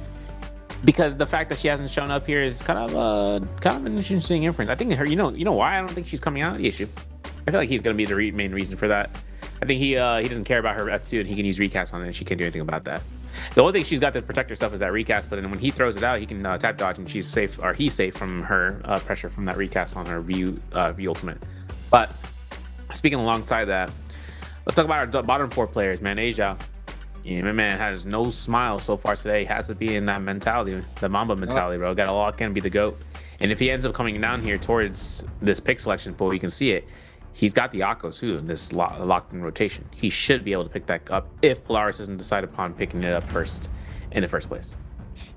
Because the fact that she hasn't shown up here is kind of an interesting inference. I think her, you know why I don't think she's coming out of the issue. I feel like he's going to be the main reason for that. I think he doesn't care about her F2, and he can use recast on it, and she can't do anything about that. The only thing she's got to protect herself is that recast, but then when he throws it out, he can tap dodge, and she's safe, or he's safe from her pressure from that recast on her V ultimate. But speaking alongside that, let's talk about our bottom 4 players, man. Asia, my man has no smile so far today. Has to be in that mentality, the Mamba mentality, bro. Got to lock in, be the GOAT. And if he ends up coming down here towards this pick selection pool, you can see it. He's got the Akos who in this locked in rotation. He should be able to pick that up if Polaris doesn't decide upon picking it up first in the first place.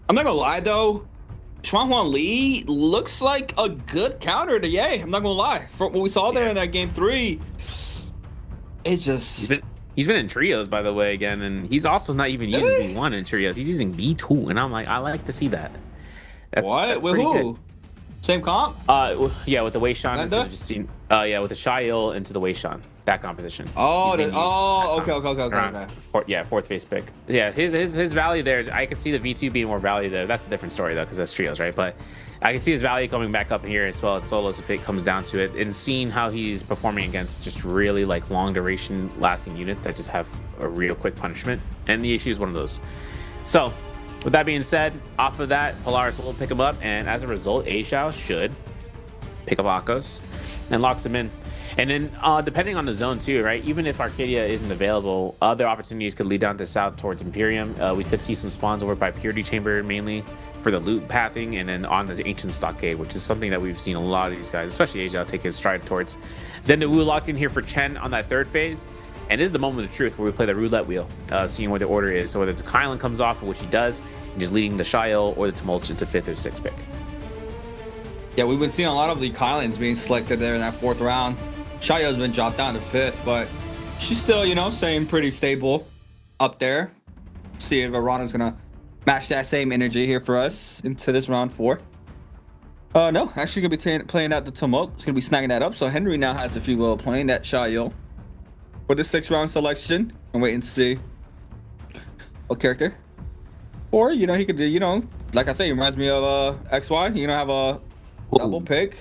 I'm not gonna lie though, Chuan Lee looks like a good counter to Ye. I'm not gonna lie. For what we saw there in that game 3, it's just he's been in trios, by the way, again, and he's also not even using B1 in trios. He's using B2, and I'm like, I like to see that. That's with who? Good. Same comp? Yeah, with the Wei Shan into the Justine. With the Shail into the Wei Shan. That composition. Okay. 4th phase pick. Yeah, his value there, I could see the V2 being more value there. That's a different story though, because that's trios, right? But I can see his value coming back up here as well at solos if it comes down to it, and seeing how he's performing against just really like long duration lasting units that just have a real quick punishment. And the issue is one of those. So with that being said, off of that, Polaris will pick him up, and as a result, Aishao should pick up Akos and locks him in. And then depending on the zone too, right? Even if Arcadia isn't available, other opportunities could lead down to south towards Imperium. We could see some spawns over by Purity Chamber mainly for the loot pathing, and then on the Ancient Stockade, which is something that we've seen a lot of these guys, especially Asia, take his stride towards. Zenda Wu locked in here for Chen on that 3rd phase. And this is the moment of truth where we play the roulette wheel, seeing what the order is. So whether the Kylan comes off, which he does, and just leading the Shail or the Tumult into 5th or 6th pick. Yeah, we've been seeing a lot of the Kylans being selected there in that 4th round. Shayo's been dropped down to 5th, but she's still, staying pretty stable up there. See if Arano's gonna match that same energy here for us into this round 4. No, actually gonna be playing out the tumult. It's gonna be snagging that up. So Henry now has a free will playing that Shayo for the 6th round selection. And wait and see what character. Or you know he could do, you know, like I say, it reminds me of XY. You know, have a double pick.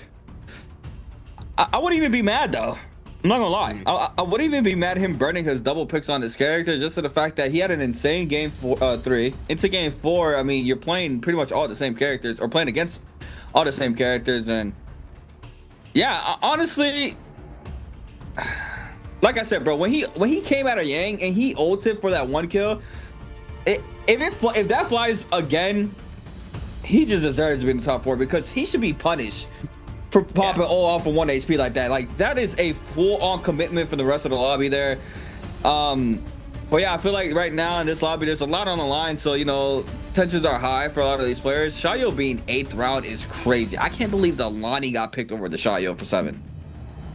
I wouldn't even be mad though. I'm not gonna lie. I wouldn't even be mad at him burning his double picks on his character, just to the fact that he had an insane game 3. Into game 4, I mean, you're playing pretty much all the same characters, or playing against all the same characters, and yeah, honestly, like I said, bro, when he came out of Yang and he ulted for that 1 kill, if that flies again, he just deserves to be in the top 4, because he should be punished for popping all off of 1 HP like that. Like, that is a full-on commitment for the rest of the lobby there. But yeah, I feel like right now in this lobby, there's a lot on the line. So, you know, tensions are high for a lot of these players. Shayo being 8th round is crazy. I can't believe the Lonnie got picked over the Shayo for 7.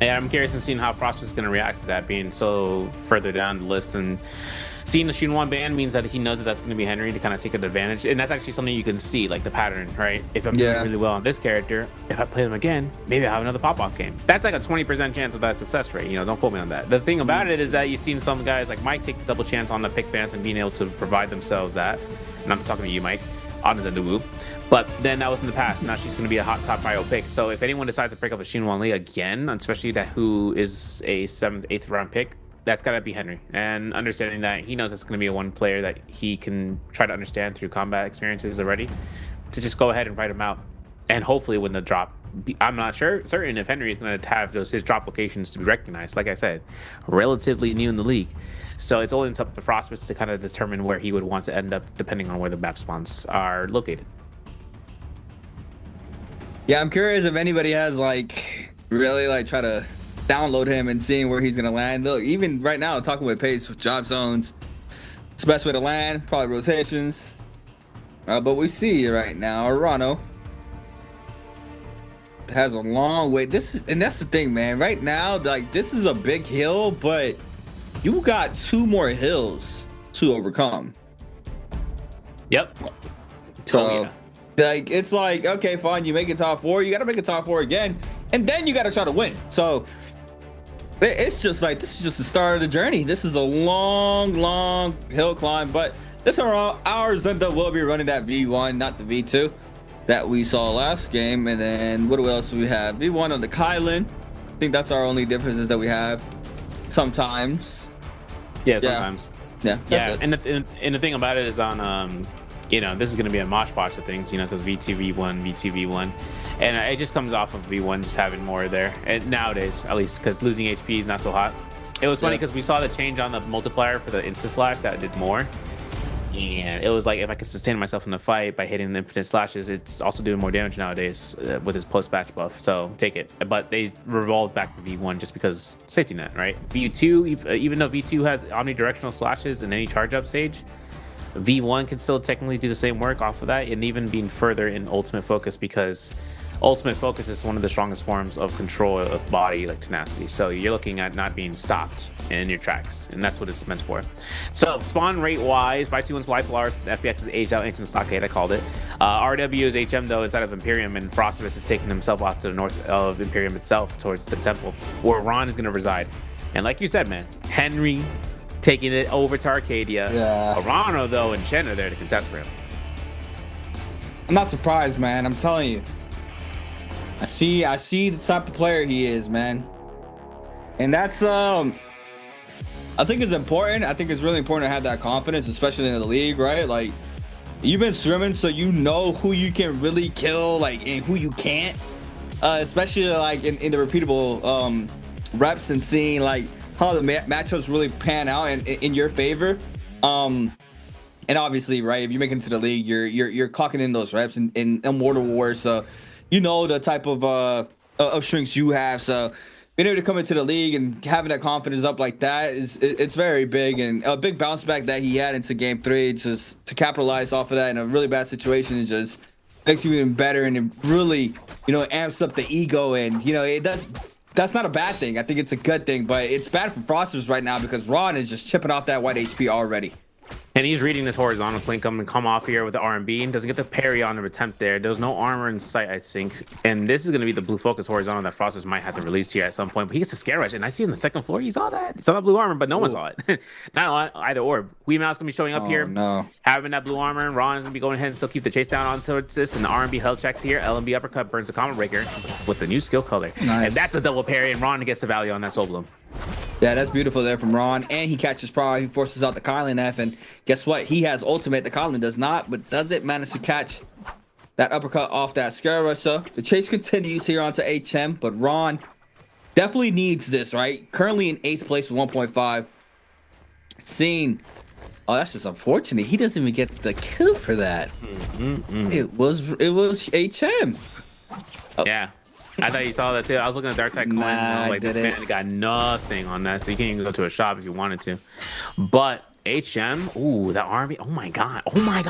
And I'm curious in seeing how Frost is going to react to that being so further down the list. And seeing the Shinwan ban means that he knows that that's going to be Henry to kind of take an advantage. And that's actually something you can see, like the pattern, right? If I'm doing really well on this character, if I play them again, maybe I'll have another pop-off game. That's like a 20% chance of that success rate. You know, don't quote me on that. The thing about it is that you've seen some guys like Mike take the double chance on the pick bans and being able to provide themselves that. And I'm talking to you, Mike, on the Zendu. But then that was in the past. Now she's going to be a hot top 5 pick. So if anyone decides to pick up a Shinwan Lee again, especially that who is a 7th, 8th round pick, that's got to be Henry. And understanding that he knows it's going to be a one player that he can try to understand through combat experiences already, to just go ahead and write him out. And hopefully when the drop, I'm not certain if Henry is going to have his drop locations to be recognized. Like I said, relatively new in the league. So it's only up to Frostbus to kind of determine where he would want to end up depending on where the map spawns are located. Yeah, I'm curious if anybody has like really like try to download him and seeing where he's gonna land. Look, even right now talking with Pace with job zones, it's the best way to land, probably rotations. But we see right now Arano has a long way. And that's the thing, man. Right now, like, this is a big hill, but you got 2 more hills to overcome. Yep. So like, it's like, okay, fine, you make it top 4, you gotta make it top 4 again, and then you gotta try to win. So it's just like, this is just the start of the journey. This is a long hill climb, but this our Zenda will be running that V1, not the V2 that we saw last game. And then what else do we have? V1 on the Kylan. I think that's our only differences that we have sometimes. Yeah, sometimes. Yeah. And the thing about it is on you know, this is going to be a mosh box of things, you know, because V2 V1 V2 V1, and it just comes off of V1 just having more there, and nowadays at least, because losing HP is not so hot. It was funny because we saw the change on the multiplier for the insta slash that did more, and it was like, if I could sustain myself in the fight by hitting the infinite slashes, it's also doing more damage nowadays with his post-patch buff, so take it. But they revolved back to V1 just because safety net, right? V2, even though V2 has omnidirectional slashes in any charge up stage, V1 can still technically do the same work off of that, and even being further in ultimate focus, because ultimate focus is one of the strongest forms of control of body, like tenacity. So you're looking at not being stopped in your tracks, and that's what it's meant for. So spawn rate wise, 521's Life Polaris, FPX is aged out, ancient stockade, I called it. RW is HM though inside of Imperium, and Frostbus is taking himself out to the north of Imperium itself towards the temple, where Ron is going to reside. And like you said, man, Henry taking it over to Arcadia. Yeah. Arano though and Shen are there to contest for him. I'm not surprised, man. I'm telling you. I see the type of player he is, man. And that's I think it's important. I think it's really important to have that confidence, especially in the league, right? Like, you've been swimming, so you know who you can really kill, like, and who you can't. Especially like in the repeatable reps, and seeing like how the matchups really pan out in your favor. And obviously, right, if you make it into the league, you're clocking in those reps in Immortal Wars, so you know the type of strengths you have. So being able to come into the league and having that confidence up like that it's very big, and a big bounce back that he had into game 3, just to capitalize off of that in a really bad situation, is just makes you even better, and it really, you know, amps up the ego, and you know, that's not a bad thing. I think it's a good thing, but it's bad for Frosters right now because Ron is just chipping off that white HP already. And he's reading this horizontal clink and come off here with the R&B and doesn't get the parry on the attempt there. There's no armor in sight, I think. And this is going to be the blue focus horizontal that Frosters might have to release here at some point. But he gets a scare rush. And I see on the second floor, he saw that. He saw that blue armor, but no one saw it. Not either or. Weemout's going to be showing up here. No. Having that blue armor. And Ron is going to be going ahead and still keep the chase down onto this. And the R&B health checks here. LMB uppercut burns the combo breaker with the new skill color. Nice. And that's a double parry. And Ron gets the value on that soul bloom. Yeah, that's beautiful there from Ron. And he catches power. He forces out the Kylan F. And guess what? He has ultimate. The Kylan does not, but does it manage to catch that uppercut off that Scare Rush. So the chase continues here onto HM, but Ron definitely needs this, right? Currently in 8th place with 1.5. Seeing, oh, that's just unfortunate. He doesn't even get the kill for that. It was HM. Oh. Yeah. I thought you saw that too. I was looking at Dark Tide coins and I was like, this man got nothing on that, so you can't even go to a shop if you wanted to. But HM, ooh, the army, oh my god,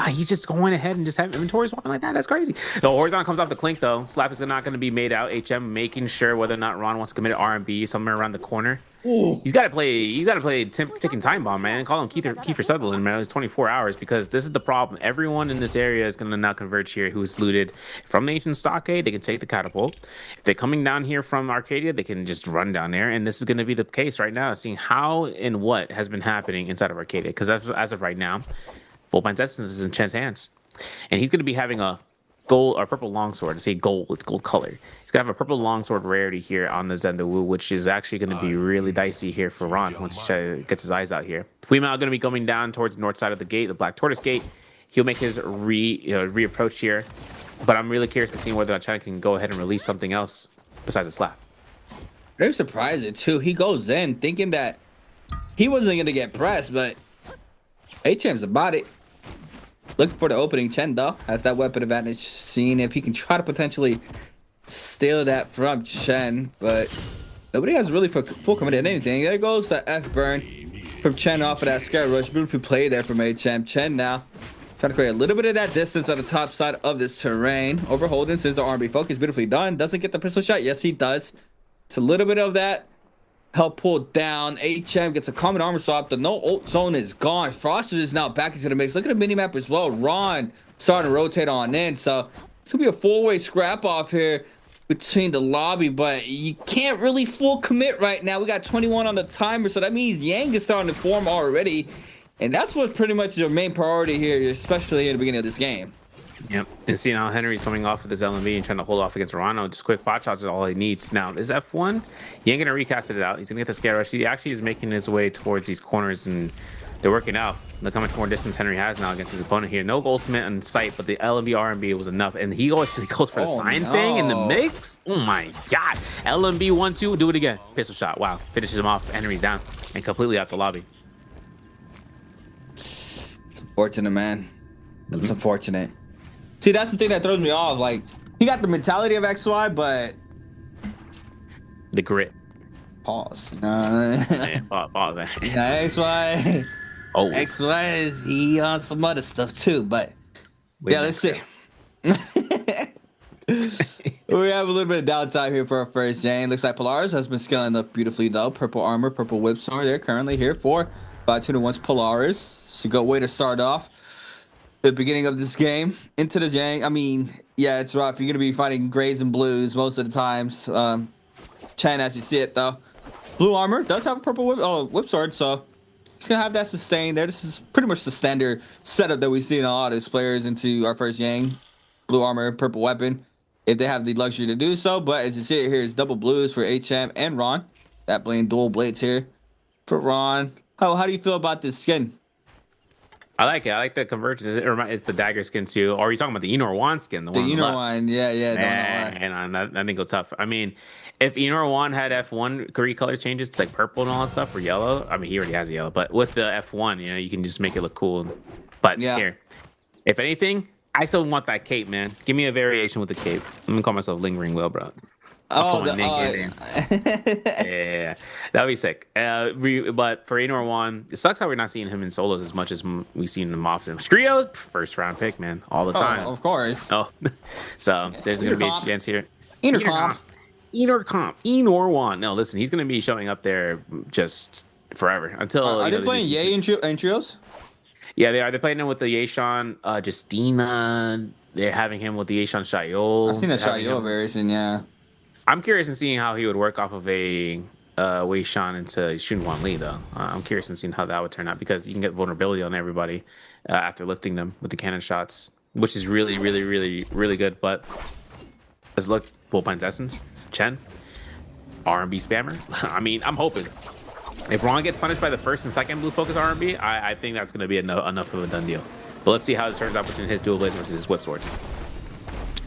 he's just going ahead and just having inventories walking like that. That's crazy. The horizontal comes off the clink though. Slap is not going to be made out. HM making sure whether or not Ron wants to commit R&B somewhere around the corner. Ooh. He's got to play ticking time bomb, man. Call him Kiefer Sutherland, man. It's 24 hours because this is the problem. Everyone in this area is going to now converge here who's looted from the ancient stockade. They can take the catapult. If they're coming down here from Arcadia, they can just run down there. And this is going to be the case right now, seeing how and what has been happening inside of Arcadia. Because as of right now, Volpine's Essence is in Chen's hands. And he's going to be having a gold or purple longsword. I say gold, it's gold color. He's gonna have a purple longsword rarity here on the Zenda Wu, which is actually going to be really dicey here for Ron once he gets his eyes out here. Weemout going to be coming down towards the north side of the gate, the Black Tortoise Gate. He'll make his reapproach here, but I'm really curious to see whether China can go ahead and release something else besides a slap. Very surprising too. He goes in thinking that he wasn't going to get pressed, but HM's about it. Looking for the opening. Chen, though, has that weapon advantage. Seeing if he can try to potentially steal that from Chen. But nobody has really full committed anything. There goes the F-burn from Chen off of that Scare Rush. Beautiful play there from HM. Chen now trying to create a little bit of that distance on the top side of this terrain. Overholding since the R&B focus. Beautifully done. Doesn't get the pistol shot. Yes, he does. It's a little bit of that. Help pulled down. HM gets a common armor swap. The no ult zone is gone. Froster is now back into the mix. Look at the minimap as well. Ron starting to rotate on in. So it's going to be a four-way scrap off here between the lobby, but you can't really full commit right now. We got 21 on the timer, so that means Yang is starting to form already. And that's what's pretty much the main priority here, especially at the beginning of this game. Yep, and seeing how Henry's coming off of this LMV and trying to hold off against Toronto, just quick pot shots is all he needs. Now, this F1, he ain't gonna recast it out. He's gonna get the Scare Rush. He actually is making his way towards these corners, and they're working out. Look how much more distance Henry has now against his opponent here. No ultimate in sight, but the LMB R&B was enough, and he goes for the sign thing in the mix. Oh my god! LMB 1-2, do it again. Pistol shot. Wow, finishes him off. Henry's down and completely out the lobby. It's unfortunate, man. It's unfortunate. See, that's the thing that throws me off. Like, he got the mentality of XY, but the grit. Pause. Yeah, pause, man. Yeah, XY. Oh, XY is he on some other stuff too, but yeah, let's see. We have a little bit of downtime here for our first game. Looks like Polaris has been scaling up beautifully though. Purple armor, purple whip sword. They're currently here for 5-2-1's Polaris. It's a good way to start off the beginning of this game into the Yang. I mean, yeah, it's rough. You're gonna be fighting grays and blues most of the times. Chen, as you see it though, blue armor does have a purple whip sword, so he's gonna have that sustain there. This is pretty much the standard setup that we see in a lot of these players into our first Yang. Blue armor, purple weapon, if they have the luxury to do so. But as you see it here, is double blues for HM and Ron. That blade dual blades here for Ron. How do you feel about this skin? I like it. I like the convergence. It's the dagger skin too. Or are you talking about the Enor Wan skin? The Enor Wan, yeah. And I think go tough. I mean, if Enor Wan had F1 career color changes to like purple and all that stuff or yellow, I mean, he already has yellow. But with the F1, you can just make it look cool. But here, if anything, I still want that cape, man. Give me a variation with the cape. I'm gonna call myself Lingering Will, bro. Oh, yeah, that'd be sick. But for Enor Wan, it sucks how we're not seeing him in solos as much as we've seen him often. Trios, first round pick, man, all the time. Of course. Oh, so there's gonna be a chance here. Enor Wan. No, listen, he's gonna be showing up there just forever until. Are they playing Ye in trios? Yeah, they are. They're playing him with the Yashan Justina. They're having him with the Yashan Shayo. I've seen the Shayo version, yeah. I'm curious in seeing how he would work off of a Wei Shan into Xunhuan Li, though. I'm curious in seeing how that would turn out because you can get vulnerability on everybody after lifting them with the cannon shots, which is really, really, really, really good. But let's look. Bullpine's Essence, Chen, R&B spammer. I mean, I'm hoping. If Ron gets punished by the first and second blue focus R&B, I think that's going to be enough of a done deal. But let's see how it turns out between his dual blades versus his whip sword.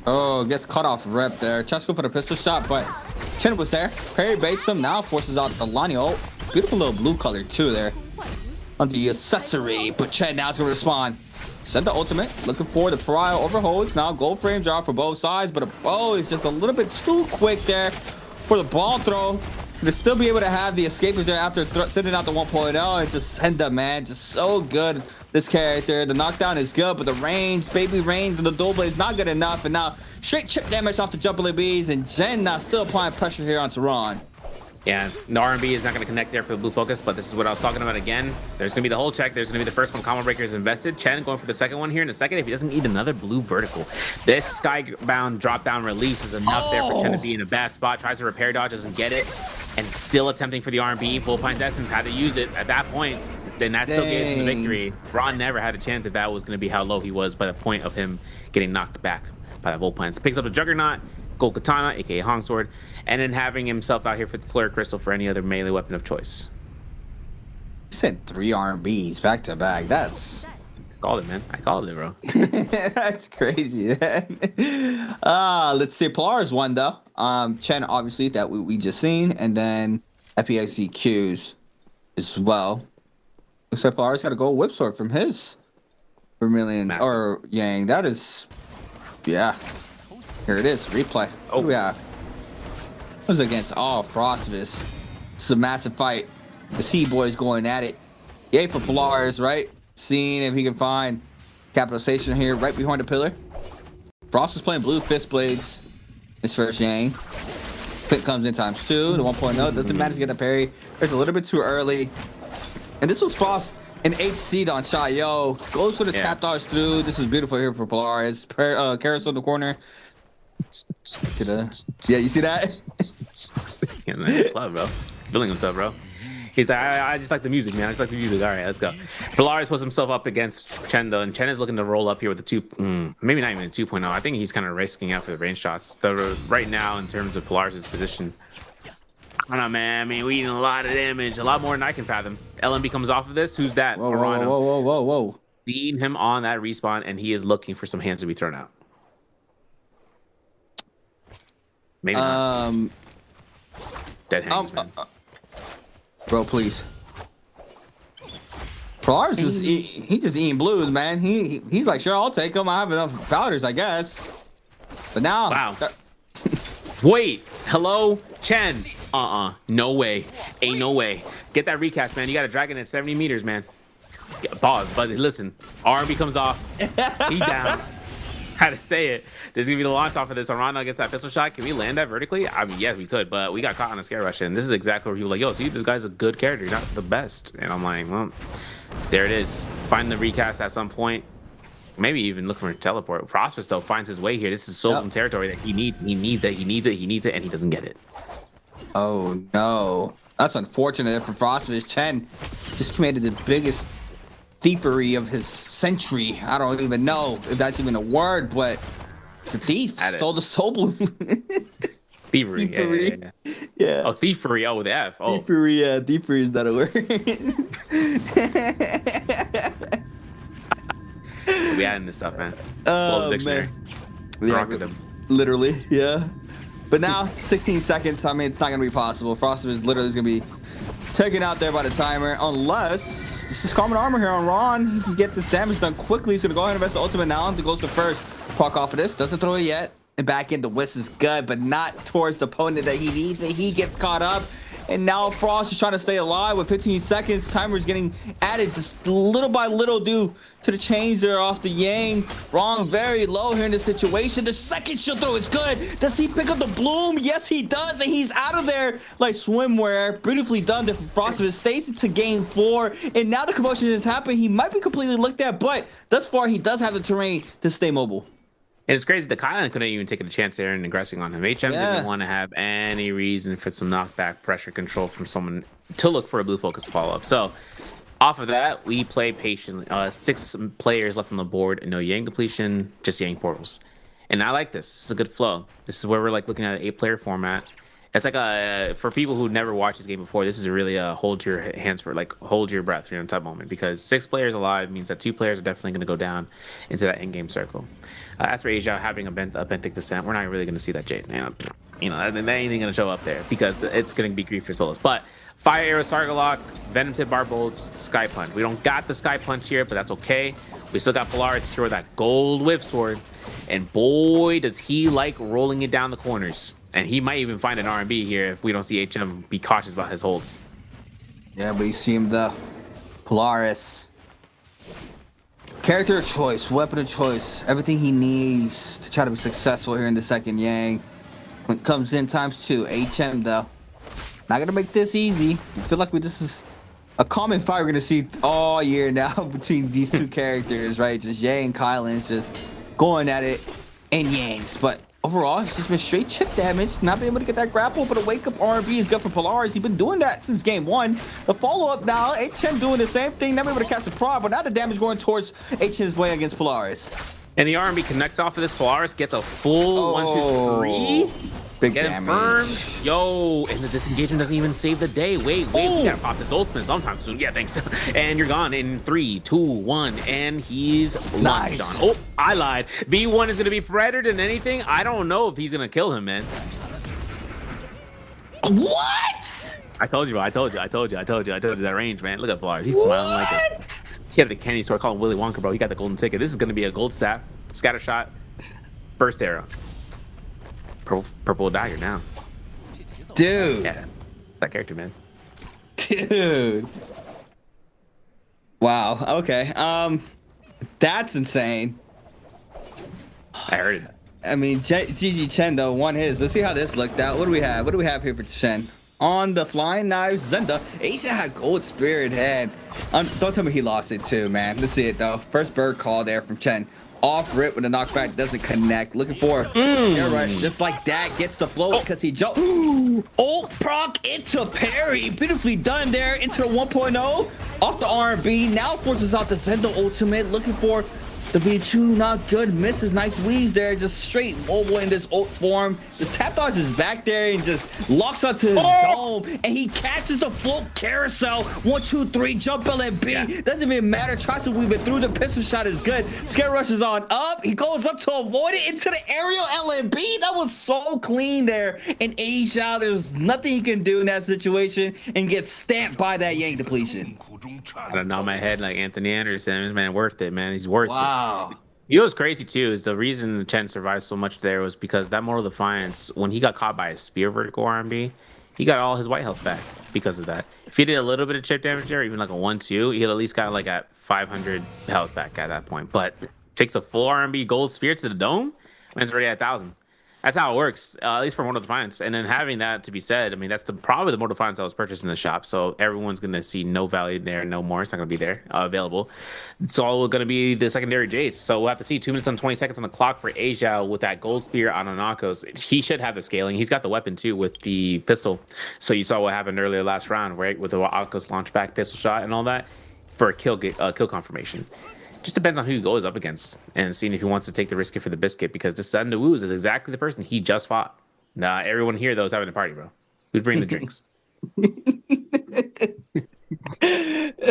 Oh, gets cut off rep there. Tries to go for the pistol shot, but Chen was there. Parry baits him, now forces out the Lani ult. Beautiful little blue color too there on the accessory, but Chen now is going to respond. Send the ultimate, looking for the pariah overholds. Now gold frame drop for both sides, but is just a little bit too quick there for the ball throw. So to still be able to have the escapers there after sending out the 1.0 and just send them, man. Just so good, this character. The knockdown is good, but the range, baby range, and the dual blade is not good enough. And now straight chip damage off the jumping bees, and Jen now still applying pressure here on Tehran. Yeah, the R&B is not going to connect there for the blue focus, but this is what I was talking about again. There's going to be the whole check. There's going to be the first one. Combo breaker is invested. Chen going for the second one here in a second. If he doesn't eat another blue vertical, this skybound drop down release is enough there for Chen to be in a bad spot. Tries to repair dodge, doesn't get it, and still attempting for the R&B. Bullpine's Essence had to use it at that point. Then that still gave him the victory. Ron never had a chance if that was going to be how low he was by the point of him getting knocked back by the Bullpines. Picks up the Juggernaut, Gold Katana, aka Hong Sword, and then having himself out here for the Flare Crystal for any other melee weapon of choice. He sent 3 R&Bs back to back. That's... I called it, man. I called it, bro. That's crazy, man. Let's see. Polaris won, though. Chen, obviously, that we just seen. And then FPXC Qs as well. Looks like Polaris got a gold whip sword from his Vermilion. Or Yang. That is... Yeah. Here it is. Replay. Oh, yeah. It was against Frostvis. This is a massive fight. The Sea Boys going at it. Yay for Polaris, right? Seeing if he can find capitalization here right behind the pillar. Frost is playing blue fist blades. His first Yang. Click comes in ×2. The 1.0 doesn't manage to get the parry. It's a little bit too early. And this was Frost an 8th seed on Shayo. Goes for the tap dodge through. This is beautiful here for Polaris. Carousel in the corner. Yeah, you see that? Yeah, man, club, bro. Feeling himself, bro. He's like, I just like the music, man. I just like the music. All right, let's go. Polaris puts himself up against Chen, though, and Chen is looking to roll up here with the maybe not even a 2.0. I think he's kind of risking out for the range shots. Right now, in terms of Polaris' position, I don't know, man. I mean, we're eating a lot of damage, a lot more than I can fathom. LMB comes off of this. Who's that? Whoa. Seeing him on that respawn, and he is looking for some hands to be thrown out. Maybe not. Dead hands, man. Bro, please. Polaris is he just eating blues, man. He's like, sure, I'll take them. I have enough powders, I guess. But now, wow. Wait, hello, Chen. No way. Ain't no way. Get that recast, man. You got a dragon at 70 meters, man. Pause, but listen. R&B comes off. He down. How to say it. There's gonna be the launch off of this. Arana gets that pistol shot. Can we land that vertically? I mean, yes, we could, but we got caught on a scare rush, and this is exactly where people are like, yo, see, this guy's a good character, not the best. And I'm like, well, there it is. Find the recast at some point. Maybe even look for a teleport. Frostvis though finds his way here. This is Soulbloom territory that he needs. He needs it, and he doesn't get it. Oh no. That's unfortunate for Frostvis. Chen just committed the biggest thievery of his century. I don't even know if that's even a word, but it's a thief. Stole the Soulbloom. Thievery. Yeah. Oh, thievery. Oh, with the F. Oh. Thievery. Yeah, thievery is not a word. We adding this stuff, man. Oh, man. Yeah, literally, yeah. But now, 16 seconds. I mean, it's not going to be possible. Frostvis is literally going to be taken out there by the timer, unless this is common armor here on Ron. He can get this damage done quickly. He's going to go ahead and invest the ultimate now. He goes to first. Proc off of this. Doesn't throw it yet. And back into Whis is good, but not towards the opponent that he needs it. He gets caught up. and now Frost is trying to stay alive with 15 seconds. Timer is getting added just little by little due to the change there off the Yang. Wrong, very low here in this situation. The second shield throw is good. Does he pick up the bloom? Yes, he does, and he's out of there like swimwear. Beautifully done there for Frost. It stays into game 4, and now the commotion has happened. He might be completely looked at, but thus far he does have the terrain to stay mobile. And it's crazy that Kylan couldn't even take a chance there and aggressing on him. HM didn't want to have any reason for some knockback pressure control from someone to look for a blue focus follow-up. So off of that, we play patiently. 6 players left on the board, and no Yang depletion, just Yang portals. And I like this. This is a good flow. This is where we're like looking at an 8-player format. It's like a, for people who never watched this game before, this is really a hold your hands for, like, hold your breath, you know, type moment, because 6 players alive means that 2 players are definitely going to go down into that in-game circle. As for Asia having a benthic descent, we're not really going to see that Jade. You know, that ain't going to show up there because it's going to be Grief for Souls. But Fire Arrow, Sarga Lock, Venom Tip, Bar Bolts, Sky Punch. We don't got the Sky Punch here, but that's okay. We still got Polaris to throw that gold whip sword, and boy, does he like rolling it down the corners. And he might even find an R&B here if we don't see HM be cautious about his holds. Yeah, but you see him, the Polaris. Character of choice, weapon of choice, everything he needs to try to be successful here in the second Yang. When it comes in ×2, HM though. Not gonna make this easy. I feel like this is a common fight we're gonna see all year now between these 2 characters, right? Just Yang and Kylan's just going at it in Yangs. But overall, it's just been straight chip damage. Not being able to get that grapple, but a wake-up R&B is good for Polaris. He's been doing that since game 1. The follow-up now, HM doing the same thing. Not able to catch the prod, but now the damage going towards HM's way against Polaris. And the R&B connects off of this. Polaris gets a full 1, 2, 3. Big Get damage. Confirmed. Yo, and the disengagement doesn't even save the day. Wait, we gotta pop this ultimate sometime soon. Yeah, thanks. And you're gone in 3, 2, 1, and he's nice. Launched on. Oh, I lied. V1 is gonna be better than anything. I don't know if he's gonna kill him, man. What? I told you that range, man. Look at Polaris. He's smiling like it. He had the candy store. Call him Willy Wonka, bro. He got the golden ticket. This is gonna be a gold staff, scatter shot, burst arrow. Purple dagger now. Dude. Yeah. It's that character, man. Dude. Wow. Okay. That's insane. I heard it. I mean, GG Chen though won his. Let's see how this looked out. What do we have? What do we have here for Chen? On the flying knives, Zenda. Asia had gold spirit head. Don't tell me he lost it too, man. Let's see it though. First bird call there from Chen. Off rip with the knockback, doesn't connect. Looking for air rush just like that. Gets the float because he jumped. Ult proc into parry. Beautifully done there into the 1.0. Off the R&B. Now forces out the Zendo ultimate. Looking for the V2, not good. Misses, nice weaves there. Just straight mobile in this ult form. This tap dodge is back there and just locks onto his dome. And he catches the float carousel. 1, 2, 3, jump LMB. Yeah. Doesn't even matter. Tries to weave it through. The pistol shot is good. Scare rush is on up. He goes up to avoid it into the aerial LMB. That was so clean there. In Asia, there's nothing he can do in that situation and gets stamped by that Yang depletion. I don't know my head like Anthony Anderson, man, worth it, man. He's worth it. You know what's crazy too is the reason Chen survived so much there was because that Mortal Defiance, when he got caught by a spear vertical R&B, he got all his white health back because of that. If he did a little bit of chip damage there, even like a 1-2, he'd at least got like at 500 health back at that point. But takes a full R&B gold spear to the dome, man's already at 1,000. That's how it works, at least for Mortal Defiance. And then having that to be said, I mean, that's probably the Mortal Defiance I was purchased in the shop. So everyone's going to see no value there, no more. It's not going to be there available. It's all going to be the secondary Jace. So we'll have to see 2 minutes and 20 seconds on the clock for Asia with that gold spear on Anakos. He should have the scaling. He's got the weapon too with the pistol. So you saw what happened earlier last round, right? With the Anakos launch back pistol shot and all that for a kill confirmation. Just depends on who he goes up against and seeing if he wants to take the risk for the biscuit, because this Sudden Woos is exactly the person he just fought. Nah, everyone here though is having a party, bro. Who's bringing the drinks?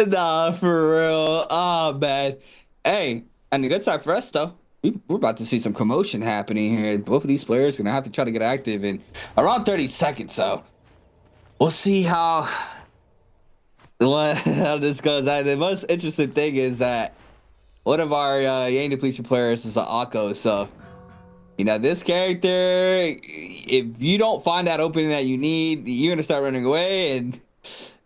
Nah, for real. Oh man. Hey, and the good side for us though, we're about to see some commotion happening here. Both of these players are gonna have to try to get active in around 30 seconds. So we'll see how this goes. The most interesting thing is that one of our Yang depletion players is an Akko, so You know, this character, if you don't find that opening that you need, you're going to start running away and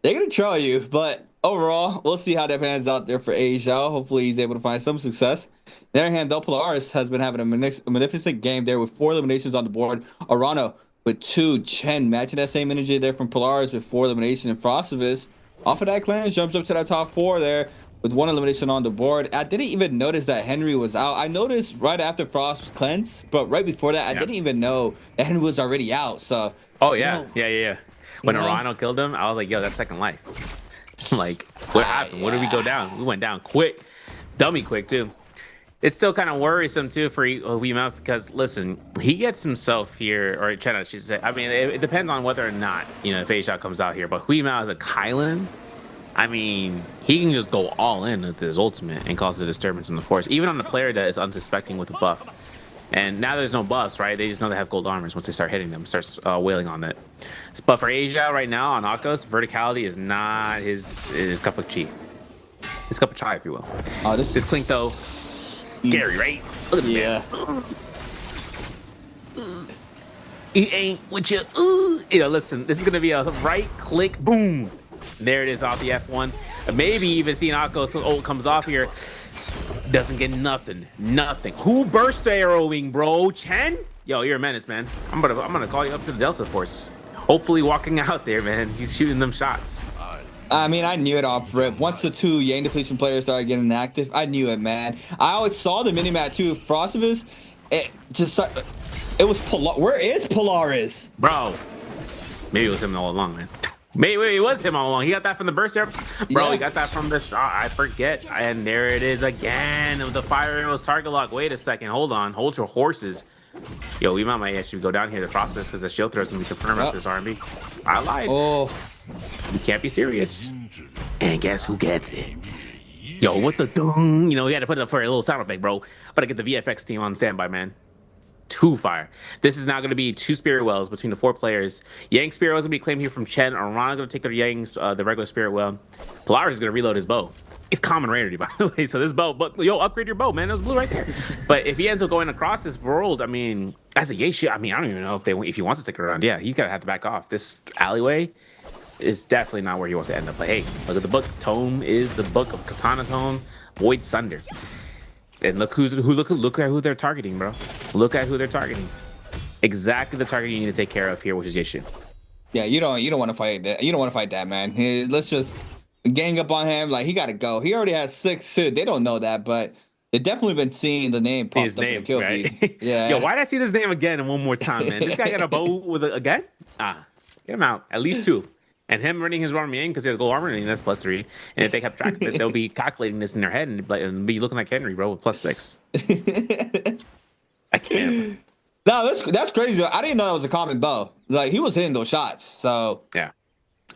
they're going to troll you. But overall, we'll see how that pans out there for Asia. Hopefully, he's able to find some success. On the other hand, though, Polaris has been having a magnificent game there with 4 eliminations on the board. Arano with 2. Chen matching that same energy there from Polaris with 4 eliminations. And Frostivus, off of that cleanse, jumps up to that top 4 there with 1 elimination on the board. I didn't even notice that Henry was out. I noticed right after Frost's cleanse, but right before that, I didn't even know that Henry was already out. So, oh yeah, yeah. When Arano killed him, I was like, yo, that's second life. Like, what happened? What did we go down? We went down quick, dummy quick too. It's still kind of worrisome too for Weemouth because listen, he gets himself here, or Chen, I should say. I mean, it depends on whether or not if A-Shot comes out here. But Weemouth as a Kylan, I mean, he can just go all in with his ultimate and cause a disturbance in the force, even on the player that is unsuspecting with a buff. And now there's no buffs, right? They just know they have gold armors. Once they start hitting them, starts wailing on it. But for Asia right now on Akos, verticality is not his cup of tea. His cup of chai, if you will. This Clink though, scary, right? Look at this man. He ain't with you. Listen, this is gonna be a right click, boom. There it is off the F1. Maybe even seeing Akos ult comes off here. Doesn't get nothing. Who burst arrowing, bro? Chen? Yo, you're a menace, man. I'm gonna call you up to the Delta Force. Hopefully walking out there, man. He's shooting them shots. I mean, I knew it off rip. Once the 2 Yang depletion players started getting active, I knew it, man. I always saw the minimap too. Frostivus, it was Where is Polaris? Bro, maybe it was him all along, man. Maybe it was him all along. He got that from the burst arrow. Bro, he got that from the shot. I forget. And there it is again. The fire arrows target lock. Wait a second. Hold on. Hold your horses. Yo, we might actually go down here to Frostmas because the shield throws can be confirmed with this R&B. I lied. Oh. You can't be serious. And guess who gets it? Yo, what the dung? We had to put it up for a little sound effect, bro. But I get the VFX team on standby, man. 2 fire. This is now going to be 2 spirit wells between the 4 players. Yang spirit wells going to be claimed here from Chen. Arana going to take their Yang's, the regular spirit well. Polaris is going to reload his bow. It's common rarity, by the way. So this bow, but yo, upgrade your bow, man. That was blue right there. But if he ends up going across this world, I mean, as a Yeshi, I mean, I don't even know if he wants to stick around. Yeah, he's going to have to back off. This alleyway is definitely not where he wants to end up. But hey, look at the book. Tome is the book of Katana Tome, Void Sunder. And look at who they're targeting, bro. Look at who they're targeting. Exactly the target you need to take care of here, which is Yeshu. Yeah, you don't want to fight that. You don't want to fight that, man. Let's just gang up on him. Like, he got to go. He already has 6 too. They don't know that, but they've definitely been seeing the name popped up in the kill feed. Yeah. Yo, why did I see this name again and one more time, man? This guy got a bow with a gun? Get him out. At least 2. And him running his army in because he has gold armor and that's +3. And if they kept track of it, they'll be calculating this in their head and be looking like Henry, bro, with +6. I can't. No, that's crazy. I didn't know that was a common bow. Like, he was hitting those shots. So yeah.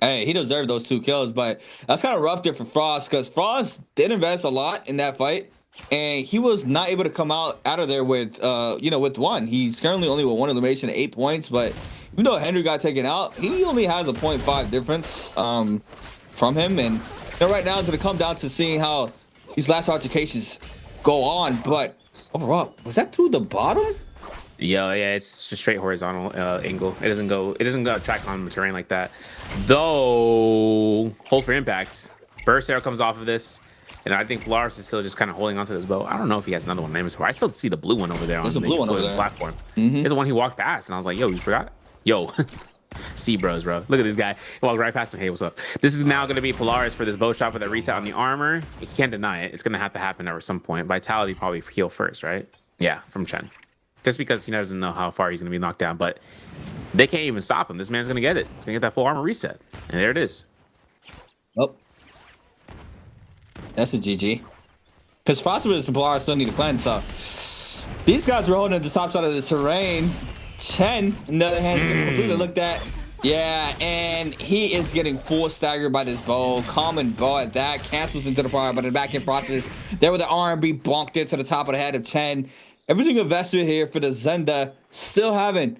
Hey, he deserved those 2 kills, but that's kind of rough there for Frost because Frost did invest a lot in that fight. And he was not able to come out of there with, with 1. He's currently only with 1 elimination at 8 points, but even though Henry got taken out, he only has a 0.5 difference from him. And right now it's going to come down to seeing how these last altercations go on. But overall, was that through the bottom? Yeah, it's just straight horizontal angle. It doesn't go track on the terrain like that. Though, hold for impact. Burst arrow comes off of this. And I think Polaris is still just kind of holding onto this bow. I don't know if he has another one named for. I still see the blue one over there on the platform. There's the one he walked past, and I was like, yo, you forgot? Yo, see bros, bro. Look at this guy. He walked right past him. Hey, what's up? This is now going to be Polaris for this bow shot for the reset on the armor. He can't deny it. It's going to have to happen at some point. Vitality probably heal first, right? Yeah, from Chen. Just because he doesn't know how far he's going to be knocked down. But they can't even stop him. This man's going to get it. He's going to get that full armor reset. And there it is. Nope. That's a GG. Because Frostmas and Polaris still need to cleanse, so these guys were holding the top side of the terrain. Chen, on the other hand, is getting completely looked at. Yeah, and he is getting full staggered by this bow. Common bow at that. Cancels into the fire, but in the back end, Frostmas there with the R&B bonked it to the top of the head of Chen. Everything invested here for the Zenda. Still having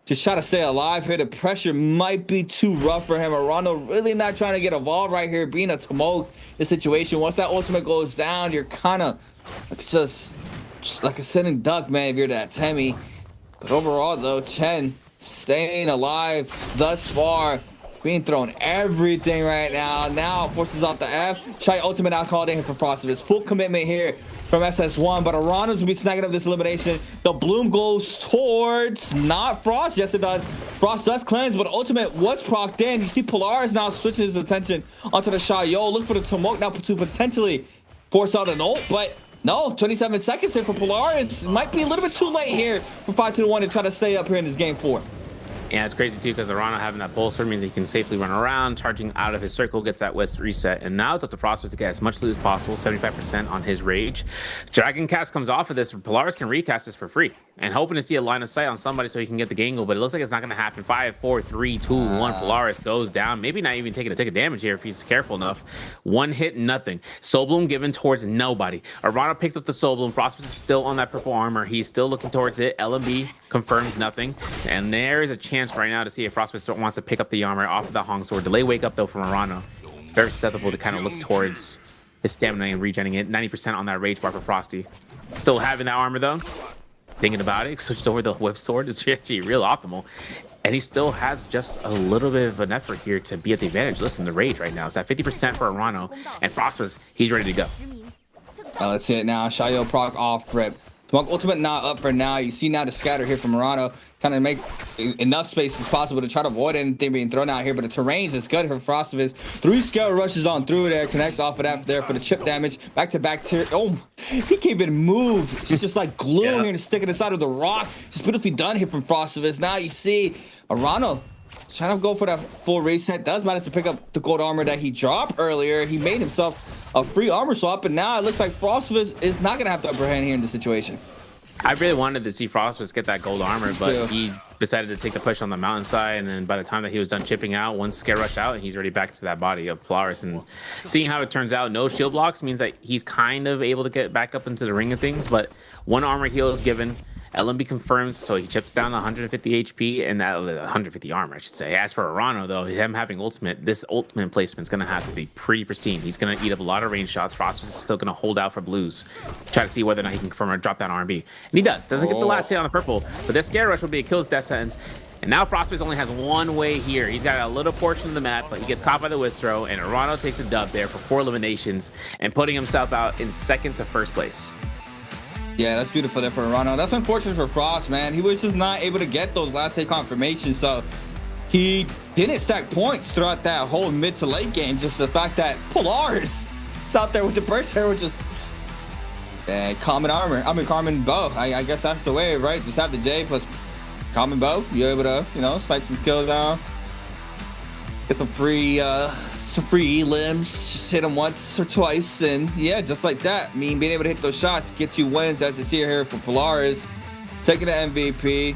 to try to stay alive here. The pressure might be too rough for him. Arano really not trying to get involved right here, being a tumult in the situation. Once that ultimate goes down, you're kind of just like a sitting duck, man, if you're that Temmie. But overall, though, Chen staying alive thus far. Being thrown everything right now. Now forces off the F. Shy ultimate now called in for Frostivus. Full commitment here from SS1, but Aranos will be snagging up this elimination. The bloom goes towards not Frost. Yes, it does. Frost does cleanse, but ultimate was procced in. You see Polaris now switching his attention onto the Shayo. Look for the Tumult now to potentially force out an ult, but no, 27 seconds here for Polaris. Might be a little bit too late here for 5-1 to try to stay up here in this game 4. Yeah, it's crazy too because Arano having that bolster means he can safely run around, charging out of his circle, gets that West reset, and now it's up to Frostbus to get as much loot as possible, 75% on his rage. Dragon Cast comes off of this. Polaris can recast this for free, and hoping to see a line of sight on somebody so he can get the gangle, but it looks like it's not going to happen. 5, 4, 3, 2, 1. Polaris goes down. Maybe not even taking a tick of damage here if he's careful enough. One hit, nothing. Soul Bloom given towards nobody. Arano picks up the Soul Bloom. Frostbus is still on that purple armor. He's still looking towards it. LMB confirms nothing, and there is a chance right now to see if Frostbus wants to pick up the armor off of the Hong Sword. Delay wake up though from Arano. Very susceptible to kind of look towards his stamina and regenerating it. 90% on that rage bar for Frosty. Still having that armor though. Thinking about it, switched over the whip sword. It's actually real optimal. And he still has just a little bit of an effort here to be at the advantage. Listen, the rage right now is at 50% for Arano, and Frostbus, he's ready to go. Let's hit it now. Shayo proc off rip. Monk ultimate not up for now. You see now the scatter here from Arano, trying to make enough space as possible to try to avoid anything being thrown out here, but the terrains is good for Frostivus. 3 scale rushes on through there, connects off of that there for the chip damage. Back to back tier. Oh, he can't even move. It's just like glue here and sticking inside of the rock. Just beautifully done here from Frostivus. Now you see Arano trying to go for that full reset. Does manage to pick up the gold armor that he dropped earlier. He made himself a free armor swap, and now it looks like Frostivus is not gonna have the upper hand here in this situation. I really wanted to see Frostbus get that gold armor, but he decided to take the push on the mountainside, and then by the time that he was done chipping out, one scare rush out, and he's already back to that body of Polaris. And seeing how it turns out, no shield blocks means that he's kind of able to get back up into the ring of things, but 1 armor heal is given. LMB confirms, so he chips down 150 HP and 150 armor, I should say. As for Arano, though, him having ultimate, this ultimate placement's going to have to be pretty pristine. He's going to eat up a lot of range shots. Frostbus is still going to hold out for blues, try to see whether or not he can confirm or drop that R&B. And he does. Doesn't get the last hit on the purple, but this scare rush will be a kills death sentence. And now Frostbus only has one way here. He's got a little portion of the map, but he gets caught by the whisk throw, and Arano takes a dub there for 4 eliminations and putting himself out in 2nd to 1st place. Yeah, that's beautiful there for Arano. That's unfortunate for Frost, man. He was just not able to get those last hit confirmations, so he didn't stack points throughout that whole mid to late game. Just the fact that Polaris is out there with the burst here, which is common armor. I mean, common bow. I guess that's the way, right? Just have the J plus common bow. You're able to, you know, snipe some kills down, get some free limbs, just hit them once or twice, and yeah, just like that. I mean, being able to hit those shots gets you wins, as you see here for Polaris. Taking the MVP.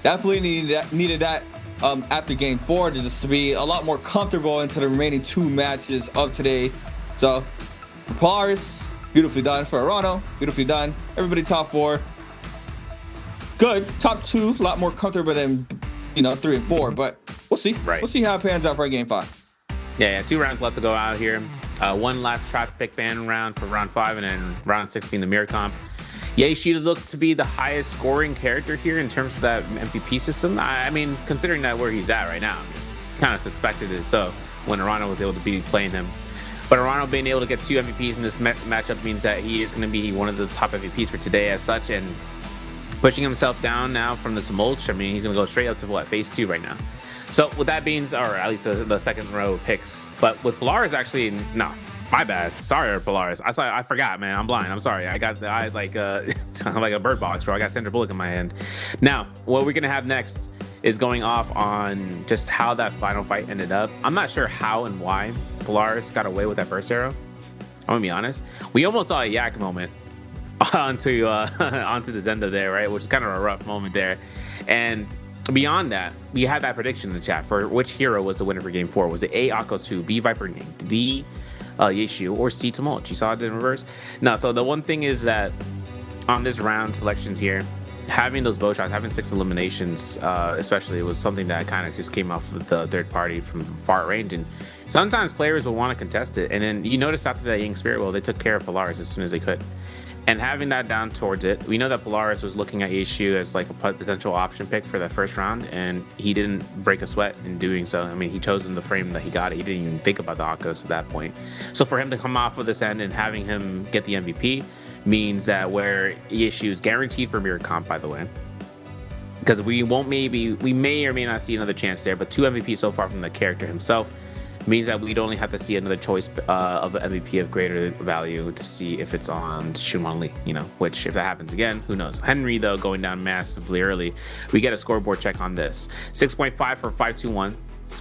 Definitely needed that after game 4 to just to be a lot more comfortable into the remaining 2 matches of today. So, Polaris, beautifully done. For Arano, beautifully done. Everybody top 4. Good. Top 2, a lot more comfortable than, you know, 3 and 4, but we'll see. We'll see how it pans out for game 5. Yeah, 2 rounds left to go out here. 1 last trap pick ban round for round 5, and then round 6 being the mirror comp. Yaishida looked to be the highest scoring character here in terms of that MVP system. I mean, considering that where he's at right now, kind of suspected it so when Arano was able to be playing him. But Arano being able to get 2 MVPs in this matchup means that he is going to be one of the top MVPs for today as such, and pushing himself down now from the Tumult. I mean, he's going to go straight up to what, phase 2 right now. So with that being, or at least the second row picks, but with Polaris actually, no, my bad. Sorry, Polaris. I forgot, man. I'm blind. I'm sorry. I got the eyes like like a bird box, bro. I got Sandra Bullock in my hand. Now, what we're gonna have next is going off on just how that final fight ended up. I'm not sure how and why Polaris got away with that burst arrow. I'm gonna be honest. We almost saw a yak moment onto the Zenda there, right? Which is kind of a rough moment there, and beyond that, we had that prediction in the chat for which hero was the winner for game 4. Was it A, Akos, B, Viper, D, Yeshu, or C, Tumult? You saw it in reverse? No, so the one thing is that on this round selections here, having those bow shots, having 6 eliminations, especially, was something that kind of just came off of the third party from far range. And sometimes players will want to contest it. And then you notice after that Ying Spirit Will, they took care of Polaris as soon as they could. And having that down towards it, we know that Polaris was looking at Yeshu as like a potential option pick for that first round, and he didn't break a sweat in doing so. I mean, he chose in the frame that he got it. He didn't even think about the Akos at that point. So for him to come off of this end and having him get the MVP means that where Yeshu is guaranteed for mirror comp, by the way, because we may or may not see another chance there, but 2 MVPs so far from the character himself means that we'd only have to see another choice of an MVP of greater value to see if it's on Shunwan Lee, you know, which if that happens again, who knows. Henry, though, going down massively early. We get a scoreboard check on this. 6.5 for 521,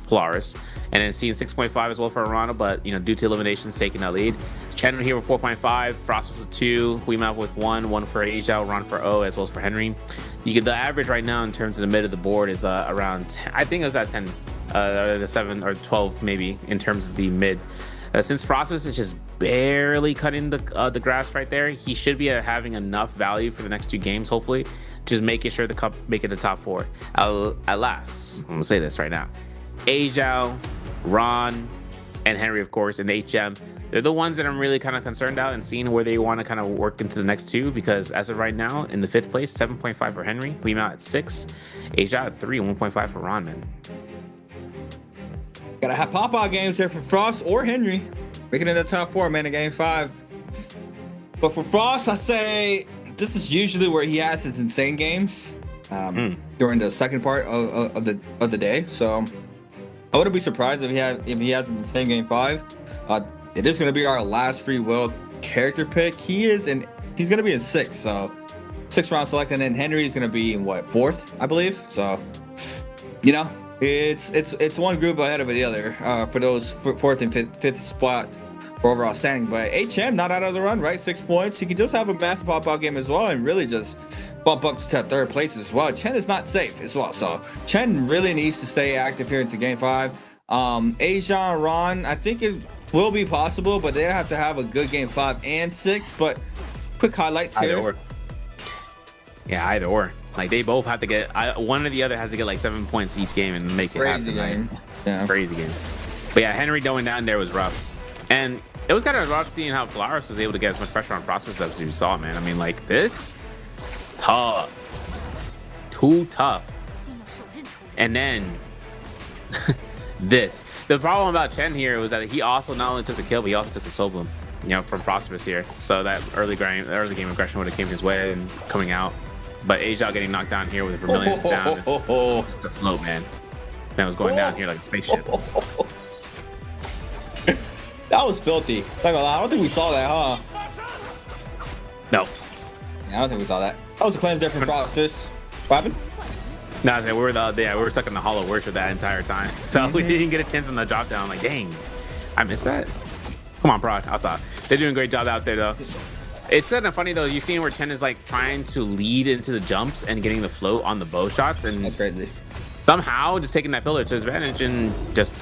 Polaris. And then seeing 6.5 as well for Arano, but, you know, due to eliminations, taking that lead. Chen here with 4.5, Frost with 2, Weemap with 1 for Asia, Ron for O, as well as for Henry. You get the average right now in terms of the mid of the board is around 10, I think it was at 10. The 7 or 12 maybe in terms of the mid. Since Frostus is just barely cutting the grass right there, he should be having enough value for the next 2 games, hopefully, just making sure the cup make it the top 4. Alas, I'm gonna say this right now: Ajao, Ron, and Henry, of course, and HM. They're the ones that I'm really kind of concerned about and seeing where they want to kind of work into the next 2, because as of right now, in the 5th place, 7.5 for Henry, we out at 6, Ajao at 3, and 1.5 for Ron, man. Gotta have pop-out games there for Frost or Henry, making it a top 4, man, in game 5. But for Frost, I say this is usually where he has his insane games during the second part of the day. So I wouldn't be surprised if he has an insane game 5. It is gonna be our last free will character pick. He's gonna be in 6, so 6 round select, and then Henry's gonna be in what, 4th, I believe. So, you know, it's one group ahead of the other for those 4th and 5th spot for overall standing. But HM not out of the run, right? 6 points. He could just have a massive pop-out game as well and really just bump up to 3rd place as well. Chen is not safe as well, so Chen really needs to stay active here into game 5. Asia and Ron, I think it will be possible, but they have to have a good game 5 and 6. But quick highlights here. Either or. Yeah, either or. Like, they both have to get one or the other has to get like 7 points each game and make it happen. Game. Right? Yeah. Crazy games. But yeah, Henry going down there was rough, and it was kind of rough seeing how Polaris was able to get as much pressure on Prosperous as you saw, man. I mean, like, this tough, too tough, and then this. The problem about Chen here was that he also not only took the kill, but he also took the soul bloom, you know, from Prosperous here. So that early game aggression would have came his way and coming out. But Asia getting knocked down here with the Vermilions down. It's the float, man. Man was going down here like a spaceship. That was filthy. Not gonna lie, I don't think we saw that, huh? No. Yeah, I don't think we saw that. That was a cleanse there from Frostus. What happened? No, I said we were stuck in the Hollow Worship that entire time. So we didn't get a chance on the drop down. Like, dang, I missed that. Come on, Prod. I'll stop. They're doing a great job out there, though. It's kind of funny though. You've seen where Chen is like trying to lead into the jumps and getting the float on the bow shots, and that's crazy. Somehow just taking that pillar to his advantage and just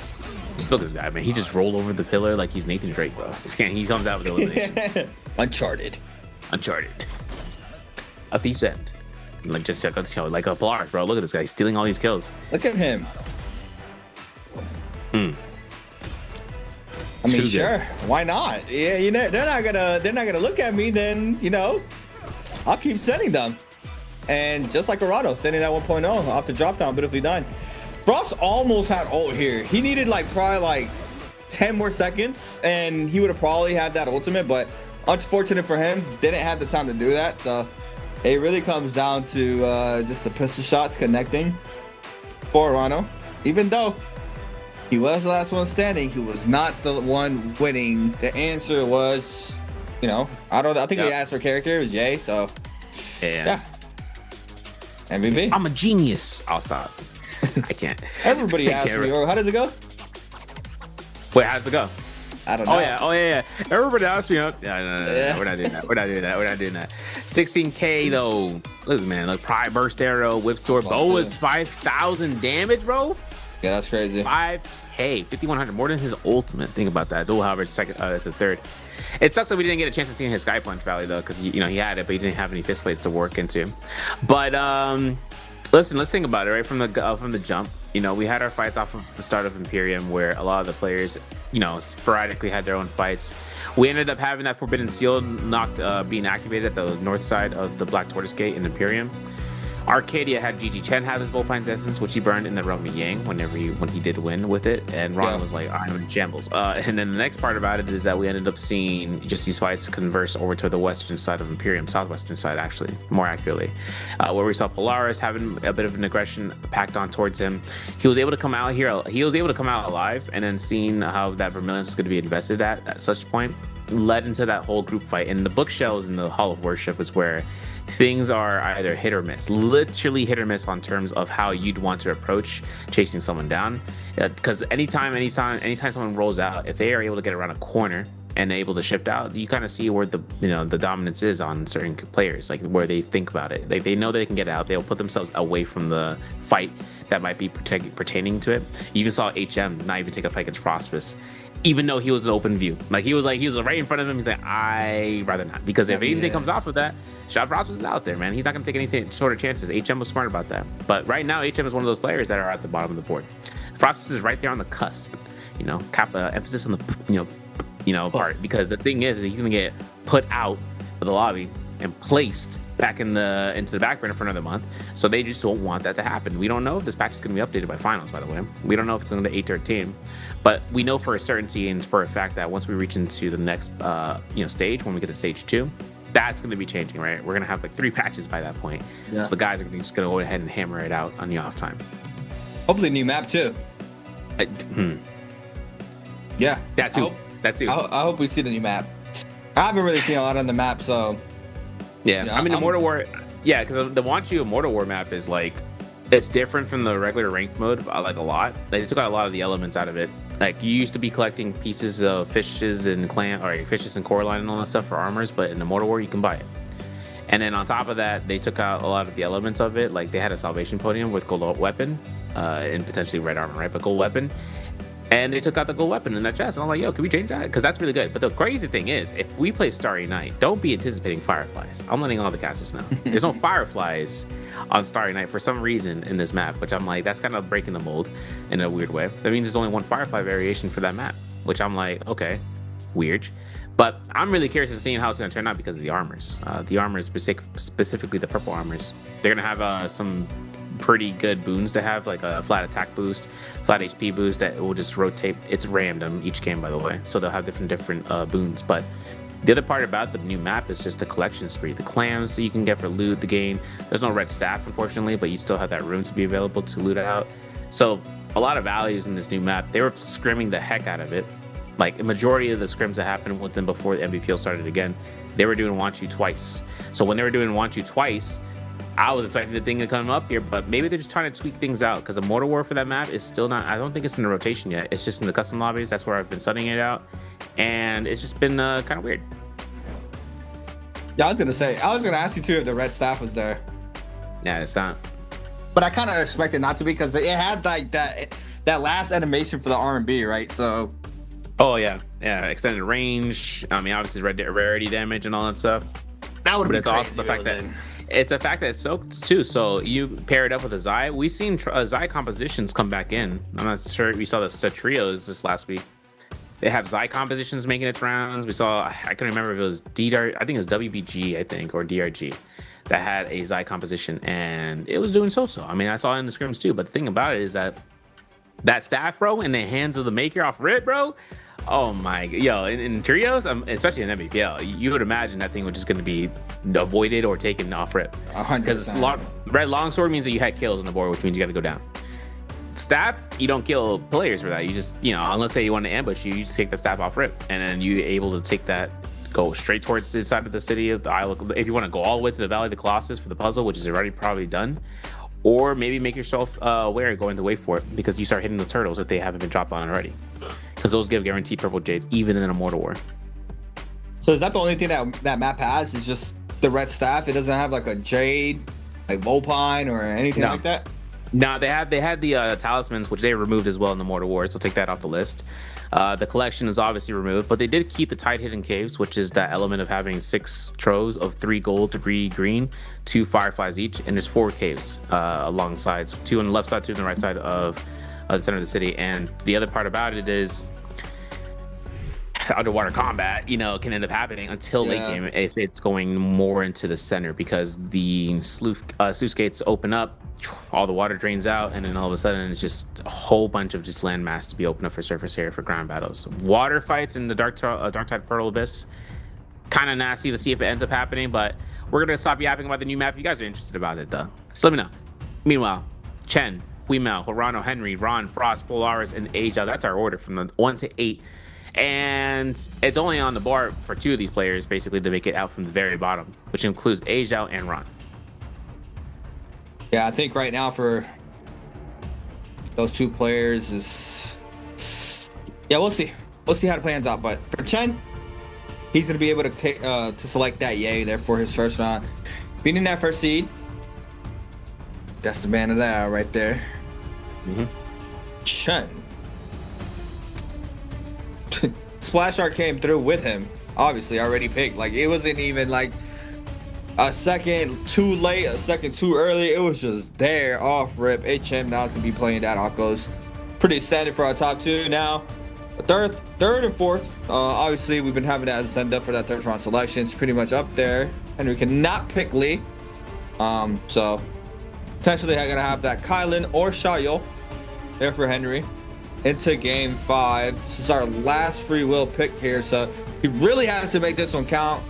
look at this guy, man. He just rolled over the pillar like he's Nathan Drake, bro. He comes out with elimination. Uncharted. Up each end, like just check out the show, like a Polaris, bro. Look at this guy. He's stealing all these kills. Look at him. I mean, sure, why not? Yeah, you know, they're not gonna look at me. Then, you know, I'll keep sending them. And just like Arano, sending that 1.0 off the drop down, beautifully done. Frost almost had ult here. He needed probably like 10 more seconds, and he would have probably had that ultimate. But unfortunate for him, didn't have the time to do that. So it really comes down to just the pistol shots connecting for Arano, even though he was the last one standing. He was not the one winning. The answer was, you know, I think he asked for character. It was Jay. So yeah. MVP. I'm a genius. I'll stop. I can't. Everybody asked me, how does it go? Wait, how does it go? I don't know. Oh yeah. Everybody asked me. No. We're not doing that. We're not doing that. 16K though. Look at this, man. Look, Pride Burst Arrow, Whip Store. Bow is 5,000 damage, bro. Yeah, that's crazy. 5K, 5,100, more than his ultimate. Think about that. Dual however, second, it's a 3rd. It sucks that we didn't get a chance to see his Sky Punch Valley though, because you know he had it, but he didn't have any fist plates to work into. But Listen, let's think about it, right? From the jump, you know, we had our fights off of the start of Imperium where a lot of the players, you know, sporadically had their own fights. We ended up having that Forbidden Seal being activated at the north side of the Black Tortoise Gate in Imperium. Arcadia had GG Chen have his Volpine's Essence, which he burned in the realm of Yang when he did win with it, and Ron was like, I'm in shambles. And then the next part about it is that we ended up seeing just these fights converse over to the western side of Imperium, southwestern side actually, more accurately, where we saw Polaris having a bit of an aggression packed on towards him. He was able to come out here, he was able to come out alive, and then seeing how that Vermilion was going to be invested at such point led into that whole group fight. And the bookshelves in the Hall of Worship is where things are either hit or miss, literally hit or miss on terms of how you'd want to approach chasing someone down. Because anytime someone rolls out, if they are able to get around a corner and able to shift out, you kind of see where the dominance is on certain players, like where they think about it. Like they know they can get out, they'll put themselves away from the fight that might be pertaining to it. You even saw HM not even take a fight against Frostbus, even though he was an open view. Like he was right in front of him. He's like, I rather not, because if anything comes off of that, Shot Frostbus is out there, man. He's not going to take any shorter chances. HM was smart about that. But right now, HM is one of those players that are at the bottom of the board. Frostbus is right there on the cusp. You know, emphasis on the part, because the thing is he's going to get put out of the lobby and placed back into the back burner for another month. So they just don't want that to happen. We don't know if this patch is going to be updated by finals, by the way. We don't know if it's going to 8-13, but we know for a certainty and for a fact that once we reach into the next stage, when we get to stage 2, that's going to be changing, right? We're going to have like 3 patches by that point. So the guys are just going to go ahead and hammer it out on the off time. Hopefully new map too. Yeah, that too. I hope we see the new map. I haven't really seen a lot on the map, so yeah. I mean, the Mortal War, because the Wanchu Mortal War map is like, it's different from the regular ranked mode, like a lot. Like, they took out a lot of the elements out of it. Like, you used to be collecting pieces of fishes and fishes and Coraline and all that stuff for armors, but in the Mortal War you can buy it. And then on top of that, they took out a lot of the elements of it. Like, they had a salvation podium with gold weapon and potentially red armor, right? But gold weapon. And they took out the gold weapon in that chest. And I'm like, yo, can we change that? Because that's really good. But the crazy thing is, if we play Starry Night, don't be anticipating fireflies. I'm letting all the casters know. There's no fireflies on Starry Night for some reason in this map, which I'm like, that's kind of breaking the mold in a weird way. That means there's only one firefly variation for that map, which I'm like, okay, weird. But I'm really curious to see how it's going to turn out because of the armors. The armors, specifically the purple armors, they're going to have some pretty good boons to have, like a flat attack boost, flat HP boost that will just rotate. It's random each game, by the way, so they'll have different boons. But the other part about the new map is just the collection spree, the clams that you can get for loot, the gain. There's no red staff, unfortunately, but you still have that room to be available to loot out. So a lot of values in this new map. They were scrimming the heck out of it. Like a majority of the scrims that happened with them before the NBPL started again, they were doing Wanchu twice. So when they were doing Wanchu twice, I was expecting the thing to come up here, but maybe they're just trying to tweak things out, because the Mortal War for that map is still not, I don't think it's in the rotation yet. It's just in the custom lobbies. That's where I've been studying it out, and it's just been kind of weird. Yeah, I was gonna ask you too if the red staff was there. Yeah, it's not. But I kind of expected not to be, because it had like that last animation for the R&B, right? So. Oh yeah, extended range. I mean, obviously rarity damage and all that stuff. That would be crazy. But it's also the fact that it's a fact that it's soaked too. So you pair it up with a Zai. We've seen Zai compositions come back in. I'm not sure we saw the trios this last week. They have Zai compositions making its rounds. We saw, I can't remember if it was DR, I think it was WBG, or DRG, that had a Zai composition, and it was doing so-so. I mean, I saw it in the scrims too. But the thing about it is that staff, bro, in the hands of the maker off rip, bro. Oh my, in trios, especially in Nbpl, you would imagine that thing was just going to be avoided or taken off rip. 100%. Because red longsword means that you had kills on the board, which means you got to go down. Staff, you don't kill players for that. You just, unless they want to ambush you, you just take the staff off rip, and then you're able to take that, go straight towards the side of the city of the Isle. If you want to go all the way to the Valley of the Colossus for the puzzle, which is already probably done, or maybe make yourself aware going the way for it, because you start hitting the turtles if they haven't been dropped on already. Because those give guaranteed purple jades, even in a Mortal War. So is that the only thing that map has? Is just the red staff? It doesn't have like a jade, like Volpine, or anything like that? No, they had the talismans, which they removed as well in the Mortal Wars. So take that off the list. The collection is obviously removed, but they did keep the tight hidden caves, which is that element of having 6 troves of 3 gold, 3 green, 2 fireflies each, and there's 4 caves alongside, 2 on the left side, 2 on the right side of the center of the city. And the other part about it is underwater combat, you know, can end up happening until late game if it's going more into the center, because the sluice gates open up, all the water drains out, and then all of a sudden it's just a whole bunch of just land mass to be opened up for surface area for ground battles. Water fights in the Darktide Pearl Abyss, kind of nasty to see if it ends up happening, but we're gonna stop yapping about the new map if you guys are interested about it though. So let me know. Meanwhile, Chen, Huimao, Horano, Henry, Ron, Frost, Polaris, and Asia. That's our order from the 1 to 8. And it's only on the bar for 2 of these players basically to make it out from the very bottom, which includes Asia and Ron. Yeah, I think right now for those 2 players is, yeah, we'll see how it plans out. But for Chen, he's gonna be able to select that yay there for his first round, beating that first seed. That's the man of that right there. Chen. Splash Art came through with him, obviously already picked. Like, it wasn't even like a second too late, a second too early. It was just there off rip. HM now is gonna be playing that Akos. Pretty standard for our top 2 now. Third and fourth. Obviously we've been having that as send up for that 3rd round selection. It's pretty much up there. Henry cannot pick Lee. So potentially I gotta have that Kylan or Shayo there for Henry into game 5. This is our last free will pick here, so he really has to make this one count.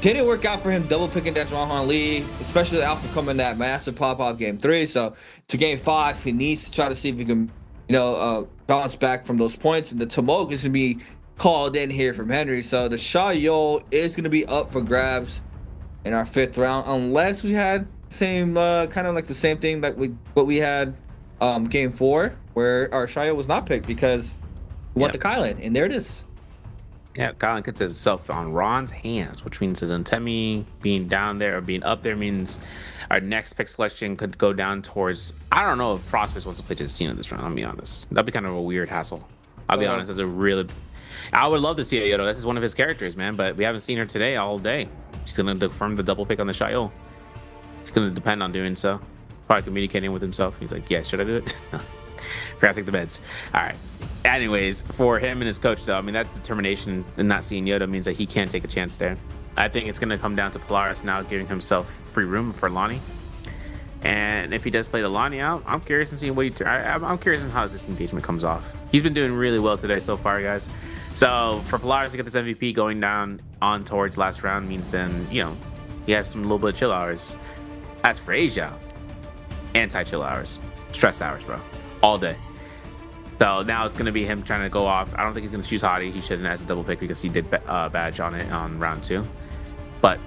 Didn't work out for him double picking that Zhuanghan Lee, especially the Alpha coming that massive pop off game 3. So to game 5, he needs to try to see if he can, you know, bounce back from those points. And the Tomok is gonna be called in here from Henry. So the Shayo is gonna be up for grabs in our 5th round, unless we had same kind of like the same thing like what we had game 4, where our Shayo was not picked because we want the Kylan, and there it is. Yeah, Kylan gets himself on Ron's hands, which means that Untemi being down there or being up there means our next pick selection could go down towards, I don't know if Frostface wants to play Justina this round, I'll be honest. That'd be kind of a weird hassle. I'll be honest, I would love to see Yodo. This is one of his characters, man, but we haven't seen her today all day. She's gonna confirm the double pick on the Shayo. It's gonna depend on doing so. Probably communicating with himself. He's like, yeah, should I do it? Forgot to take the meds. All right. Anyways, for him and his coach, though, I mean, that determination and not seeing Yoda means that he can't take a chance there. I think it's going to come down to Polaris now giving himself free room for Lonnie. And if he does play the Lonnie out, I'm curious and seeing what I'm curious on how this engagement comes off. He's been doing really well today so far, guys. So for Polaris to get this MVP going down on towards last round means then, you know, he has some little bit of chill hours. As for Asia, anti-chill hours, stress hours, bro, all day. So now it's going to be him trying to go off. I don't think he's going to choose Hottie. He shouldn't as a double pick because he did badge on it on round 2. But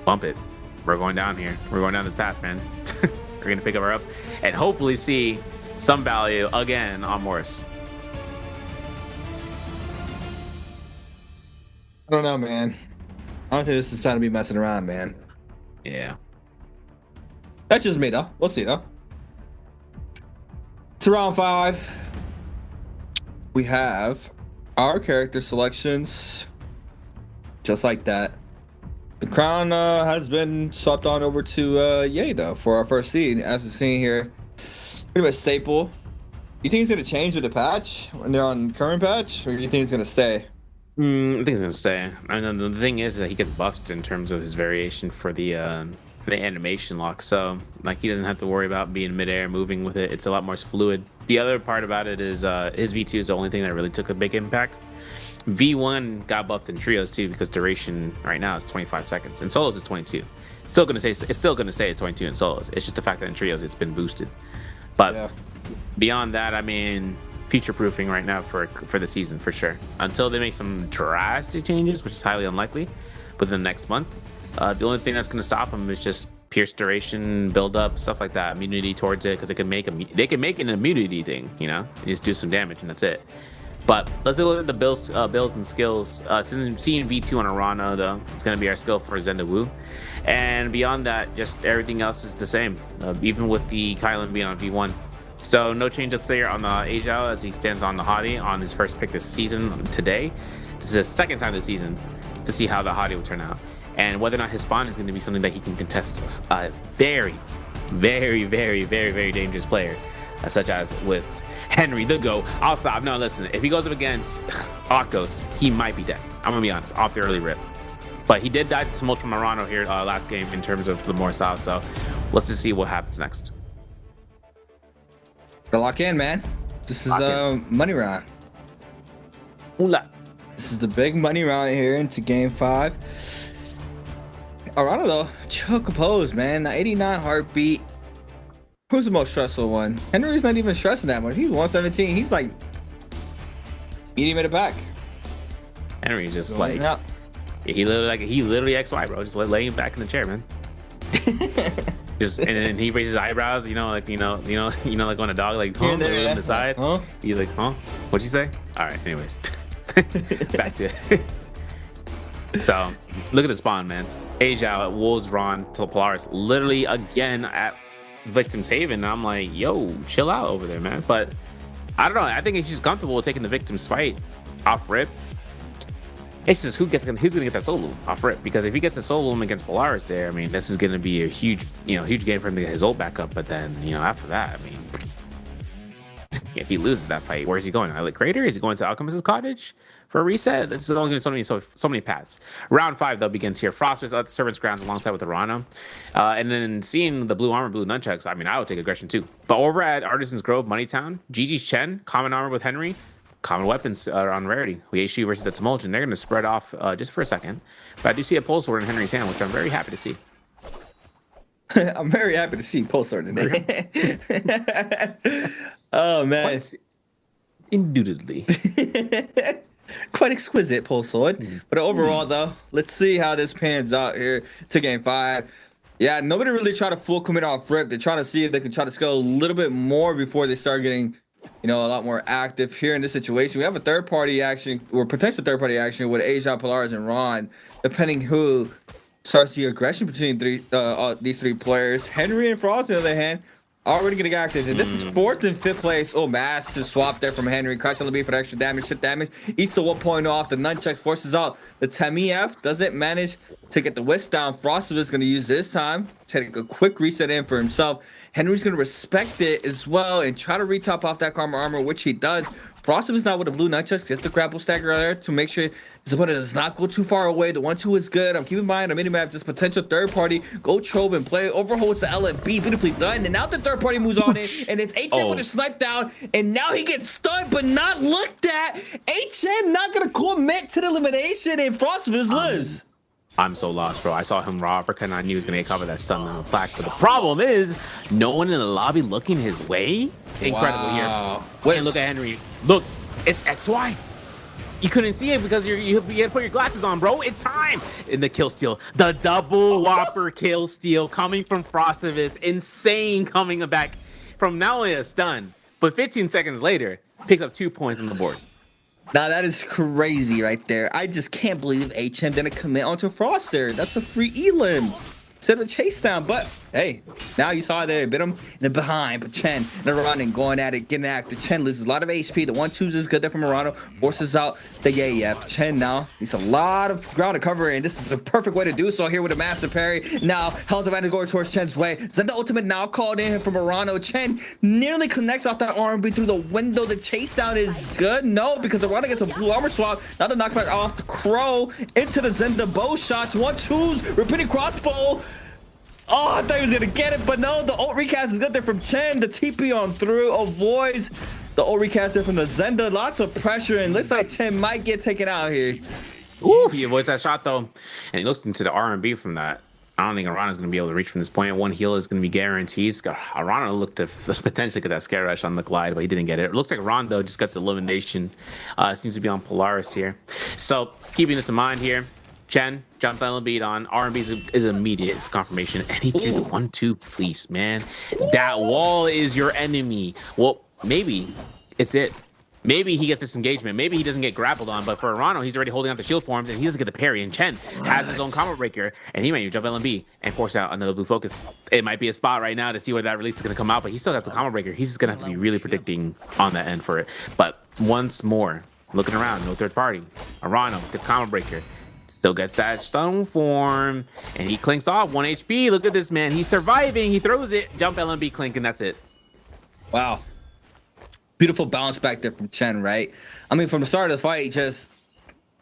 bump it. We're going down here. We're going down this path, man. We're going to pick her up and hopefully see some value again on Morris. I don't know, man. I don't think this is time to be messing around, man. Yeah. That's just me, though. We'll see, though. To round 5, we have our character selections just like that. The crown has been swapped on over to Yeda for our first seed, as we're seeing here. Pretty much staple. You think it's going to change with the patch when they're on current patch, or do you think it's going to stay? I think it's going to stay. And the thing is that he gets buffed in terms of his variation for the animation lock, so like he doesn't have to worry about being midair moving with it. It's a lot more fluid. The other part about it is his V2 is the only thing that really took a big impact. V1 got buffed in trios too because duration right now is 25 seconds and solos is 22. It's still gonna say it's 22 in solos. It's just the fact that in trios it's been boosted. But beyond that, I mean, future proofing right now for the season for sure. Until they make some drastic changes, which is highly unlikely within the next month. The only thing that's going to stop them is just pierce duration, build up, stuff like that, immunity towards it, because they can make an immunity thing, you know, you just do some damage and that's it. But let's look at the builds and skills. Since seeing V2 on Arana, though, it's going to be our skill for Zenda Wu. And beyond that, just everything else is the same, even with the Kylan being on V1. So no change-ups there on the Ajao as he stands on the Hadi on his first pick this season today. This is his second time this season to see how the Hadi will turn out. And whether or not his spawn is going to be something that he can contest a very, very, very, very, very dangerous player. Such as with Henry the Go. I'll stop. No, listen, if he goes up against Akos, he might be dead. I'm gonna be honest, off the early rip. But he did die to Tumult from Marano here last game in terms of the more south, so let's just see what happens next. Lock in, man. This is money round. Oola. This is the big money round here into game 5. Arana though, chill, composed, man. 89 heartbeat. Who's the most stressful one? Henry's not even stressing that much. He's 117. He's like medium at the back. Henry's just like he literally XY, bro. Just laying back in the chair, man. Just and then he raises his eyebrows, like like when a dog like on the side. Huh? He's like, huh? What'd you say? All right. Anyways, back to it. So look at the spawn, man. Ajao at Wolves, Ron, to Polaris, literally again at Victim's Haven. I'm like, yo, chill out over there, man. But I don't know. I think he's just comfortable with taking the Victim's fight off rip. It's just who's gonna get that solo off rip, because if he gets a solo against Polaris there, I mean, this is gonna be a huge game for him to get his ult back up. But then after that, I mean, if he loses that fight, where is he going? Islet Crater? Is he going to Alchemist's Cottage for a reset? This is only going to be so many paths. Round 5 though begins here. Frost is at the Servant's Grounds alongside with Arana, and then seeing the blue armor, blue nunchucks. I mean, I would take aggression too. But over at Artisan's Grove, Moneytown, GG's Chen, common armor with Henry, common weapons on rarity. Ueshu versus the Tumult, and they're going to spread off just for a second. But I do see a pulse sword in Henry's hand, which I'm very happy to see. I'm very happy to see pulse sword today. Oh man, indubitably. Quite exquisite pulse sword. But overall though, let's see how this pans out here to game 5. Yeah, nobody really tried to full commit off rip. They're trying to see if they can try to scale a little bit more before they start getting a lot more active here in this situation. We have a third-party action, or potential third-party action with Ajao, Polaris, and Ron, depending who starts the aggression between these three players. Henry and Frost, on the other hand, already getting active. And this is 4th and 5th place. Oh, massive swap there from Henry. Crouch on the beat for the extra damage. Shit damage. Eats the 1.0 off. The nunchuck forces out the Temef. Doesn't manage to get the whisk down. Frost is going to use this time to take a quick reset in for himself. Henry's going to respect it as well and try to retop off that karma armor, which he does. Frost is not with the blue nunchucks, just the grapple stagger there to make sure his opponent does not go too far away. The 1-2 is good. I'm keeping in mind on minimap this potential third party. Go Trobe and play. Overholds the LFB. Beautifully done. And now the third party moves on in, and it's HN with a snipe down, and now he gets stunned but not looked at. HN not going to commit to the elimination, and Frost lives. I'm so lost, bro. I saw him raw uppercut and I knew he was going to get covered that stun on the flag. But the problem is, no one in the lobby looking his way. Incredible here. Wait, look at Henry. Look, it's XY. You couldn't see it because you had to put your glasses on, bro. It's time. In the kill steal. The double whopper kill steal coming from Frostivus. Insane coming back from not only a stun, but 15 seconds later, picks up 2 points on the board. Now that is crazy right there. I just can't believe HM didn't commit onto Frost there. That's a free elim instead of a chase down. But hey, now you saw there, bit him in the behind, but Chen and running, going at it, getting active. Chen loses a lot of HP. The 1-2s is good there from Murano, forces out the AF. Chen now needs a lot of ground to cover, and this is a perfect way to do so here with a massive parry. Now health advantage going towards Chen's way. Zenda ultimate now called in from Murano. Chen nearly connects off that R&B through the window. The chase down is good. No, because the Murano gets a blue armor swap. Now the knockback off the Crow into the Zenda bow shots. 1-2s, repeating crossbow. Oh, I thought he was gonna get it, but no, the ult recast is good there from Chen. The TP on through avoids the ult recast there from the Zenda. Lots of pressure, and looks like Chen might get taken out here. Ooh, he avoids that shot though, and he looks into the R&B from that. I don't think Arana's going to be able to reach from this point. One heal is going to be guaranteed. Arana looked to potentially get that scare rush on the glide, but he didn't get it. It looks like Ron, though, just gets elimination. Seems to be on Polaris here. So keeping this in mind here, Chen, jump on the beat on. R&B is immediate. It's confirmation. And he did the 1-2, please, man. That wall is your enemy. Well, maybe it's it. Maybe he gets disengagement. Maybe he doesn't get grappled on. But for Arano, he's already holding out the shield forms, and he doesn't get the parry. And Chen has his own combo breaker, and he might jump LMB and force out another blue focus. It might be a spot right now to see where that release is going to come out, but he still has the combo breaker. He's just going to have to be really predicting on that end for it. But once more, looking around, no third party. Arano gets combo breaker. Still gets that stone form, and he clinks off 1 HP. Look at this, man. He's surviving. He throws it, jump LMB clink, and that's it. Wow. Beautiful bounce back there from Chen, right? I mean, from the start of the fight, he just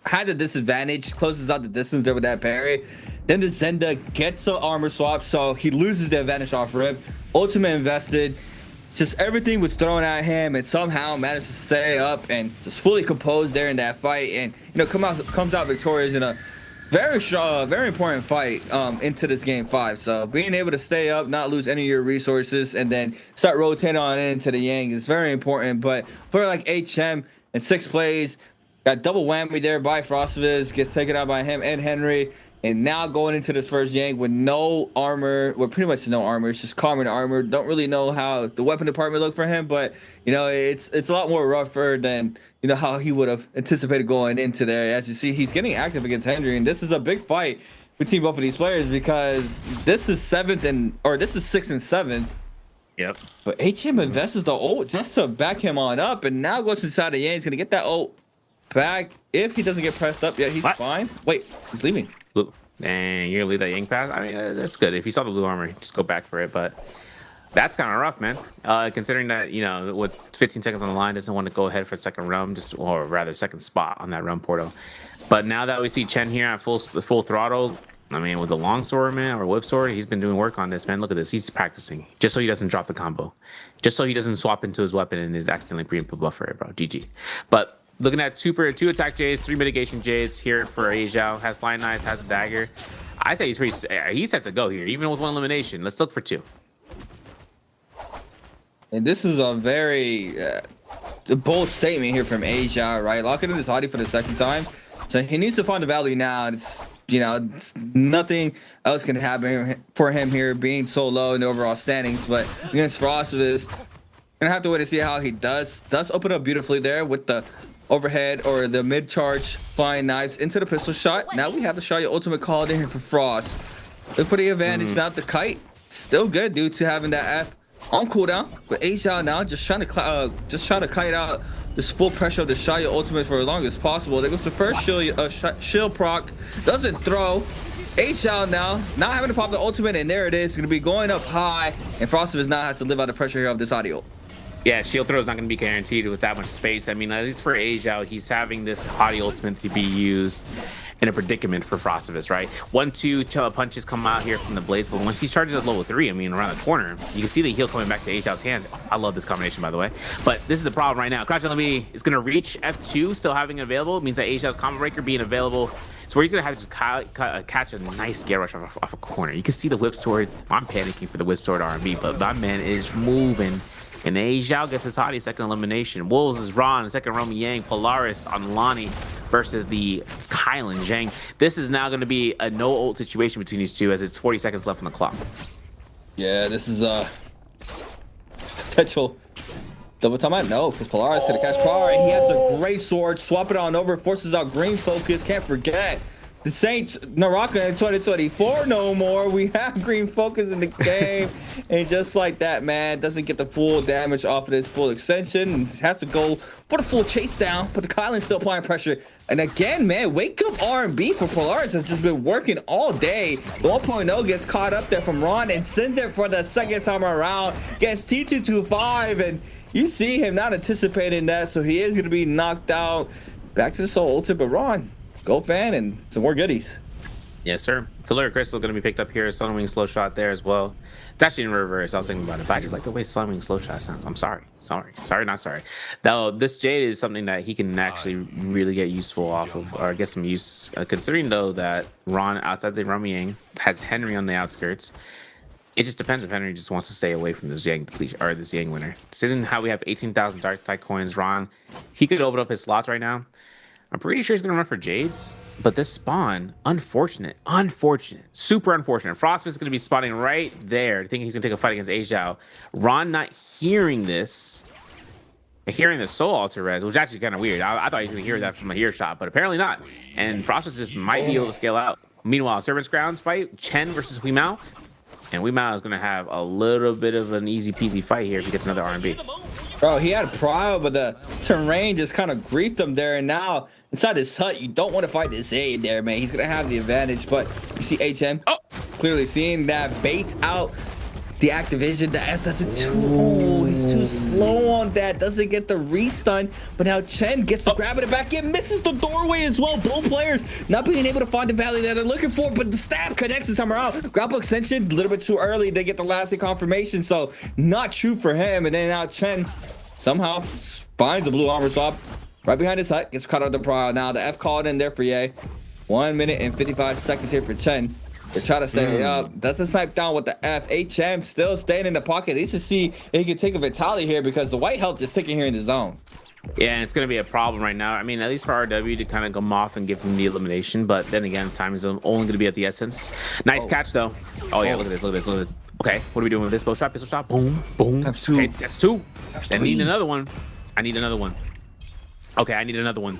had the disadvantage, closes out the distance there with that parry. Then the Zenda gets an armor swap, so he loses the advantage off rip. Ultimate invested. Just everything was thrown at him, and somehow managed to stay up and just fully composed there in that fight, and comes out victorious in a very important fight into this game 5. So being able to stay up, not lose any of your resources, and then start rotating on into the Yang is very important. But player like HM in 6 plays got double whammy there by Frostvus, gets taken out by him and Henry. And now going into this first Yang with no armor, well, pretty much no armor. It's just common armor. Don't really know how the weapon department looked for him, but it's a lot more rougher than how he would have anticipated going into there. As you see, he's getting active against Henry, and this is a big fight between both of these players because this is 6th and 7th. Yep. But HM invests the ult just to back him on up, and now goes inside the Yang. He's gonna get that ult back if he doesn't get pressed up. Yeah, he's fine. Wait, he's leaving. Blue. And you're gonna leave that Yang pass? I mean, that's good. If you saw the blue armor, just go back for it. But that's kind of rough, man. Considering that, with 15 seconds on the line, doesn't want to go ahead for second realm, or rather second spot on that realm portal. But now that we see Chen here at full throttle, I mean, with the longsword, man, or whip sword, he's been doing work on this, man. Look at this. He's practicing just so he doesn't drop the combo, just so he doesn't swap into his weapon and is accidentally pre-input buffer it, bro. GG. But looking at 2 attack Js, 3 mitigation Js here for Ajiao. Has Flying Knives, has a dagger. I say he's set to go here, even with 1 elimination. Let's look for 2. And this is a very bold statement here from Ajiao, right? Locking in his Hadi for the 2nd time. So he needs to find the value now. It's nothing else can happen for him here, being so low in the overall standings. But against Frostvus, gonna have to wait to see how he does. Does open up beautifully there with the overhead or the mid-charge Flying Knives into the pistol shot. Now we have the Shaya ultimate called in here for Frost. Look for the advantage. Now the kite still good due to having that F on cooldown. But Ajiao now just trying to kite out this full pressure of the Shaya ultimate for as long as possible. There goes the first shield proc. Doesn't throw. Ajiao now not having to pop the ultimate, and there it is. It's gonna be going up high, and Frostvus now has to live out the pressure here of this audio. Yeah, shield throw is not going to be guaranteed with that much space. I mean, at least for Ajiao, he's having this Hadi ultimate to be used in a predicament for Frostvus, right? 1-2 punches come out here from the blades, but once he charges at level 3, I mean, around the corner, you can see the heal coming back to Ajiao's hands. Oh, I love this combination, by the way. But this is the problem right now. Crouch LMB is going to reach F2, still having it available. It means that Ajiao's combo breaker being available. So where he's going to have to just catch a nice gear rush off a corner. You can see the whip sword. I'm panicking for the whip sword R&B, but my man is moving. And Ajiao gets his Hadi 2nd elimination. Wolves is Ron, 2nd Roman Yang, Polaris on Lonnie versus the Kylan Zhang. This is now going to be a no ult situation between these two as it's 40 seconds left on the clock. Yeah, this is a potential double time out. No, because Polaris hit a catch power. And he has a great sword. Swap it on over, forces out green focus. Can't forget. The Saints, NARAKA in 2024 no more. We have green focus in the game. And just like that, man, doesn't get the full damage off of this full extension. Has to go for the full chase down. But the Kylan's still applying pressure. And again, man, wake up R&B for Polaris has just been working all day. The 1.0 gets caught up there from Ron and sends it for the 2nd time around. Gets T225. And you see him not anticipating that. So he is going to be knocked out. Back to the Soul Ultimate, but Ron. Go fan and some more goodies. Yes, sir. Tellura Crystal going to be picked up here. Sunwing slow shot there as well. It's actually in reverse. I was thinking about it, but I just like the way Sunwing slow shot sounds. I'm sorry. Not sorry. Though this Jade is something that he can actually really get useful off of, or get some use. Considering though that Ron outside the Romy Yang has Henry on the outskirts. It just depends if Henry just wants to stay away from this Yang depletion or this Yang winner. Considering how we have 18,000 Dark Tide coins, Ron, he could open up his slots right now. I'm pretty sure he's going to run for Jades, but this spawn, unfortunate, super unfortunate. Frostvus is going to be spawning right there, thinking he's going to take a fight against Ajiao. Ron not hearing this, hearing the Soul Alter res, which is actually kind of weird. I thought he was going to hear that from a earshot, but apparently not. And Frostus just might be able to scale out. Meanwhile, Servants Grounds fight, Chen versus Huimao. And Huimao is going to have a little bit of an easy peasy fight here if he gets another R&B. Bro, he had Prio, but the terrain just kind of griefed him there. And now, inside his hut, you don't want to fight this A there, man. He's going to have the advantage. But you see HM clearly seeing that baits out the activation. The F does it too. Oh, he's too slow on that. Doesn't get the restun. But now Chen gets to grab it back in. Misses the doorway as well. Both players not being able to find the value that they're looking for. But the stab connects this time around. Grapple extension, a little bit too early. They get the lasting confirmation. So not true for him. And then now Chen somehow finds the blue armor swap right behind his hut. Gets caught out the Prio. Now the F called in there for Ye. 1 minute and 55 seconds here for Chen. They're trying to stay up. Doesn't snipe down with the F. HM still staying in the pocket. Needs to see if he can take a Vitaly here because the white health is ticking here in the zone. Yeah, and it's going to be a problem right now. I mean, at least for RW to kind of come off and give him the elimination. But then again, time is only going to be at the essence. Nice catch, though. Oh, yeah, look at this, look at this, look at this. Okay, what are we doing with this? Bow shot, pistol shot. Boom, boom. Times 2. Okay, that's 2. I need another one. I need another one. Okay, I need another one.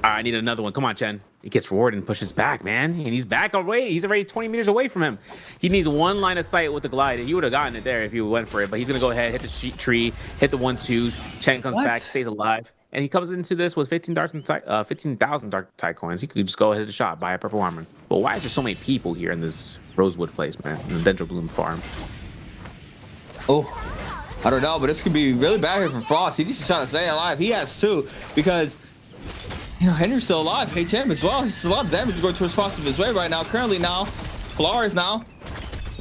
All right, I need another one. Come on, Chen. He gets forward and pushes back, man. And he's back away. He's already 20 meters away from him. He needs one line of sight with the glide. He would have gotten it there if he went for it. But he's going to go ahead, hit the tree, hit the 1-2s. Chen comes back, stays alive. And he comes into this with 15,000 dark tide coins. He could just go ahead and shot, buy a purple armor. But why is there so many people here in this Rosewood place, man? In the Dendro Bloom farm. Oh, I don't know, but this could be really bad here for Frost. He needs to try to stay alive. He has to, because you know, Henry's still alive. HM as well. There's a lot of damage going towards Frost his way right now. Currently now, Polaris now.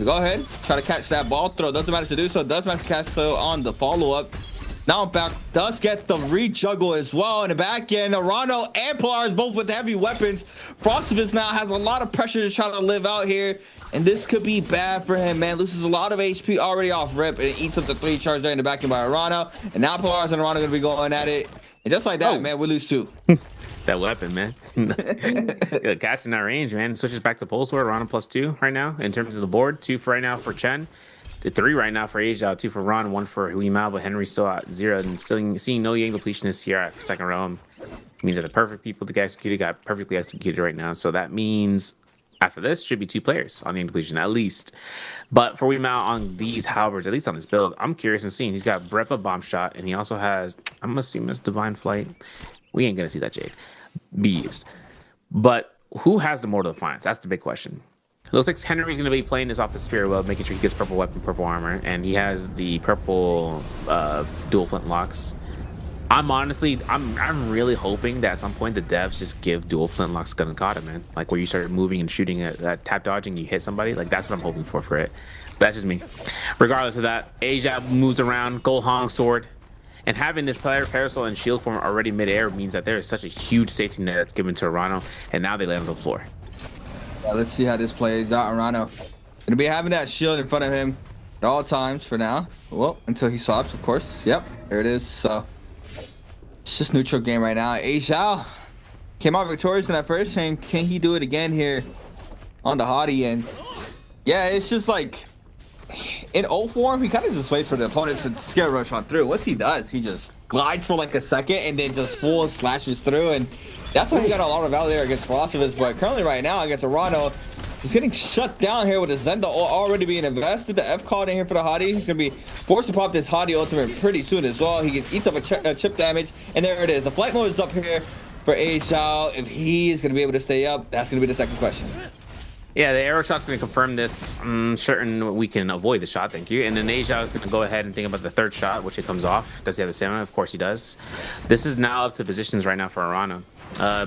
Go ahead, try to catch that ball throw. Doesn't manage to do so. Does manage to catch so on the follow-up. Now back does get the re-juggle as well in the back end. Arano and Polaris both with heavy weapons. Frostivus now has a lot of pressure to try to live out here. And this could be bad for him, man. Loses a lot of HP already off rip and eats up the 3 charge there in the back end by Arano. And now Polaris and Arano going to be going at it. And just like that, man, we lose 2. That weapon, man. Catching that range, man. Switches back to Pole Sword. Ron +2 right now in terms of the board. 2 for right now for Chen. The 3 right now for Asia. 2 for Ron. 1 for Huimao. But Henry's still at 0 and still seeing no Yang depletionist here at second round. Means that the perfect people to get executed got perfectly executed right now. So that means after this should be 2 players on Yang depletion at least. But for Huimao on these halberds, at least on this build, I'm curious and seeing. He's got Breath of Bomb Shot, and he also has, I'm assuming it's Divine Flight. We ain't gonna see that Jade be used. But who has the Mortal Defiance? That's the big question. It looks like Henry's going to be playing this off the Spirit Web, making sure he gets purple weapon, purple armor, and he has the purple dual flintlocks. I'm really hoping that at some point the devs just give dual flintlocks Gunnakata, man. Like where you start moving and shooting at tap dodging, you hit somebody. Like that's what I'm hoping for it. But that's just me. Regardless of that, Asia moves around, Gold Hong sword. And having this parasol and shield form already midair means that there is such a huge safety net that's given to Arano, and now they land on the floor. Yeah, let's see how this plays out. Arano gonna be having that shield in front of him at all times for now. Well, until he swaps, of course. Yep, there it is. So it's just neutral game right now. Asia came out victorious in that first game. Can he do it again here on the Hottie? And yeah, it's just like in O form, he kind of just waits for the opponent to scare rush on through. Once he does, he just glides for like a second and then just full slashes through. And that's how he got a lot of value there against Frostivus. But currently right now against Arano, he's getting shut down here with his Zenda already being invested. The F called in here for the Hottie. He's going to be forced to pop this Hottie ultimate pretty soon as well. He eats up a chip damage. And there it is. The flight mode is up here for A Xiao. If he is going to be able to stay up, that's going to be the second question. Yeah, the arrow shot's going to confirm this. Certain we can avoid the shot, thank you. And then Asia is going to go ahead and think about the third shot, which it comes off. Does he have the stamina? Of course he does. This is now up to positions right now for Arano.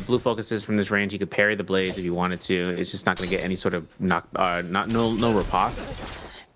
Blue focuses from this range. He could parry the blades if he wanted to. It's just not going to get any sort of no riposte.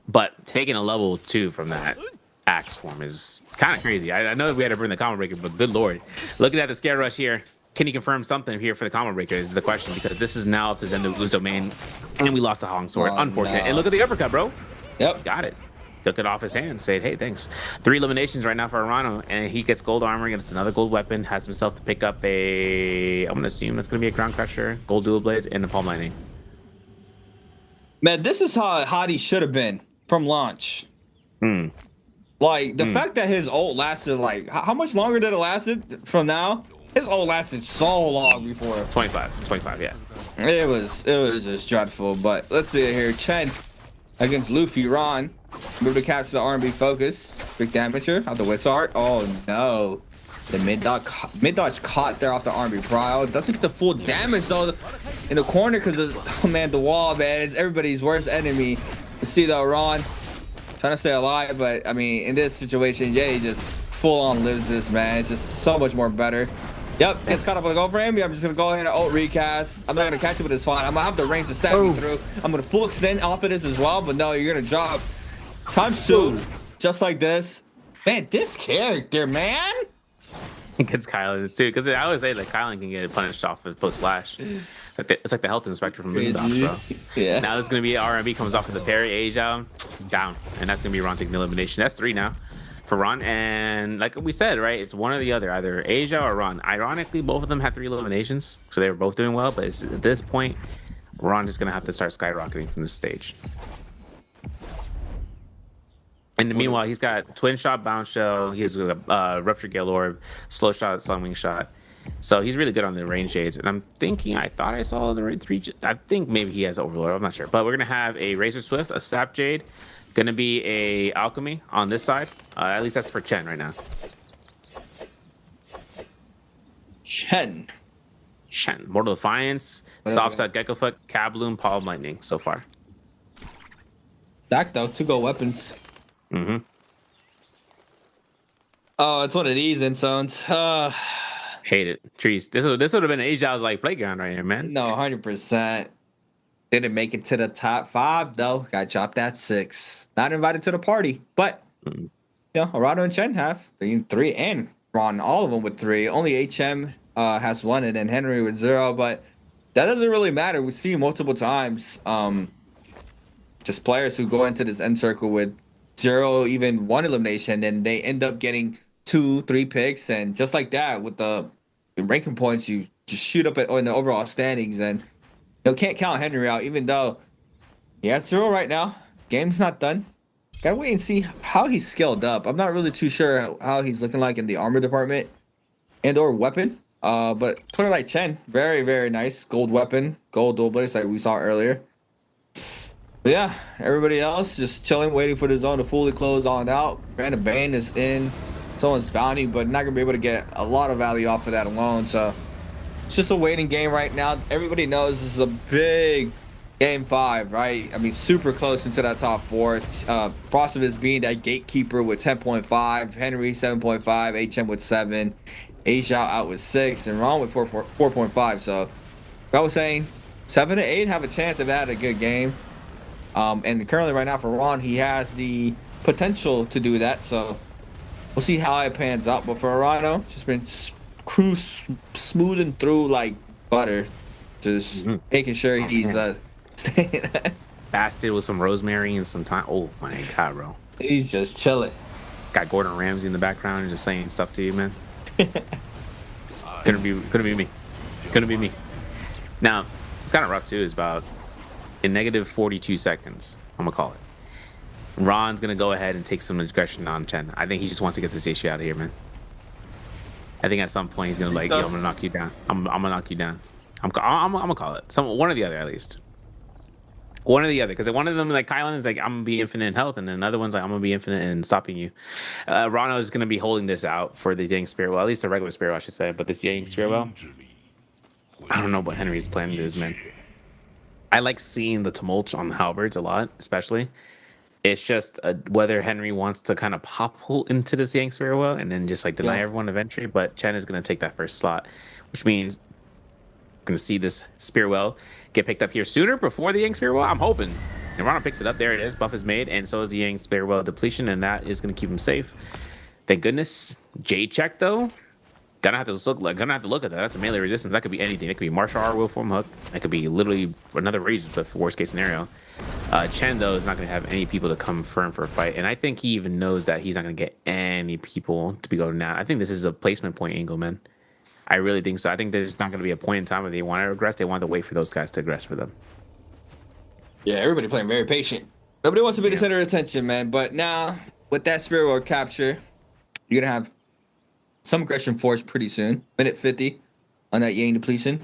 But taking a level 2 from that axe form is kind of crazy. I know we had to bring the combo breaker, but good lord. Looking at the scare rush here. Can he confirm something here for the combo breaker is the question, because this is now up to Zendo's domain, and we lost a Hong sword. Unfortunate. No. And look at the uppercut, bro. Yep. Got it. Took it off his hand. Said, hey, thanks. 3 eliminations right now for Arano, and he gets gold armor, gets another gold weapon, has himself to pick up a, I'm going to assume that's going to be a ground crusher, gold dual blades, and a palm lightning. Man, this is how Hottie should have been from launch. Like, the fact that his ult lasted, like, how much longer did it lasted from now? His ult lasted so long before. 25, yeah. It was just dreadful, but let's see it here. Chen against Luffy Ron. Move to capture the R&B focus. Big damage here. Out the Wizard. Oh, no. The mid-dodge caught there off the R&B Prio. Doesn't get the full damage, though, in the corner because of, oh, man, the wall, man. It's everybody's worst enemy. You see, though, Ron trying to stay alive, but, I mean, in this situation, Jay just full-on lives this, man. It's just so much more better. Yep, gets caught up on the go frame. Yeah, I'm just going to go ahead and ult recast. I'm not going to catch it, but it's fine. I'm going to have the range to set me through. I'm going to full extend off of this as well, but no, you're going to drop ×2, just like this. Man, this character, man. He gets Kylan's too, because I always say that Kylan can get punished off of post slash. It's like the health inspector from Boondocks, bro. Yeah. Now it's gonna be R&B comes off with the parry, Asia down, and that's gonna be Ron taking the elimination. That's 3 now for Ron, and like we said, right, it's one or the other, either Asia or Ron. Ironically, both of them had 3 eliminations, so they were both doing well. But at this point, Ron is gonna have to start skyrocketing from this stage. And meanwhile, he's got twin shot, bounce shell. He has a rupture gale orb, slow shot, slung shot. So he's really good on the range shades. And I'm thinking, I thought I saw the range 3. I think maybe he has overlord. I'm not sure. But we're gonna have a Razor Swift, a Sap Jade, gonna be a Alchemy on this side. At least that's for Chen right now. Chen, Mortal Defiance, Soft Side Gecko Foot, Kabloom, Palm Lightning so far. Stacked though, 2 gold weapons. Mm-hmm. Oh, it's one of these end zones. Hate it. Trees. This would have been an Asia's like playground right here, man. No, 100%. Didn't make it to the top 5 though. Got chopped at 6. Not invited to the party, but you know, Arado and Chen have 3 and Ron, all of them with 3. Only HM has 1, and then Henry with 0. But that doesn't really matter. We see multiple times, just players who go into this end circle with 0, even 1 elimination, and they end up getting 2, 3 picks, and just like that with the ranking points, you just shoot up in the overall standings, and you can't count Henry out, even though he has 0 right now. Game's not done. Gotta wait and see how he's scaled up. I'm not really too sure how he's looking like in the armor department and/or weapon. But player like Chen, very, very nice gold weapon, gold dual blades like we saw earlier. But yeah, everybody else just chilling, waiting for the zone to fully close on out. Random Bane is in someone's bounty, but not gonna be able to get a lot of value off of that alone. So it's just a waiting game right now. Everybody knows this is a big game 5, right? I mean, super close into that top 4. It's Frostivus being that gatekeeper with 10.5, Henry 7.5, HM with 7, Asia out with 6, and Ron with 4.5. So I was saying 7 to 8 have a chance if they had a good game. And currently right now for Ron, he has the potential to do that. So we'll see how it pans out. But for Arano, just been smoothing through like butter, just making sure he's staying. Basted with some rosemary and some time. Oh my god, bro. He's just chilling. Got Gordon Ramsay in the background and just saying stuff to you, man. Couldn't be me. Couldn't be me. Now, it's kind of rough too. It's about in negative 42 seconds, I'm gonna call it. Ron's gonna go ahead and take some aggression on Chen. I think he just wants to get this issue out of here, man. I think at some point he's gonna like, yo, I'm gonna knock you down. I'm gonna knock you down. I'm gonna call it. One or the other at least. One or the other, because one of them, like Kylan, is like, I'm gonna be infinite in health, and then another one's like, I'm gonna be infinite in stopping you. Rano is gonna be holding this out for the Yang Spirit Well, at least the regular Spirit Well, I should say, but this Yang Spirit Well, I don't know what Henry's plan is, man. I like seeing the tumult on the halberds a lot, especially. It's just whether Henry wants to kind of pop hole into this Yang Spirit Well and then just like deny everyone of entry, but Chen is gonna take that first slot, which means we're gonna see this Spirit Well get picked up here sooner before the Yang Spirit Well. I'm hoping. And Ronald picks it up. There it is. Buff is made, and so is the Yang Spirit Well depletion, and that is gonna keep him safe. Thank goodness. Jade check though. Gonna have to look at that. That's a melee resistance. That could be anything. It could be martial art, will form hook. That could be literally another Razor Swift for worst case scenario. Chen though is not gonna have any people to come firm for a fight, and I think he even knows that he's not gonna get any people to be going down. I think this is a placement point angle, man. I really think so. I think there's not gonna be a point in time where they want to aggress. They want to wait for those guys to aggress for them. Yeah, everybody playing very patient. Nobody wants to be the center of attention, man. But now with that Spirit World capture, you're going to have some aggression force pretty soon. Minute 50 on that Yang depletion.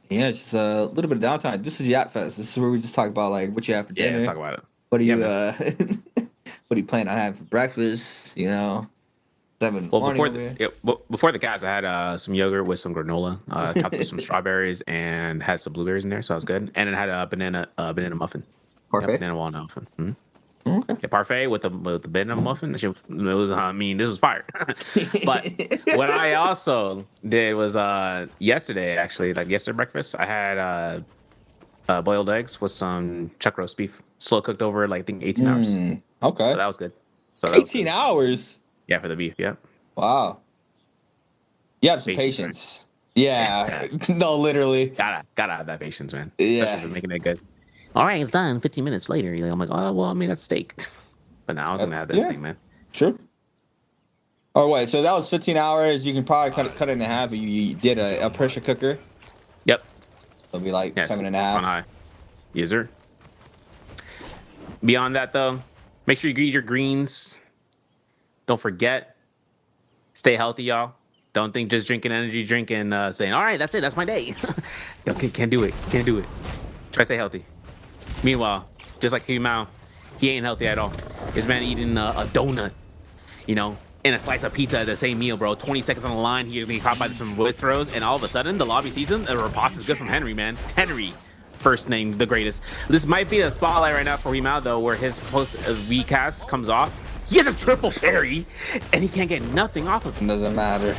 Yeah, it's just a little bit of downtime. This is Yacht Fest. This is where we just talk about like what you have for dinner. Yeah, let's talk about it. What are you what do you plan on having for breakfast? You know, 7 before the cast, I had some yogurt with some granola, topped with some strawberries, and had some blueberries in there, so that was good. And it had a banana muffin, parfait, banana walnut muffin. Mm-hmm. Okay. Yeah, parfait with the banana muffin. It was, I mean, this was fire. But what I also did was yesterday, actually, like yesterday breakfast, I had boiled eggs with some chuck roast beef, slow cooked over like I think 18 hours. Okay, so that was good. So 18 hours. Yeah, for the beef. Yeah. Wow. You have some patience. Right? Yeah. No, literally. Gotta have that patience, man. Yeah. Especially for making it good. All right, it's done. 15 minutes later, I'm like, oh well, I mean that's steak. But now I was gonna have this thing, man. Sure. Oh wait, so that was 15 hours. You can probably cut it in half if you did a pressure cooker. Yep. It'll be like 7.5. On high. Yes, sir. Beyond that, though, make sure you eat your greens. Don't forget, stay healthy, y'all. Don't think just drinking energy drink and saying, all right, that's it. That's my day. Can't do it. Can't do it. Try to stay healthy. Meanwhile, just like Mao, he ain't healthy at all. This man eating a donut, and a slice of pizza at the same meal, bro. 20 seconds on the line, he's being caught by some whiz throws, and all of a sudden, the lobby sees him. A riposte is good from Henry, man. Henry, first name, the greatest. This might be a spotlight right now for Mao, though, where his post V-cast comes off. He has a triple parry, and he can't get nothing off of him. Doesn't matter.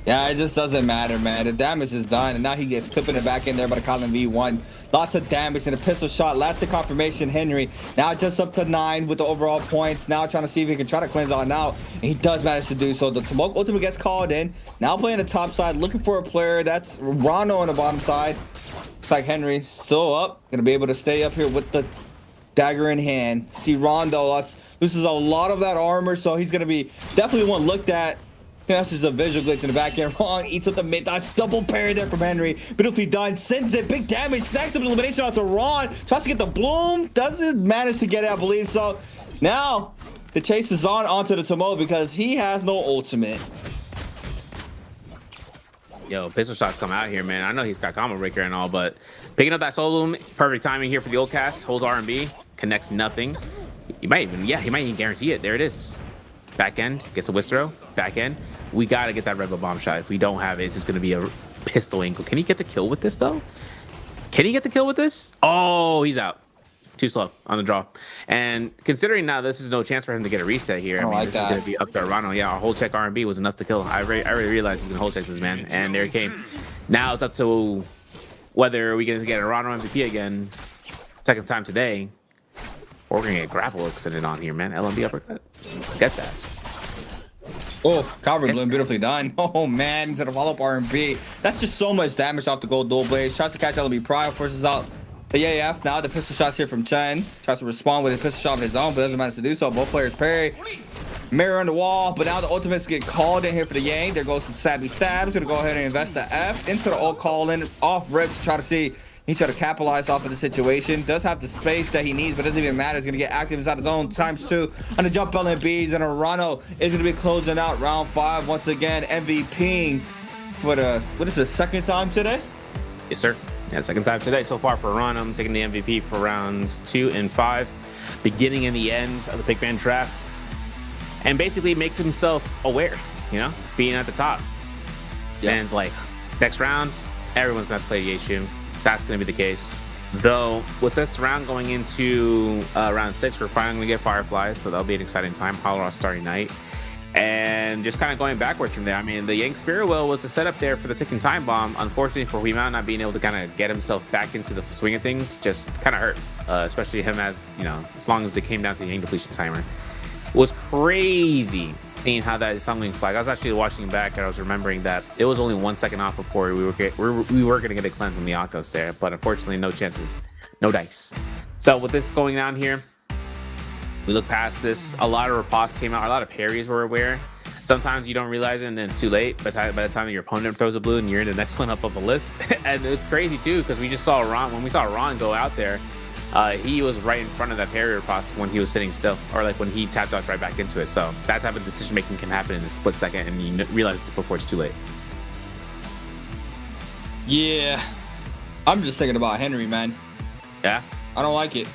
Yeah, it just doesn't matter, man. The damage is done, and now he gets clipping it back in there by the Colin V1. Lots of damage and a pistol shot. Last hit confirmation, Henry. Now just up to 9 with the overall points. Now trying to see if he can try to cleanse on out. And he does manage to do so. The Tomoko ultimate gets called in. Now playing the top side, looking for a player. That's Rondo on the bottom side. Looks like Henry still up. Gonna be able to stay up here with the dagger in hand. See Rondo loses a lot of that armor, so he's gonna be definitely one looked at. That's just a visual glitch in the back end. Wrong, eats up the mid dodge, double parry there from Henry. Beautifully done, sends it, big damage, snacks up an elimination onto Ron. Tries to get the bloom, doesn't manage to get it, I believe. So now the chase is onto the Tomo because he has no ultimate. Yo, pistol shots come out here, man. I know he's got combo breaker and all, but picking up that solo, perfect timing here for the old cast. Holds R&B, connects nothing. He might even guarantee it. There it is. Back end, gets a whiz throw. Back end. We got to get that Red Bull bomb shot. If we don't have it, it's just going to be a pistol ankle. Can he get the kill with this, though? Can he get the kill with this? Oh, he's out. Too slow on the draw. And considering now this is no chance for him to get a reset here. I mean, this is going to be up to Arano. Yeah, our hold check R&B was enough to kill. I already realized he's going to hold check this man. And there he came. Now it's up to whether we can get a Arano MVP again. Second time today. Or we're going to get grapple extended on here, man. LMB uppercut. Let's get that. Oh, Calvary Bloom, beautifully done. Oh, man, into the follow-up R&B. That's just so much damage off the gold dual blades. Tries to catch LB Pride, forces out the AF. Now the pistol shots here from Chen. Tries to respond with a pistol shot of his own, but doesn't manage to do so. Both players parry. Mirror on the wall, but now the ultimates get called in here for the Yang. There goes some Sabby Stabs. Gonna go ahead and invest the F into the ult call in off rip to try to see. He tried to capitalize off of the situation. Does have the space that he needs, but doesn't even matter. He's going to get active inside his own ×2 on the jump LMBs. And Arano is going to be closing out round 5 once again. MVPing for the, what is the second time today? Yes, sir. Yeah, second time today so far for Arano. I'm taking the MVP for rounds 2 and 5. Beginning and the end of the Big Man draft. And basically makes himself aware, being at the top. Yep. And it's like, next round, everyone's going to play Yeshu. That's going to be the case. Though, with this round going into round 6, we're finally going to get Fireflies, so that'll be an exciting time. Holoroth starting night. And just kind of going backwards from there. I mean, the Yang Spirit Will was the setup there for the ticking time bomb. Unfortunately for Huimao not being able to kind of get himself back into the swing of things just kind of hurt. Especially him as long as it came down to the Yang depletion timer. It was crazy seeing how that is something flag. I was actually watching back and I was remembering that it was only 1 second off before we were going to get a cleanse on the Akos there, but unfortunately no chances, no dice. So with this going on here, we look past this. A lot of ripostes came out, a lot of parries were aware. Sometimes you don't realize it and then it's too late. By the time your opponent throws a blue and you're in the next one up on the list. And it's crazy too, because we just saw Ron, when we saw Ron go out there, he was right in front of that parry possible when he was sitting still, or like when he tap dodged right back into it. So that type of decision making can happen in a split second, and you realize it before it's too late. Yeah, I'm just thinking about Henry, man. Yeah, I don't like it.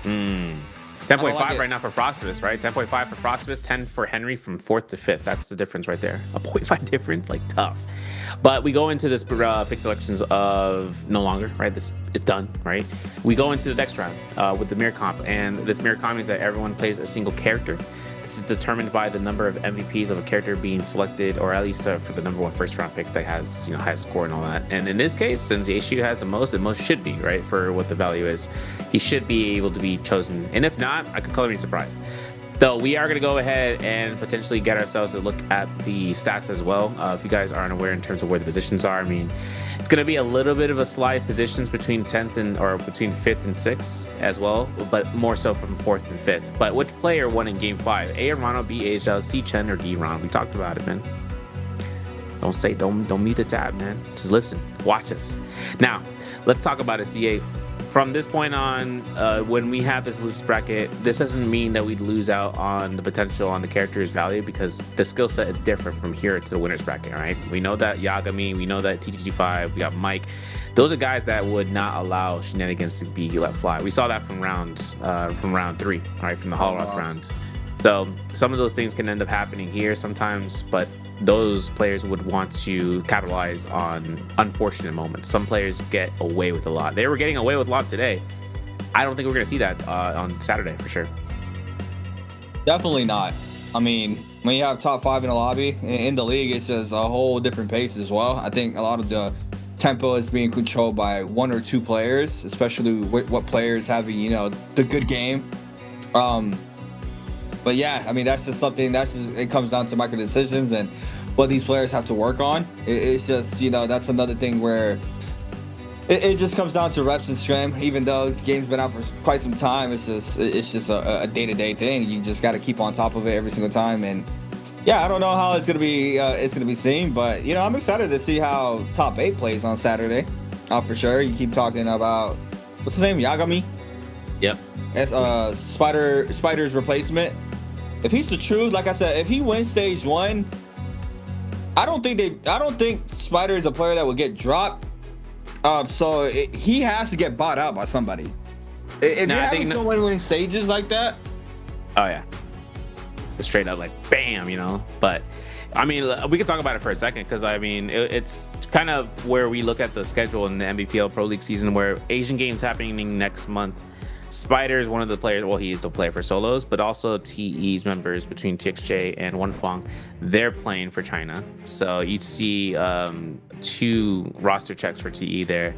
10.5 right now for Frostivus, right? 10.5 for Frostivus, 10 for Henry from 4th to 5th. That's the difference right there. A 0.5 difference, like tough. But we go into this pick selections of no longer, right? This is done, right? We go into the next round with the mirror comp, and this mirror comp means that everyone plays a single character. This is determined by the number of MVPs of a character being selected, or at least for the number one first round picks that has, you know, highest score and all that. And in this case, since Yeshu has the most should be, right, for what the value is, he should be able to be chosen. And if not, I could color be surprised. Though we are going to go ahead and potentially get ourselves to look at the stats as well. If you guys aren't aware in terms of where the positions are, I mean, it's going to be a little bit of a slide positions between 10th or between 5th and 6th as well, but more so from 4th and 5th. But which player won in Game 5? A. Arano, B. Asia, C. Chen, or D. Ron? We talked about it, man. Don't mute the tab, man. Just listen, watch us. Now, let's talk about it, CA. From this point on, when we have this loose bracket, this doesn't mean that we'd lose out on the potential on the character's value, because the skill set is different from here to the winner's bracket, right? We know that Yagami, we know that TTG5, we got Mike. Those are guys that would not allow shenanigans to be let fly. We saw that from round 3, right? From the Hollow Rock round. So some of those things can end up happening here sometimes, but those players would want to capitalize on unfortunate moments. Some players get away with a lot. They were getting away with a lot today. I don't think we're going to see that on Saturday for sure. Definitely not. I mean, when you have top 5 in the lobby, in the league, it's just a whole different pace as well. I think a lot of the tempo is being controlled by 1 or 2 players, especially what players having, you know, the good game. But yeah, I mean, that's just something, it comes down to micro decisions and what these players have to work on. It's just, you know, that's another thing where it just comes down to reps and scrim. Even though the game's been out for quite some time, it's just a day-to-day thing. You just got to keep on top of it every single time. And yeah, I don't know how it's gonna be seen, but you know, I'm excited to see how top 8 plays on Saturday. For sure. You keep talking about, what's his name, Yagami? Yep. As Spider's replacement. If he's the truth, like I said, if he wins stage 1, I don't think Spider is a player that would get dropped. So he has to get bought out by somebody. If you're having someone winning stages like that, oh yeah, straight up like bam, you know. But I mean, we can talk about it for a second, because I mean, it's kind of where we look at the schedule in the NBPL Pro League season, where Asian games happening next month. Spider is one of the players, well, he used to play for solos, but also TE's members between TXJ and Wenfang, they're playing for China. So you see 2 roster checks for TE there.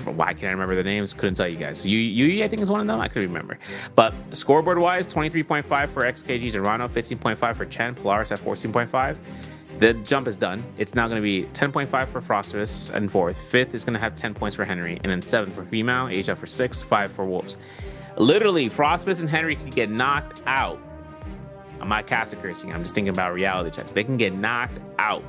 Why can't I remember the names? Couldn't tell you guys. Yu I think is one of them. I couldn't remember. But scoreboard wise, 23.5 for XKG's Arano, 15.5 for Chen, Polaris at 14.5. The jump is done. It's now going to be 10.5 for Frostivus and 4th. 5th is going to have 10 points for Henry, and then 7 for Female, Asia for 6, 5 for Wolves. Literally, Frostivus and Henry can get knocked out. I'm not casting cursing. I'm just thinking about reality checks. They can get knocked out,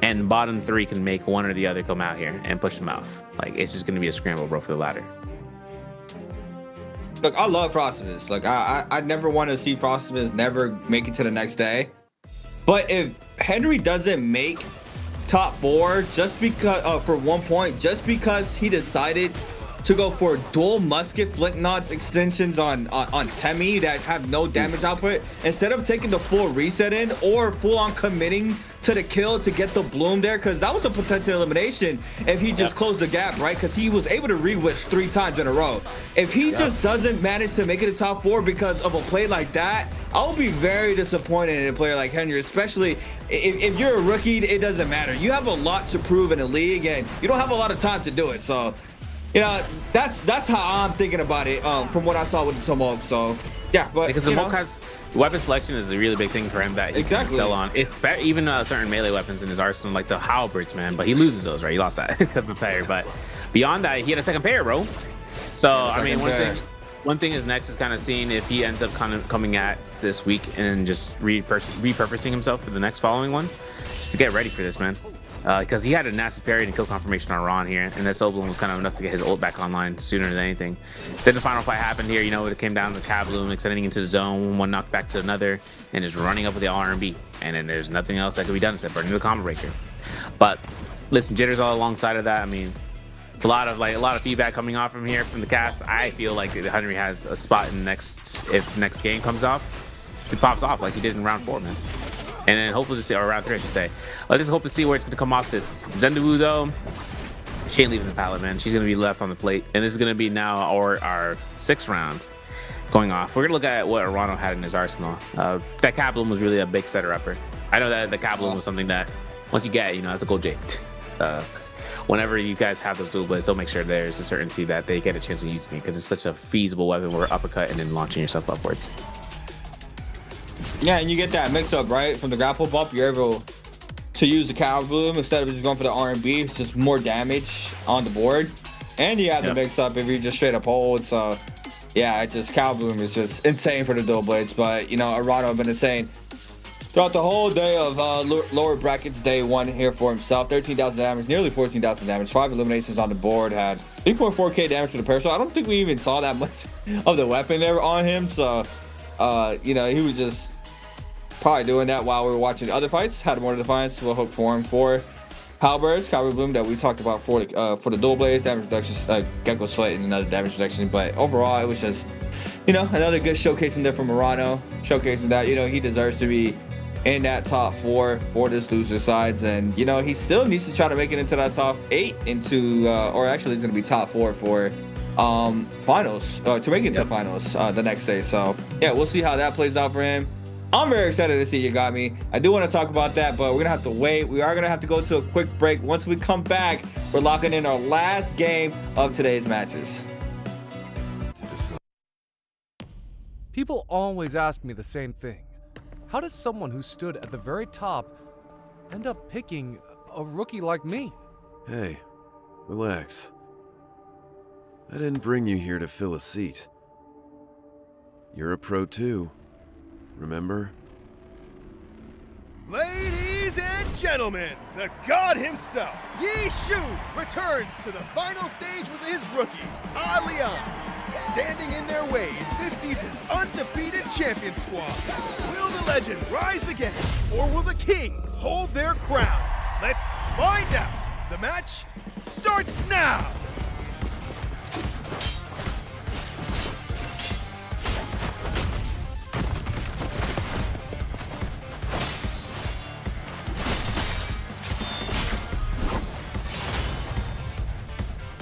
and bottom 3 can make one or the other come out here and push them off. Like, it's just going to be a scramble, bro, for the ladder. Look, I love Frostivus. Like, I never want to see Frostivus never make it to the next day. But if Henry doesn't make top 4 just because for 1 point, just because he decided to go for dual musket flick knots extensions on Temi that have no damage output, instead of taking the full reset in or full on committing to the kill to get the bloom there, because that was a potential elimination if he just closed the gap, right? Because he was able to re-whisk 3 times in a row. If he just doesn't manage to make it to top 4 because of a play like that, I'll be very disappointed in a player like Henry, especially if you're a rookie. It doesn't matter. You have a lot to prove in the league, and you don't have a lot of time to do it. So, you know, that's how I'm thinking about it from what I saw with the Tomok. So, yeah. But because the Tomok's weapon selection is a really big thing for him that he can excel on. It's even certain melee weapons in his arsenal, like the halberds, man. But he loses those, right? He lost that because of the pair. But beyond that, he had a second pair, bro. So, I mean, one thing is next is kind of seeing if he ends up kind of coming at this week and just repurposing himself for the next following one, just to get ready for this, man. because he had a nasty parry and kill confirmation on Ron here, and this Oblong was kind of enough to get his ult back online sooner than anything. Then the final fight happened here. You know, it came down to Kabloom extending into the zone, one knockback to another, and just running up with the R&B. And then there's nothing else that could be done except burning the combo breaker. But listen, jitters all alongside of that. I mean, a lot of feedback coming off from here from the cast. I feel like Henry has a spot in if next game comes off, he pops off like he did in round 4, man. And then hopefully to see, or round 3 I should say. I just hope to see where it's gonna come off this. Zendawu though, she ain't leaving the pallet, man. She's gonna be left on the plate, and this is gonna be now our 6th round going off. We're gonna look at what Arano had in his arsenal. That Kabloom was really a big setter upper. I know that the Kabloom was something that once you get, you know, that's a gold J. Whenever you guys have those dual blades, don't make sure there's a certainty that they get a chance of using it, because it's such a feasible weapon where uppercut and then launching yourself upwards. Yeah, and you get that mix up, right? From the grapple bump, you're able to use the Kabloom instead of just going for the R&B. It's just more damage on the board. And you have the mix up if you just straight up hold. So yeah, it's just Kabloom is just insane for the dual blades. But you know, Arano have been insane throughout the whole day of lower brackets day 1 here for himself. 13,000 damage, nearly 14,000 damage, 5 eliminations on the board, had 3.4k damage for the parasol. I don't think we even saw that much of the weapon there on him. So you know, he was just probably doing that while we were watching the other fights. Had more defiance. We'll hope for him for Halberds, Kabloom that we talked about for the dual blades, damage reduction, Gecko Sweat, and another damage reduction. But overall, it was just, you know, another good showcasing there from Arano, showcasing that, you know, he deserves to be in that top 4 for this loser sides, and you know, he still needs to try to make it into that top 8 or actually he's going to be top 4 for finals, to make it to finals the next day. So yeah, we'll see how that plays out for him. I'm very excited to see Yagami. I do want to talk about that, but we're gonna have to wait. We are gonna have to go to a quick break. Once we come back, we're locking in our last game of today's matches. People always ask me the same thing. How does someone who stood at the very top end up picking a rookie like me? Hey, relax. I didn't bring you here to fill a seat. You're a pro too, remember? Ladies and gentlemen, the god himself, Yi Shu, returns to the final stage with his rookie, Leon. Standing in their way is this season's undefeated champion squad. Will the legend rise again, or will the kings hold their crown? Let's find out. The match starts now.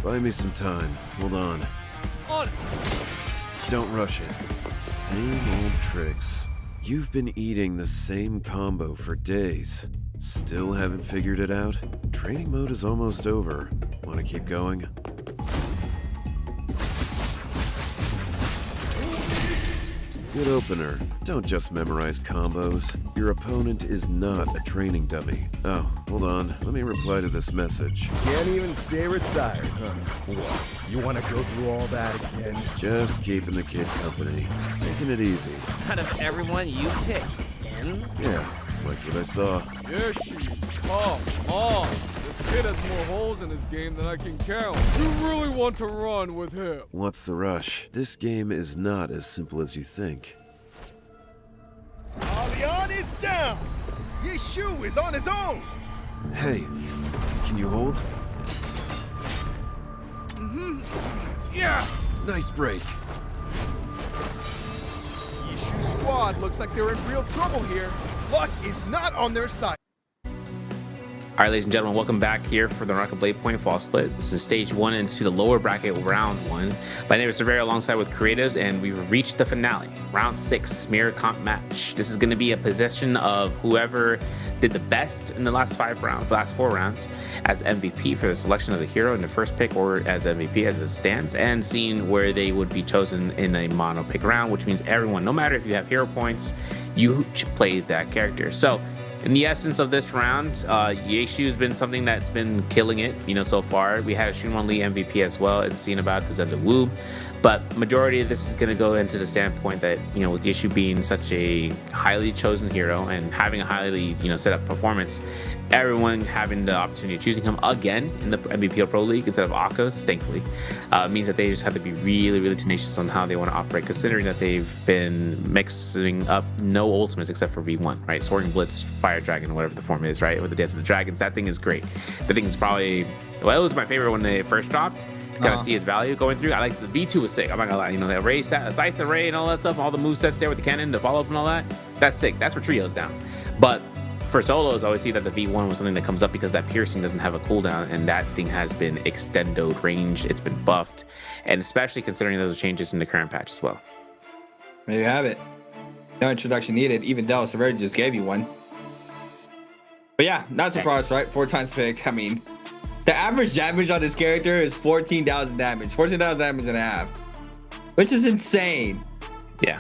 Buy me some time. Hold on. On it. Don't rush it. Same old tricks. You've been eating the same combo for days. Still haven't figured it out? Training mode is almost over. Want to keep going? Good opener. Don't just memorize combos. Your opponent is not a training dummy. Oh, hold on. Let me reply to this message. Can't even stay retired, huh? What? You want to go through all that again? Just keeping the kid company. Taking it easy. Out of everyone you picked, N? Yeah, like what I saw. Yeah, come on. This kid has more holes in his game than I can count. You really want to run with him? What's the rush? This game is not as simple as you think. Leon is down. Yi Shu is on his own. Hey, can you hold? Yeah. Nice break. Yi Shu squad looks like they're in real trouble here. Luck is not on their side. All right, ladies and gentlemen, welcome back here for the NARAKA BLADEPOINT Fall Split. This is stage 1 into the lower bracket round 1. My name is Severio alongside with Creatives, and we've reached the finale, round 6 mirror comp match. This is going to be a possession of whoever did the best in the last 4 rounds as MVP for the selection of the hero in the first pick, or as MVP as it stands, and seeing where they would be chosen in a mono pick round, which means everyone, no matter if you have hero points, you play that character. So in the essence of this round, Yi Shu has been something that's been killing it, you know, so far. We had a Shinwon Lee MVP as well, and seen about the Zendawu. But majority of this is going to go into the standpoint that, you know, with the issue being such a highly chosen hero and having a highly, you know, set up performance, everyone having the opportunity of choosing him again in the NBPL Pro League instead of Akos, thankfully, means that they just have to be really, really tenacious on how they want to operate, considering that they've been mixing up no ultimates except for V1, right? Soaring Blitz, Fire Dragon, whatever the form is, right? With the Dance of the Dragons, that thing is great. The thing is probably, well, it was my favorite when they first dropped. Kind of see its value going through. I like the V2 was sick. I'm not gonna lie. You know, the array, Scythe array and all that stuff, all the movesets there with the cannon, the follow up and all that. That's sick. That's for trios down. But for solos, I always see that the V1 was something that comes up because that piercing doesn't have a cooldown, and that thing has been extendo ranged. It's been buffed, and especially considering those changes in the current patch as well. There you have it. No introduction needed. Even Dallas Severity just gave you one. But yeah, not surprised, right? 4 times picked. I mean, the average damage on this character is 14,000 damage. 14,000 damage and a half. Which is insane. Yeah.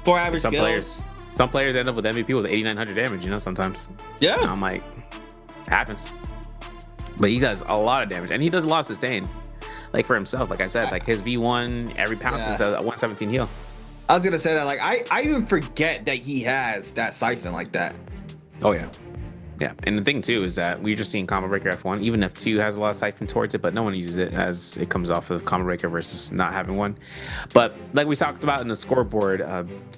For average skills. Some players end up with MVP with 8,900 damage, you know, sometimes. Yeah. And I'm like, happens. But he does a lot of damage. And he does a lot of sustain. Like for himself, like I said, like his V1, every pounce is a 117 heal. I was going to say that, like, I even forget that he has that siphon like that. Oh, yeah. Yeah, and the thing too is that we're just seeing Combo Breaker F1. Even F2 has a lot of siphon towards it, but no one uses it as it comes off of Combo Breaker versus not having one. But like we talked about in the scoreboard,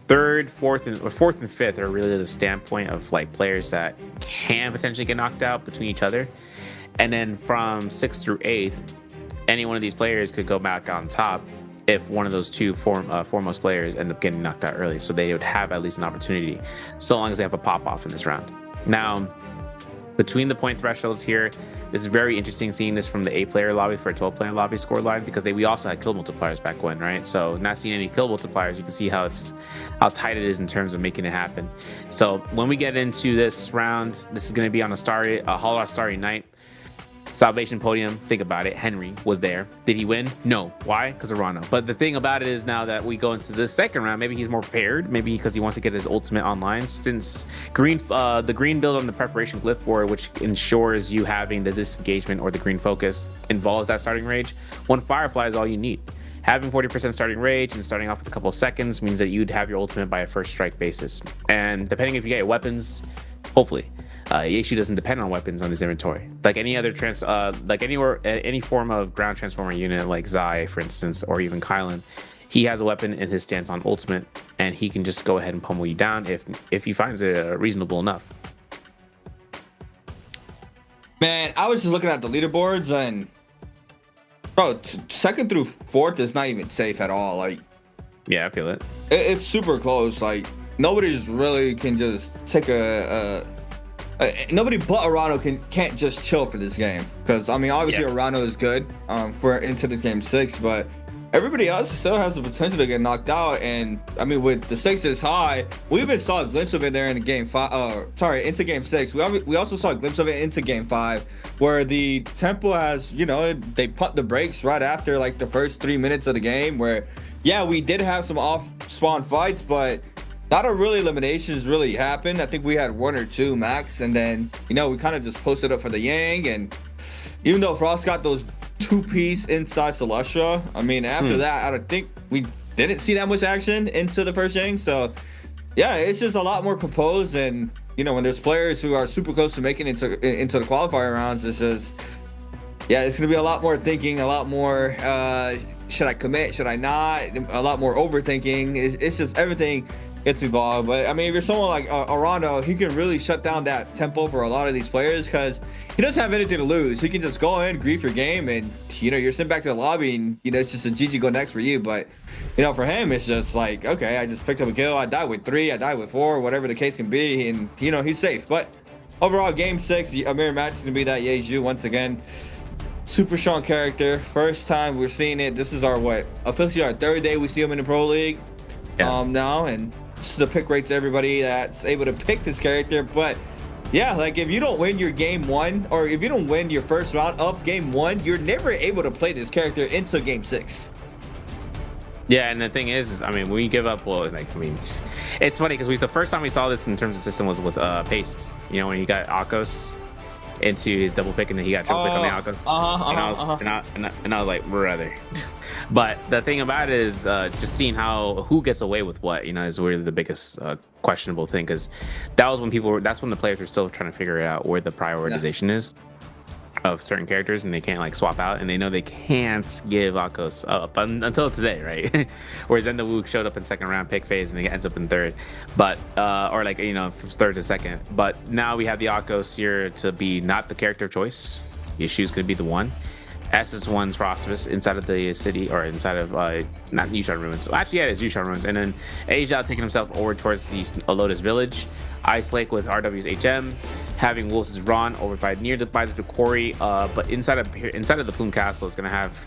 third, fourth, and fifth are really the standpoint of like players that can potentially get knocked out between each other. And then from 6th through 8th, any one of these players could go back on top if one of those two foremost players end up getting knocked out early. So they would have at least an opportunity, so long as they have a pop off in this round. Now, between the point thresholds here, it's very interesting seeing this from the 8-player lobby for a 12-player lobby score line, because we also had kill multipliers back when, right? So not seeing any kill multipliers, you can see how tight it is in terms of making it happen. So when we get into this round, this is going to be on a Hollow Starry Night. Salvation Podium, think about it. Henry was there. Did he win? No. Why? Because of Rano. But the thing about it is now that we go into the second round, maybe he's more prepared. Maybe because he wants to get his ultimate online. Since the green build on the preparation glyph board, which ensures you having the disengagement or the green focus, involves that starting rage. One Firefly is all you need. Having 40% starting rage and starting off with a couple of seconds means that you'd have your ultimate by a first strike basis. And depending if you get your weapons, hopefully. Yeshu doesn't depend on weapons on his inventory. Like any other any form of ground transformer unit, like Zai, for instance, or even Kylan, he has a weapon in his stance on ultimate, and he can just go ahead and pummel you down if he finds it reasonable enough. Man, I was just looking at the leaderboards, and bro, 2nd through 4th is not even safe at all. Like, yeah, I feel it. It's super close. Like, nobody's really can just take nobody but Arano can't just chill for this game, because I mean obviously Arano is good for into the game 6, but everybody else still has the potential to get knocked out. And I mean, with the stakes this high, we even saw a glimpse of it there in the game 5. Into game 6. We also saw a glimpse of it into game 5, where the tempo has, you know, they pump the brakes right after like the first 3 minutes of the game, where yeah, we did have some off spawn fights, but not a really eliminations really happened. I think we had 1 or 2 max, and then, you know, we kind of just posted up for the Yang. And even though Frost got those 2-piece inside Celestia, I mean, after that, I think we didn't see that much action into the first Yang. So yeah, it's just a lot more composed. And, you know, when there's players who are super close to making it into the qualifier rounds, it's just, yeah, it's gonna be a lot more thinking, a lot more should I commit, should I not, a lot more overthinking. It's just everything gets involved. But I mean, if you're someone like Arano, he can really shut down that tempo for a lot of these players, because he doesn't have anything to lose. He can just go in, grief your game, and, you know, you're sent back to the lobby, and, you know, it's just a GG go next for you. But, you know, for him, it's just like, okay, I just picked up a kill. I died with 3, I died with 4, whatever the case can be, and, you know, he's safe. But overall, game 6, a mirror match is gonna be that Yeju once again. Super strong character. First time we're seeing it. This is our officially our 3rd day we see him in the Pro League now, and the pick rates everybody that's able to pick this character. But yeah, like, if you don't win your game 1, or if you don't win your first round of game 1, you're never able to play this character into game 6. Yeah, and the thing is, I mean, when you give up, well, like, I mean, it's funny because the first time we saw this in terms of system was with Pastes. You know, when you got Akos into his double pick, and then he got triple pick on the Akos. And I was like, brother. But the thing about it is just seeing who gets away with what, you know, is really the biggest questionable thing, because that's when the players were still trying to figure out where the prioritization is of certain characters, and they can't like swap out, and they know they can't give Akos up until today, right? Whereas Wu showed up in second round pick phase and he ends up in third, but or like, you know, from third to second. But now we have the Akos here to be not the character of choice. Yeshu's gonna be the one. SS1's Frostvus inside of the city, or inside of not Yushan Ruins. So actually, yeah, it's Yushan Ruins. And then Asia taking himself over towards the Lotus Village. Ice Lake with RW's HM, having Wolves' Ron over by the quarry. But inside of the Plume Castle, it's gonna have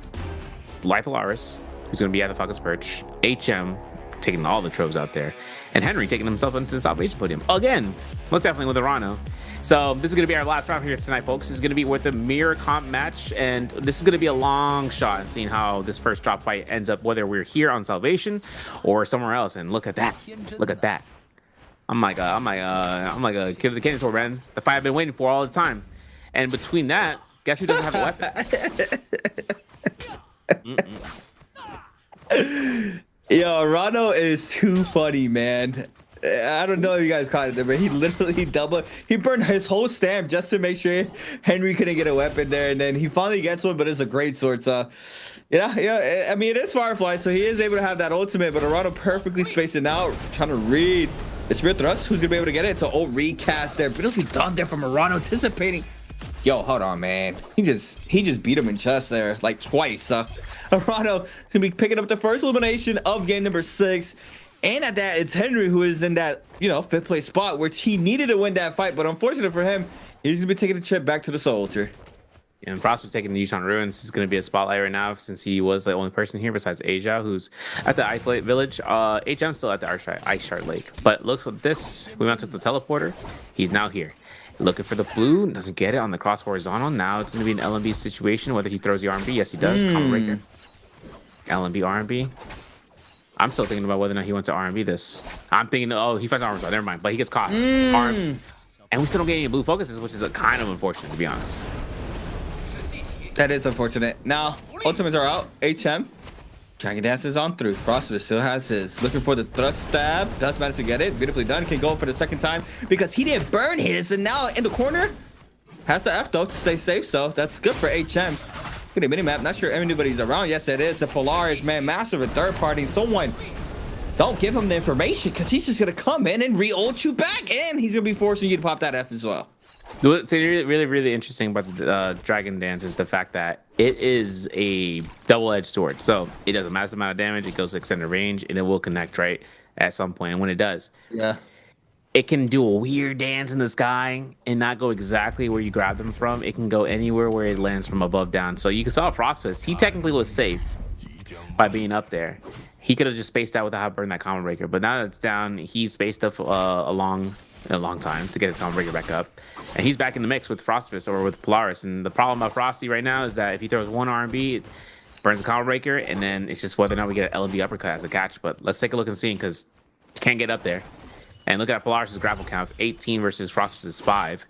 Polaris, who's gonna be at the Falcon's Perch. HM taking all the tropes out there, and Henry taking himself into the Salvation Podium again, most definitely with Arano. So this is going to be our last round here tonight, folks. This is going to be with the mirror comp match, and this is going to be a long shot in seeing how this first drop fight ends up, whether we're here on Salvation or somewhere else. And look at that, look at that. I'm like a kid of the candy store, man. The fight I've been waiting for all the time. And between that, guess who doesn't have a weapon? Yo, Rano is too funny, man. I don't know if you guys caught it there, but he literally he burned his whole stamp just to make sure Henry couldn't get a weapon there, and then he finally gets one, but it's a great sword. So yeah, I mean, it is Firefly, so he is able to have that ultimate, but Arano perfectly spaced it out, trying to read the Spirit Thrust. Who's gonna be able to get it? So recast there, beautifully done there from Arano, anticipating. Yo, hold on, man. He just beat him in chest there like twice. Arano is gonna be picking up the first elimination of game number 6. And at that, it's Henry who is in that, you know, 5th place spot, which he needed to win that fight. But unfortunate for him, he's gonna be taking a trip back to the Soldier. Yeah, and Frost was taking the Yushan Ruins. This is gonna be a spotlight right now, since he was the only person here besides Asia, who's at the Isolate Village. HM's still at the Ice Shard Lake. But looks like this. We went to the teleporter. He's now here. Looking for the blue, doesn't get it on the cross horizontal. Now it's going to be an LMB situation, whether he throws the RMB. Yes, he does. Combo breaker. LMB, RMB. I'm still thinking about whether or not he went to RMB this. I'm thinking, oh, he finds armor spot. Never mind. But he gets caught. And we still don't get any blue focuses, which is kind of unfortunate, to be honest. That is unfortunate. Now, ultimates are out. HM. Dragon Dance is on through. Frostvus still has his. Looking for the thrust stab. Does manage to get it. Beautifully done. Can go for the second time because he didn't burn his. And now in the corner, has the F though to stay safe. So that's good for HM. Look at the minimap. Not sure anybody's around. Yes, it is. The Polaris, man. Massive and third party. Someone don't give him the information because he's just going to come in and re-ult you back. And he's going to be forcing you to pop that F as well. What's really interesting about the Dragon Dance is the fact that it is a double-edged sword. So it does a massive amount of damage. It goes to extended range, and it will connect right at some point. And when it does, yeah, it can do a weird dance in the sky and not go exactly where you grab them from. It can go anywhere where it lands from above down. So you saw Frostfist. He technically was safe by being up there. He could have just spaced out without burning that combo breaker. But now that it's down, he's spaced up a long time to get his combo breaker back up. And he's back in the mix with Frostfist or with Polaris. And the problem about Frosty right now is that if he throws one RMB, it burns the combo breaker, and then it's just whether or not we get an LMB uppercut as a catch. But let's take a look and see, because you can't get up there. And look at Polaris' grapple count, 18 versus Frostfist's 5.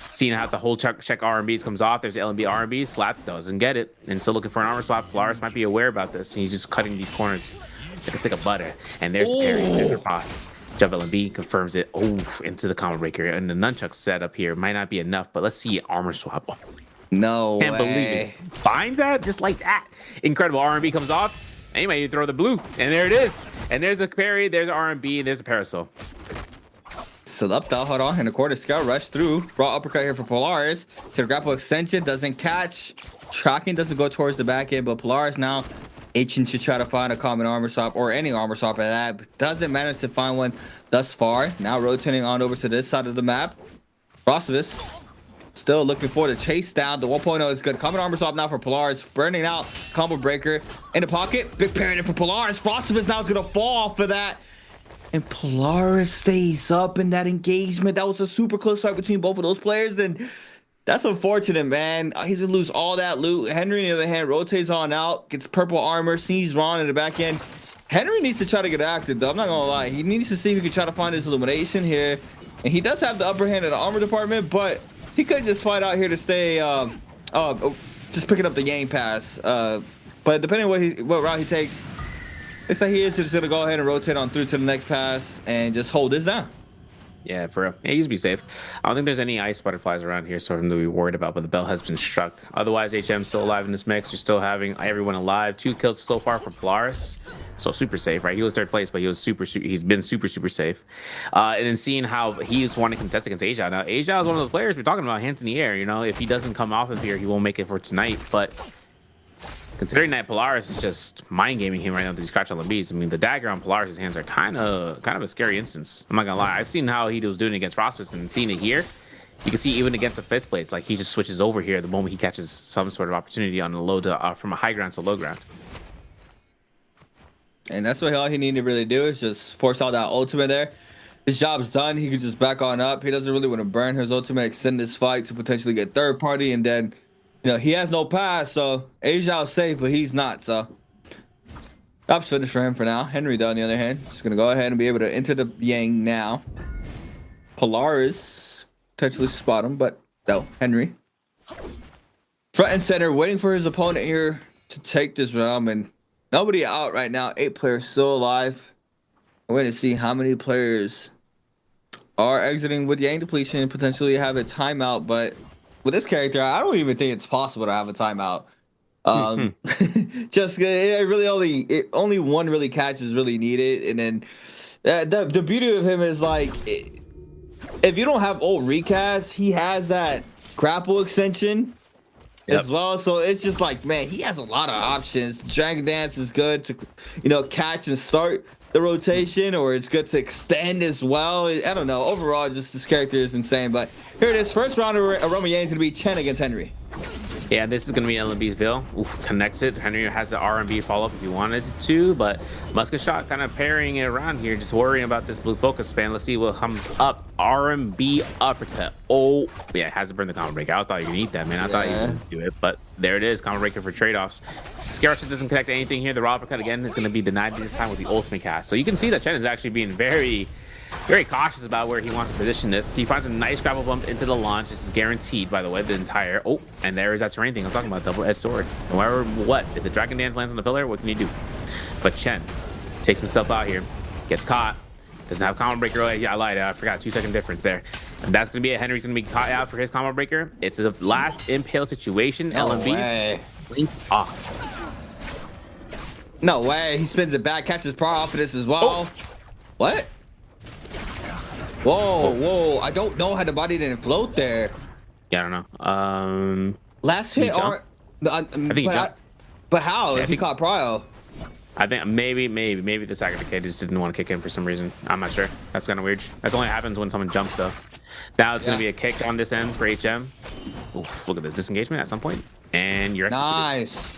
Seeing how the whole check RMBs comes off, there's LMB RMB, Slap doesn't get it. And still looking for an armor swap. Polaris might be aware about this, and he's just cutting these corners like a stick of butter. And there's the parry, there's the Frost. Jump LMB confirms it. Into the combo breaker. And the nunchuck setup here might not be enough, but let's see armor swap. No Can't way. believe it. Finds that just like that. Incredible. RMB comes off. Anyway, you throw the blue, and there it is. And there's a parry, there's an RMB, and there's a parasol. Still up though, hold on. And the quarter scout rush through. Raw uppercut here for Polaris. To the grapple extension, doesn't catch. Tracking doesn't go towards the back end, but Polaris now itching to try to find a common armor swap or any armor swap at that, but doesn't manage to find one thus far. Now rotating on over to this side of the map. Frostvus still looking for the chase down. The 1.0 is good. Common armor swap now for Polaris. Burning out combo breaker in the pocket. Big parry for Polaris. Frostvus now is going to fall off of that. And Polaris stays up in that engagement. That was a super close fight between both of those players, and that's unfortunate, man. He's gonna lose all that loot. Henry, on the other hand, rotates on out, gets purple armor, sees Ron in the back end. Henry needs to try to get active, though. I'm not gonna lie. He needs to see if he can try to find his illumination here. And he does have the upper hand in the armor department, but he could just fight out here to stay, just picking up the game pass. But But depending on what route he takes, looks like he is just gonna go ahead and rotate on through to the next pass and just hold this down. Yeah, for real. Yeah, he's be safe. I don't think there's any ice butterflies around here, so I'm to be worried about. But the bell has been struck. Otherwise, HM's still alive in this mix. You're still having everyone alive. 2 kills so far for Polaris, so super safe, right? He was 3rd place, but he was he's been super safe. And then seeing how he's wanting to contest against Asia. Now, Asia is one of those players we're talking about, hands in the air. You know, if he doesn't come off of here, he won't make it for tonight. But considering that Polaris is just mind gaming him right now with these scratch LMBs, I mean, the dagger on Polaris' hands are kind of a scary instance. I'm not gonna lie. I've seen how he was doing against Frostfist and seeing it here. You can see even against the fist blades, like he just switches over here the moment he catches some sort of opportunity on the low to from a high ground to low ground. And that's what all he needed to really do is just force out that ultimate there. His job's done. He can just back on up. He doesn't really want to burn his ultimate, extend this fight to potentially get 3rd party, and then, you know, he has no pass, so Asia is safe, but he's not, so job's finished for him for now. Henry, though, on the other hand, just gonna go ahead and be able to enter the Yang now. Polaris potentially spot him, but no, Henry front and center, waiting for his opponent here to take this round, and nobody out right now. 8 players still alive. I'm waiting to see how many players are exiting with Yang depletion and potentially have a timeout, but with this character, I don't even think it's possible to have a timeout. Just it really only one really catch is really needed, and then the beauty of him is like if you don't have old recast, he has that grapple extension as well. So it's just like, man, he has a lot of options. Dragon Dance is good to, you know, catch and start the rotation, or it's good to extend as well. I don't know. Overall, just this character is insane. But here it is. First round of Aroma Yang is going to be Chen against Henry. Yeah, this is going to be LMB's Ville. Oof, connects it. Henry has the R&B follow-up if he wanted to, but Musket Shot kind of parrying it around here, just worrying about this blue focus span. Let's see what comes up. R&B uppercut. Oh, yeah, it has to burn the combo breaker. I thought you could eat that, man. I thought you could do it, but there it is. Combo breaker for trade-offs. Scarce doesn't connect to anything here. The raw uppercut, again, is going to be denied this time with the ultimate cast. So you can see that Chen is actually being very cautious about where he wants to position this. He finds a nice grapple bump into the launch. This is guaranteed, by the way, the entire... Oh, and there is that terrain thing I was talking about, double-edged sword. No matter what, if the Dragon Dance lands on the pillar, what can you do? But Chen takes himself out here, gets caught, doesn't have combo breaker. Oh, yeah, I lied. I forgot. 2-second difference there. And that's going to be it. Henry's going to be caught out for his combo breaker. It's a last impale situation. LMB's linked off. No way. He spins it back, catches Pro off of this as well. Oh. What? Whoa. I don't know how the body didn't float there. Yeah, I don't know. Last hit or I think he jumped. But how? Yeah, if he caught Prio? I think maybe the Sacrificate just didn't want to kick in for some reason. I'm not sure. That's kind of weird. That's only happens when someone jumps, though. Now it's going to be a kick on this end for HM. Oof, look at this disengagement at some point. And you're executed. Nice.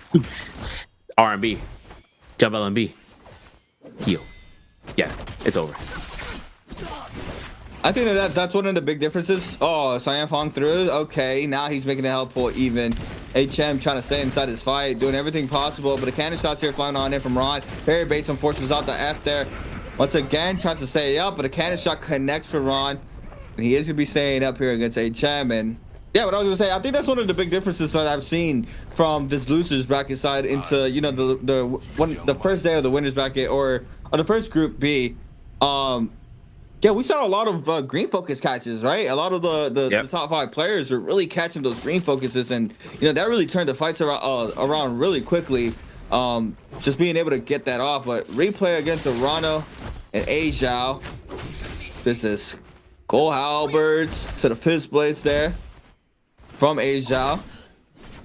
R&B. Jump LMB. Heal. Yeah, it's over. I think that's one of the big differences. Oh, Cyan Fong through. Okay, now he's making it helpful even. HM trying to stay inside his fight, doing everything possible, but the cannon shots here flying on in from Ron. Barry Bates unfortunately out the F there. Once again, tries to stay up, but a cannon shot connects for Ron. And he is going to be staying up here against HM. And yeah, what I was going to say, I think that's one of the big differences that I've seen from this losers bracket side into, you know, the first day of the winners bracket or the first group B. Yeah, we saw a lot of green focus catches, right? A lot of the top 5 players were really catching those green focuses, and you know that really turned the fights around really quickly. Just being able to get that off, but replay against Arano and Ajao. This is Gold Halberds to the fist blades there from Ajao,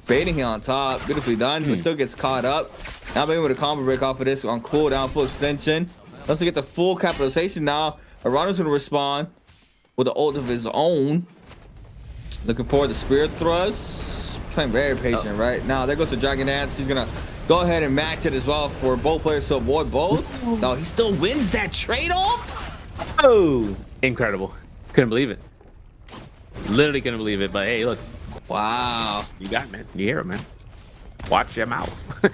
baiting him on top. Beautifully done, but still gets caught up. Now being able to combo break off of this on cooldown, full extension. Let's get the full capitalization now. Arano's gonna respond with an ult of his own. Looking for the Spirit Thrust. Playing very patient right now. There goes the Dragon Dance. He's gonna go ahead and match it as well for both players to avoid both. No, he still wins that trade-off. Oh, incredible. Couldn't believe it. Literally couldn't believe it, but hey, look. Wow. You got it, man. You hear it, man. Watch your mouth.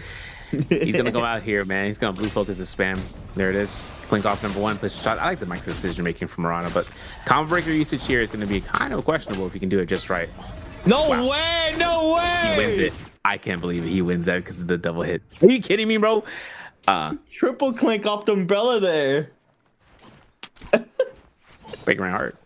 He's gonna go out here, man. He's gonna blue focus his spam. There it is. Blink off number 1, place a shot. I like the micro decision making from Marana, but combo breaker usage here is gonna be kind of questionable if you can do it just right. No way! No way! He wins it. I can't believe it. He wins that because of the double hit. Are you kidding me, bro? Triple clink off the umbrella there. Breaking my heart.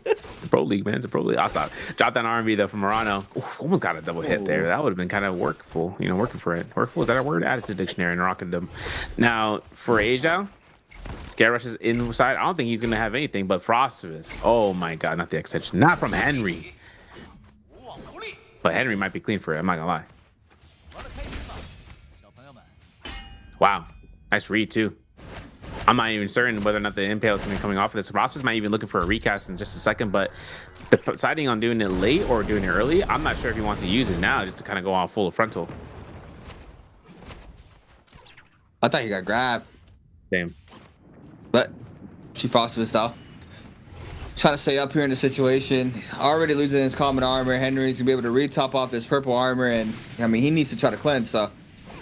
The Pro League, man. It's a Pro League. I saw drop that R&B though from Morano. Oof, almost got a double hit there. That would have been kind of workful. You know, working for it. Workful, is that a word? Add it to the dictionary and rocking them. Now, for Asia, Scare Rush is inside. I don't think he's going to have anything, but Frostus. Oh my God, not the extension. Not from Henry. But Henry might be clean for it. I'm not going to lie. Wow. Nice read, too. I'm not even certain whether or not the Nbpl is going to be coming off of this. Frostus might even looking for a recast in just a second, but deciding on doing it late or doing it early, I'm not sure if he wants to use it now just to kind of go on full frontal. I thought he got grabbed. Damn. But she Frostus though. Trying to stay up here in the situation. Already losing his common armor. Henry's gonna be able to re-top off this purple armor, and I mean he needs to try to cleanse. So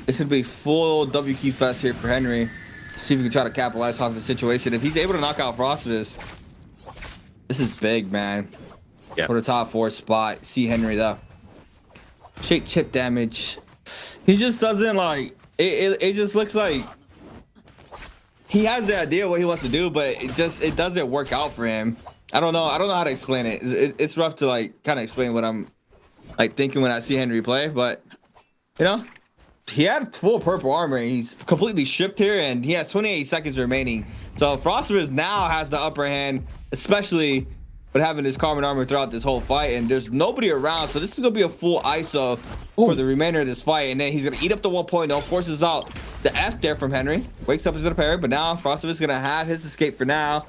this would be full W key fest here for Henry. See if he can try to capitalize off the situation. If he's able to knock out Frostus, this is big, man. Yeah. For the top 4 spot. See Henry though. Shake chip damage. He just doesn't like it just looks like he has the idea what he wants to do, but it doesn't work out for him. I don't know how to explain it. It's rough to like kind of explain what I'm like thinking when I see Henry play, but you know, he had full purple armor. He's completely stripped here, and he has 28 seconds remaining. So Frostus now has the upper hand, especially with having his carbon armor throughout this whole fight, and there's nobody around. So this is gonna be a full ISO for the remainder of this fight, and then he's gonna eat up the 1.0, forces out the F there from Henry, wakes up as a parry, but now Frostus is gonna have his escape for now.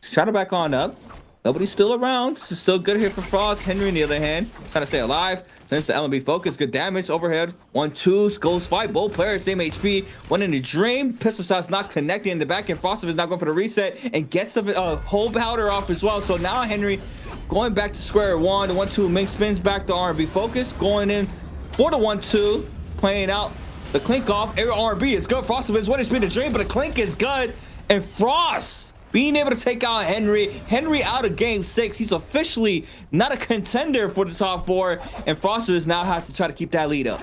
He's trying to back on up. Nobody's still around. This is still good here for Frost. Henry, on the other hand, trying to stay alive. Since the LMB focus, good damage overhead. 1-2, goes fight. Both players, same HP. One in the dream. Pistol shots not connecting in the back, and Frostus is not going for the reset and gets the whole powder off as well. So now Henry going back to square one. The 1-2 Mink spins back to R&B focus, going in for the 1-2, playing out the clink off. Air R&B is good. Frostus is winning spin the dream, but the clink is good, and Frost being able to take out Henry out of game 6. He's officially not a contender for the top 4, and Frostus now has to try to keep that lead up.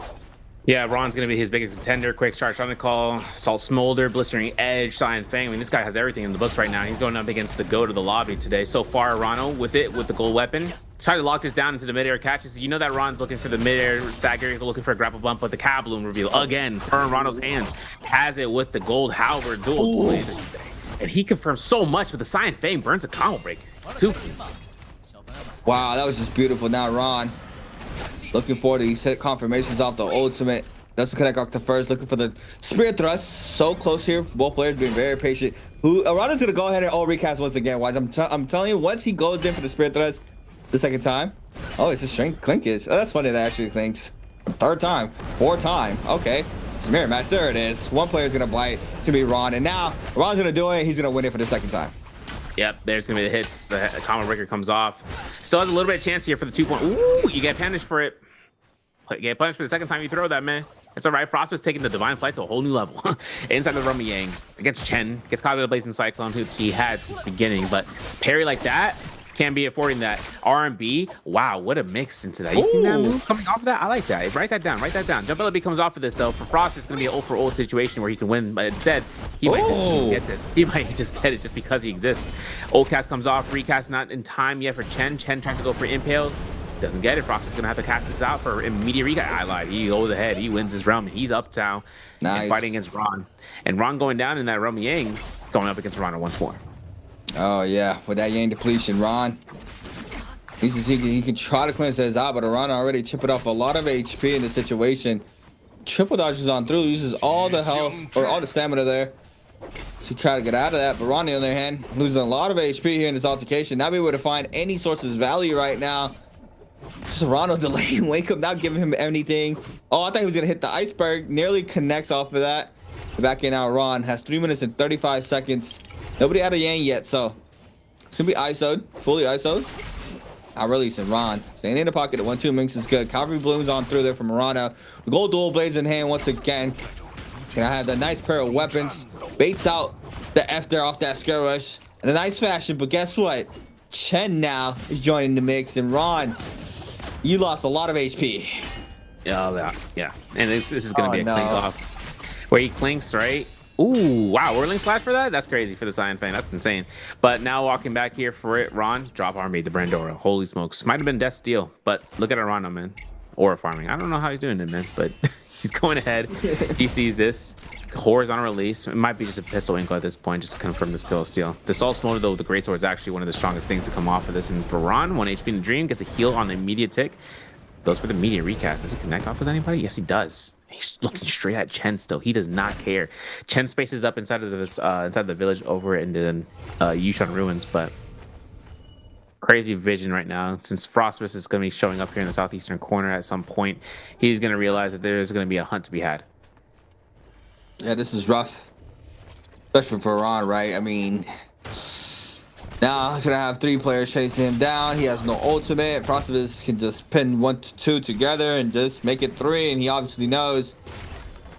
Yeah, Ron's going to be his biggest contender. Quick charge on the call, Salt Smolder, Blistering Edge, Cyan Fang. I mean, this guy has everything in the books right now. He's going up against the GOAT of the lobby today. So far, Rano with the gold weapon. Try to lock this down into the midair catches. You know that Ron's looking for the midair stagger, looking for a grapple bump, but the Kabloom reveal again. Turn Rano's hands, has it with the gold halberd dual blades. And he confirms so much with the Cyan Fang, burns a combo break. Wow, that was just beautiful. Now Ron looking for these hit confirmations off the ultimate. Doesn't connect off the first. Looking for the spirit thrust. So close here. Both players being very patient. Ron is gonna go ahead and recast once again. Wise, I'm telling you, once he goes in for the spirit thrust the second time. Oh, it's a strength clink is. Oh, that's funny. That actually clinks. Third time, 4th time. Okay. It's a mirror match. There it is. One player's gonna bite. It's gonna be Ron, and now Ron's gonna do it. He's gonna win it for the second time. Yep, there's gonna be the hits. The combo breaker comes off. Still has a little bit of chance here for the 2-point. Ooh, you get punished for it. You get punished for the second time you throw that, man. It's all right. Frost was taking the Divine Flight to a whole new level. Inside the Romy Yang against Chen. Gets caught with a Blazing Cyclone, who he had since the beginning, but parry like that can't be affording that. R&B, wow, what a mix into that. You see that move coming off of that? I like that. Write that down. Write that down. Nbpl comes off of this, though. For Frost, it's going to be an 0 for 0 situation where he can win, but instead, he might just get this. He might just get it just because he exists. Old cast comes off. Recast not in time yet for Chen. Chen tries to go for Impale. Doesn't get it. Frost is going to have to cast this out for immediate recast. I lied. He goes ahead. He wins his realm. He's up now and fighting against Ron. And Ron going down in that Romy Yang is going up against Ron once more. Oh, yeah. With that Yang depletion, Ron, he can try to cleanse his out, but Ron already chipped off a lot of HP in the situation. Triple dodges on through, uses all the health, or all the stamina there to try to get out of that. But Ron, on the other hand, losing a lot of HP here in this altercation. Not be able to find any sources of value right now. Just Ronald delaying wake up, not giving him anything. Oh, I thought he was gonna hit the iceberg. Nearly connects off of that. Back in now, Ron has 3 minutes and 35 seconds. Nobody out of Yang yet, so it's gonna be ISO'd, fully ISO'd. Not releasing Ron. Staying in the pocket. The 1-2 Minx is good. Cavalry blooms on through there from Morano. The gold dual blades in hand once again. Gonna have that nice pair of weapons. Baits out the F there off that Scare Rush in a nice fashion, but guess what? Chen now is joining the mix, and Ron You lost a lot of HP. Yeah. And this is going to be a no. clink off. Where he clinks, right? Ooh, wow. Whirling slash for that? That's crazy for the Cyan Fang. That's insane. But now walking back here for it, Ron, drop army, the Brandora. Holy smokes. Might have been Death's Deal, but look at Arano, man. Aura farming. I don't know how he's doing it, man, but he's going ahead. He sees this. Horizontal release. It might be just a pistol inkle at this point, just to confirm the skill steal. The Salt's Motor, though, the Greatsword is actually one of the strongest things to come off of this. And for Ron, 1 HP in the Dream, gets a heal on the immediate tick. Goes for the immediate recast. Does it connect off with anybody? Yes, he does. He's looking straight at Chen still. He does not care. Chen spaces up inside of this inside the village over into Yushan Ruins, but crazy vision right now. Since Frostbus is going to be showing up here in the southeastern corner at some point, he's going to realize that there's going to be a hunt to be had. Yeah, this is rough, especially for Ron, right? I mean, now he's gonna have 3 players chasing him down. He has no ultimate. Frostbus can just pin 1 to 2 together and just make it 3. And he obviously knows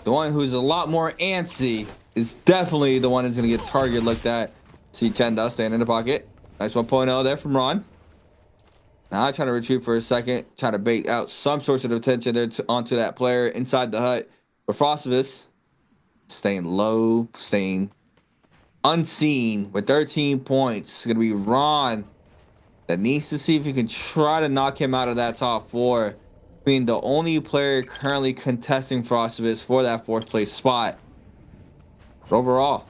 the one who's a lot more antsy is definitely the one that's gonna get target looked at. See Chen does staying in the pocket. Nice 1.0 there from Ron. Now trying to retreat for a second, try to bait out some source of attention there onto that player inside the hut. But Frostbus staying low, staying unseen with 13 points. It's going to be Ron that needs to see if he can try to knock him out of that top 4. Being the only player currently contesting Frostbus for that 4th place spot. But overall,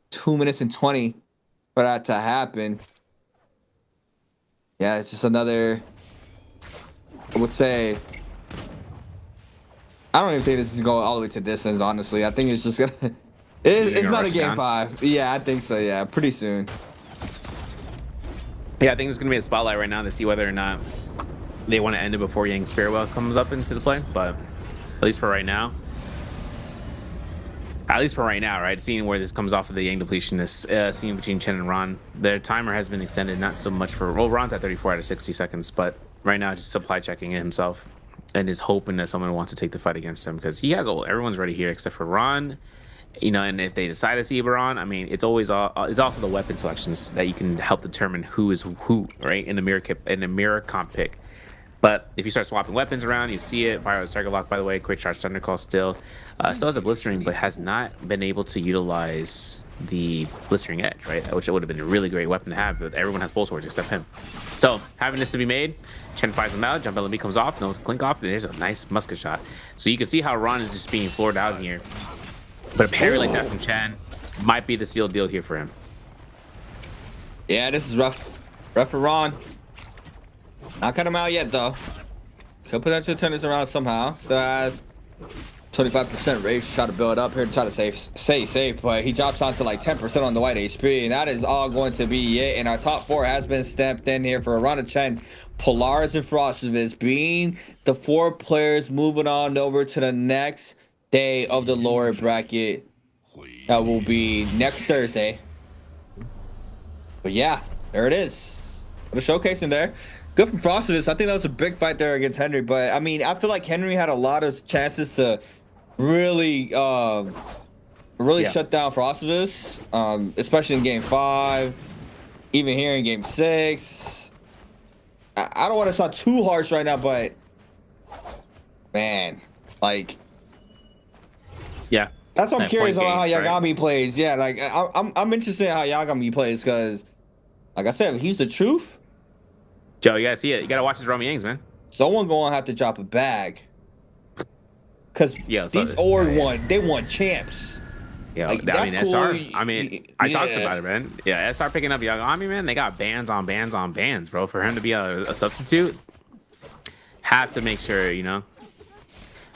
2 minutes and 20 for that to happen. Yeah, it's just another, I would say, I don't even think this is going all the way to distance, honestly. I think it's just gonna it's not a game 5. Yeah, I think so. Yeah, pretty soon. Yeah, I think it's gonna be a spotlight right now to see whether or not they want to end it before Yang Sparewell comes up into the play. But at least for right now, right? Seeing where this comes off of the Yang depletion, this scene between Chen and Ron, their timer has been extended, not so much for, well, Ron's at 34 out of 60 seconds, but right now just supply checking it himself and is hoping that someone wants to take the fight against him, because he has everyone's ready here except for Ron, you know. And if they decide to see Ron, I mean, it's also the weapon selections that you can help determine who is who, right, in the mirror comp pick. But if you start swapping weapons around, you see it. Fire out Striker Lock, by the way. Quick Charge Thunder Call still has a Blistering, but has not been able to utilize the Blistering Edge, right? Which would have been a really great weapon to have, but everyone has Pulse Swords except him. So having this to be made, Chen fires him out. Jump LB comes off. No clink off. There's a nice musket shot. So you can see how Ron is just being floored out here. But a parry like that from Chen might be the sealed deal here for him. Yeah, this is rough. Rough for Ron. Not cut him out yet, though. Could potentially turn this around somehow. Still has 25% race. Try to build up here to try to stay safe, but he drops down to like 10% on the white HP, and that is all going to be it. And our top 4 has been stamped in here for Arana Chen, Polaris, and Frostbus being the 4 players moving on over to the next day of the lower bracket. That will be next Thursday. But yeah, there it is. What a showcase in there. Good from Frostbus. I think that was a big fight there against Henry. But, I mean, I feel like Henry had a lot of chances to really shut down Frostbus, especially in Game 5, even here in Game 6. I don't want to sound too harsh right now, but, man, like... Yeah. That's what I'm curious about how Yagami plays. Yeah, like, I'm interested in how Yagami plays because, like I said, he's the truth. Joe, you gotta see it. You gotta watch his Romy Yangs, man. Someone gonna have to drop a bag. Cause these Ord they won champs. Yeah, like, I mean, cool. SR. I mean, I talked about it, man. Yeah, SR picking up Yagami, man. They got bans on bans on bans, bro. For him to be a substitute, have to make sure, you know.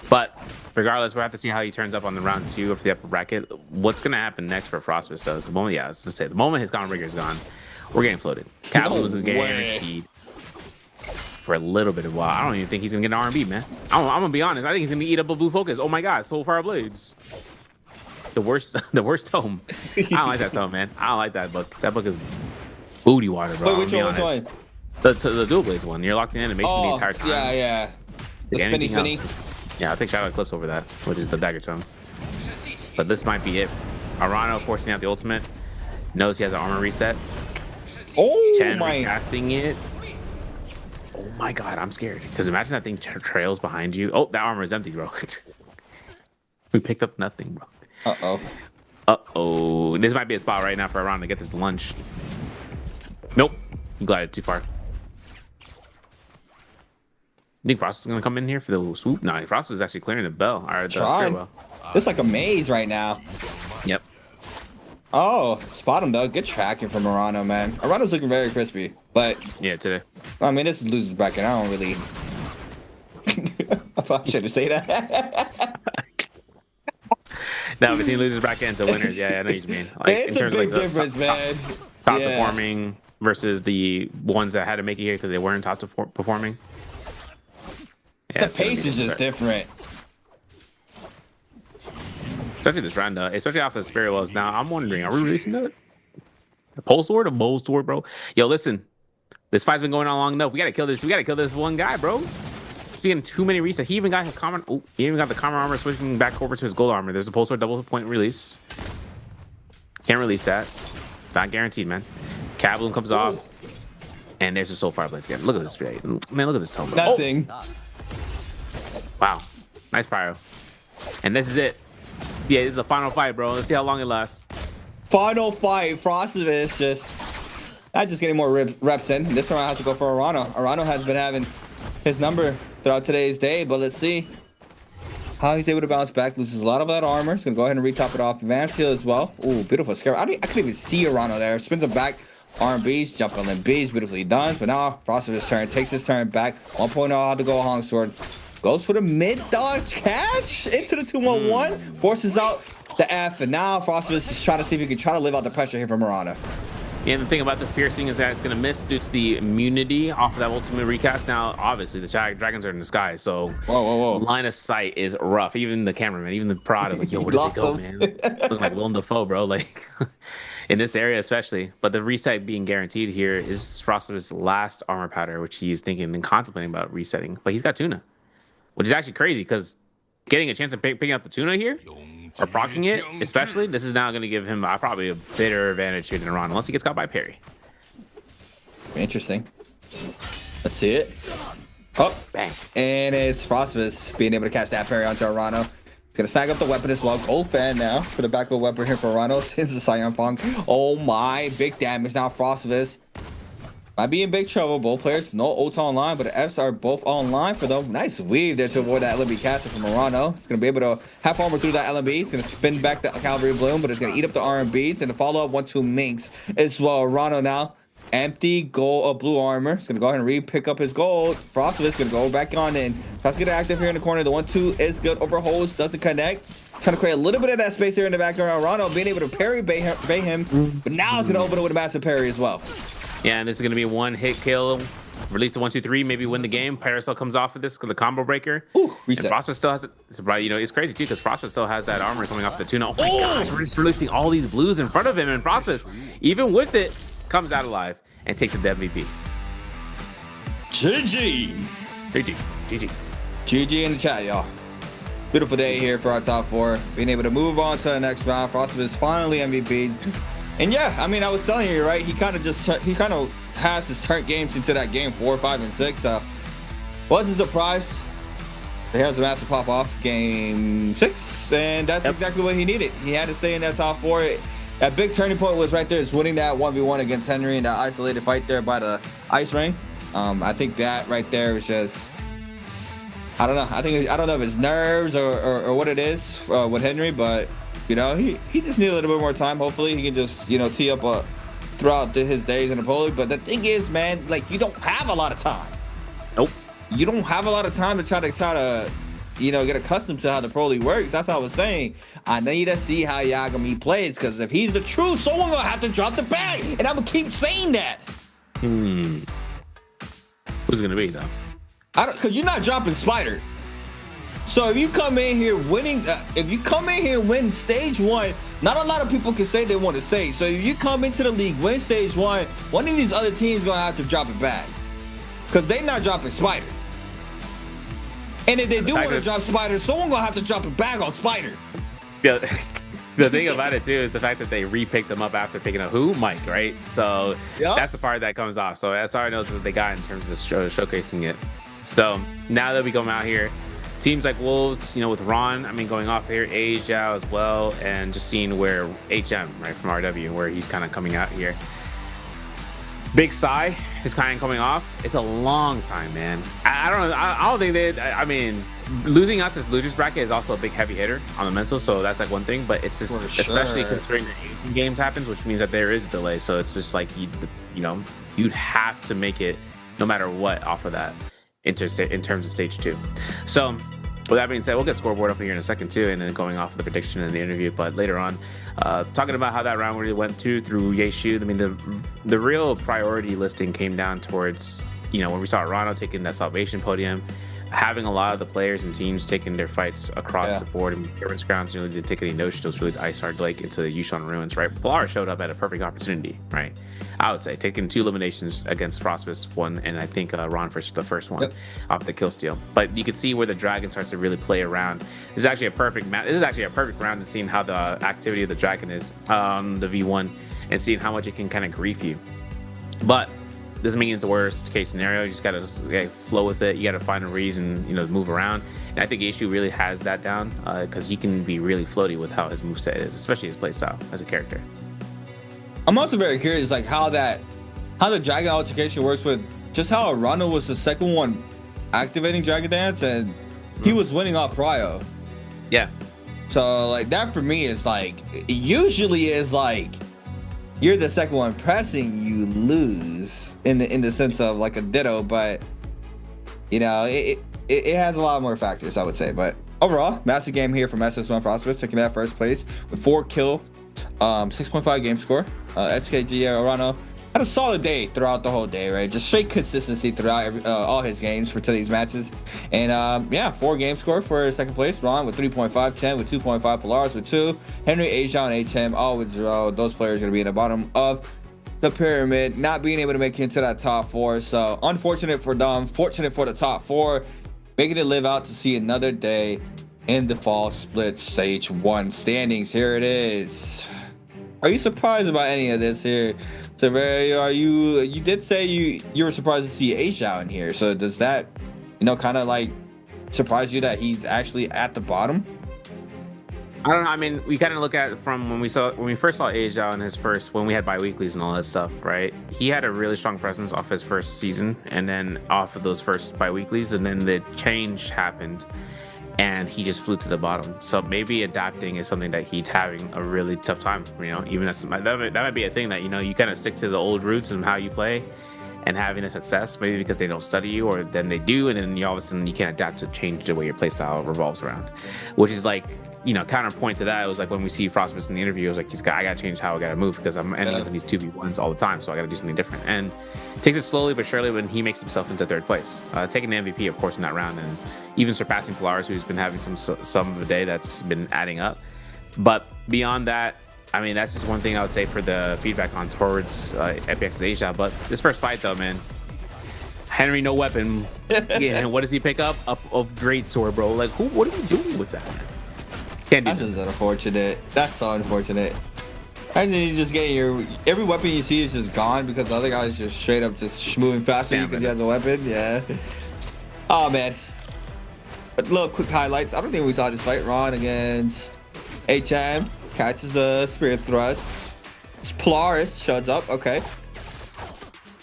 But regardless, we'll have to see how he turns up on the round 2 of the upper bracket. What's gonna happen next for Frostbus does? The moment, let's just say, the moment his Gone Rigger is gone, we're getting floated. Capital is guaranteed for a little bit of a while. I don't even think he's gonna get an R&B, man. I'm gonna be honest. I think he's gonna eat up a Blue Focus. Oh my God, Soul Fire Blades. The worst tome. I don't like that tome, man. I don't like that book. That book is booty water, bro. Wait, which one? The Dual Blades one. You're locked in animation the entire time. Yeah. The spinny. Yeah, I'll take Shadow Eclipse over that, which is the dagger tome. But this might be it. Arano forcing out the ultimate. Knows he has an armor reset. Oh Chen my! casting it. my god, I'm scared. Because imagine that thing trails behind you. Oh, that armor is empty, bro. We picked up nothing, bro. Uh-oh. This might be a spot right now for Arana to get this lunch. Nope. He glided too far. You think Frost is going to come in here for the swoop? No, Frost was actually clearing the bell. Or the stairwell. It's like a maze right now. Yep. Oh, spot him though. Good tracking from Arano, man. Arano's looking very crispy, but yeah, today. I mean, this is losers bracket. I don't really. I probably shouldn't say that. No, between losers bracket into winners, yeah, I know what you mean. Like, it's in a terms big of like difference, man. Top performing versus the ones that had to make it here because they weren't top performing. Yeah, the pace is just different. Especially this round, especially off the spirit wells. Now I'm wondering, are we releasing the pole sword or bow sword, bro? Yo, listen, this fight's been going on long enough. We gotta kill this. We gotta kill this one guy, bro. He's getting too many resets. He even got his common. Oh, he even got the common armor switching back over to his gold armor. There's a pole sword double point release. Can't release that. Not guaranteed, man. Cat bloom comes off, and there's a soul fire blades again. Look at this, man. Look at this tone, bro. Nothing. Oh. Wow, nice pyro. And this is it. So yeah, this is the final fight, bro. Let's see how long it lasts. Final fight. Frost is just not just getting more reps in. This one I have to go for Arano. Arano has been having his number throughout today's day, but let's see how he's able to bounce back. Loses a lot of that armor. He's gonna go ahead and retop it off. Advance heal as well. Ooh, beautiful scare. I couldn't even see Arano there. Spins him back. R&B's, jump on B's, beautifully done. But now Frost is his turn. Takes his turn back. 1.0 how to go Hong Sword. Goes for the mid dodge catch into the 2-1-1. Forces out the F, and now Frost is trying to see if he can try to live out the pressure here from Arana. Yeah, and the thing about this piercing is that it's going to miss due to the immunity off of that ultimate recast. Now, obviously, the dragons are in the sky, so whoa. Line of sight is rough. Even the cameraman, even the prod is like, yo, where did they go, man? Looking like Willem Dafoe, bro. Like, in this area especially. But the reset being guaranteed here is Frost's last armor powder, which he's thinking and contemplating about resetting. But he's got tuna, which is actually crazy because getting a chance of picking up the tuna here or procking it, especially, this is now going to give him probably a bitter advantage here than Iran, unless he gets caught by parry. Interesting. Let's see it. Oh, bang. And it's Frostvis being able to catch that parry onto Arano. He's going to snag up the weapon as well. Gold fan now for the backup weapon here for Arano. Since the Scion Fong. Oh my, big damage now. Frostvis might be in big trouble. Both players, no ults online, but the Fs are both online for them. Nice weave there to avoid that LMB caster from Arano. He's going to be able to half armor through that LMB. He's going to spin back the Cavalry Bloom, but it's going to eat up the R&Bs. And the follow-up 1-2 Minx as well. Arano now, empty gold blue armor. He's going to go ahead and re-pick up his gold. Frostvis is going to go back on in. Let's get active here in the corner. The 1-2 is good. Overholds, doesn't connect. Trying to create a little bit of that space here in the background. Arano being able to parry bait him, but now it's going to open it with a massive parry as well. Yeah, and this is going to be one hit kill. Release the 1-2-3, maybe win the game. Parasol comes off of this, the combo breaker. Ooh, reset. And Frostwood still has it. You know, it's crazy too because Frostwood still has that armor coming off the tuna. Oh my gosh, we're just releasing all these blues in front of him, and Frostwood, even with it, comes out alive and takes the MVP. GG. GG in the chat, y'all. Beautiful day here for our top four. Being able to move on to the next round. Frostwood is finally MVP. And yeah, I mean, I was telling you, right? He kind of has his turn games into that game 4, 5, and 6. Was a surprise. He has a massive pop off game 6, and that's exactly what he needed. He had to stay in that top 4. That big turning point was right there, is winning that 1v1 against Henry in that isolated fight there by the ice ring. I think that right there is just, I don't know. I don't know if it's nerves or what it is with Henry, but you know, he just needs a little bit more time. Hopefully, he can just, you know, tee up throughout his days in the Poli. But the thing is, man, like, you don't have a lot of time. Nope. You don't have a lot of time to try to, you know, get accustomed to how the Pro League works. That's what I was saying. I need to see how Yagami plays, because if he's the truth, someone gonna have to drop the bag, and I'm gonna keep saying that. Who's gonna be though? Because you're not dropping Spider. So if you come in here winning, win stage 1, not a lot of people can say they won a stage. So if you come into the league, win stage 1, one of these other teams gonna have to drop it back, because they're not dropping Spider. And if they do want to drop Spider, someone gonna have to drop it back on Spider. Yeah, The thing about it too is the fact that they re-picked him up after picking up who? Mike, right? So that's the part that comes off. So SR knows what they got in terms of showcasing it. So now that we come out here, teams like Wolves, you know, with Ron, I mean, going off here, Zhao as well, and just seeing where HM, right, from RW, where he's kind of coming out here. Big Psy is kind of coming off. It's a long time, man. I don't know. I don't think they. I mean, losing out this losers bracket is also a big heavy hitter on the mental. So that's like one thing. But it's just, especially considering the Asian games happens, which means that there is a delay. So it's just like you know, you'd have to make it no matter what off of that in terms of stage 2. So with that being said, we'll get scoreboard up here in a second too, and then going off of the prediction in the interview. But later on, talking about how that round really went through Yeshu. I mean, the real priority listing came down towards, you know, when we saw Rano taking that Salvation podium, having a lot of the players and teams taking their fights across the board. I mean, Servants Grounds really didn't take any notion. It was really the Ice Hard Lake into the Yushan Ruins, right? Polar showed up at a perfect opportunity, right? I would say taking 2 eliminations against Frostbus, one, and I think Ron for the first one off the kill steal. But you could see where the dragon starts to really play around. This is actually a perfect round in seeing how the activity of the dragon is on the V1 and seeing how much it can kind of grief you. But doesn't mean it's the worst case scenario. You just gotta flow with it. You gotta find a reason, you know, to move around. And I think Yeshu really has that down because he can be really floaty with how his moveset is, especially his playstyle as a character. I'm also very curious, like how the Dragon altercation works with just how Rano was the second one activating Dragon Dance, and he was winning off Cryo. Yeah. So like that for me is like, usually is like, you're the second one pressing, you lose in the sense of like a ditto, but you know, it has a lot more factors, I would say. But overall, massive game here from SS1 Frostbus, taking that first place with 4 kill, 6.5 game score. SKG Arano had a solid day throughout the whole day, right? Just straight consistency throughout all his games for today's matches. And yeah, 4 game score for second place. Ron with 3.5, Chen with 2.5, Polaris with 2, Henry, Zhao, and HM all with 0. Those players are going to be in the bottom of the pyramid, not being able to make it into that top 4. So unfortunate for them, fortunate for the top 4, making it live out to see another day in the fall split stage 1 standings. Here it is. Are you surprised about any of this here? So are you did say you were surprised to see Zhao in here. So does that, you know, kind of like surprise you that he's actually at the bottom? I don't know. I mean, we kind of look at it from when we first saw Zhao in his first, when we had bi-weeklies and all that stuff, right? He had a really strong presence off his first season and then off of those first bi-weeklies, and then the change happened and he just flew to the bottom. So maybe adapting is something that he's having a really tough time, you know. Even that might be a thing that, you know, you kind of stick to the old roots and how you play and having a success, maybe because they don't study you, or then they do, and then you all of a sudden you can't adapt to change the way your playstyle revolves around, which is like, you know, counterpoint to that. It was like when we see Frostbus in the interview, it was like, I gotta change how I gotta move because I'm ending up in these 2v1s all the time, so I gotta do something different. And it takes it slowly but surely when he makes himself into 3rd place, taking the MVP, of course, in that round, and even surpassing Polaris, who's been having some of the day that's been adding up. But beyond that, I mean, that's just one thing I would say for the feedback on towards FPX's Asia. But this first fight, though, man, Henry, no weapon. Yeah, what does he pick up? A great sword, bro. Like, what are you doing with that, man? Can't do that. That's just unfortunate. That's so unfortunate. And then you just get every weapon you see is just gone because the other guy is just straight up just moving faster because he has a weapon. Yeah. Oh man. But little quick highlights. I don't think we saw this fight. Ron against HM catches the spirit thrust. Polaris shows up. Okay.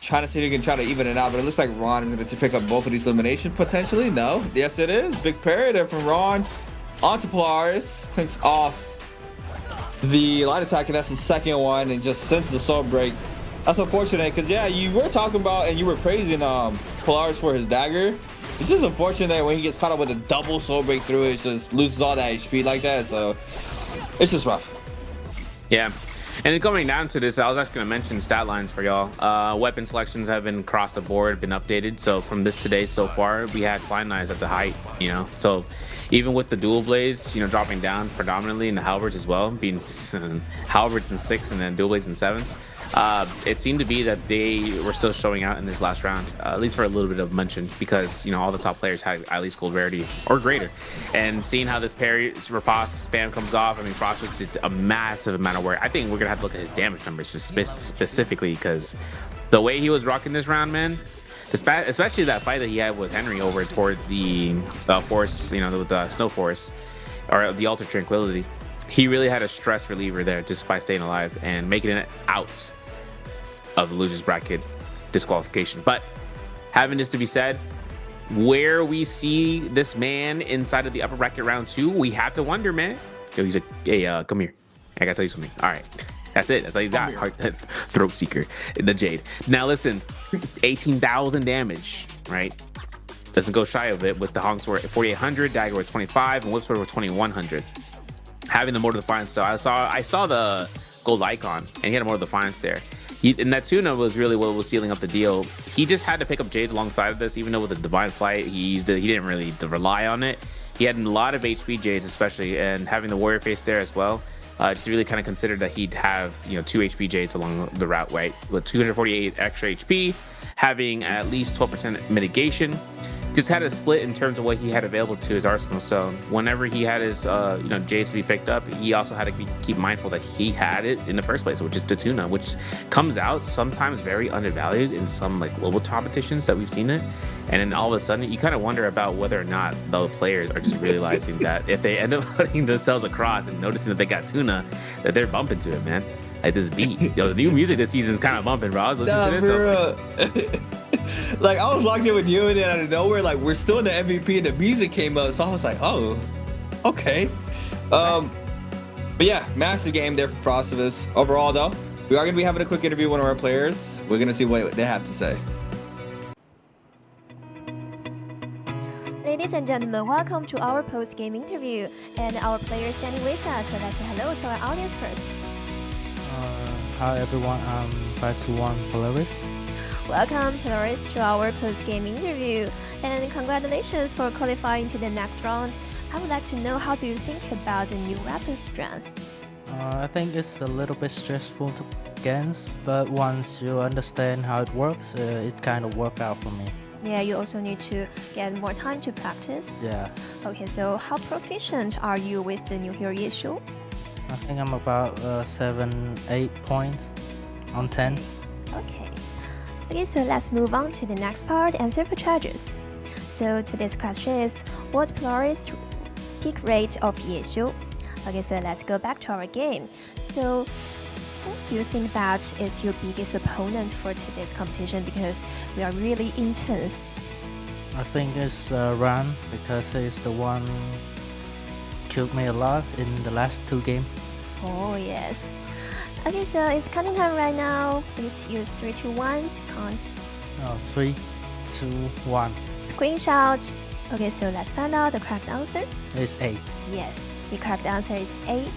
Trying to see if he can try to even it out, but it looks like Ron is going to pick up both of these eliminations potentially. No. Yes, it is. Big parry there from Ron. Onto Polaris, clinks off the light attack, and that's the second one, and just sends the soul break. That's unfortunate because, yeah, you were talking about and you were praising Polaris for his dagger. It's just unfortunate that when he gets caught up with a double soul break through it, just loses all that HP like that. So it's just rough. Yeah. And then coming down to this, I was actually going to mention stat lines for y'all. Weapon selections have been across the board, been updated. So from this today so far, we had Flying Knives at the height, you know. So even with the dual blades, you know, dropping down predominantly, and the halberds as well, being halberds in 6th and then dual blades in 7th. It seemed to be that they were still showing out in this last round, at least for a little bit of mention, because all the top players had at least gold rarity or greater. And seeing how this parry riposte spam comes off, I mean, Frost just did a massive amount of work. I think we're gonna have to look at his damage numbers specifically, because the way he was rocking this round, man. Especially that fight that he had with Henry over towards the forest, with the snow forest or the Altar Tranquility. He really had a stress reliever there just by staying alive and making it out of the losers bracket disqualification. But having this to be said, where we see this man inside of the upper bracket round 2, we have to wonder, man. Yo, he's like, hey, come here. I gotta tell you something. All right. That's it. That's all he's got. Throat Seeker, the Jade. Now listen, 18,000 damage, right? Doesn't go shy of it with the Hong Sword at 4,800, Dagger with 25, and Whip Sword with 2,100. Having the Mode of Defiance, so I saw the gold icon, and he had a Mode of Defiance there. And that Tuna was really what was sealing up the deal. He just had to pick up Jades alongside of this, even though with the Divine Flight, he didn't really rely on it. He had a lot of HP Jades, especially, and having the Warrior Face there as well. Just really kind of considered that he'd have 2 HP Jades along the route, right? With 248 extra HP, having at least 12% mitigation. Just had a split in terms of what he had available to his arsenal. So whenever he had his Jades to be picked up, he also had to keep mindful that he had it in the first place, which is Tatuna, which comes out sometimes very undervalued in some global competitions that we've seen it. And then all of a sudden, you kind of wonder about whether or not the players are just realizing that if they end up putting themselves across and noticing that they got Tuna, that they're bumping to it, man. Like this beat. The new music this season is kind of bumping, bro. I was listening to this. I was locked in with you, and then out of nowhere, we're still in the MVP, and the music came up. So I was like, oh, okay. But yeah, massive game there for Frostivus. Overall, though, we are going to be having a quick interview with one of our players. We're going to see what they have to say. Ladies and gentlemen, welcome to our post-game interview, and our players standing with us. So let's say hello to our audience first. Hi everyone, I'm 521 Polaris. Welcome, Polaris, to our post-game interview, and congratulations for qualifying to the next round. I would like to know, how do you think about the new weapon strength? I think it's a little bit stressful to against, but once you understand how it works, it kind of worked out for me. Yeah, you also need to get more time to practice. Yeah. Okay, so how proficient are you with the new hero issue? I think I'm about 7-8 points on 10. Okay, so let's move on to the next part, answer for charges. So today's question is, what Polaris peak rate of Yeshu? Okay, so let's go back to our game. So who do you think that is your biggest opponent for today's competition, because we are really intense? I think it's Ran, because he's the one killed me a lot in the last 2 games. Oh yes. Okay, so it's counting time right now. Please use 3, 2, 1 to count. 3, 2, 1. Screenshot. Okay, so let's find out the correct answer. It's 8. Yes, the correct answer is 8.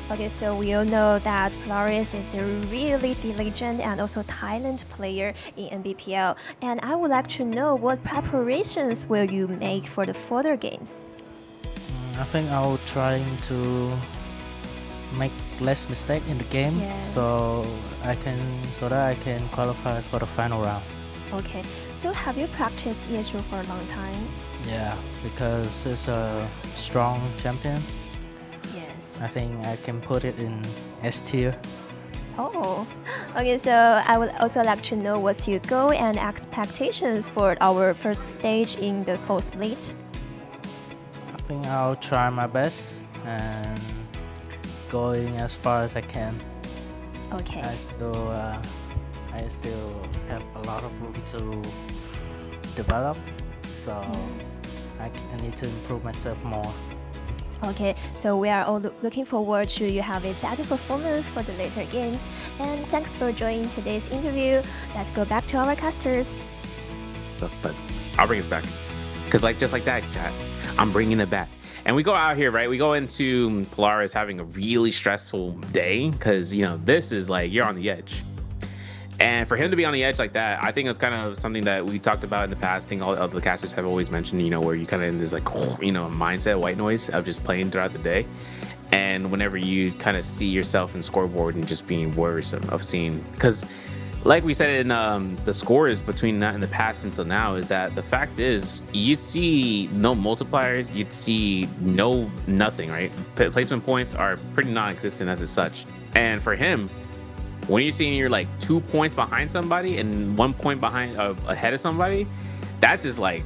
Okay, so we all know that Polaris is a really diligent and also talented player in Nbpl. And I would like to know, what preparations will you make for the further games? I think I'll try to make less mistake in the game, so that I can qualify for the final round. Okay, so have you practiced Yeshu for a long time? Yeah, because it's a strong champion. Yes. I think I can put it in S tier. Oh, okay, so I would also like to know what's your goal and expectations for our first stage in the full split? I think I'll try my best and going as far as I can. Okay. I still have a lot of room to develop, so I need to improve myself more. Okay, so we are all looking forward to you have a better performance for the later games. And thanks for joining today's interview. Let's go back to our casters. But I'll bring us back, because just like that, chat, I'm bringing it back. And we go out here, right? We go into Polaris having a really stressful day, because, this is you're on the edge. And for him to be on the edge like that, I think it was kind of something that we talked about in the past. I think all of the casters have always mentioned, you know, where you kind of in this like, you know, mindset, white noise of just playing throughout the day. And whenever you kind of see yourself in scoreboard and just being worrisome of seeing, because like we said in the scores between that in the past until now, is that the fact is you see no multipliers, you'd see nothing, right? Placement points are pretty non-existent as such. And for him, when you're seeing you're like 2 points behind somebody and 1 point behind ahead of somebody, that's just like,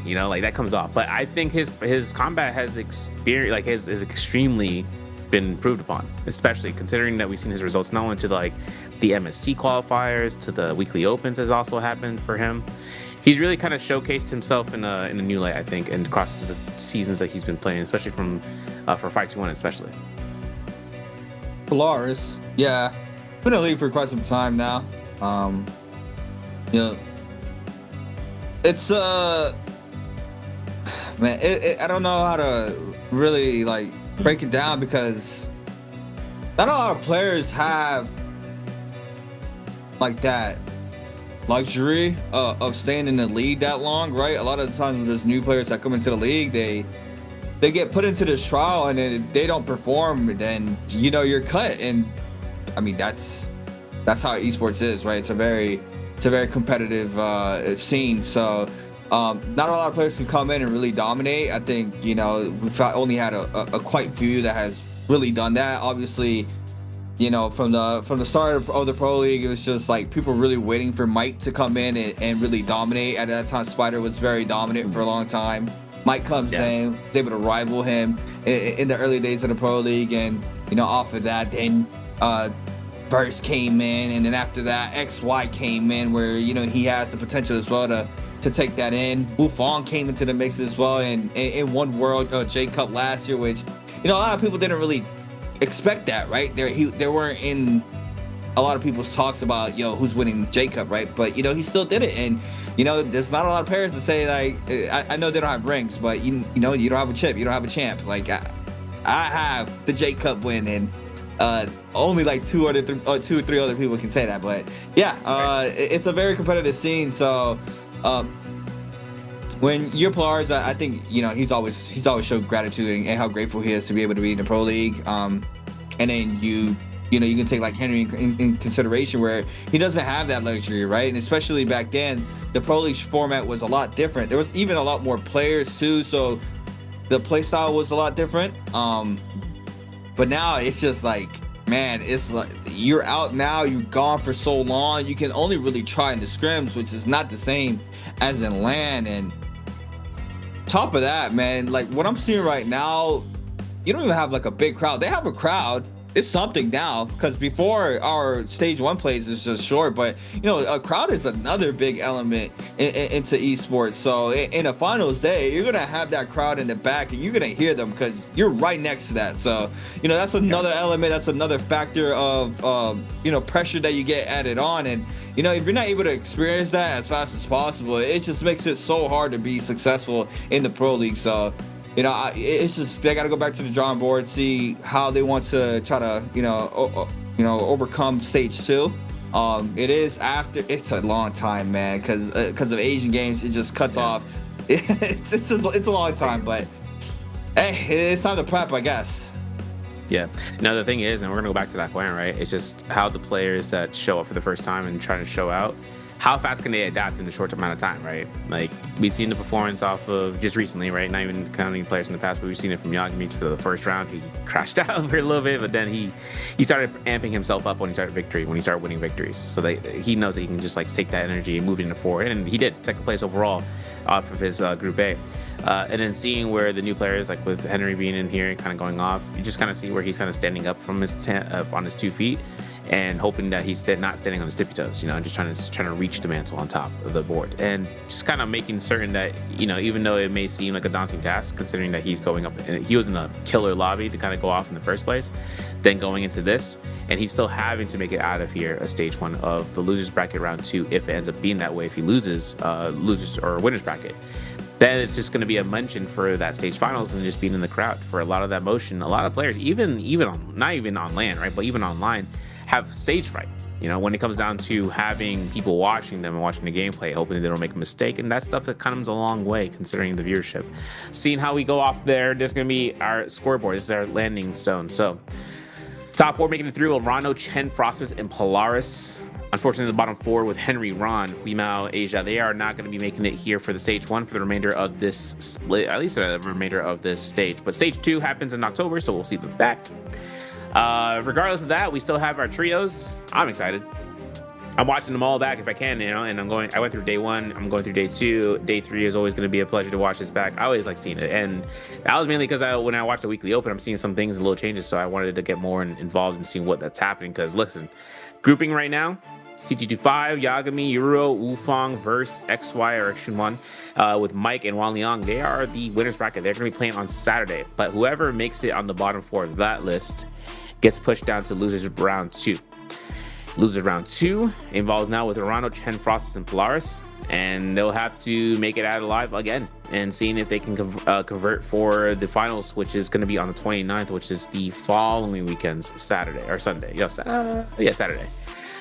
you know, like that comes off. But I think his combat has experience, like is extremely been improved upon, especially considering that we've seen his results not only to the MSC qualifiers, to the weekly opens has also happened for him. He's really kind of showcased himself in a new light, I think, and across the seasons that he's been playing, especially from for 521 especially. Polaris, yeah, been in the league for quite some time now. You know, it's man, I don't know how to really like break it down, because not a lot of players have like that luxury of staying in the league that long, right? A lot of the times when there's new players that come into the league, they get put into this trial, and then if they don't perform, then you know you're cut. And I mean, that's how esports is, right? It's a very competitive scene. So not a lot of players can come in and really dominate. I think, you know, we've only had a quite few that has really done that. Obviously, you know, from the start of the pro league, it was just like people really waiting for Mike to come in and really dominate. At that time, Spider was very dominant for a long time. Mike comes in, was able to rival him in the early days of the pro league, and you know, off of that, then Verse came in, and then after that, XY came in, where you know he has the potential as well to take that in. Buffon came into the mix as well, and in one world J Cup last year, which you know a lot of people didn't really expect that, right? There weren't in a lot of people's talks about, you know, who's winning J Cup, right? But you know, he still did it, and you know, there's not a lot of players that say like, I know they don't have rings, but you know, you don't have a chip, you don't have a champ. Like I have the J Cup win, and only like two or three other people can say that. But yeah, it's a very competitive scene. So when you're Polaris, I think, you know, he's always showed gratitude and how grateful he is to be able to be in the pro league. And then you know, you can take like Henry in consideration, where he doesn't have that luxury, right? And especially back then, the pro league format was a lot different. There was even a lot more players too, so the play style was a lot different. But now it's just like, man, it's like you're out now, you're gone for so long, you can only really try in the scrims, which is not the same as in LAN. And top of that, man, like what I'm seeing right now, you don't even have like a big crowd. They have a crowd. It's something now, because before our stage 1 plays is just short, but you know, a crowd is another big element into esports. So in a finals day, you're gonna have that crowd in the back, and you're gonna hear them because you're right next to that. So you know, that's another element, that's another factor of you know, pressure that you get added on. And you know, if you're not able to experience that as fast as possible, it just makes it so hard to be successful in the pro league. So you know, it's just, they got to go back to the drawing board, see how they want to try to, you know, overcome stage 2. It's a long time, man, because of Asian games, it just cuts off. It's a long time, but hey, it's time to prep, I guess. Yeah. Now the thing is, and we're gonna go back to that point, right? It's just how the players that show up for the first time and trying to show out, how fast can they adapt in the short amount of time, right? Like, we've seen the performance off of just recently, right? Not even counting players in the past, but we've seen it from Yagami for the first round. He crashed out for a little bit, but then he started amping himself up when he started winning victories. So he knows that he can just like take that energy and move it into forward, and he did second place overall off of his Group A. And then seeing where the new players, like with Henry being in here and kind of going off, you just kind of see where he's kind of standing up from his on his 2 feet, and hoping that he's not standing on his tippy toes, you know, and just trying to reach the mantle on top of the board, and just kind of making certain that, you know, even though it may seem like a daunting task, considering that he's going up, and he was in a killer lobby to kind of go off in the first place, then going into this, and he's still having to make it out of here a stage 1 of the losers bracket round 2, if it ends up being that way, if he loses losers or winners bracket. Then it's just going to be a mention for that stage finals and just being in the crowd for a lot of that motion. A lot of players, even on, not even on LAN, right, but even online, have stage fright. You know, when it comes down to having people watching them and watching the gameplay, hoping they don't make a mistake, and that stuff that comes a long way considering the viewership. Seeing how we go off there, there's gonna be our scoreboard. This is our landing zone. So top 4 making it through: Rano, Chen, Frostmas, and Polaris. Unfortunately, the bottom 4 with Henry, Ron, Weimao, Asia, they are not going to be making it here for the stage 1 for the remainder of this split, at least the remainder of this stage. But stage 2 happens in October, so we'll see them back. Regardless of that, we still have our trios. I'm excited. I'm watching them all back if I can, you know, and I went through day 1, I'm going through day 2. Day 3 is always going to be a pleasure to watch this back. I always like seeing it, and that was mainly because when I watched the weekly open, I'm seeing some things, little changes, so I wanted to get more involved and see what that's happening. Because listen, grouping right now: TT25, Yagami, Yuro, Wufang, Verse, XY or Xinwan, with Mike and Wan Liang. They are the winners bracket. They're going to be playing on Saturday, but whoever makes it on the bottom 4 of that list gets pushed down to losers round 2. Losers round 2 involves now with Urano, Chen, Frostus, and Polaris, and they'll have to make it out alive again and seeing if they can convert for the finals, which is going to be on the 29th, which is the following weekend's Saturday or Sunday. Saturday.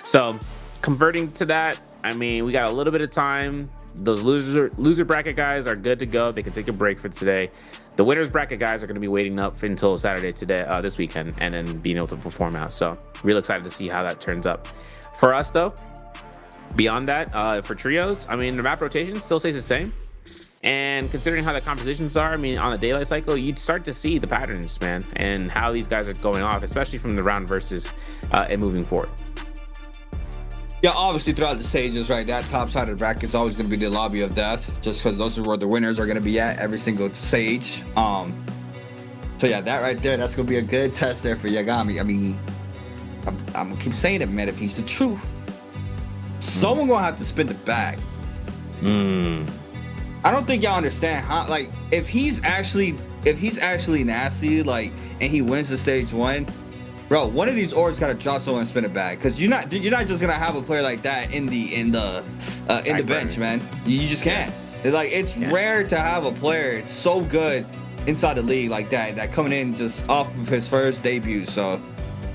So converting to that, I mean, we got a little bit of time. Those loser bracket guys are good to go. They can take a break for today. The winners bracket guys are going to be waiting up until Saturday this weekend, and then being able to perform out. So real excited to see how that turns up. For us though, beyond that, for trios, I mean, the map rotation still stays the same. And considering how the compositions are, I mean, on the daylight cycle, you'd start to see the patterns, man, and how these guys are going off, especially from the round versus and moving forward. Yeah, obviously throughout the stages, right, that top side of the bracket is always going to be the lobby of death, just because those are where the winners are going to be at every single stage. So yeah, that right there, that's going to be a good test there for Yagami. I mean, I'm going to keep saying it, man. If he's the truth, someone going to have to spin the bag. I don't think y'all understand how, like, if he's actually nasty, like, and he wins the stage 1, bro, one of these orbs gotta drop someone and spin it back, because you're not just gonna have a player like that in the bench, man. You just can't. It's rare to have a player so good inside the league like that coming in just off of his first debut. So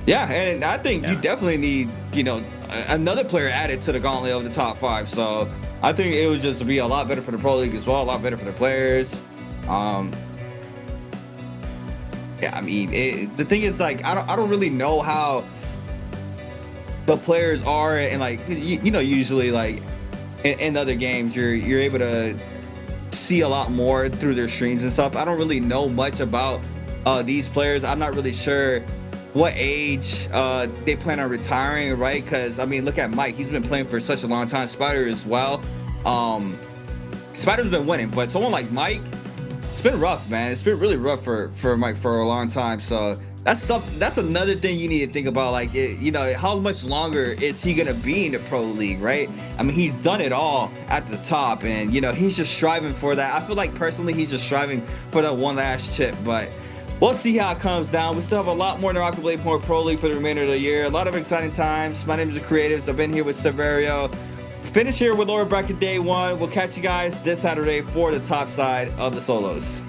yeah, and I think you definitely need, you know, another player added to the gauntlet of the top 5. So I think it would just be a lot better for the pro league as well, a lot better for the players. Yeah, I mean, the thing is, like, I don't really know how the players are, and like, you know, usually like in other games, you're able to see a lot more through their streams and stuff. I don't really know much about these players. I'm not really sure what age they plan on retiring, right? Because I mean, look at Mike; he's been playing for such a long time. Spider as well. Spider's been winning, but someone like Mike, it's been rough, man. It's been really rough for Mike for a long time. So that's another thing you need to think about. Like, you know, how much longer is he gonna be in the pro league, right? I mean, he's done it all at the top, and you know, he's just striving for that. I feel like personally, he's just striving for that one last chip. But we'll see how it comes down. We still have a lot more NARAKA BLADEPOINT Pro League for the remainder of the year. A lot of exciting times. My name is the Creatives. I've been here with Severio. Finish here with lower bracket day 1. We'll catch you guys this Saturday for the top side of the solos.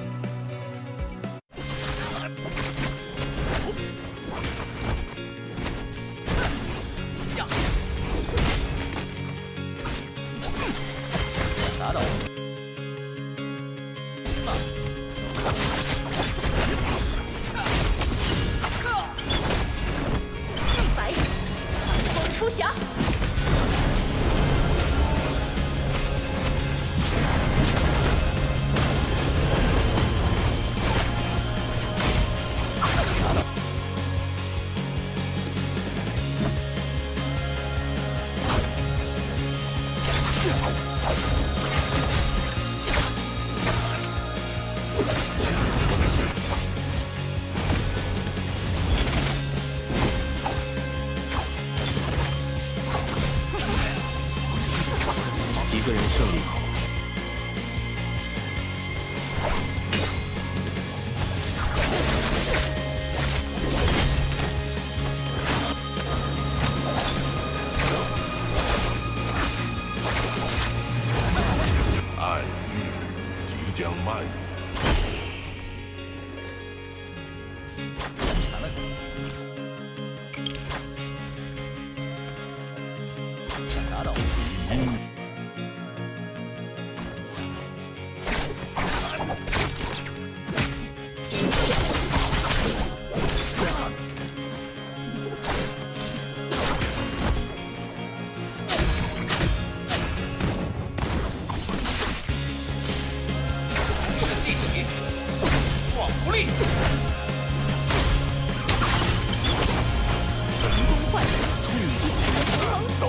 狐狸。神功幻影，痛击长斗。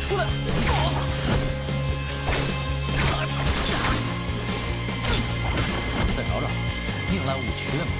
出来！再找找，命来五缺嘛。